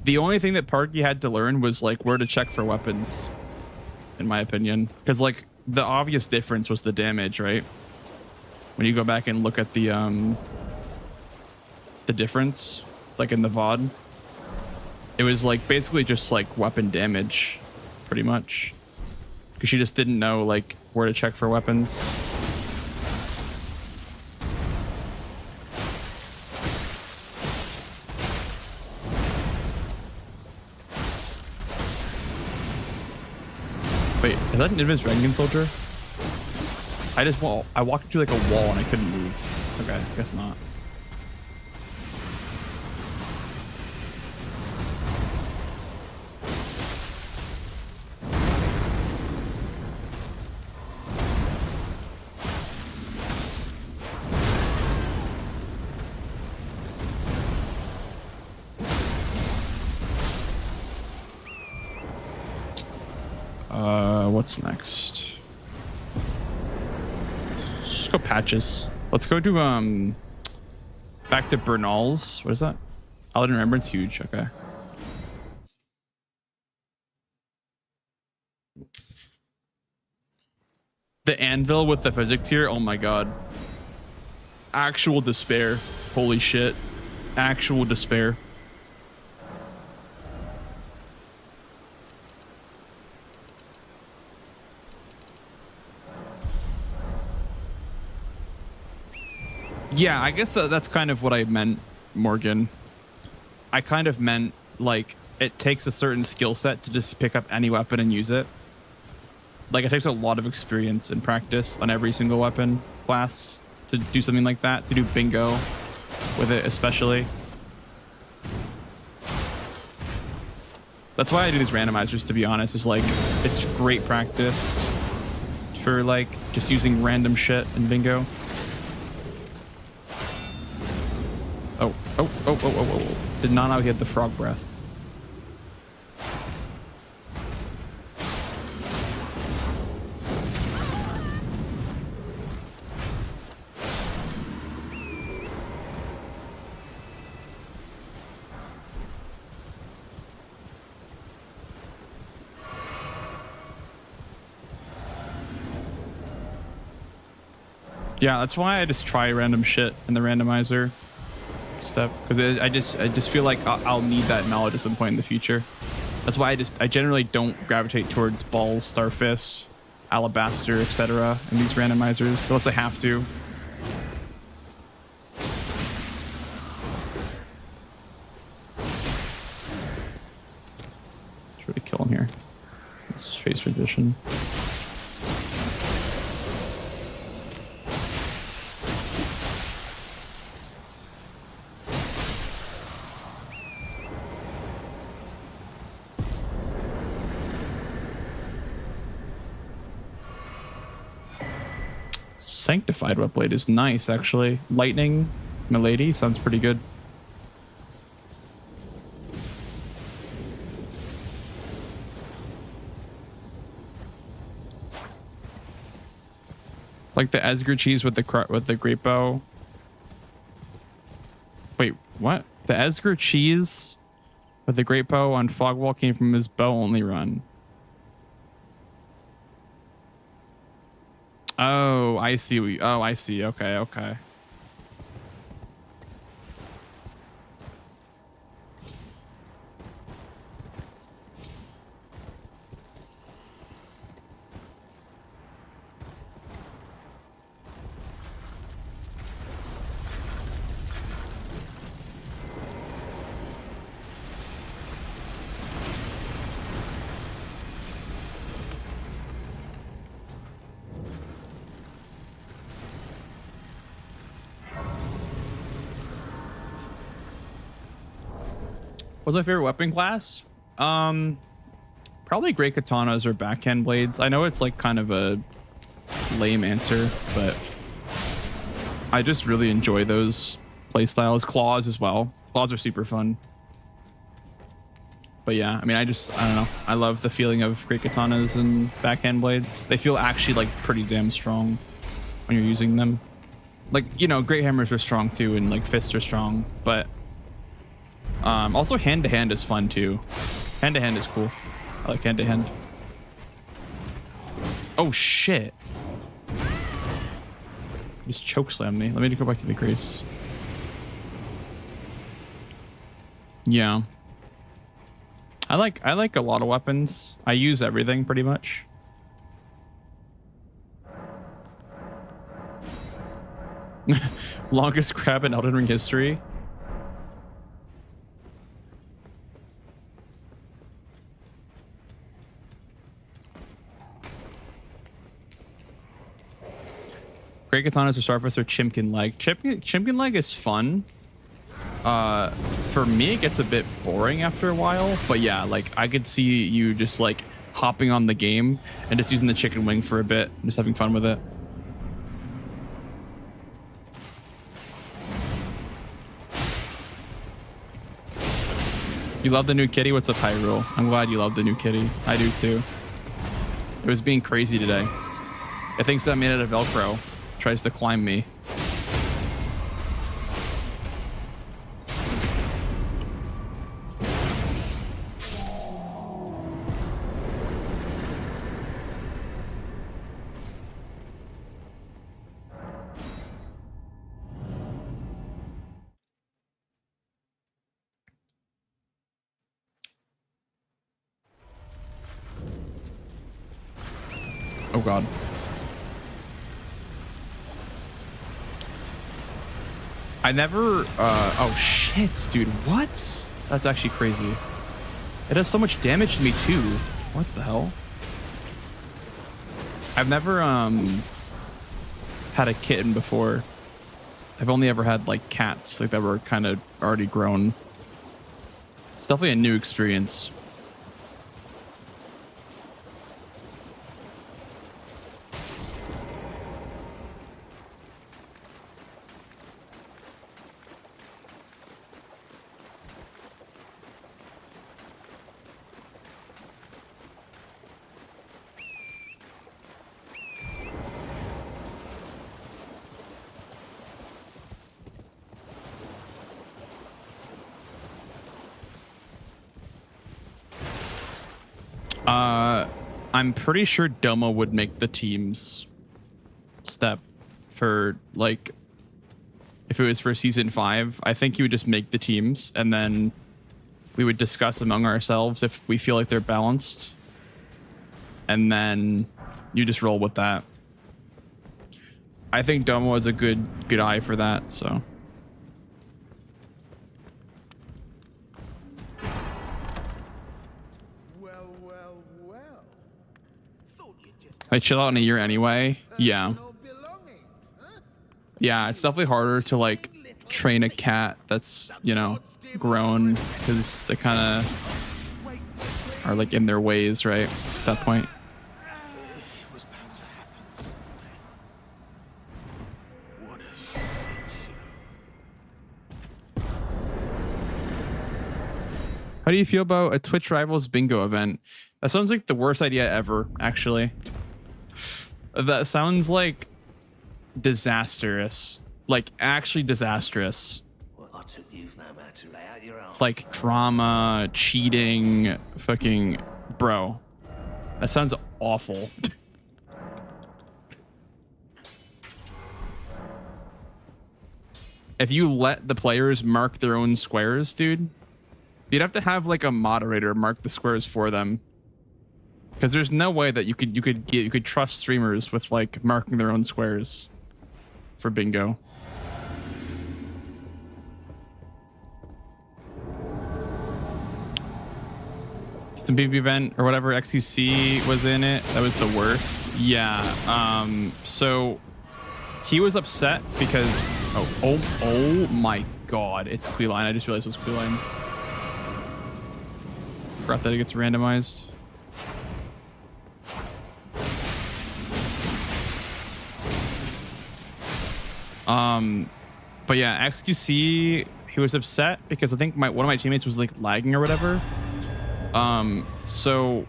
The only thing that Parky had to learn was like where to check for weapons, in my opinion. Because like the obvious difference was the damage, right? When you go back and look at the difference, like in the VOD. It was like basically just like weapon damage, pretty much. Because she just didn't know like where to check for weapons. Wait, is that an Invis Dragon Soldier? I walked into like a wall and I couldn't move. Okay, I guess not. What's next? Let's just go patches. Let's go to back to Bernal's. What is that? Paladin Remembrance, huge. Okay. The anvil with the physic tier. Oh my god. Actual despair. Holy shit. Actual despair. Yeah, I guess that's kind of what I meant, Morgan. I kind of meant, like, it takes a certain skill set to just pick up any weapon and use it. Like, it takes a lot of experience and practice on every single weapon class to do something like that, to do bingo with it especially. That's why I do these randomizers, to be honest. Is like, it's great practice for, like, just using random shit in bingo. Oh. Did not know he had the frog breath. Yeah, that's why I just try random shit in the randomizer step, because I just feel like I'll need that knowledge at some point in the future. That's why I generally don't gravitate towards balls, starfist, alabaster, etc. in these randomizers unless I have to. Try to kill him here. This is face transition. Sanctified Webblade is nice, actually. Lightning, Milady, sounds pretty good. Like the Esger cheese with the great bow. Wait, what? The Esger cheese with the great bow on Fogwall came from his bow only run. Oh, I see. Oh, I see. Okay, okay. What's my favorite weapon class? Probably great katanas or backhand blades. I know it's like kind of a lame answer, but I just really enjoy those playstyles. Claws as well. Claws are super fun. But yeah, I mean, I don't know. I love the feeling of great katanas and backhand blades. They feel actually like pretty damn strong when you're using them. Like, you know, great hammers are strong too, and like fists are strong, but also hand-to-hand is fun too. Hand-to-hand is cool. I like hand-to-hand. Oh shit. Just chokeslammed me. Let me go back to the grace. Yeah. I like a lot of weapons. I use everything pretty much. Longest grab in Elden Ring history. Great katanas or starfists or chimkin leg. Chimkin leg is fun. For me, it gets a bit boring after a while. But yeah, like I could see you just like hopping on the game and just using the chicken wing for a bit, just having fun with it. You love the new kitty? What's up, Hyrule? I'm glad you love the new kitty. I do too. It was being crazy today. It thinks that I made it of Velcro. Tries to climb me. Oh God. I never, oh shit, dude, what? That's actually crazy. It does so much damage to me too. What the hell? I've never, had a kitten before. I've only ever had like cats, like that were kind of already grown. It's definitely a new experience. I'm pretty sure Domo would make the teams step for like, if it was for season 5, I think he would just make the teams and then we would discuss among ourselves if we feel like they're balanced. And then you just roll with that. I think Domo is a good eye for that, so. I chill out in a year anyway. Yeah. Yeah, it's definitely harder to like train a cat that's, you know, grown because they kind of are like in their ways, right? At that point. What a shit show. How do you feel about a Twitch Rivals bingo event? That sounds like the worst idea ever, actually. That sounds like disastrous. Like, actually disastrous. Well, I took you no matter to lay out your own. Like, drama, cheating, fucking... Bro. That sounds awful. If you let the players mark their own squares, dude, you'd have to have, like, a moderator mark the squares for them. Because there's no way that you could trust streamers with like marking their own squares for bingo. Some PvP event or whatever, XUC was in it. That was the worst. Yeah. So he was upset because oh my god, it's Queeline. I just realized it was Queeline. Forgot that it gets randomized. But yeah, XQC, he was upset because I think one of my teammates was like lagging or whatever. So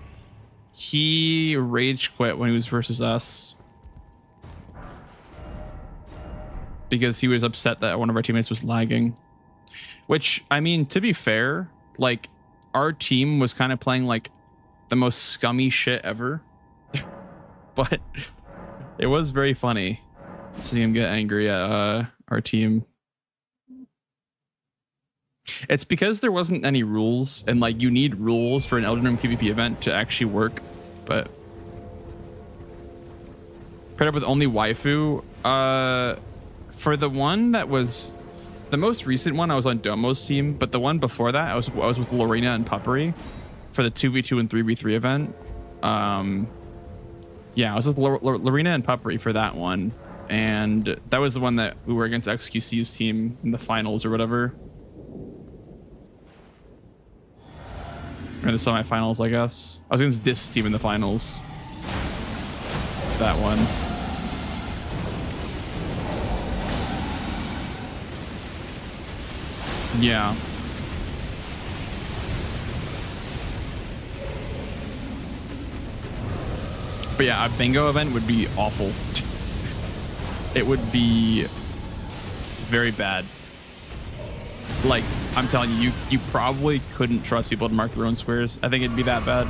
he rage quit when he was versus us because he was upset that one of our teammates was lagging. Which, I mean, to be fair, like our team was kind of playing like the most scummy shit ever. But it was very funny. See him get angry at our team. It's because there wasn't any rules, and like you need rules for an Elden Ring PvP event to actually work. But paired up with only waifu. For the one that was the most recent one, I was on Domo's team, but the one before that, I was with Lorena and Puppery for the 2v2 and 3v3 event. Yeah, I was with Lorena and Puppery for that one. And that was the one that we were against XQC's team in the finals or whatever. Or the semifinals, I guess. I was against this team in the finals. That one. Yeah. But yeah, a bingo event would be awful. It would be very bad. Like, I'm telling you, you probably couldn't trust people to mark their own squares. I think it'd be that bad.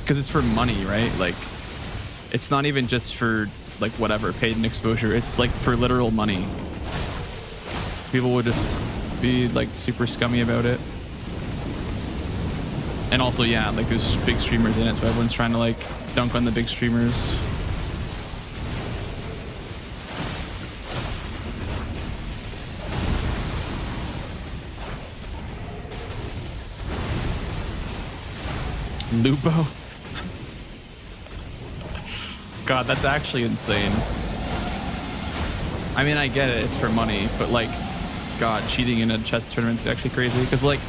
Because it's for money, right? Like, it's not even just for, like, whatever, paid in exposure. It's, like, for literal money. People would just be, like, super scummy about it. And also, yeah, like, there's big streamers in it, so everyone's trying to, like, dunk on the big streamers. Lupo? God, that's actually insane. I mean, I get it, it's for money, but like, God, cheating in a chess tournament is actually crazy. Because like,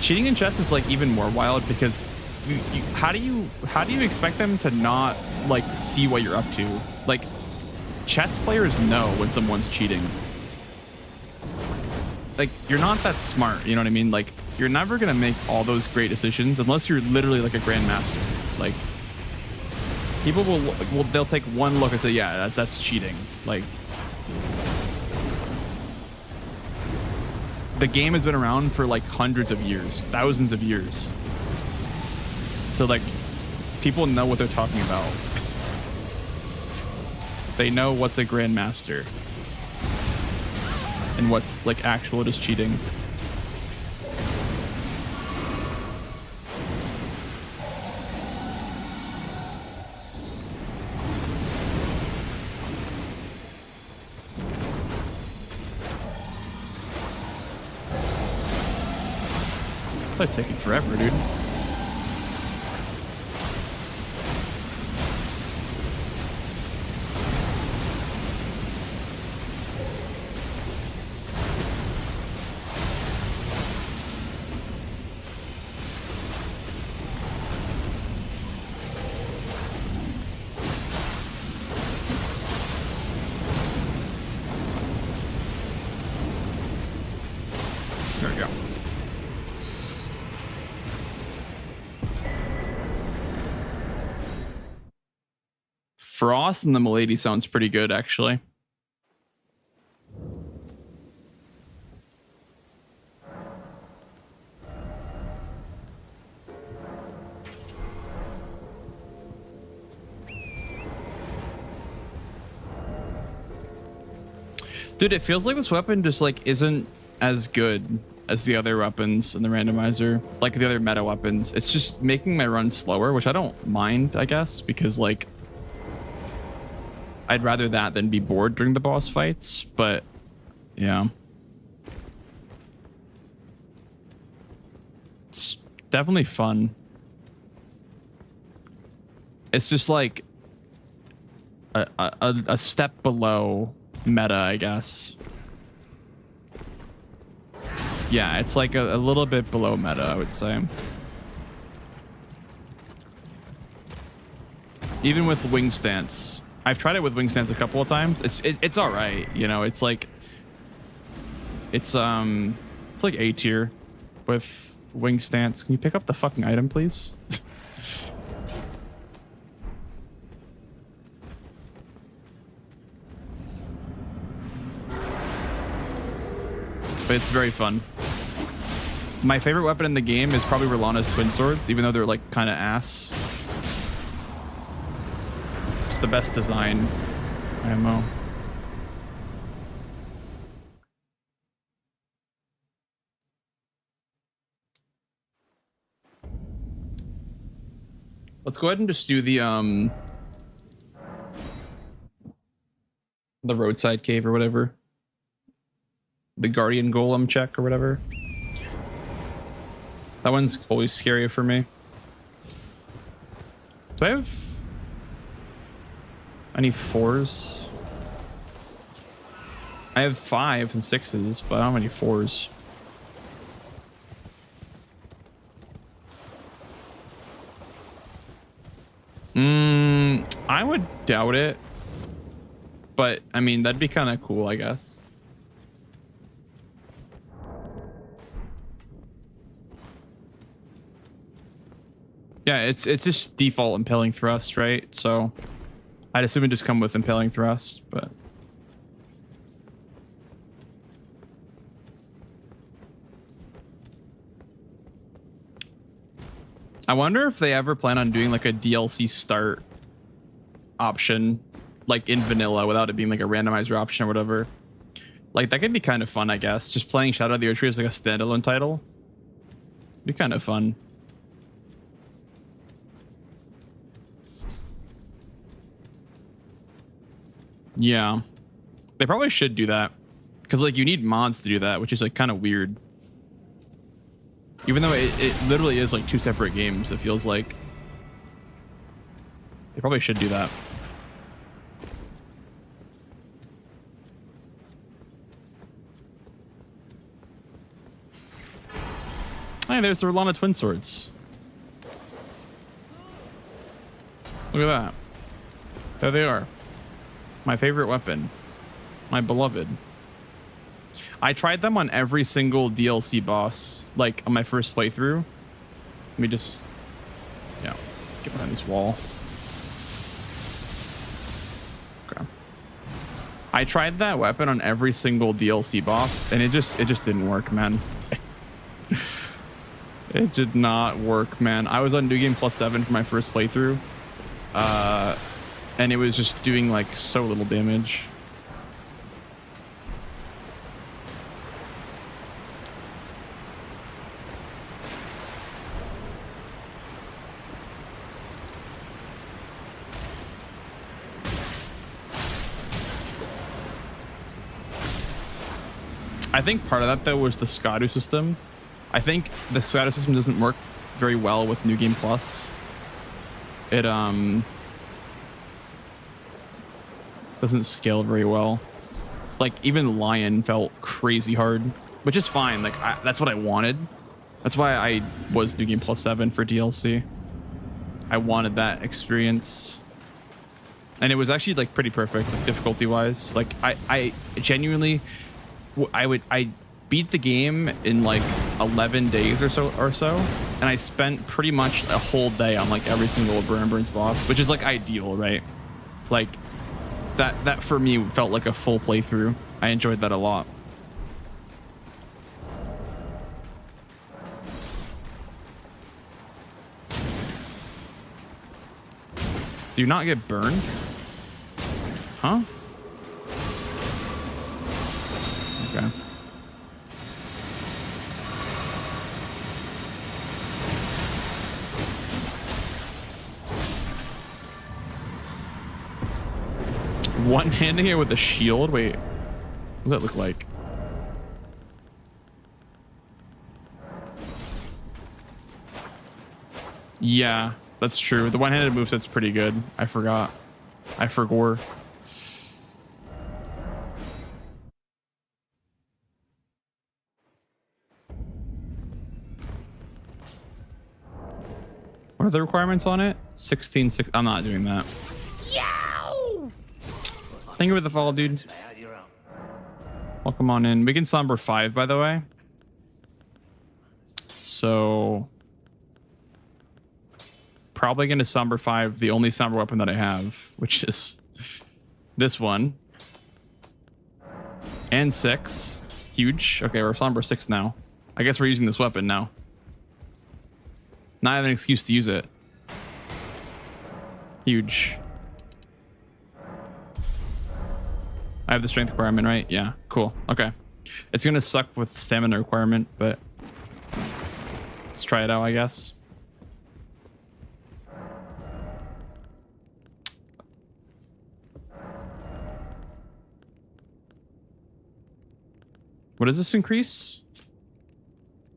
cheating in chess is like even more wild because how do you expect them to not like see what you're up to? Like, chess players know when someone's cheating. Like, you're not that smart, you know what I mean? Like, you're never gonna make all those great decisions unless you're literally like a grandmaster. Like, people they'll take one look and say, yeah, that's cheating. Like, the game has been around for like hundreds of years, thousands of years. So like, people know what they're talking about. They know what's a grandmaster and what's like actual just cheating. It's taking forever, dude. There we go. Frost and the Milady sounds pretty good, actually. Dude, it feels like this weapon just like isn't as good as the other weapons in the randomizer, like the other meta weapons. It's just making my run slower, which I don't mind, I guess, because like I'd rather that than be bored during the boss fights, but yeah. It's definitely fun. It's just like a step below meta, I guess. Yeah, it's like a little bit below meta, I would say. Even with wing stance. I've tried it with wing stance a couple of times. It's all right, you know. It's like it's like A tier with wing stance. Can you pick up the fucking item, please? But it's very fun. My favorite weapon in the game is probably Rolana's twin swords, even though they're like kind of ass. It's the best design ammo. Let's go ahead and just do the roadside cave or whatever. The guardian golem check or whatever. That one's always scary for me. Do I have any 4s? I have 5s and 6s, but I don't have any 4s. I would doubt it. But, I mean, that'd be kind of cool, I guess. Yeah, it's just default impaling thrust, right? So I'd assume it just come with impaling thrust, but I wonder if they ever plan on doing like a DLC start option, like in vanilla, without it being like a randomizer option or whatever. Like that could be kind of fun, I guess. Just playing Shadow of the Erdtree as like a standalone title. Be kind of fun. Yeah, they probably should do that because like you need mods to do that, which is like kind of weird. Even though it literally is like 2 separate games, it feels like they probably should do that. Hey, there's the Rolana twin swords. Look at that. There they are. My favorite weapon. My beloved. I tried them on every single DLC boss, like on my first playthrough. Let me just, yeah, get behind this wall. Okay. I tried that weapon on every single DLC boss, and it just didn't work, man. It did not work, man. I was on New Game +7 for my first playthrough. and it was just doing like so little damage. I think part of that though was the Scadu system. I think the Scadu system doesn't work very well with New Game Plus. It doesn't scale very well. Like even Lion felt crazy hard, which is fine. Like that's what I wanted. That's why I was New Game Plus 7 for DLC. I wanted that experience. And it was actually like pretty perfect, like, difficulty wise. Like I genuinely, I beat the game in like 11 days or so, and I spent pretty much a whole day on like every single Burn Burns boss, which is like ideal, right? Like that for me felt like a full playthrough. I enjoyed that a lot. Do you not get burned? Huh? Okay. One-handing it with a shield? Wait, what does that look like? Yeah, that's true. The one-handed moveset's pretty good. I forgot. I forgot. What are the requirements on it? 16, 6. I'm not doing that. Thank you for the follow, dude. Welcome on in. We can Somber 5, by the way. So probably going to Somber 5 the only Somber weapon that I have, which is this one. And 6. Huge. Okay, we're Somber 6 now. I guess we're using this weapon now. Now I have an excuse to use it. Huge. I have the strength requirement, right? Yeah, cool. Okay. It's gonna suck with stamina requirement, but let's try it out, I guess. What does this increase?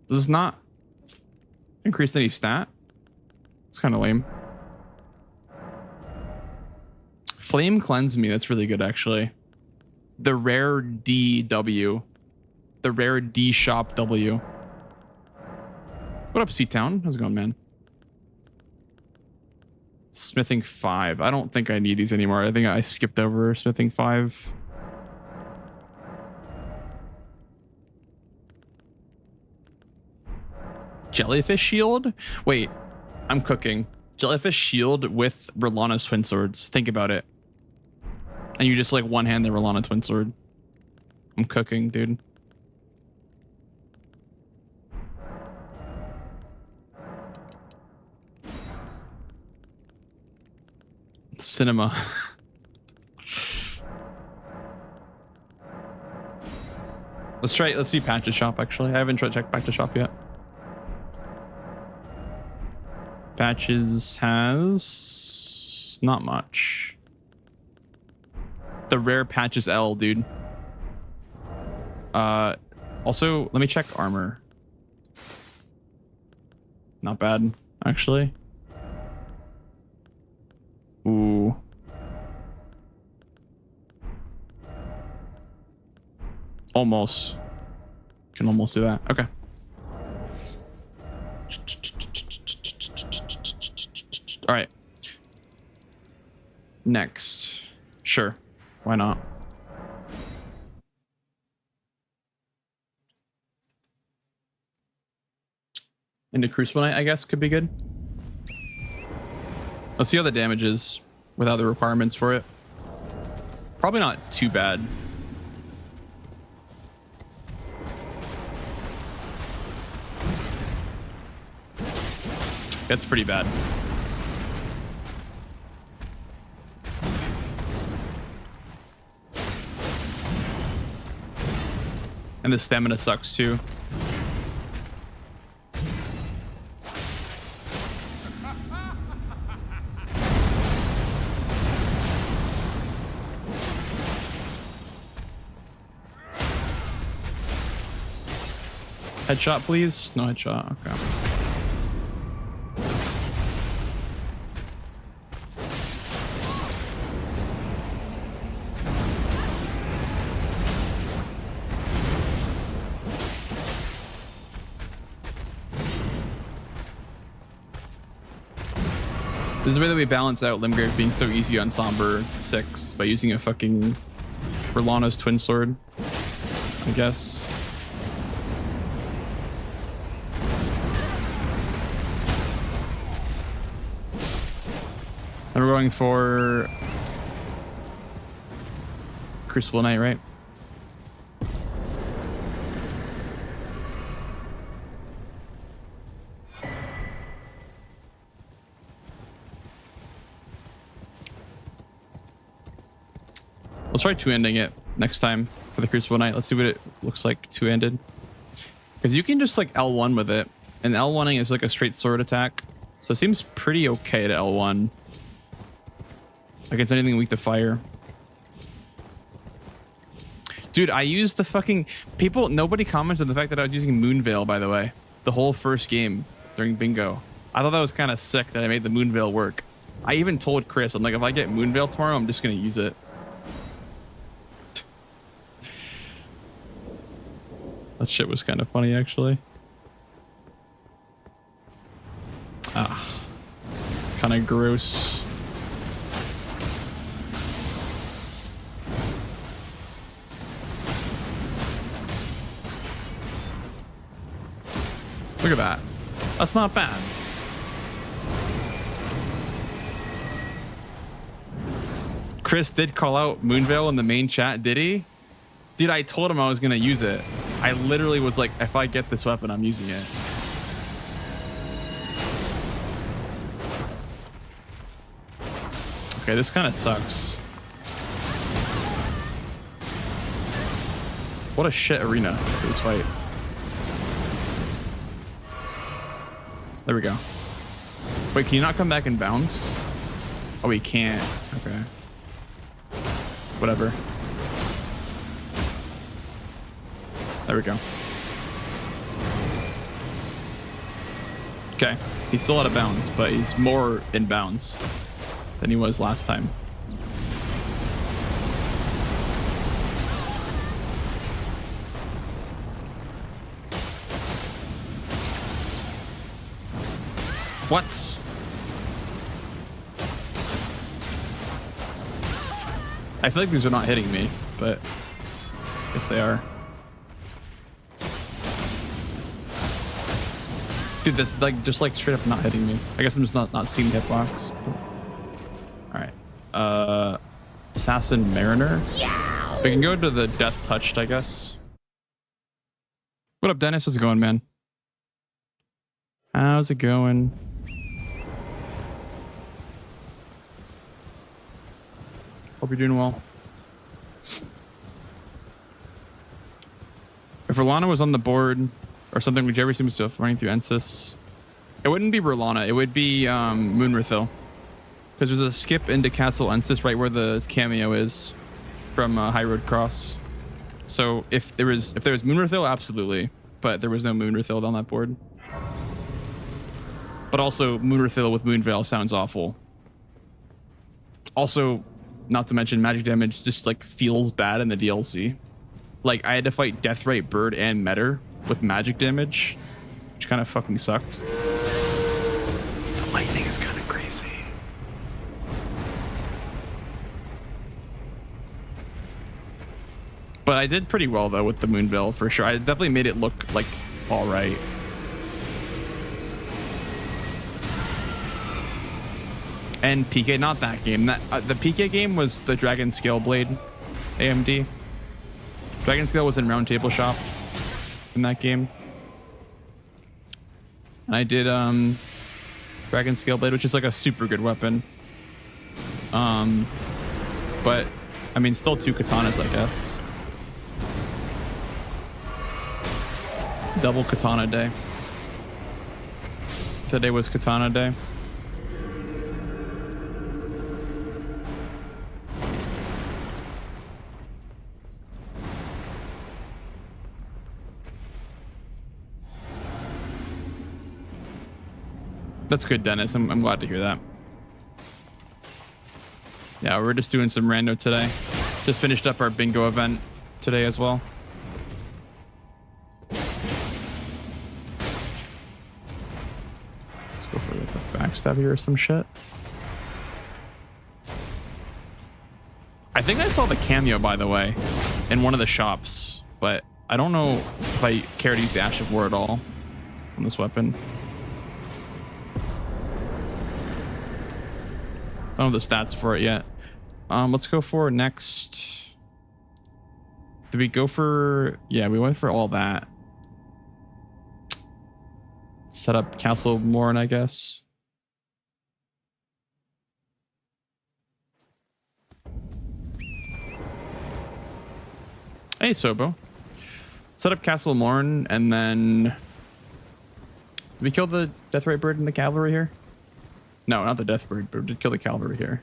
Does this not increase any stat? It's kind of lame. Flame Cleanse Me. That's really good, actually. The rare DW. The rare D shop W. What up, C-Town? How's it going, man? Smithing 5. I don't think I need these anymore. I think I skipped over Smithing 5. Jellyfish Shield? Wait, I'm cooking. Jellyfish Shield with Rolana's Twin Swords. Think about it. And you just like one-hand the Rolana Twin Sword. I'm cooking, dude. Cinema. Let's see Patch's shop, actually. I haven't tried to check Patch's shop yet. Patches has not much. The rare Patches L, dude. Also, let me check armor. Not bad, actually. Ooh. Almost. Can almost do that. Okay. All right. Next. Sure. Why not? Into Crucible Knight, I guess, could be good. Let's see how the damage is without the requirements for it. Probably not too bad. That's pretty bad. And the stamina sucks too. Headshot, please. No headshot. Okay. This is the way that we balance out Limgrave being so easy on Somber 6 by using a fucking Berlano's twin sword, I guess. And we're going for Crucible Knight, right? Let's try two-ending it next time for the Crucible Knight. Let's see what it looks like two-ended. Because you can just like L1 with it. And L1ing is like a straight sword attack. So it seems pretty okay to L1. Against anything weak to fire. Dude, I used the fucking... People, nobody commented on the fact that I was using Moonveil, by the way. The whole first game during bingo. I thought that was kind of sick that I made the Moonveil work. I even told Chris, I'm like, if I get Moonveil tomorrow, I'm just going to use it. That shit was kind of funny, actually. Ah. Kind of gross. Look at that. That's not bad. Chris did call out Moonveil in the main chat, did he? Dude, I told him I was going to use it. I literally was like, if I get this weapon, I'm using it. Okay, this kind of sucks. What a shit arena for this fight. There we go. Wait, can you not come back and bounce? Oh, he can't. Okay. Whatever. There we go. Okay. He's still out of bounds, but he's more in bounds than he was last time. What? I feel like these are not hitting me, but I guess they are. Dude, that's like just like straight up not hitting me. I guess I'm just not seeing the hitbox. All right. Assassin Mariner. Yeah! We can go to the Death Touched, I guess. What up, Dennis? How's it going, man? How's it going? Hope you're doing well. If Rolana was on the board or something, would you ever see myself running through Ensis? It wouldn't be Rolana. It would be Moonrithil. Because there's a skip into Castle Ensis right where the cameo is from High Road Cross. So if there was Moonrithil, absolutely. But there was no Moonrithil on that board. But also Moonrithil with Moonveil sounds awful. Also, not to mention magic damage just like feels bad in the DLC. Like I had to fight Deathrite Bird and Metter with magic damage, which kind of fucking sucked. The lightning is kind of crazy. But I did pretty well though with the Moonveil for sure. I definitely made it look like all right. And PK, not that game. The PK game was the Dragon Scale Blade AMD. Dragon Scale was in Round Table Shop in that game. And I did Dragon Scale Blade, which is like a super good weapon. But I mean, still two katanas, I guess. Double katana day. Today was katana day. That's good, Dennis. I'm glad to hear that. Yeah, we're just doing some rando today. Just finished up our bingo event today as well. Let's go for like a backstab here or some shit. I think I saw the cameo, by the way, in one of the shops, but I don't know if I care to use the Ash of War at all on this weapon. I don't have the stats for it yet. Let's go for next. Did we go for? Yeah, we went for all that. Set up Castle Morn, I guess. Hey, Sobo. Set up Castle Morn, and then... Did we kill the Deathrite Bird and the cavalry here? No, not the Death Bird, but we did kill the cavalry here.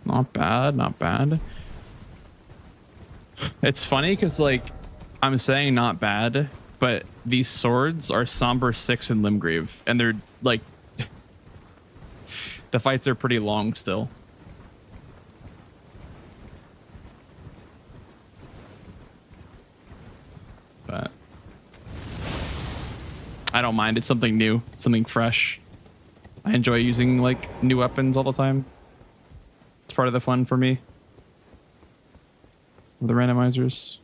Not bad, not bad. It's funny because, like, I'm saying not bad, but these swords are Somber 6 and Limgrave, and they're, like... the fights are pretty long still. But... I don't mind. It's something new, something fresh. I enjoy using like new weapons all the time. It's part of the fun for me. The randomizers.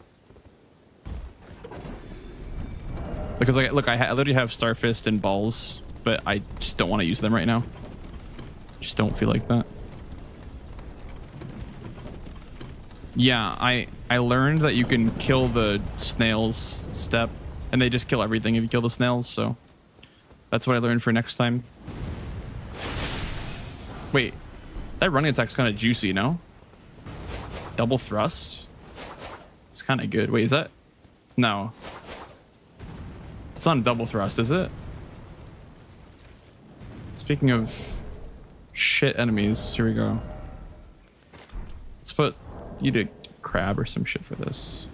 Because like, look, I literally have Starfist and Balls, but I just don't want to use them right now. Just don't feel like that. Yeah, I learned that you can kill the snails step. And they just kill everything if you kill the snails, so that's what I learned for next time. Wait, that running attack's kind of juicy, no? Double thrust? It's kind of good. Wait, is that? No. It's not a double thrust, is it? Speaking of shit enemies, here we go. Let's put you to crab or some shit for this.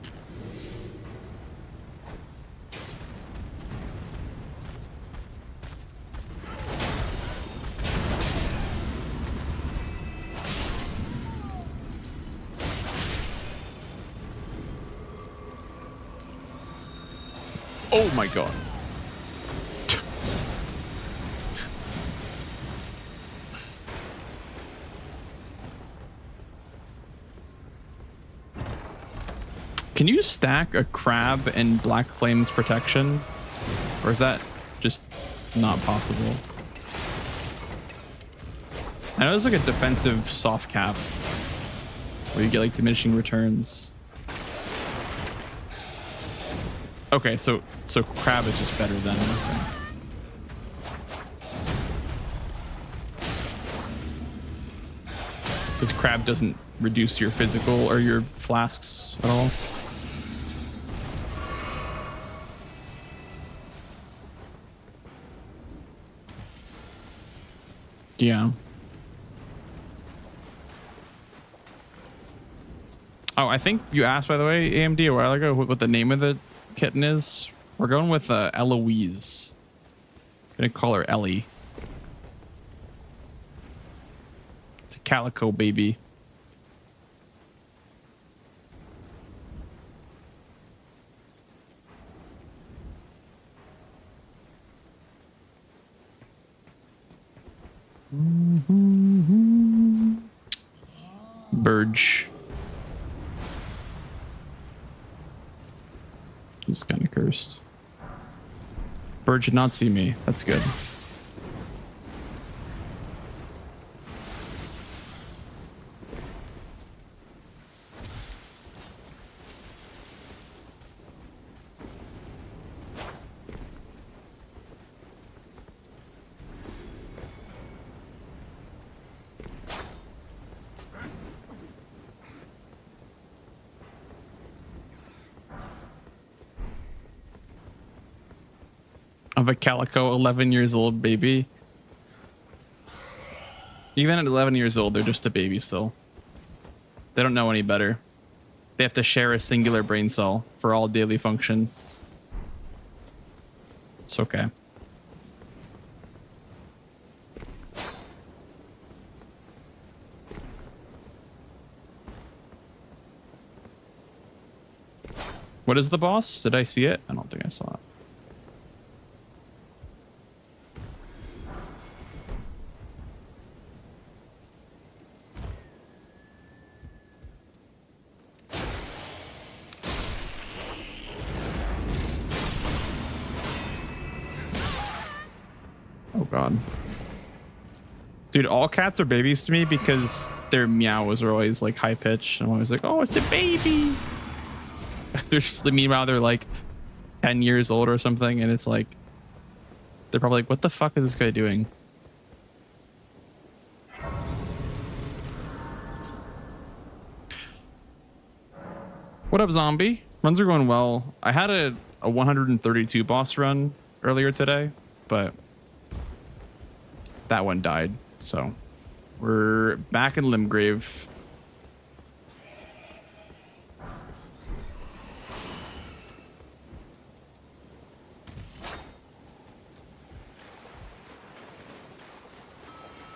Oh my god. Can you stack a crab and Black Flame's protection? Or is that just not possible? I know there's like a defensive soft cap where you get like diminishing returns. Okay, so crab is just better than anything. Because crab doesn't reduce your physical or your flasks at all. Yeah. Oh, I think you asked, by the way, AMD, a while ago, what the name of the kitten is. We're going with Eloise. Gonna call her Ellie. It's a calico baby. Burge. He's kind of cursed. Bird should not see me. That's good. of a calico 11 years old baby. Even at 11 years old, they're just a baby still. They don't know any better. They have to share a singular brain cell for all daily function. It's okay. What is the boss? Did I see it? I don't think I saw it. Oh god. Dude, all cats are babies to me because their meows are always like high pitched. I'm always like, oh, it's a baby. They're just, meanwhile, they're like 10 years old or something, and it's like they're probably like, what the fuck is this guy doing? What up, zombie? Runs are going well. I had a 132 boss run earlier today, but that one died. So we're back in Limgrave.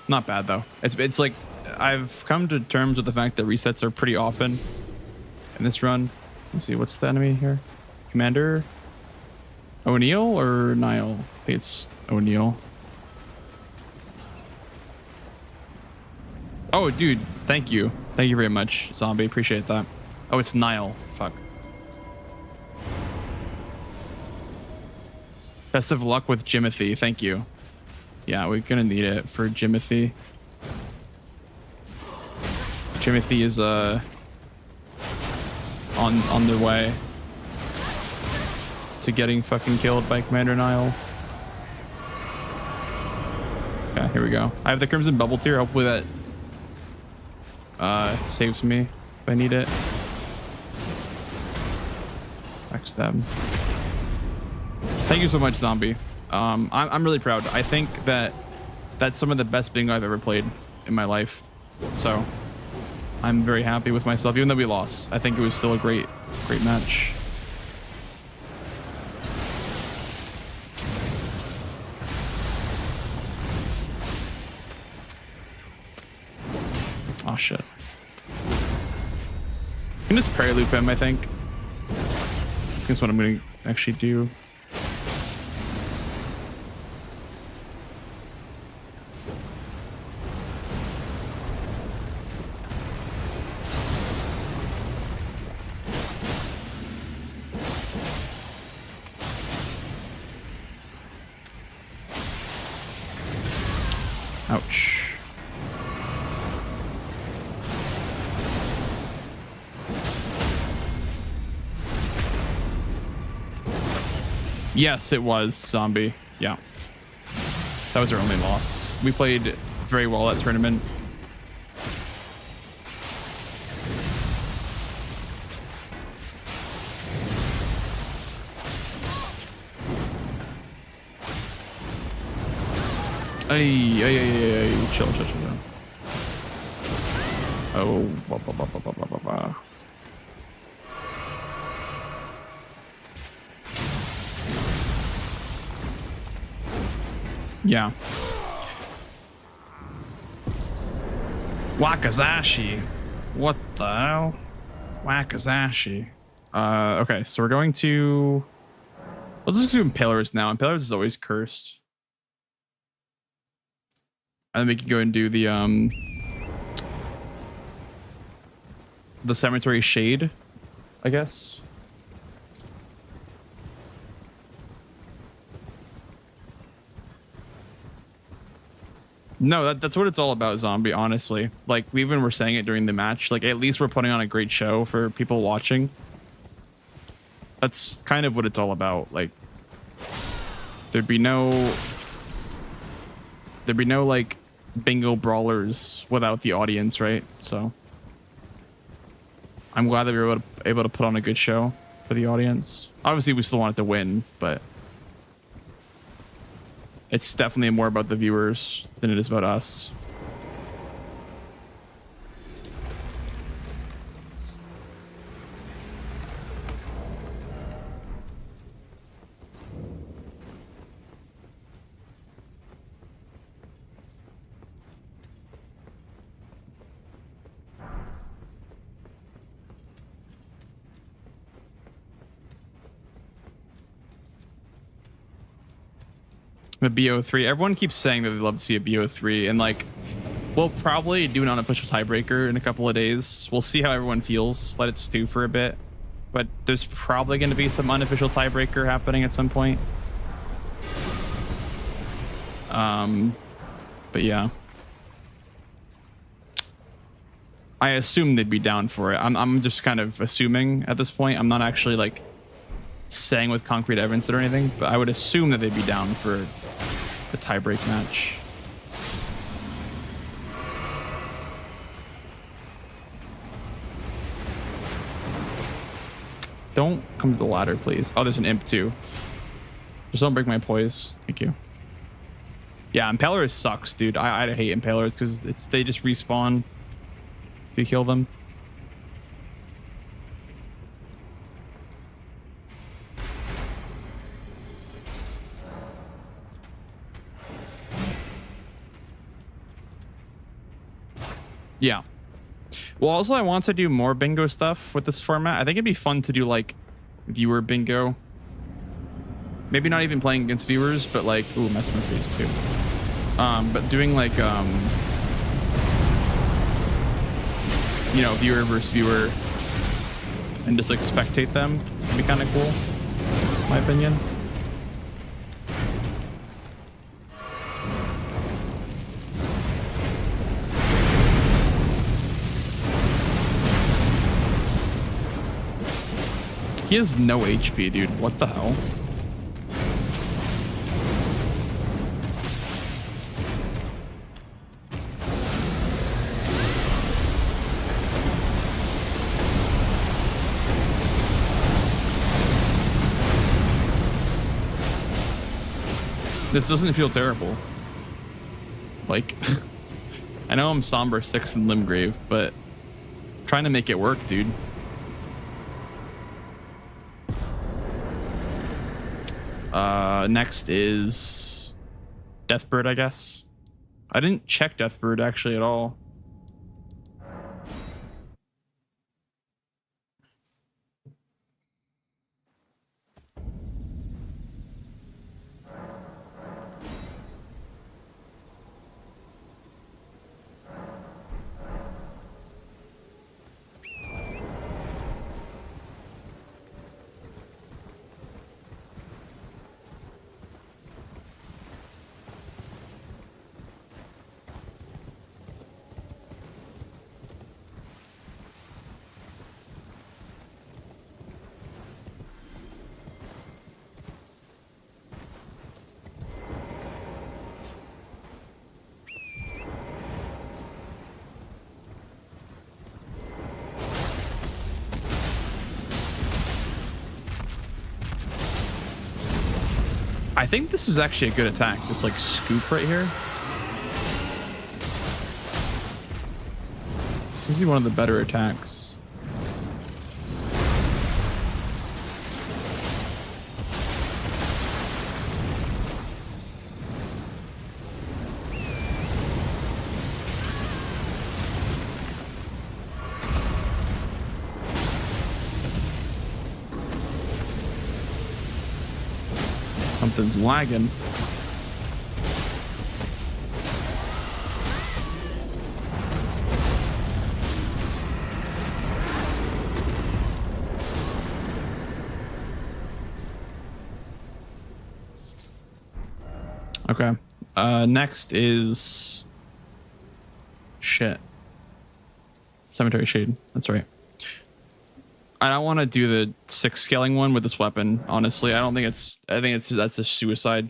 Not bad though. It's like I've come to terms with the fact that resets are pretty often in this run. Let's see, what's the enemy here? Commander O'Neill or Niall? I think it's O'Neill. Oh, dude, thank you. Thank you very much, zombie. Appreciate that. Oh, it's Niall. Fuck. Best of luck with Jimothy. Thank you. Yeah, we're gonna need it for Jimothy. Jimothy is on their way to getting fucking killed by Commander Niall. Okay, here we go. I have the Crimson Bubble Tier. Hopefully that saves me if I need it. Backstab. Thank you so much, zombie. I'm really proud. I think that that's some of the best bingo I've ever played in my life. So I'm very happy with myself, even though we lost. I think it was still a great match. Oh shit. I can just parry loop him, I think. That's what I'm gonna actually do. Ouch. Yes, it was zombie. Yeah. That was our only loss. We played very well that tournament. Ay. Chill. Oh, yeah. Wakazashi. What the hell? Wakazashi. Okay, so we're going to... Let's just do Impalers now. Impalers is always cursed. And then we can go and do the Cemetery Shade, I guess. No, that's what it's all about, zombie, honestly. Like, we even were saying it during the match. Like, at least we're putting on a great show for people watching. That's kind of what it's all about. Like, there'd be no like bingo brawlers without the audience, right? So I'm glad that we were able to put on a good show for the audience. Obviously we still wanted to win, but It's definitely more about the viewers than it is about us. The BO3. Everyone keeps saying that they'd love to see a BO3, and like, we'll probably do an unofficial tiebreaker in a couple of days. We'll see how everyone feels. Let it stew for a bit. But there's probably going to be some unofficial tiebreaker happening at some point. But yeah. I assume they'd be down for it. I'm just kind of assuming at this point. I'm not actually like saying with concrete evidence or anything, but I would assume that they'd be down for the tiebreak match. Don't come to the ladder, please. Oh, there's an imp too. Just don't break my poise. Thank you. Yeah, Impalers sucks, dude. I hate Impalers because they just respawn if you kill them. Yeah. Well, also, I want to do more bingo stuff with this format. I think it'd be fun to do like viewer bingo. Maybe not even playing against viewers, but like, ooh, Mesmer Face too. But doing like, you know, viewer versus viewer and just like spectate them would be kind of cool, in my opinion. He has no HP, dude. What the hell? This doesn't feel terrible. Like, I know I'm Somber 6 in Limgrave, but I'm trying to make it work, dude. Next is Deathbird, I guess. I didn't check Deathbird actually at all. I think this is actually a good attack. This like scoop right here. Seems to be one of the better attacks. Something's lagging. Okay. Next is shit. Cemetery Shade. That's right. I don't want to do the 6 scaling one with this weapon. Honestly, I think that's a suicide.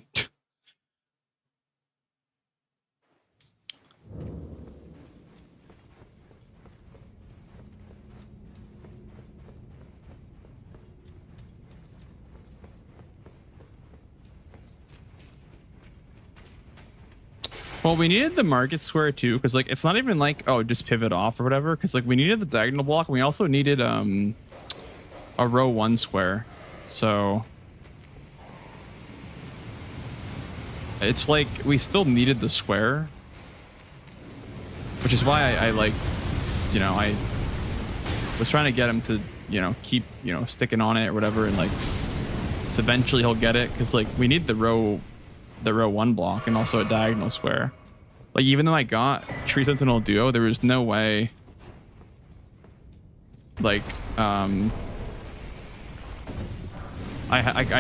Well, we needed the market square too, because like it's not even like, oh, just pivot off or whatever, because like we needed the diagonal block and we also needed a row 1 square. So it's like we still needed the square, which is why I like, you know, I was trying to get him to, you know, keep, you know, sticking on it or whatever, and like so eventually he'll get it, because like we need the row 1 block and also a diagonal square. Like even though I got Tree Sentinel Duo, there was no way like I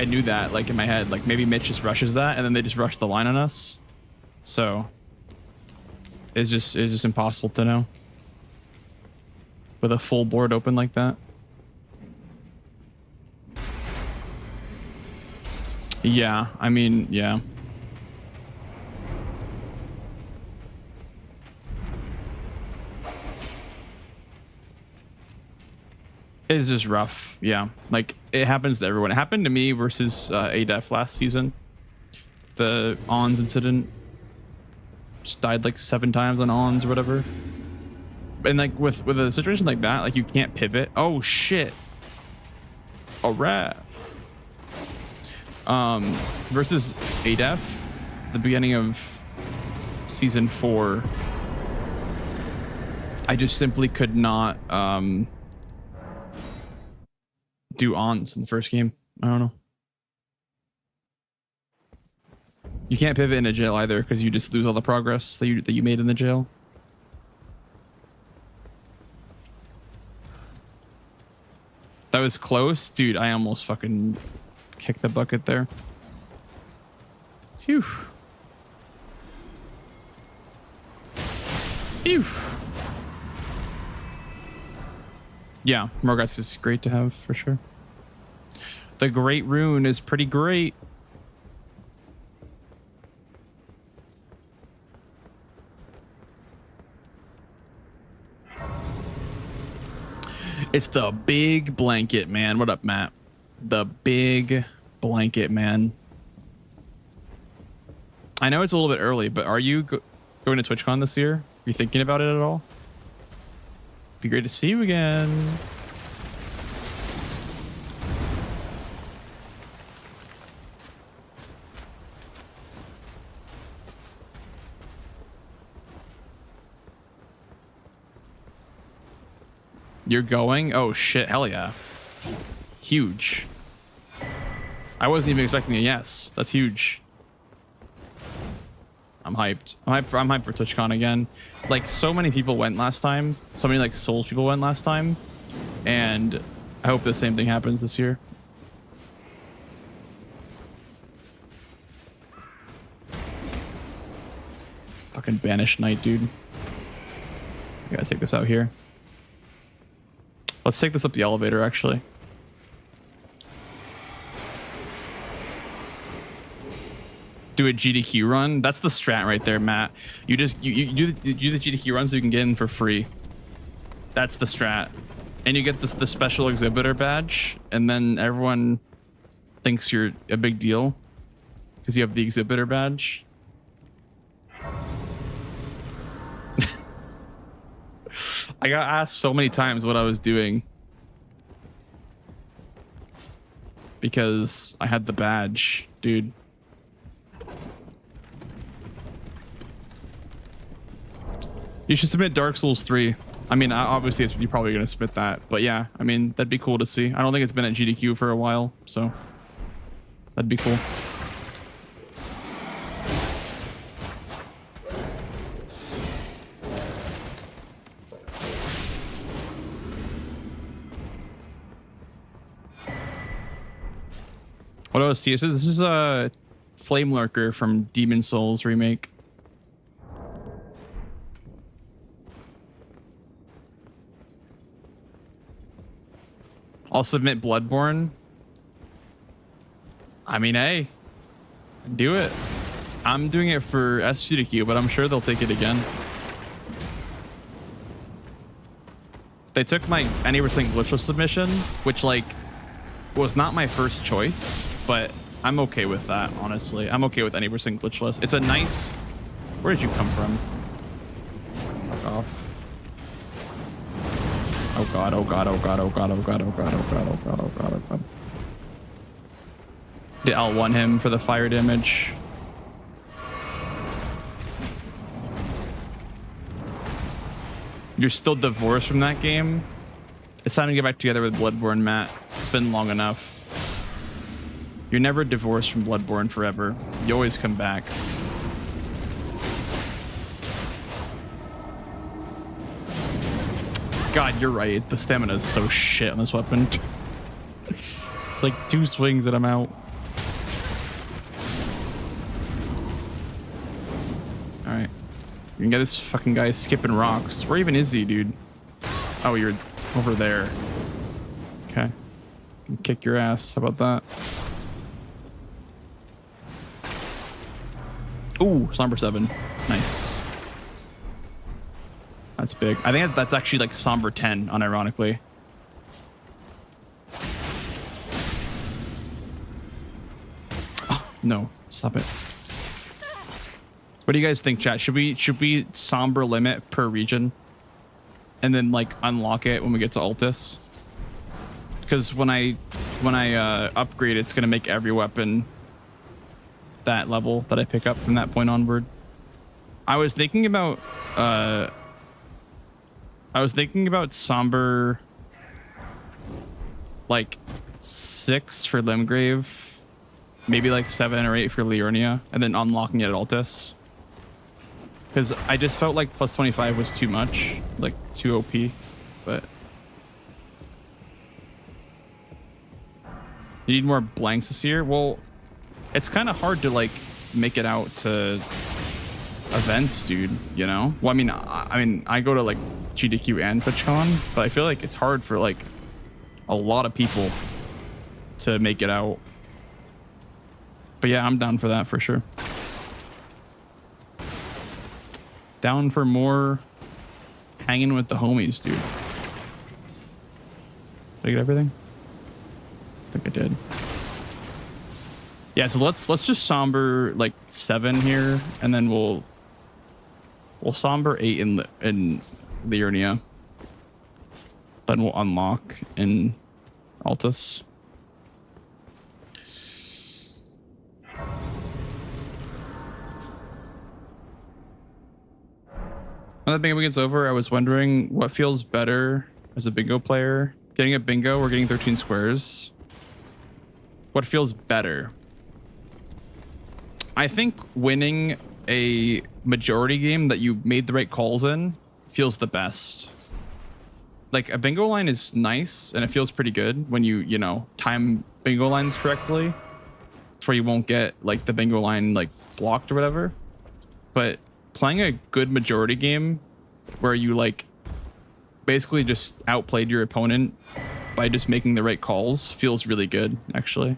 knew that like in my head, like maybe Mitch just rushes that and then they just rush the line on us. So it's just impossible to know with a full board open like that. Yeah, I mean, yeah. It's just rough. Yeah, like it happens to everyone. It happened to me versus ADEF last season. The Ons incident. Just died like 7 times on Ons or whatever. And like with a situation like that, like you can't pivot. Oh shit. Alright. Versus ADEF, the beginning of season 4, I just simply could not do Ons in the first game. I don't know. You can't pivot in a jail either, because you just lose all the progress that you made in the jail. That was close, dude. I almost fucking kicked the bucket there. Phew. Phew. Yeah, Morgoth's is great to have for sure. The Great Rune is pretty great. It's the big blanket, man. What up, Matt? The big blanket, man. I know it's a little bit early, but are you going to TwitchCon this year? Are you thinking about it at all? Be great to see you again. You're going? Oh shit, hell yeah. Huge. I wasn't even expecting a yes. That's huge. I'm hyped. I'm hyped for TwitchCon again. Like so many people went last time. So many like Souls people went last time. And I hope the same thing happens this year. Fucking Banished Knight, dude. I gotta take this out here. Let's take this up the elevator, actually. Do a GDQ run. That's the strat right there, Matt. You do the GDQ run so you can get in for free. That's the strat. And you get the special exhibitor badge, and then everyone thinks you're a big deal because you have the exhibitor badge. I got asked so many times what I was doing because I had the badge, dude. You should submit Dark Souls 3. I mean, obviously you're probably going to submit that, but yeah, I mean, that'd be cool to see. I don't think it's been at GDQ for a while, so that'd be cool. What else? This is a Flame Lurker from Demon Souls remake. I'll submit Bloodborne. I mean, hey, do it. I'm doing it for SGDQ, but I'm sure they'll take it again. They took my Any Percent Glitchless submission, which like was not my first choice, but I'm okay with that, honestly. I'm okay with Any Percent Glitchless. It's a nice Where did you come from? Fuck off. Oh god, oh god, oh god, oh god, oh god, oh god, oh god, oh god, oh god, oh god. Did L1 him for the fire damage? You're still divorced from that game? It's time to get back together with Bloodborne, Matt. It's been long enough. You're never divorced from Bloodborne forever. You always come back. God, you're right. The stamina is so shit on this weapon. It's like 2 swings and I'm out. Alright. You can get this fucking guy skipping rocks. Where even is he, dude? Oh, you're over there. Okay. Can kick your ass. How about that? Ooh, Somber 7. Nice. That's big. I think that's actually like Somber 10, unironically. Oh, no, stop it. What do you guys think, chat? Should we Somber limit per region? And then like unlock it when we get to Altus? Because when I upgrade, it's gonna make every weapon that level that I pick up from that point onward. I was thinking about Somber like 6 for Limgrave, maybe like 7 or 8 for Liurnia, and then unlocking it at Altus. Because I just felt like plus 25 was too much, like too OP, but you need more blanks this year. Well, it's kind of hard to like make it out to events, dude, you know? Well, I mean I go to like GDQ and TwitchCon, but I feel like it's hard for like a lot of people to make it out. But yeah, I'm down for that for sure. Down for more hanging with the homies, dude. Did I get everything? I think I did. Yeah, so let's just Somber like 7 here, and then we'll Somber 8 in Liurnia. Then we'll unlock in Altus. When the bingo gets over, I was wondering what feels better as a bingo player. Getting a bingo or getting 13 squares? What feels better? I think winning a majority game that you made the right calls in feels the best. Like a bingo line is nice and it feels pretty good when you know, time bingo lines correctly. It's where you won't get like the bingo line like blocked or whatever. But playing a good majority game where you like basically just outplayed your opponent by just making the right calls feels really good, actually.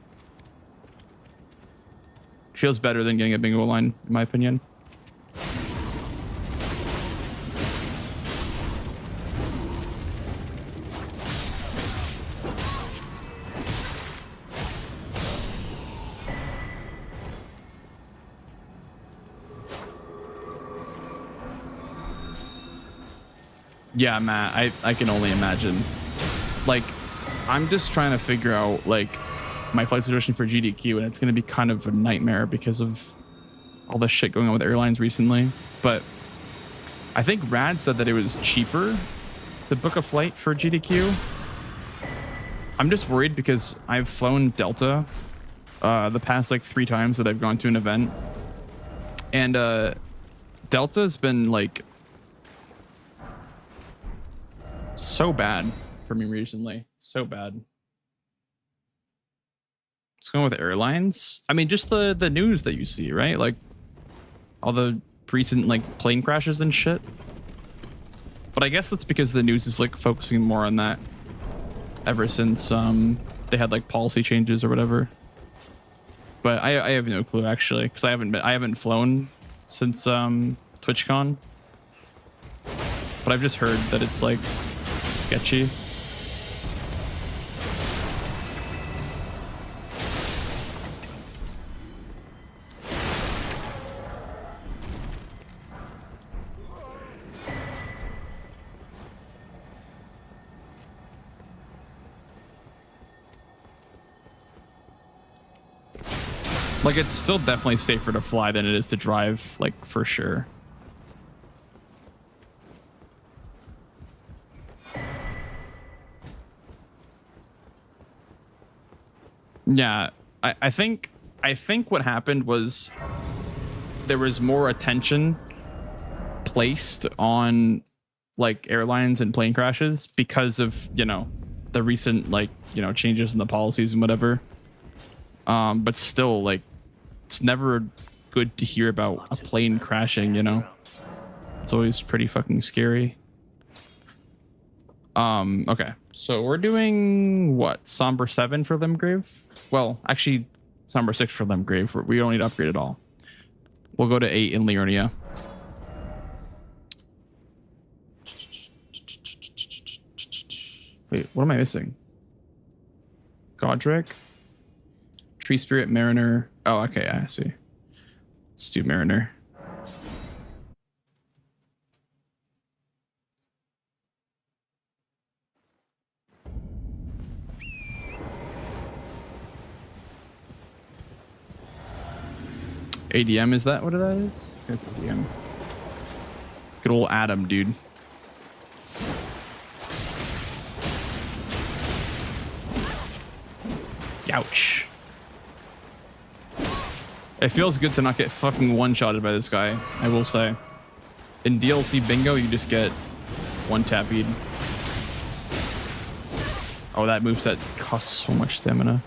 Feels better than getting a bingo line, in my opinion. Yeah, Matt, I can only imagine. Like, I'm just trying to figure out, like, my flight situation for GDQ, and it's going to be kind of a nightmare because of all the shit going on with airlines recently. But I think Rad said that it was cheaper to book a flight for GDQ. I'm just worried because I've flown Delta the past, like, 3 times that I've gone to an event. And Delta's been, like, so bad for me recently. So bad. What's going on with airlines? I mean, just the news that you see, right? Like all the recent like plane crashes and shit. But I guess that's because the news is like focusing more on that ever since they had like policy changes or whatever. But I have no clue actually, because I haven't flown since TwitchCon. But I've just heard that it's like sketchy. Like, it's still definitely safer to fly than it is to drive, like, for sure. Yeah, I think what happened was there was more attention placed on like airlines and plane crashes because of, you know, the recent like, you know, changes in the policies and whatever. But still, like, it's never good to hear about a plane crashing, you know. It's always pretty fucking scary. Okay, so we're doing what? Somber 7 for Limgrave? Well, actually, Somber 6 for Limgrave. We don't need to upgrade at all. We'll go to 8 in Liurnia. Wait, what am I missing? Godric? Tree Spirit, Mariner. Oh, okay, I see. Let's do Mariner. ADM, is that what that is? Here's ADM. Good old Adam, dude. Ouch. It feels good to not get fucking one-shotted by this guy, I will say. In DLC bingo, you just get one-tappied. Oh, that moveset costs so much stamina.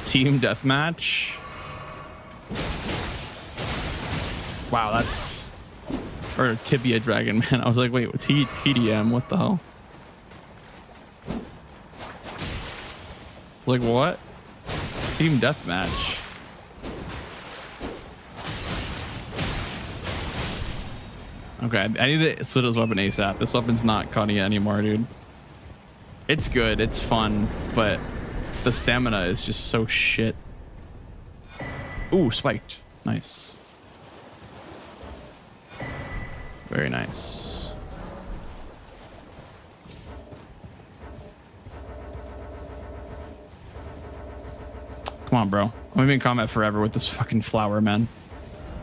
Team deathmatch. Wow, that's... Or Tibia Dragon, man. I was like, wait, TDM? What the hell? I was like, what? Team deathmatch. Okay, I need to split this weapon ASAP. This weapon's not Kanye anymore, dude. It's good, it's fun, but the stamina is just so shit. Ooh, spiked. Nice. Very nice. Come on, bro. I'm gonna be in combat forever with this fucking flower, man.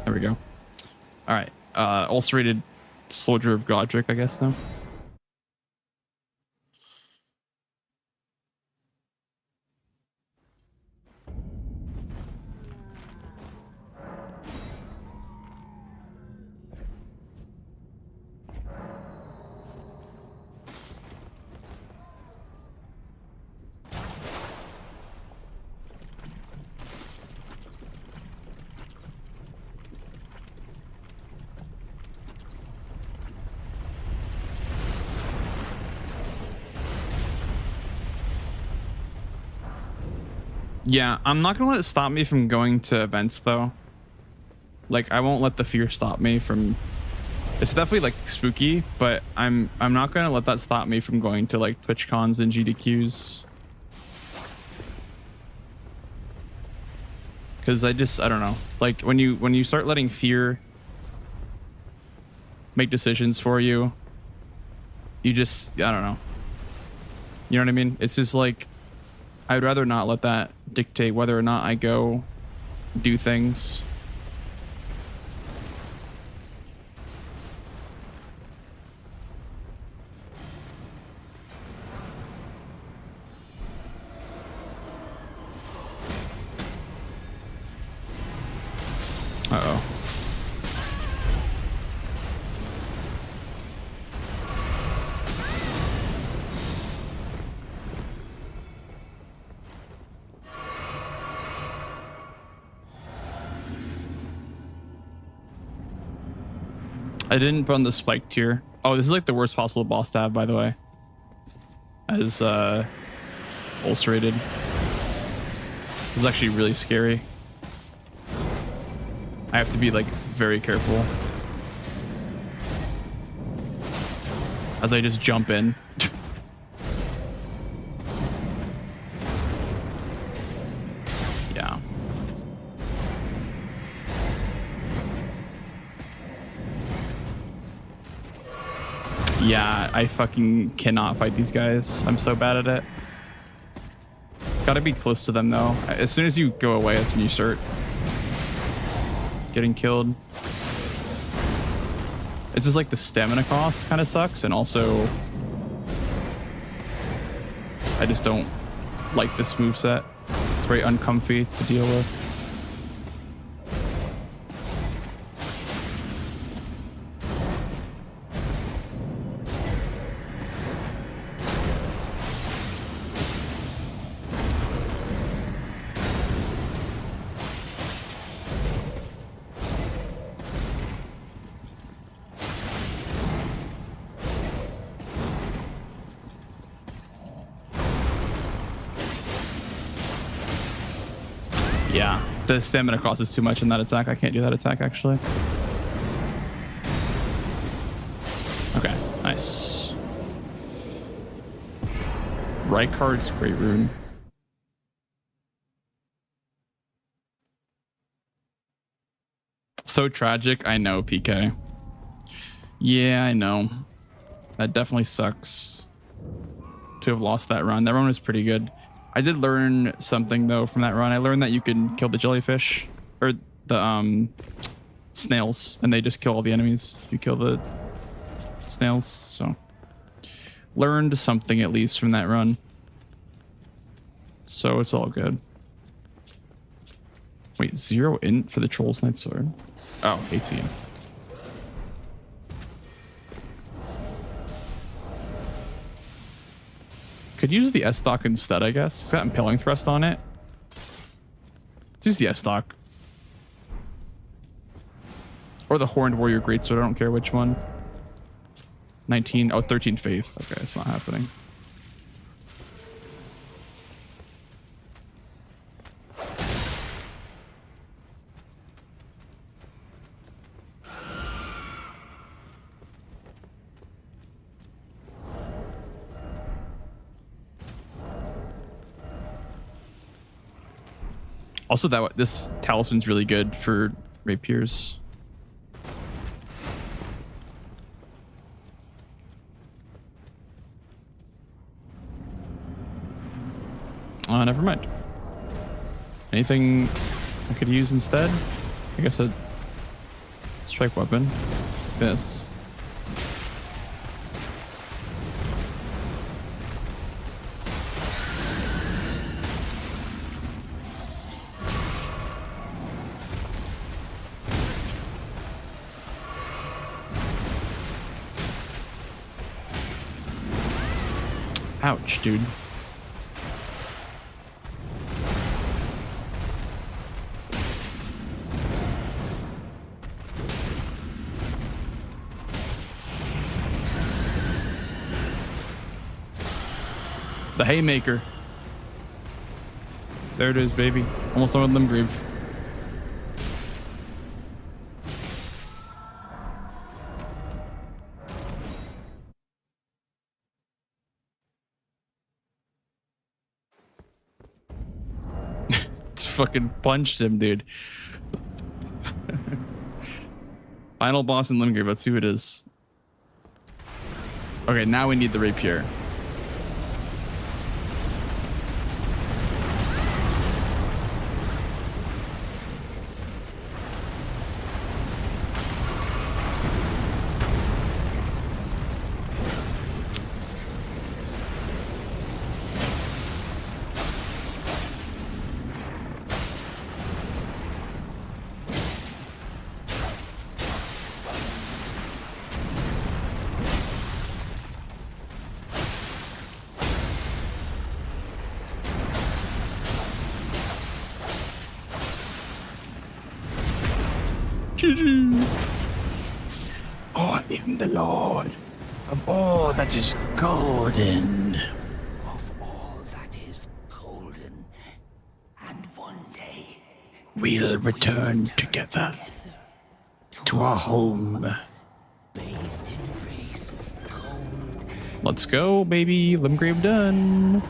There we go. All right. Ulcerated Soldier of Godric, I guess, now. Yeah, I'm not gonna let it stop me from going to events though. Like, I won't let the fear stop me from... It's definitely like spooky, but I'm not gonna let that stop me from going to like Twitch cons and GDQs. Cause I don't know. Like when you start letting fear make decisions for you, you just, I don't know. You know what I mean? It's just like, I'd rather not let that dictate whether or not I go do things. Uh-oh. I didn't put on the spike tier. Oh, this is like the worst possible boss to have, by the way. As ulcerated. This is actually really scary. I have to be like very careful as I just jump in. Yeah. Yeah, I fucking cannot fight these guys. I'm so bad at it. Gotta be close to them though. As soon as you go away, that's when you start getting killed. It's just like the stamina cost kind of sucks, and also I just don't like this moveset. It's very uncomfy to deal with. Yeah, the stamina cost is too much in that attack. I can't do that attack, actually. Okay, nice. Rykard's Great Rune. So tragic. I know, PK. Yeah, I know. That definitely sucks to have lost that run. That run was pretty good. I did learn something though from that run. I learned that you can kill the jellyfish or the snails, and they just kill all the enemies if you kill the snails. So learned something at least from that run. So it's all good. Wait, 0 int for the Troll's Knight Sword. Oh, 18. Could use the S-Stock instead, I guess. It's got Impaling Thrust on it. Let's use the S-Stock. Or the Horned Warrior Greatsword, I don't care which one. 19, oh, 13 Faith. Okay, it's not happening. Also, this talisman's really good for rapiers. Never mind. Anything I could use instead? I guess a strike weapon. This. Ouch, dude. The Haymaker. There it is, baby. Almost on with Limgrave. Fucking punched him, dude. Final boss in Limgrave. Let's see who it is. Okay, now we need the rapier. I am the Lord of all that is golden. Of all that is golden. And one day We'll return together to our home. bathed in rays of gold. Let's go, baby. Limgrave done.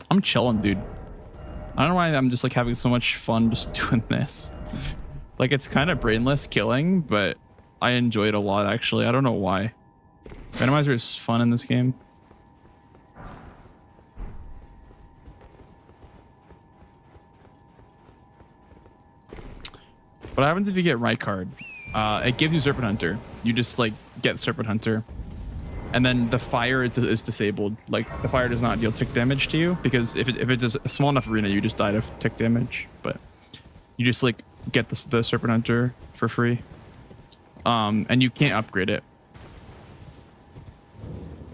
I'm chilling, dude. I don't know why I'm just like having so much fun just doing this. Like it's kind of brainless killing, but I enjoy it a lot actually. I don't know why. Randomizer is fun in this game. What happens if you get right card? It gives you Serpent Hunter. You just like get Serpent Hunter. And then the fire is disabled. Like the fire does not deal tick damage to you because if it's a small enough arena, you just die of tick damage. But you just like get the Serpent Hunter for free. And you can't upgrade it.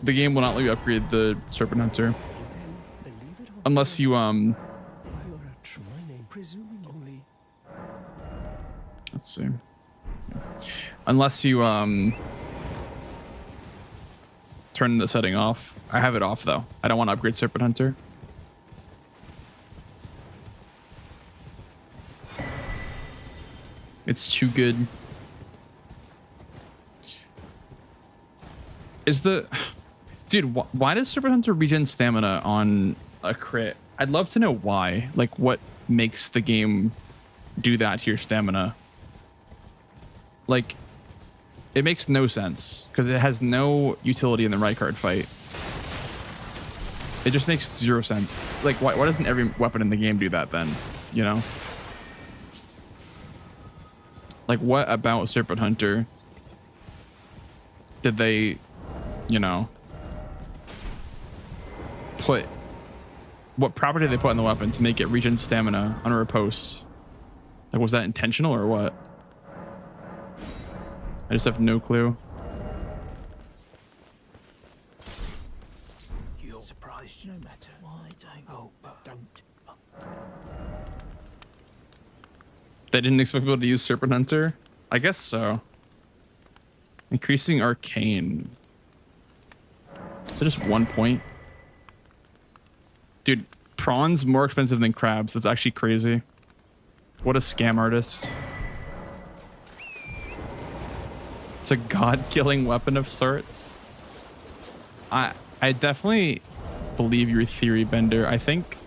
The game will not let you upgrade the Serpent Hunter unless you let's see. Unless you turn the setting off. I have it off though. I don't want to upgrade Serpent Hunter. It's too good. Is the dude? Why does Serpent Hunter regen stamina on a crit? I'd love to know why. Like, what makes the game do that to your stamina? Like, it makes no sense because it has no utility in the right card fight. It just makes zero sense. Like, why doesn't every weapon in the game do that then? You know? Like, what about Serpent Hunter did they, you know, put? What property did they put on the weapon to make it regen stamina on a riposte? Like, was that intentional or what? I just have no clue. You're surprised no matter. Why don't? They didn't expect people to use Serpent Hunter? I guess so. Increasing Arcane. So just 1 point. Dude, prawns more expensive than crabs. That's actually crazy. What a scam artist. It's a god-killing weapon of sorts. I definitely believe your theory, Bender. I think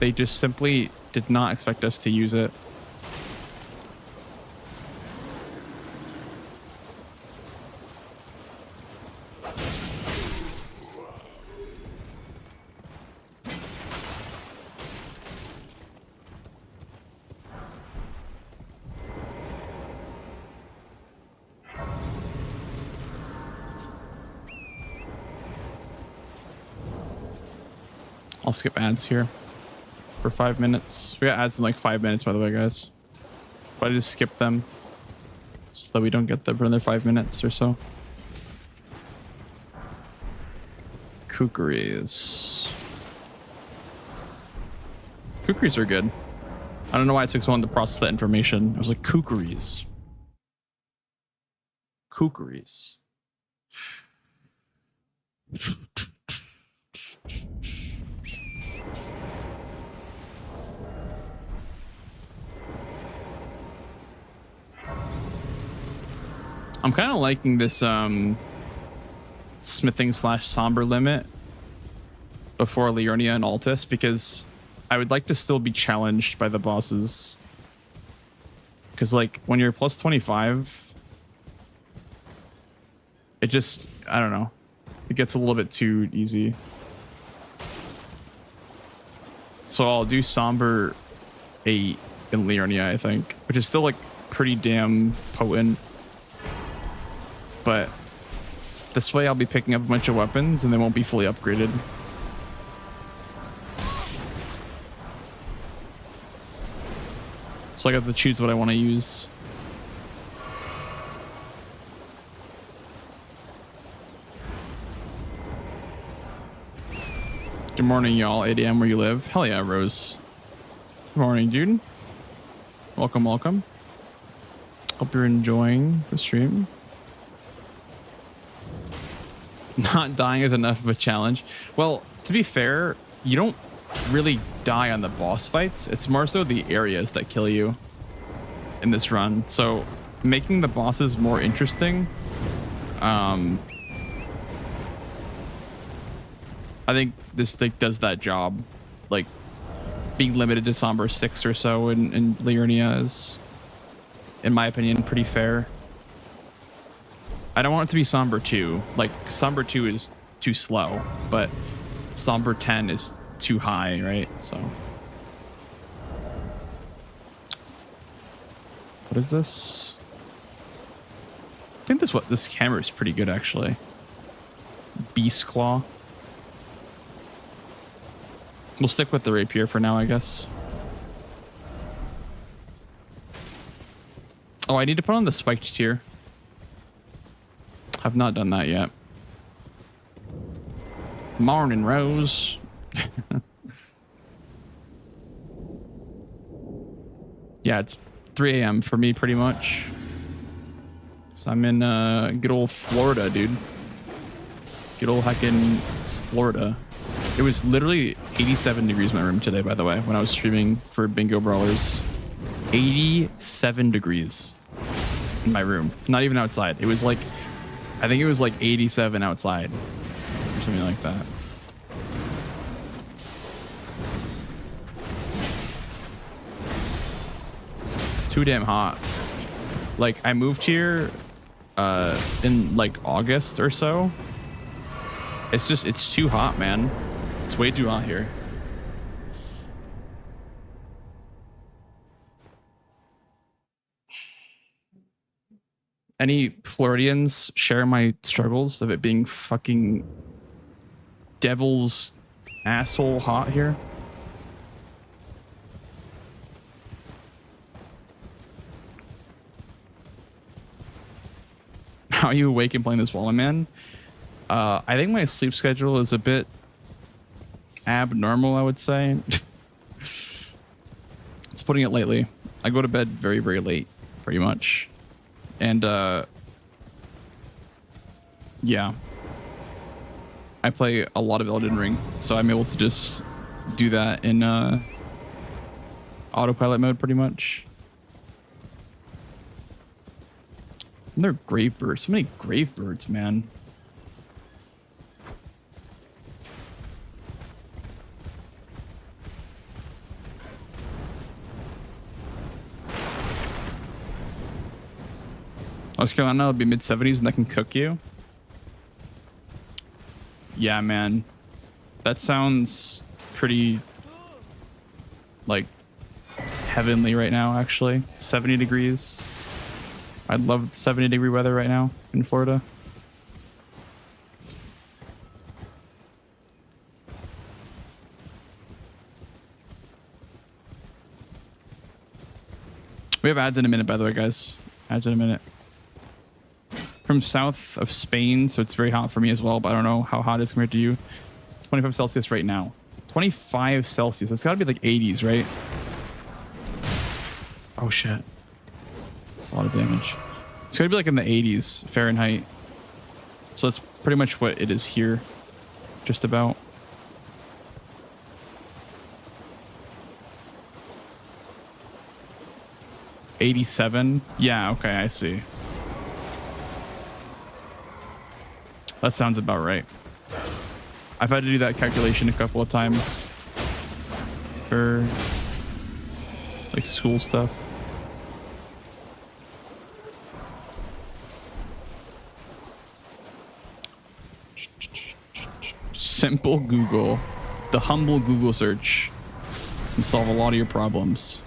they just simply did not expect us to use it. I'll skip ads here for 5 minutes. We got ads in like 5 minutes, by the way, guys. But I just skip them so that we don't get them for another 5 minutes or so. Kukris. Kukris are good. I don't know why it took so long to process that information. I was like, kukris. Kukris. I'm kind of liking this smithing / somber limit before Liurnia and Altus because I would like to still be challenged by the bosses. Because like when you're plus 25, it just, I don't know, it gets a little bit too easy. So I'll do somber 8 in Liurnia, I think, which is still like pretty damn potent. But this way I'll be picking up a bunch of weapons and they won't be fully upgraded. So I have to choose what I want to use. Good morning, y'all. 8 a.m. where you live. Hell yeah, Rose. Good morning, dude. Welcome, welcome. Hope you're enjoying the stream. Not dying is enough of a challenge. Well, to be fair, you don't really die on the boss fights. It's more so the areas that kill you in this run. So making the bosses more interesting, I think this like does that job. Like being limited to Somber 6 or so in Liurnia is, in my opinion, pretty fair. I don't want it to be Somber 2. Like, Somber 2 is too slow, but Somber 10 is too high, right? So, what is this? I think this camera is pretty good, actually. Beast Claw. We'll stick with the rapier for now, I guess. Oh, I need to put on the spiked tier. I've not done that yet. Morning, Rose. Yeah, it's 3 a.m. for me, pretty much. So I'm in good old Florida, dude. Good old heckin' Florida. It was literally 87 degrees in my room today, by the way, when I was streaming for Bingo Brawlers. 87 degrees in my room. Not even outside. It was like, I think it was like 87 outside or something like that. It's too damn hot. Like, I moved here in like August or so. It's too hot, man. It's way too hot here. Any Floridians share my struggles of it being fucking devil's asshole hot here? How are you awake and playing this while I'm in? I think my sleep schedule is a bit abnormal, I would say. It's putting it lightly. I go to bed very, very late, pretty much. And yeah, I play a lot of Elden Ring, so I'm able to just do that in autopilot mode, pretty much. And they're grave birds. So many grave birds, man. North Carolina will be mid-70s and that can cook you. Yeah, man. That sounds pretty, like, heavenly right now, actually. 70 degrees. I'd love 70-degree weather right now in Florida. We have ads in a minute, by the way, guys. Ads in a minute. From south of Spain, so it's very hot for me as well, but I don't know how hot it is compared to you. 25 Celsius right now. 25 Celsius. It's got to be like 80s, right? Oh, shit. That's a lot of damage. It's got to be like in the 80s Fahrenheit. So that's pretty much what it is here. Just about. $87. Yeah, okay, I see. That sounds about right. I've had to do that calculation a couple of times for like school stuff. Simple Google, the humble Google search can solve a lot of your problems.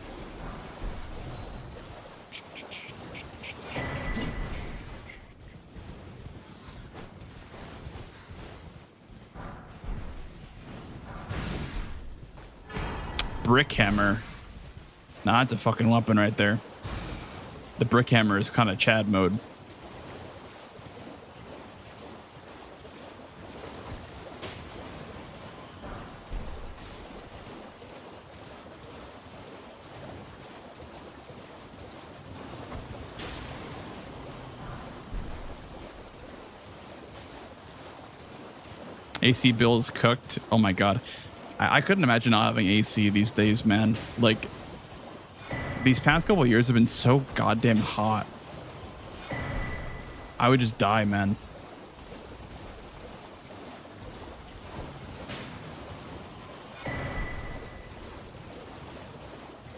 Brick hammer. Nah, that's a fucking weapon right there. The brick hammer is kind of Chad mode. AC bills cooked. Oh my god. I couldn't imagine not having AC these days, man. Like, these past couple of years have been so goddamn hot. I would just die, man.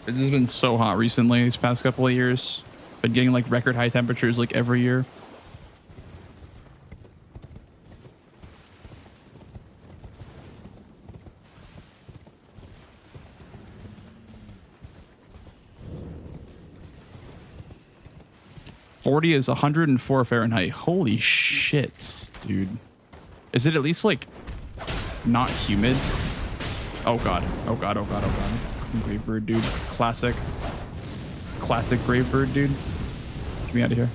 It's been so hot recently these past couple of years. Been getting like record high temperatures like every year. '40 is 104 Fahrenheit. Holy shit, dude. Is it at least like not humid? Oh god. Oh god. Oh god. Oh god. Gravebird, dude. Classic. Classic Gravebird, dude. Get me out of here.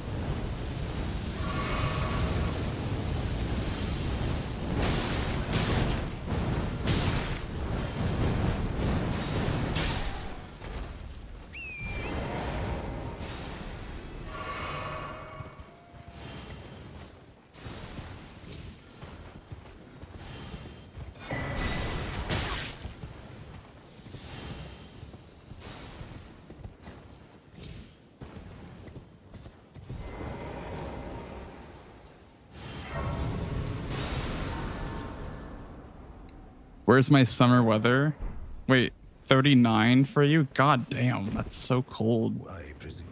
Where's my summer weather? Wait, 39 for you? God damn, that's so cold. I presume.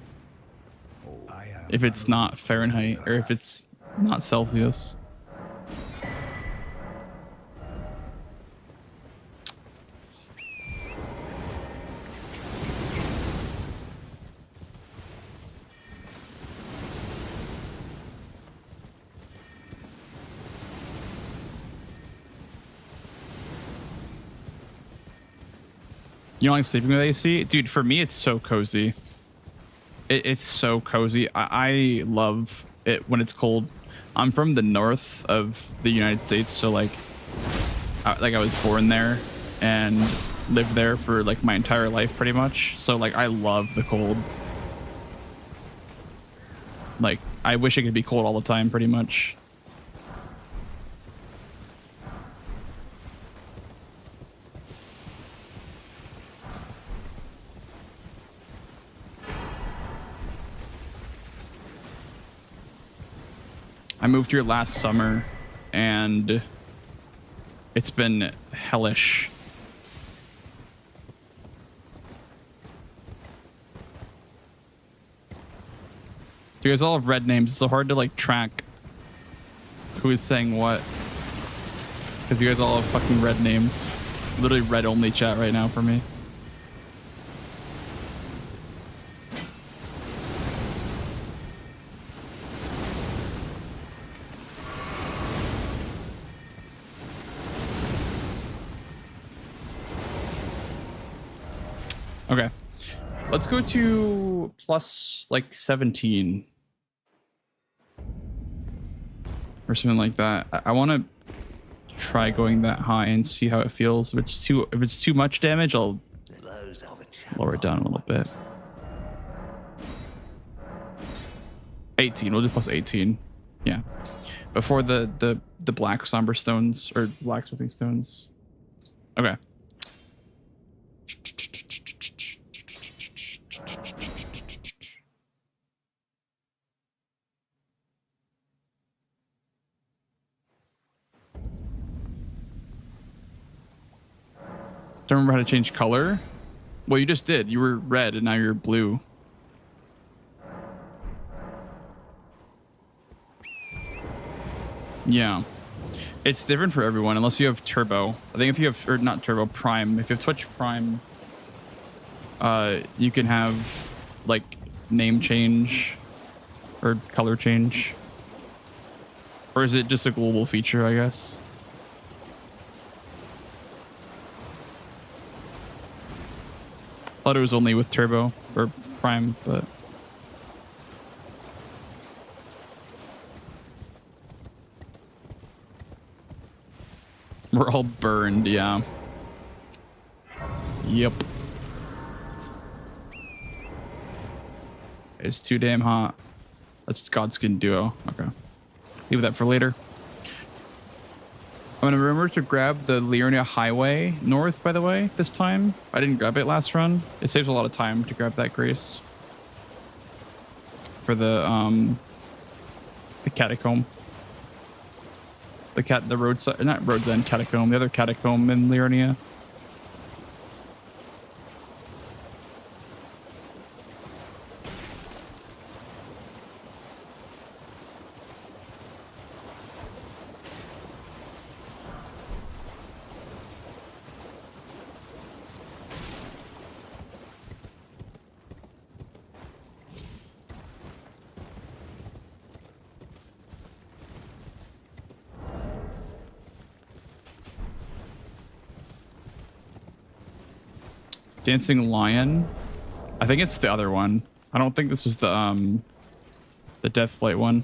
Oh, I have If it's not Fahrenheit, or if it's not Celsius. You don't like sleeping with AC? Dude, for me, it's so cozy. It's so cozy. I love it when it's cold. I'm from the north of the United States, so like I was born there and lived there for like my entire life pretty much. So like I love the cold. Like I wish it could be cold all the time pretty much. I moved here last summer and it's been hellish. You guys all have red names. It's so hard to like track who is saying what. Because you guys all have fucking red names. Literally red only chat right now for me. Okay, let's go to plus like 17 or something like that. I want to try going that high and see how it feels. If it's too much damage, I'll lower it down a little bit. 18. We'll do plus 18. Yeah, before the black somber stones or blacksmithing stones. Okay. Don't remember how to change color? Well, you just did. You were red and now you're blue. Yeah. It's different for everyone unless you have turbo. I think if you have, or not turbo, prime. If you have Twitch Prime, you can have like name change or color change. Or is it just a global feature, I guess? Thought it was only with turbo or prime, but we're all burned. Yeah. Yep. It's too damn hot. That's Godskin Duo. Okay. Leave that for later. I'm gonna remember to grab the Liurnia Highway north, by the way, this time. I didn't grab it last run. It saves a lot of time to grab that grace. For the catacomb. The roadside, not road's end catacomb, the other catacomb in Liurnia. Dancing Lion. I think it's the other one. I don't think this is the Deathblight one.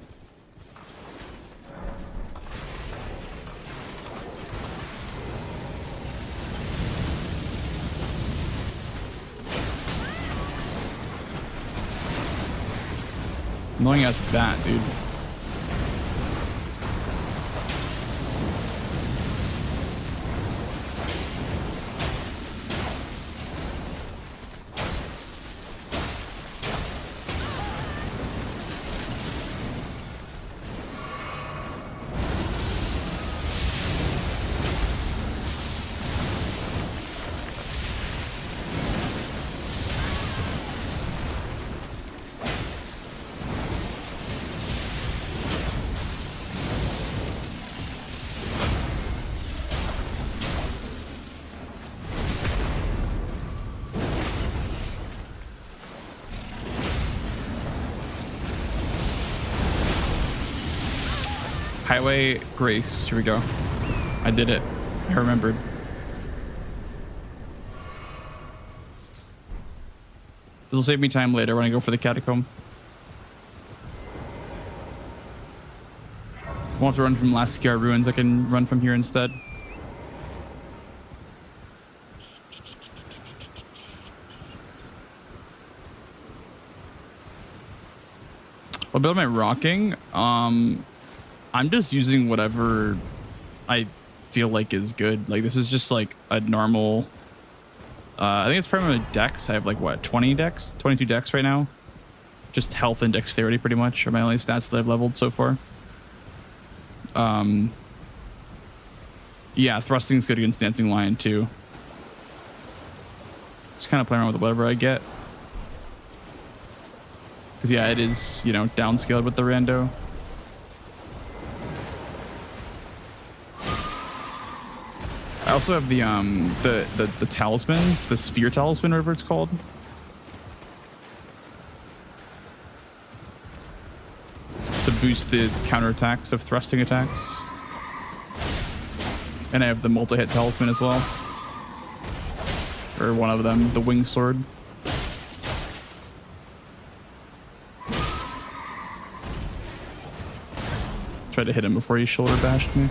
Annoying as bat, dude. Highway Grace. Here we go. I did it. I remembered. This will save me time later when I go for the catacomb. I won't have to run from Last Scar Ruins. I can run from here instead. What build am I rocking? I'm just using whatever I feel like is good. Like this is just like a normal. I think it's probably my dex. I have like what 20 dex, 22 dex right now. Just health and dexterity pretty much are my only stats that I've leveled so far. Yeah, thrusting's good against Dancing Lion too. Just kind of playing around with whatever I get. Because yeah, it is, you know, downscaled with the rando. I also have the talisman, the spear talisman, whatever it's called. To boost the counterattacks of thrusting attacks. And I have the multi-hit talisman as well. Or one of them, the wing sword. Tried to hit him before he shoulder bashed me.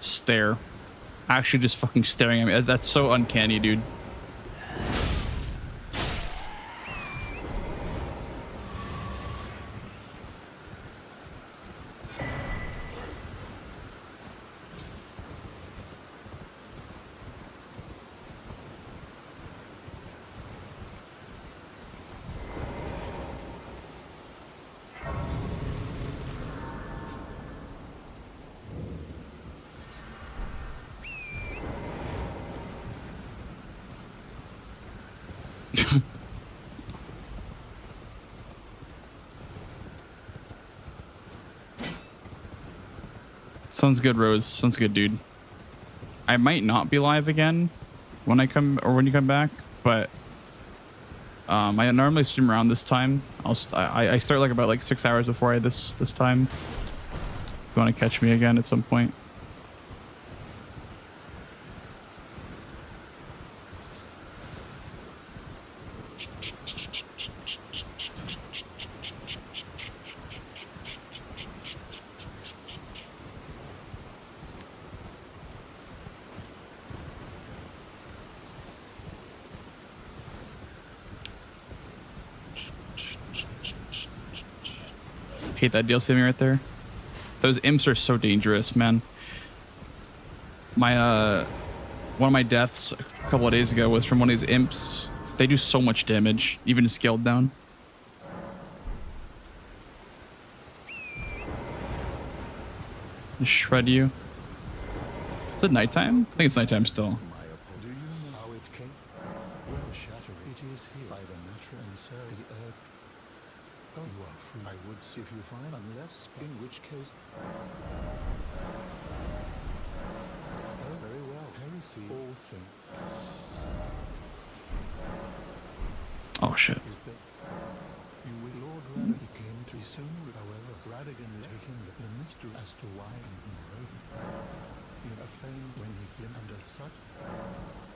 Stare. Actually just fucking staring at me. That's so uncanny, dude. Sounds good, Rose. Sounds good, dude. I might not be live again when I come or when you come back, but I normally stream around this time. I start like about like 6 hours before this time. If you want to catch me again at some point. Hate that DLC right there. Those imps are so dangerous, man. My one of my deaths a couple of days ago was from one of these imps. They do so much damage, even scaled down. Just shred you. Is it nighttime? I think it's nighttime still. Do you know how it came? Well, shatter it is here by the natural and so the earth. Oh, you are free. I would see if you find, unless, in which case. Oh, very well. see all things. Oh shit. Is that you will Lord Radigan came to soon, however, Radigan taking the mystery as to why you are famed when he glimpsed under such.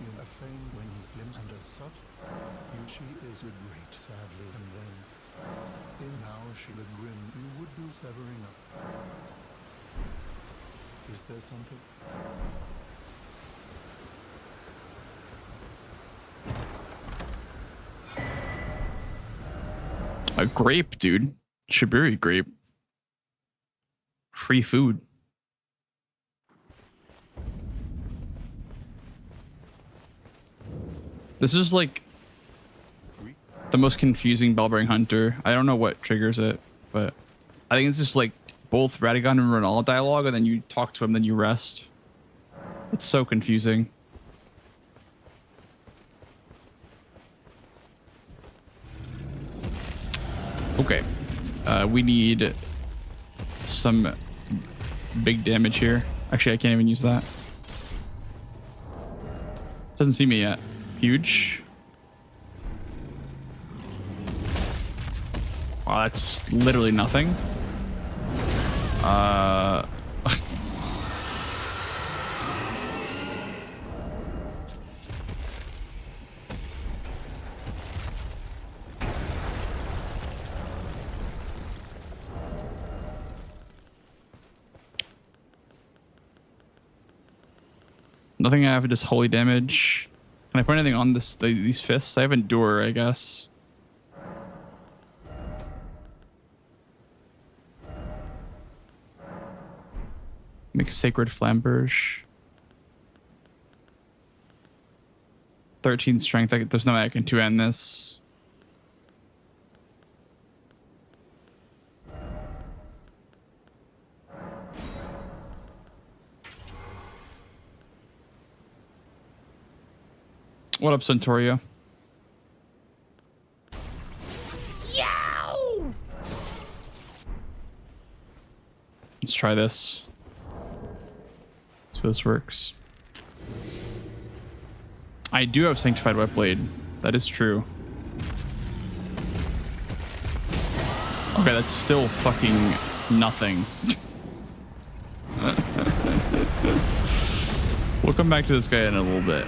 You are famed when he glimpsed under such. You she is a great sadly and then in now she the grim you would be severing up. Is there something? A grape, dude. Shiburi grape. Free food. This is like the most confusing Bellbearing Hunter. I don't know what triggers it, but I think it's just like both Radagon and Renal dialogue, and then you talk to him, then you rest. It's so confusing. Okay. We need some big damage here. Actually, I can't even use that. Doesn't see me yet. Huge. Wow, that's literally nothing. Nothing I have, just holy damage. Can I put anything on this? These fists? I have endure, I guess. Make sacred flamberge. 13 strength. There's no way I can 2-end this. What up, Centauria? Yow! Let's try this. See how this works. I do have Sanctified Wet Blade. That is true. Okay, that's still fucking nothing. We'll come back to this guy in a little bit.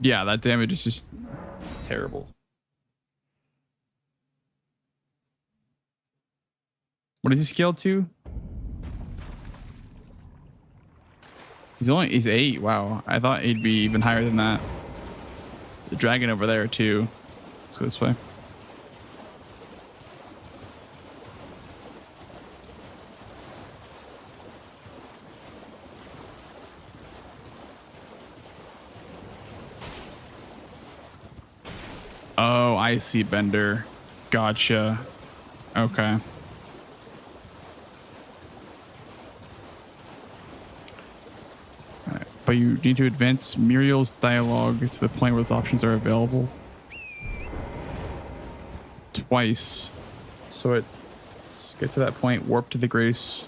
Yeah, that damage is just terrible. What is he scaled to? He's 8. Wow. I thought he'd be even higher than that. The dragon over there too. Let's go this way. Oh, I see, Bender. Gotcha. Okay. Alright, but you need to advance Muriel's dialogue to the point where those options are available. Twice. So let's get to that point. Warp to the Grace.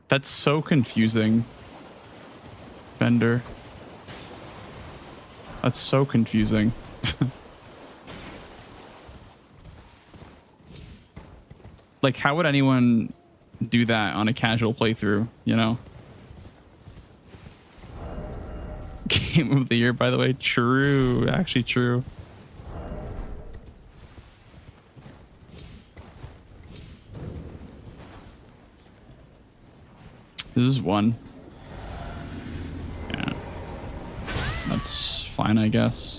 That's so confusing. Bender. That's so confusing. Like, how would anyone do that on a casual playthrough, you know? Game of the year, by the way. True. Actually true. This is one. Yeah. That's fine, I guess.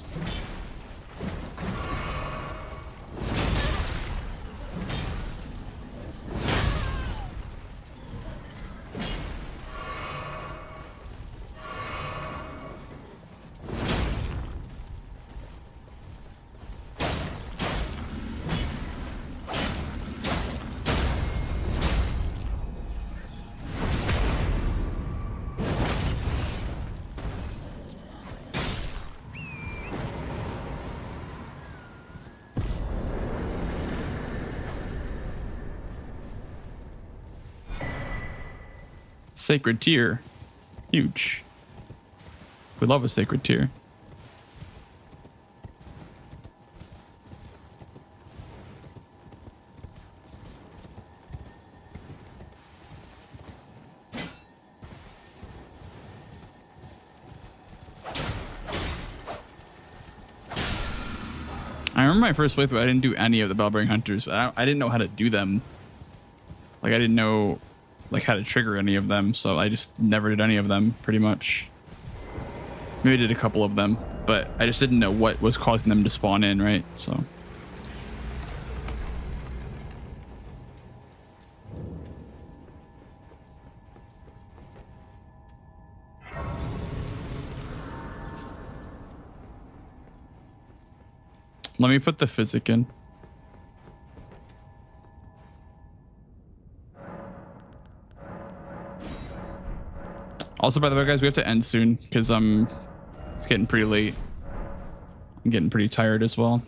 Sacred tier. Huge. We love a sacred tier. I remember my first playthrough, I didn't do any of the Bellbearing Hunters. I didn't know how to do them. Like, I didn't know like how to trigger any of them, so I just never did any of them, pretty much. Maybe I did a couple of them, but I just didn't know what was causing them to spawn in, right? So... Let me put the physic in. Also, by the way, guys, we have to end soon because it's getting pretty late. I'm getting pretty tired as well.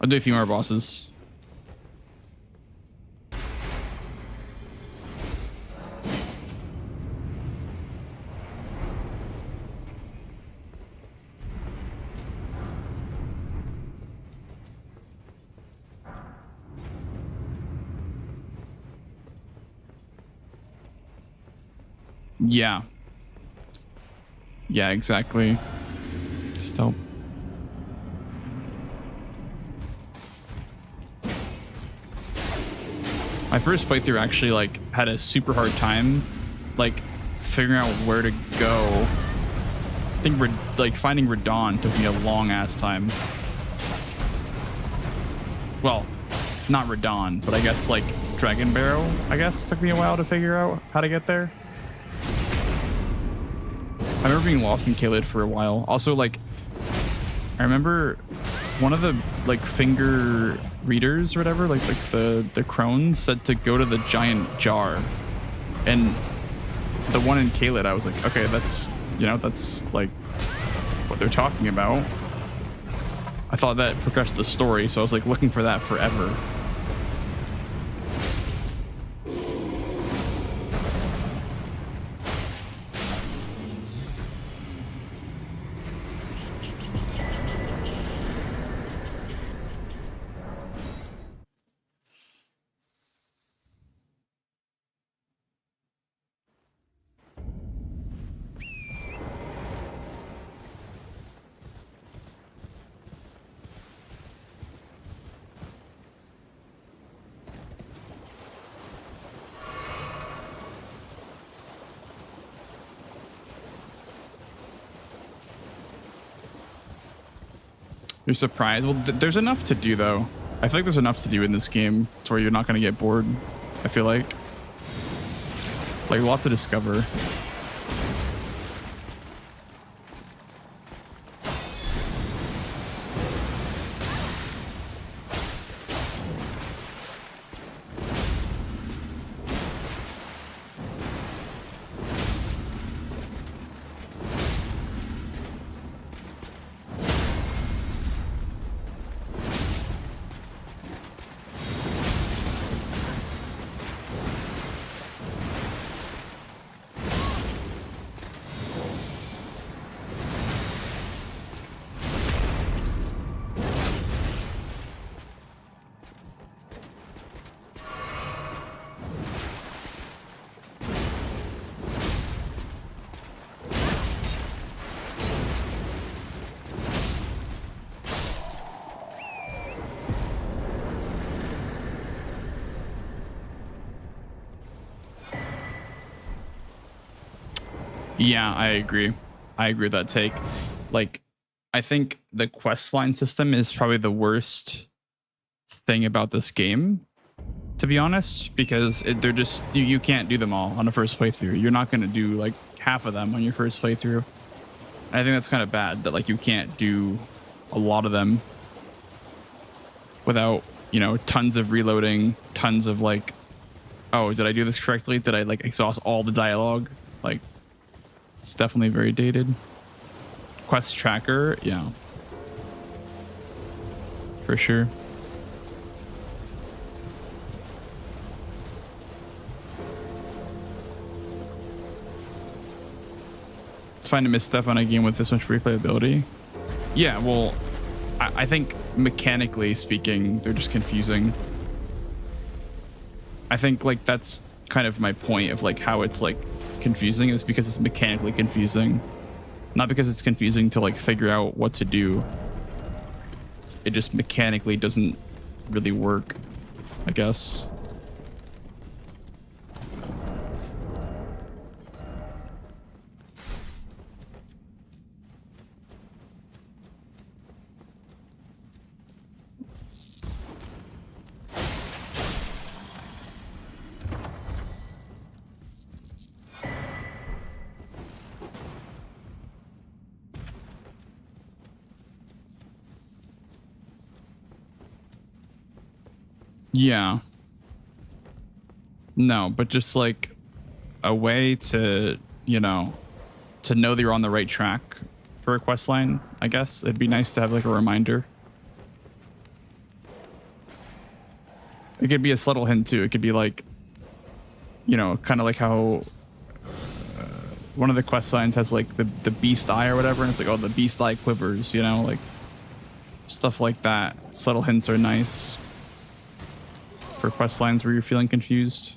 I'll do a few more bosses. Yeah. Yeah, exactly. Still. My first playthrough actually like had a super hard time like figuring out where to go. I think like finding Radon took me a long ass time. Well, not Radon, but I guess like Dragon Barrow, I guess, took me a while to figure out how to get there. I remember being lost in Caelid for a while. Also, like, I remember one of the like finger readers or whatever, like the crones said to go to the giant jar, and the one in Caelid, I was like, okay, that's, you know, that's like what they're talking about. I thought that progressed the story, so I was like looking for that forever. You're surprised? Well, there's enough to do, though. I feel like there's enough to do in this game to where you're not going to get bored, I feel like. Like, a lot to discover. Yeah, I agree. I agree with that take. Like, I think the quest line system is probably the worst thing about this game, to be honest, because they're just, you can't do them all on a first playthrough. You're not going to do like half of them on your first playthrough. And I think that's kind of bad that like you can't do a lot of them without, you know, tons of reloading, tons of like, oh, did I do this correctly? Did I like exhaust all the dialogue? Like, it's definitely very dated. Quest tracker, yeah. For sure. fine to miss stuff on a game with this much replayability. Yeah, well, I think mechanically speaking, they're just confusing. I think like that's kind of my point of like how it's like confusing is because it's mechanically confusing, not because it's confusing to like figure out what to do. It just mechanically doesn't really work, I guess. Yeah. No, but just like a way to, you know, to know that you're on the right track for a quest line, I guess. It'd be nice to have like a reminder. It could be a subtle hint too. It could be like, you know, kind of like how one of the quest lines has like the beast eye or whatever, and it's like, oh, the beast eye quivers, you know, like stuff like that. Subtle hints are nice for quest lines where you're feeling confused.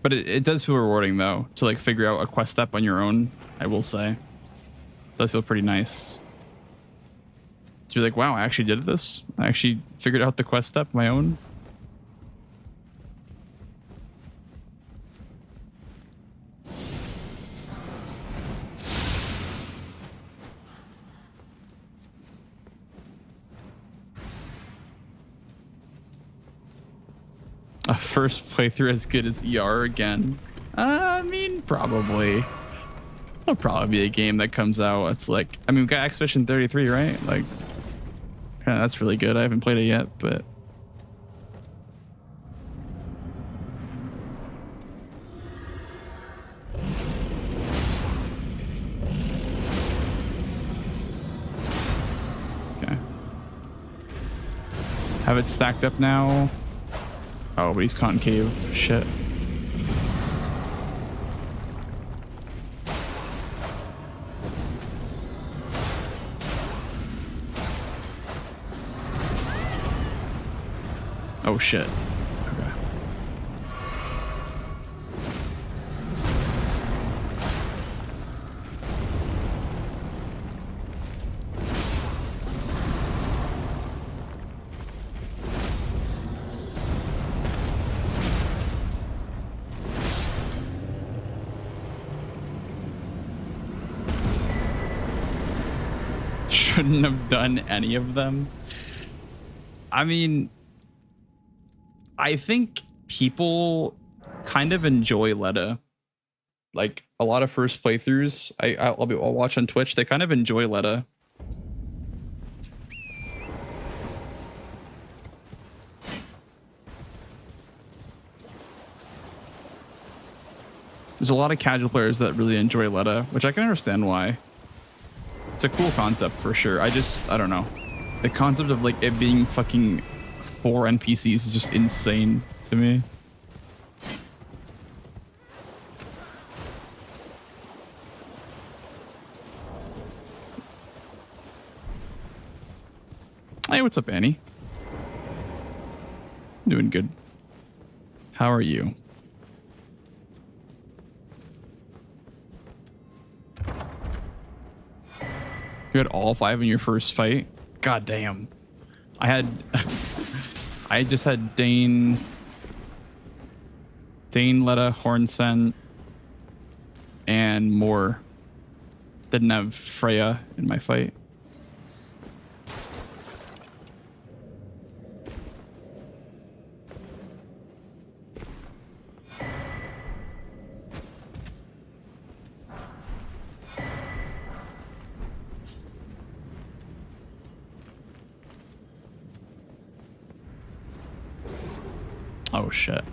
But it does feel rewarding though to like figure out a quest step on your own. I will say, it does feel pretty nice. To be like, wow, I actually did this. I actually figured out the quest step on my own. A first playthrough as good as ER again? I mean, probably. It'll probably be a game that comes out. It's like, I mean, we got Expedition 33, right? Like, yeah, that's really good. I haven't played it yet, but. Okay. Have it stacked up now. Oh, but he's concave. Shit. Oh, shit. Okay. Shouldn't have done any of them. I mean, I think people kind of enjoy Letta. Like a lot of first playthroughs I'll watch on Twitch, they kind of enjoy Letta. There's a lot of casual players that really enjoy Letta, which I can understand why. It's a cool concept for sure. I don't know. The concept of like it being fucking 4 NPCs is just insane to me. Hey, what's up, Annie? Doing good. How are you? You had all 5 in your first fight? God damn. I just had Dane, Letta, Hornsent, and more. Didn't have Freya in my fight. Oh shit.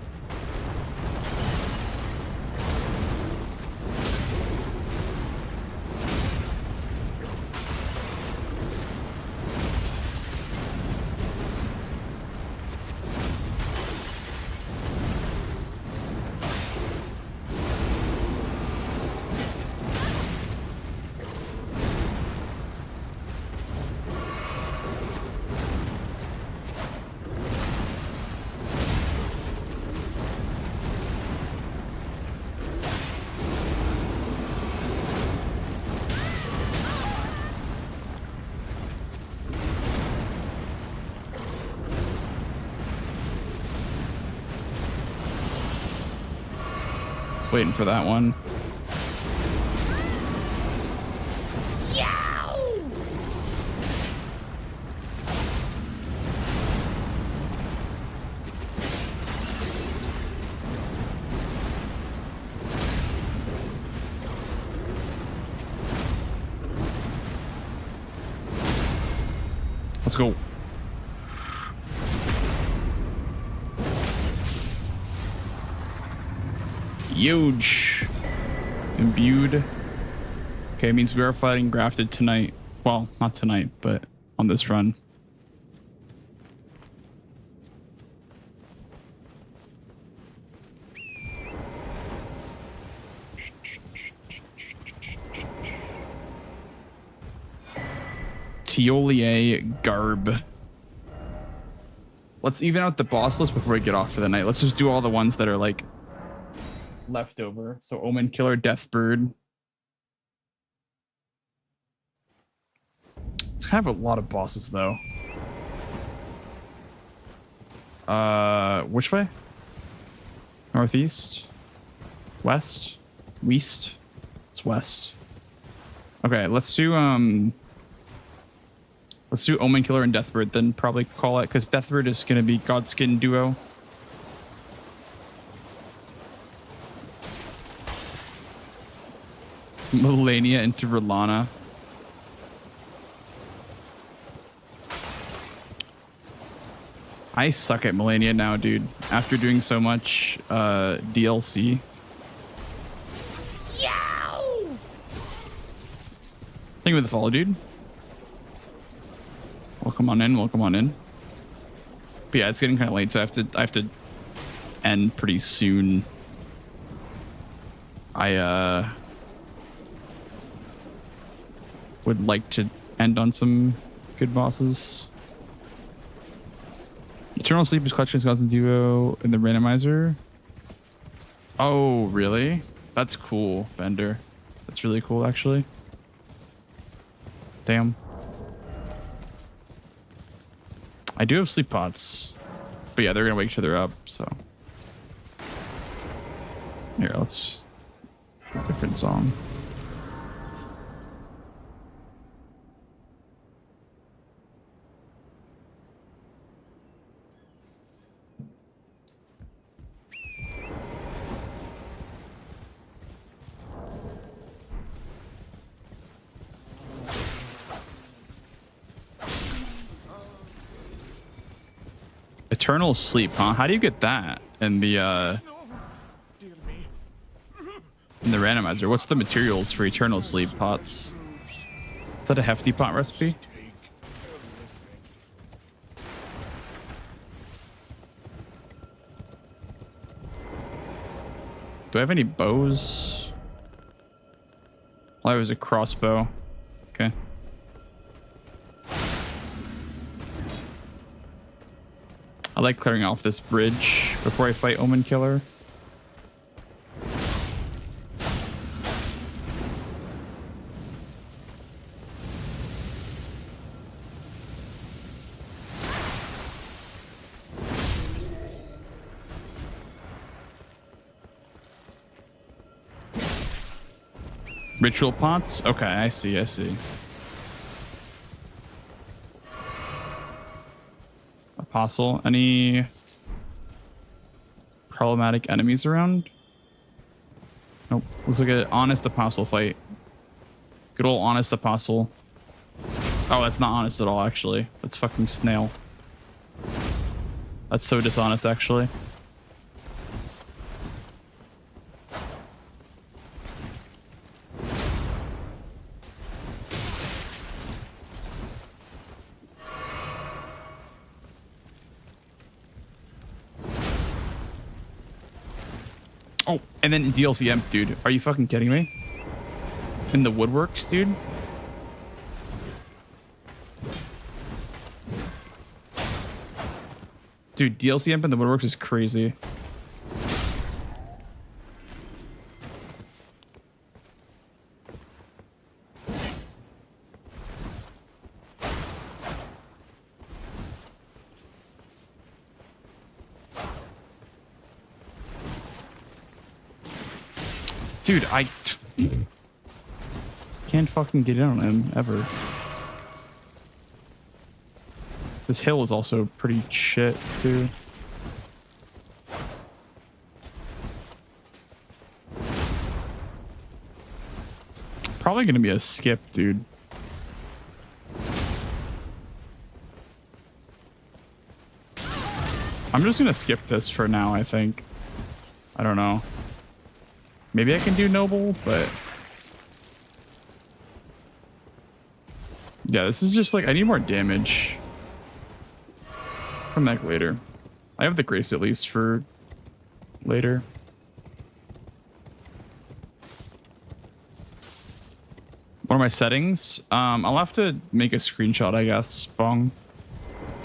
Waiting for that one. Let's go. Huge. Imbued. Okay, it means we are fighting grafted tonight. Well, not tonight, but on this run. Teolier Garb. Let's even out the boss list before we get off for the night. Let's just do all the ones that are like left over. So Omen Killer, Deathbird. It's kind of a lot of bosses though. Which way? Northeast? West? West? It's west. Okay, let's do Omen Killer and Deathbird, then probably call it, because Deathbird is gonna be Godskin duo. Melania into Relana. I suck at Melania now, dude. After doing so much DLC. Thank you for the follow, dude. Welcome on in. Welcome on in. But yeah, it's getting kind of late, so I have to end pretty soon. I would like to end on some good bosses. Eternal Sleep is clutching Wisconsin duo in the randomizer. Oh, really? That's cool, Bender. That's really cool, actually. Damn. I do have sleep pots, but yeah, they're gonna wake each other up. So here, let's do a different song. Eternal Sleep, huh? How do you get that in the randomizer? What's the materials for Eternal Sleep pots? Is that a hefty pot recipe? Do I have any bows? Oh, it was a crossbow. Okay. I like clearing off this bridge before I fight Omen Killer. Ritual pots? Okay, I see, I see. Apostle, any problematic enemies around? Nope. Looks like an honest apostle fight. Good old honest apostle. Oh, that's not honest at all, actually. That's fucking snail. That's so dishonest, actually. And then DLC Imp, dude. Are you fucking kidding me? In the woodworks, dude? Dude, DLC Imp in the woodworks is crazy. Dude, I can't fucking get in on him ever. This hill is also pretty shit too. Probably gonna be a skip, dude. I'm just gonna skip this for now, I think. I don't know. Maybe I can do noble, but yeah, this is just like I need more damage. Come back later. I have the grace at least for later. What are my settings? I'll have to make a screenshot, I guess, Bong,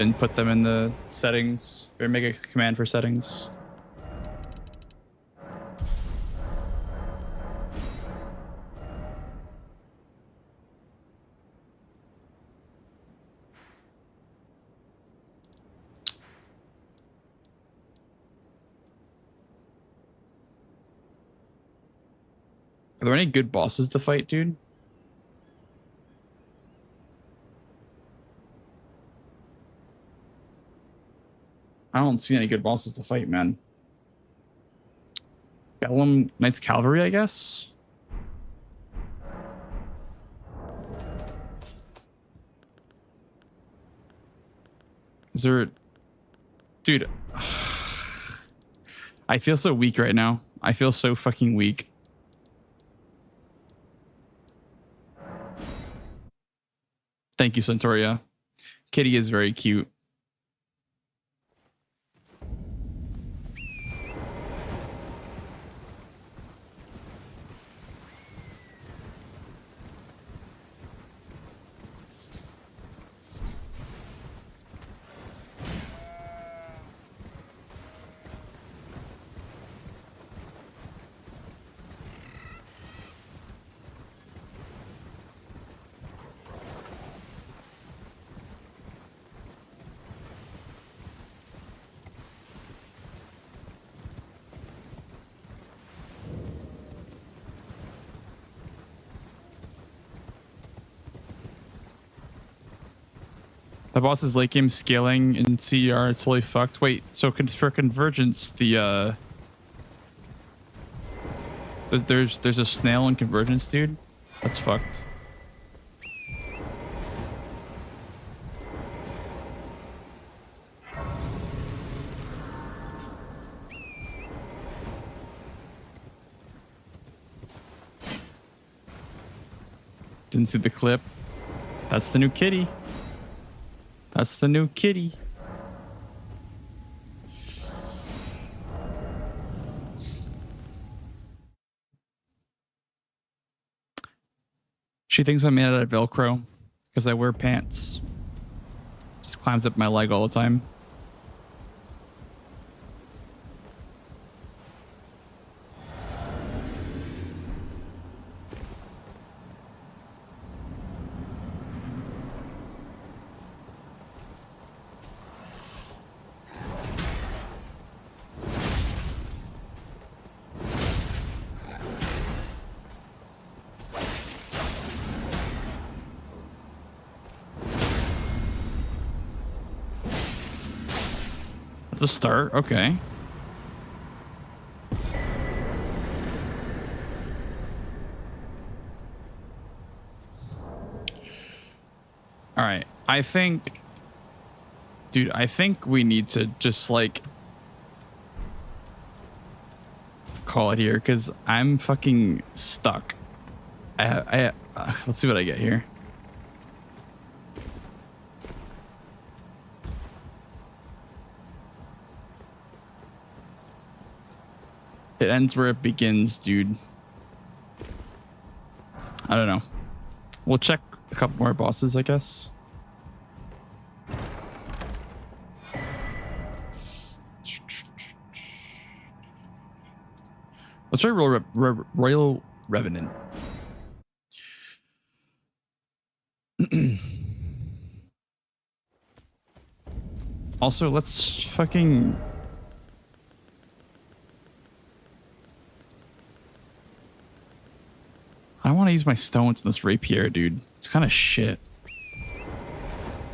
and put them in the settings, or make a command for settings. Are there any good bosses to fight, dude? I don't see any good bosses to fight, man. Gelmir Knights Cavalry, I guess? Is there... Dude. I feel so weak right now. I feel so fucking weak. Thank you, Centauria. Kitty is very cute. The boss's late game scaling in CR, it's totally fucked. Wait, so for convergence, the there's a snail in convergence, dude. That's fucked. Didn't see the clip. That's the new kitty. That's the new kitty. She thinks I'm made out of Velcro because I wear pants. Just climbs up my leg all the time. The start, okay. All right, I think, dude, I think we need to just like call it here because I'm fucking stuck. Let's see what I get here. It It ends where it begins, dude. I don't know. We'll check a couple more bosses, I guess. Let's try Royal Revenant. Also, let's fucking... I don't want to use my stones in this rapier, dude. It's kind of shit.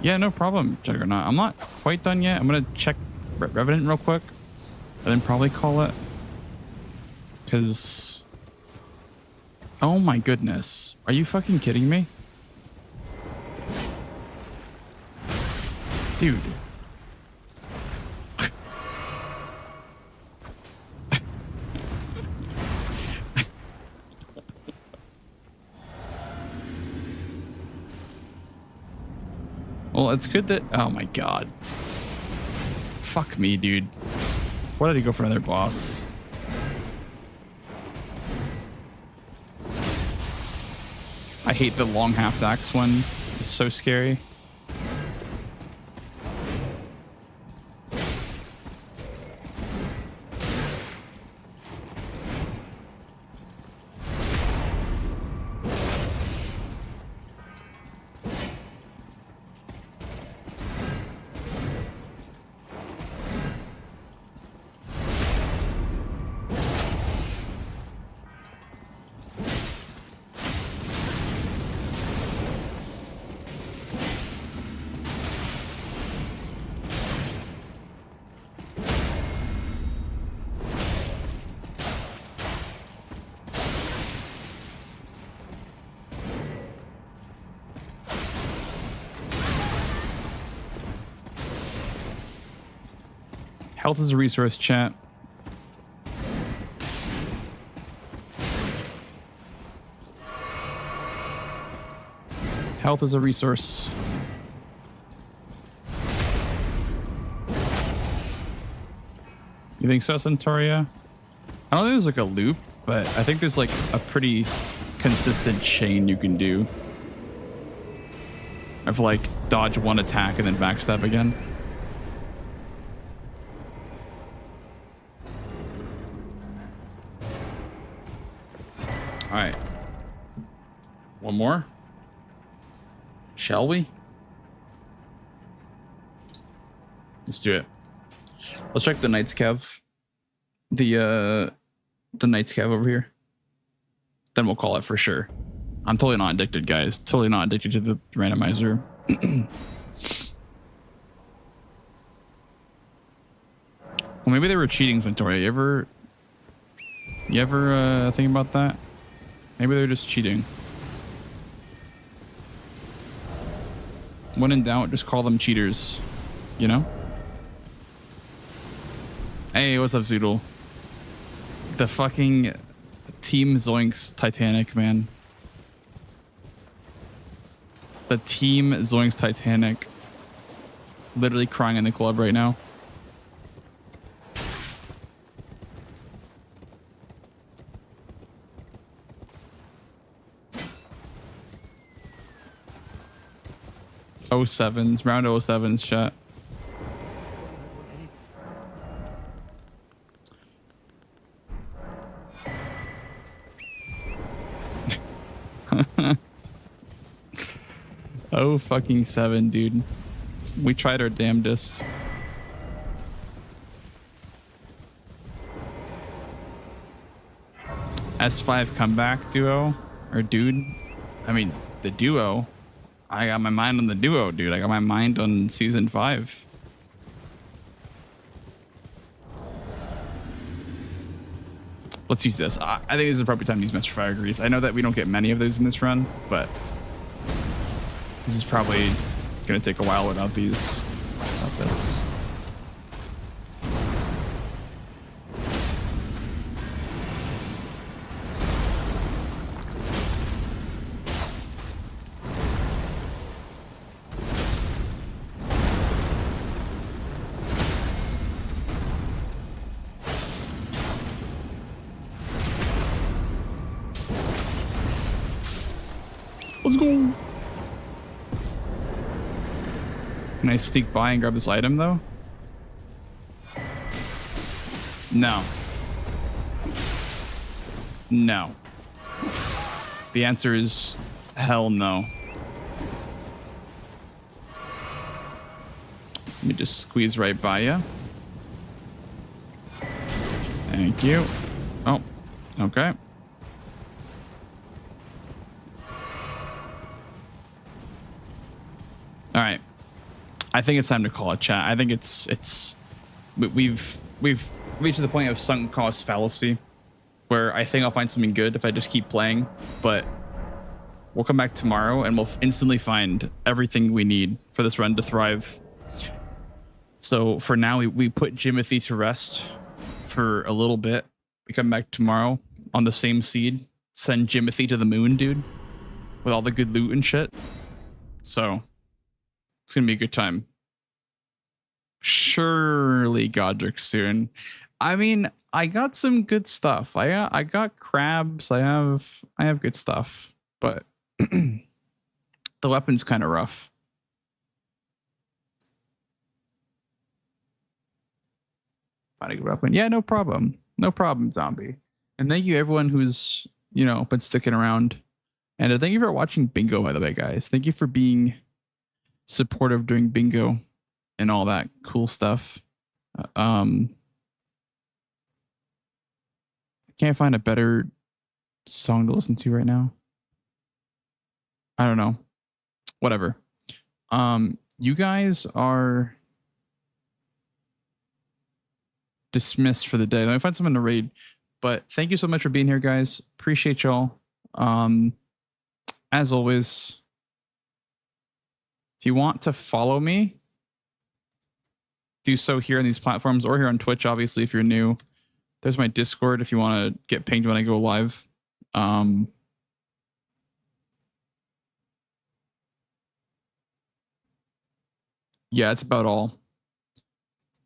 Yeah, no problem, Juggernaut. I'm not quite done yet. I'm going to check Revenant real quick. And then probably call it. Because... Oh my goodness. Are you fucking kidding me? Dude. Well, it's good that... Oh my god. Fuck me, dude. Why did he go for another boss? I hate the long half-axe one. It's so scary. Health is a resource, chat. Health is a resource. You think so, Centauria? I don't think there's like a loop, but I think there's like a pretty consistent chain you can do of like dodge one attack and then backstab again. All right. One more. Shall we? Let's do it. Let's check the Knight's Cav. The Knight's Cav over here. Then we'll call it for sure. I'm totally not addicted, guys. Totally not addicted to the randomizer. Well, maybe they were cheating, Ventoria. You ever think about that? Maybe they're just cheating. When in doubt, just call them cheaters. You know? Hey, what's up, Zoodle? The fucking Team Zoinks Titanic, man. The Team Zoinks Titanic. Literally crying in the club right now. '07s, round '07s, chat. Oh fucking 7, dude. We tried our damnedest. S5 comeback duo or dude. I mean the duo. I got my mind on the duo, dude. I got my mind on season 5. Let's use this. I think this is the appropriate time to use Master Fire Grease. I know that we don't get many of those in this run, but this is probably gonna take a while without these. Without this. Let's go. Can I sneak by and grab this item though? No. No. The answer is hell no. Let me just squeeze right by you. Thank you. Oh, okay. All right. I think it's time to call it, chat. I think we've reached the point of sunk cost fallacy where I think I'll find something good if I just keep playing, but we'll come back tomorrow and we'll instantly find everything we need for this run to thrive. So for now, we put Jimothy to rest for a little bit. We come back tomorrow on the same seed, send Jimothy to the moon, dude, with all the good loot and shit. So it's gonna be a good time. Surely Godric soon. I mean, I got some good stuff. I got crabs. I have good stuff, but the weapon's kind of rough. Find a good weapon. Yeah, no problem. No problem, zombie. And thank you everyone who's, you know, been sticking around. And thank you for watching bingo, by the way, guys. Thank you for being supportive during bingo and all that cool stuff. I can't find a better song to listen to right now. I don't know. Whatever. You guys are dismissed for the day. Let me find someone to raid. But thank you so much for being here, guys. Appreciate y'all. As always, if you want to follow me, do so here on these platforms or here on Twitch, obviously, if you're new. There's my Discord if you want to get pinged when I go live. Yeah, it's about all.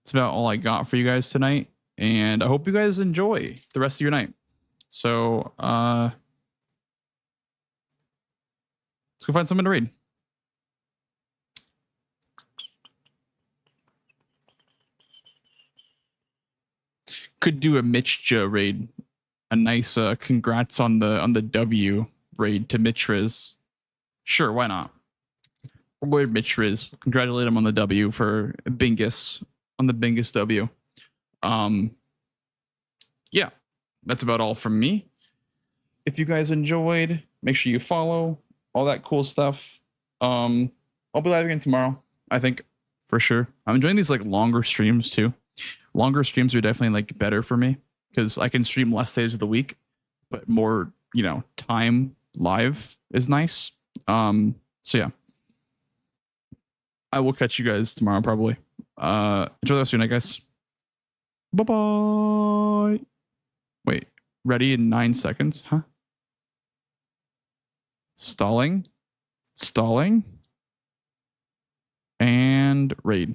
It's about all I got for you guys tonight. And I hope you guys enjoy the rest of your night. So, let's go find someone to read. Could do a Mitchja raid. A nice congrats on the W raid to Mitchriz. Sure, why not? Boy Mitchriz, congratulate him on the W for Bingus on the Bingus W. Yeah, that's about all from me. If you guys enjoyed, make sure you follow all that cool stuff. I'll be live again tomorrow, I think, for sure. I'm enjoying these like longer streams too. Longer streams are definitely like better for me because I can stream less days of the week, but more, you know, time live is nice. So yeah, I will catch you guys tomorrow probably. Enjoy the rest of your night, guys. Bye bye. Wait, ready in 9 seconds, huh? Stalling, and raid.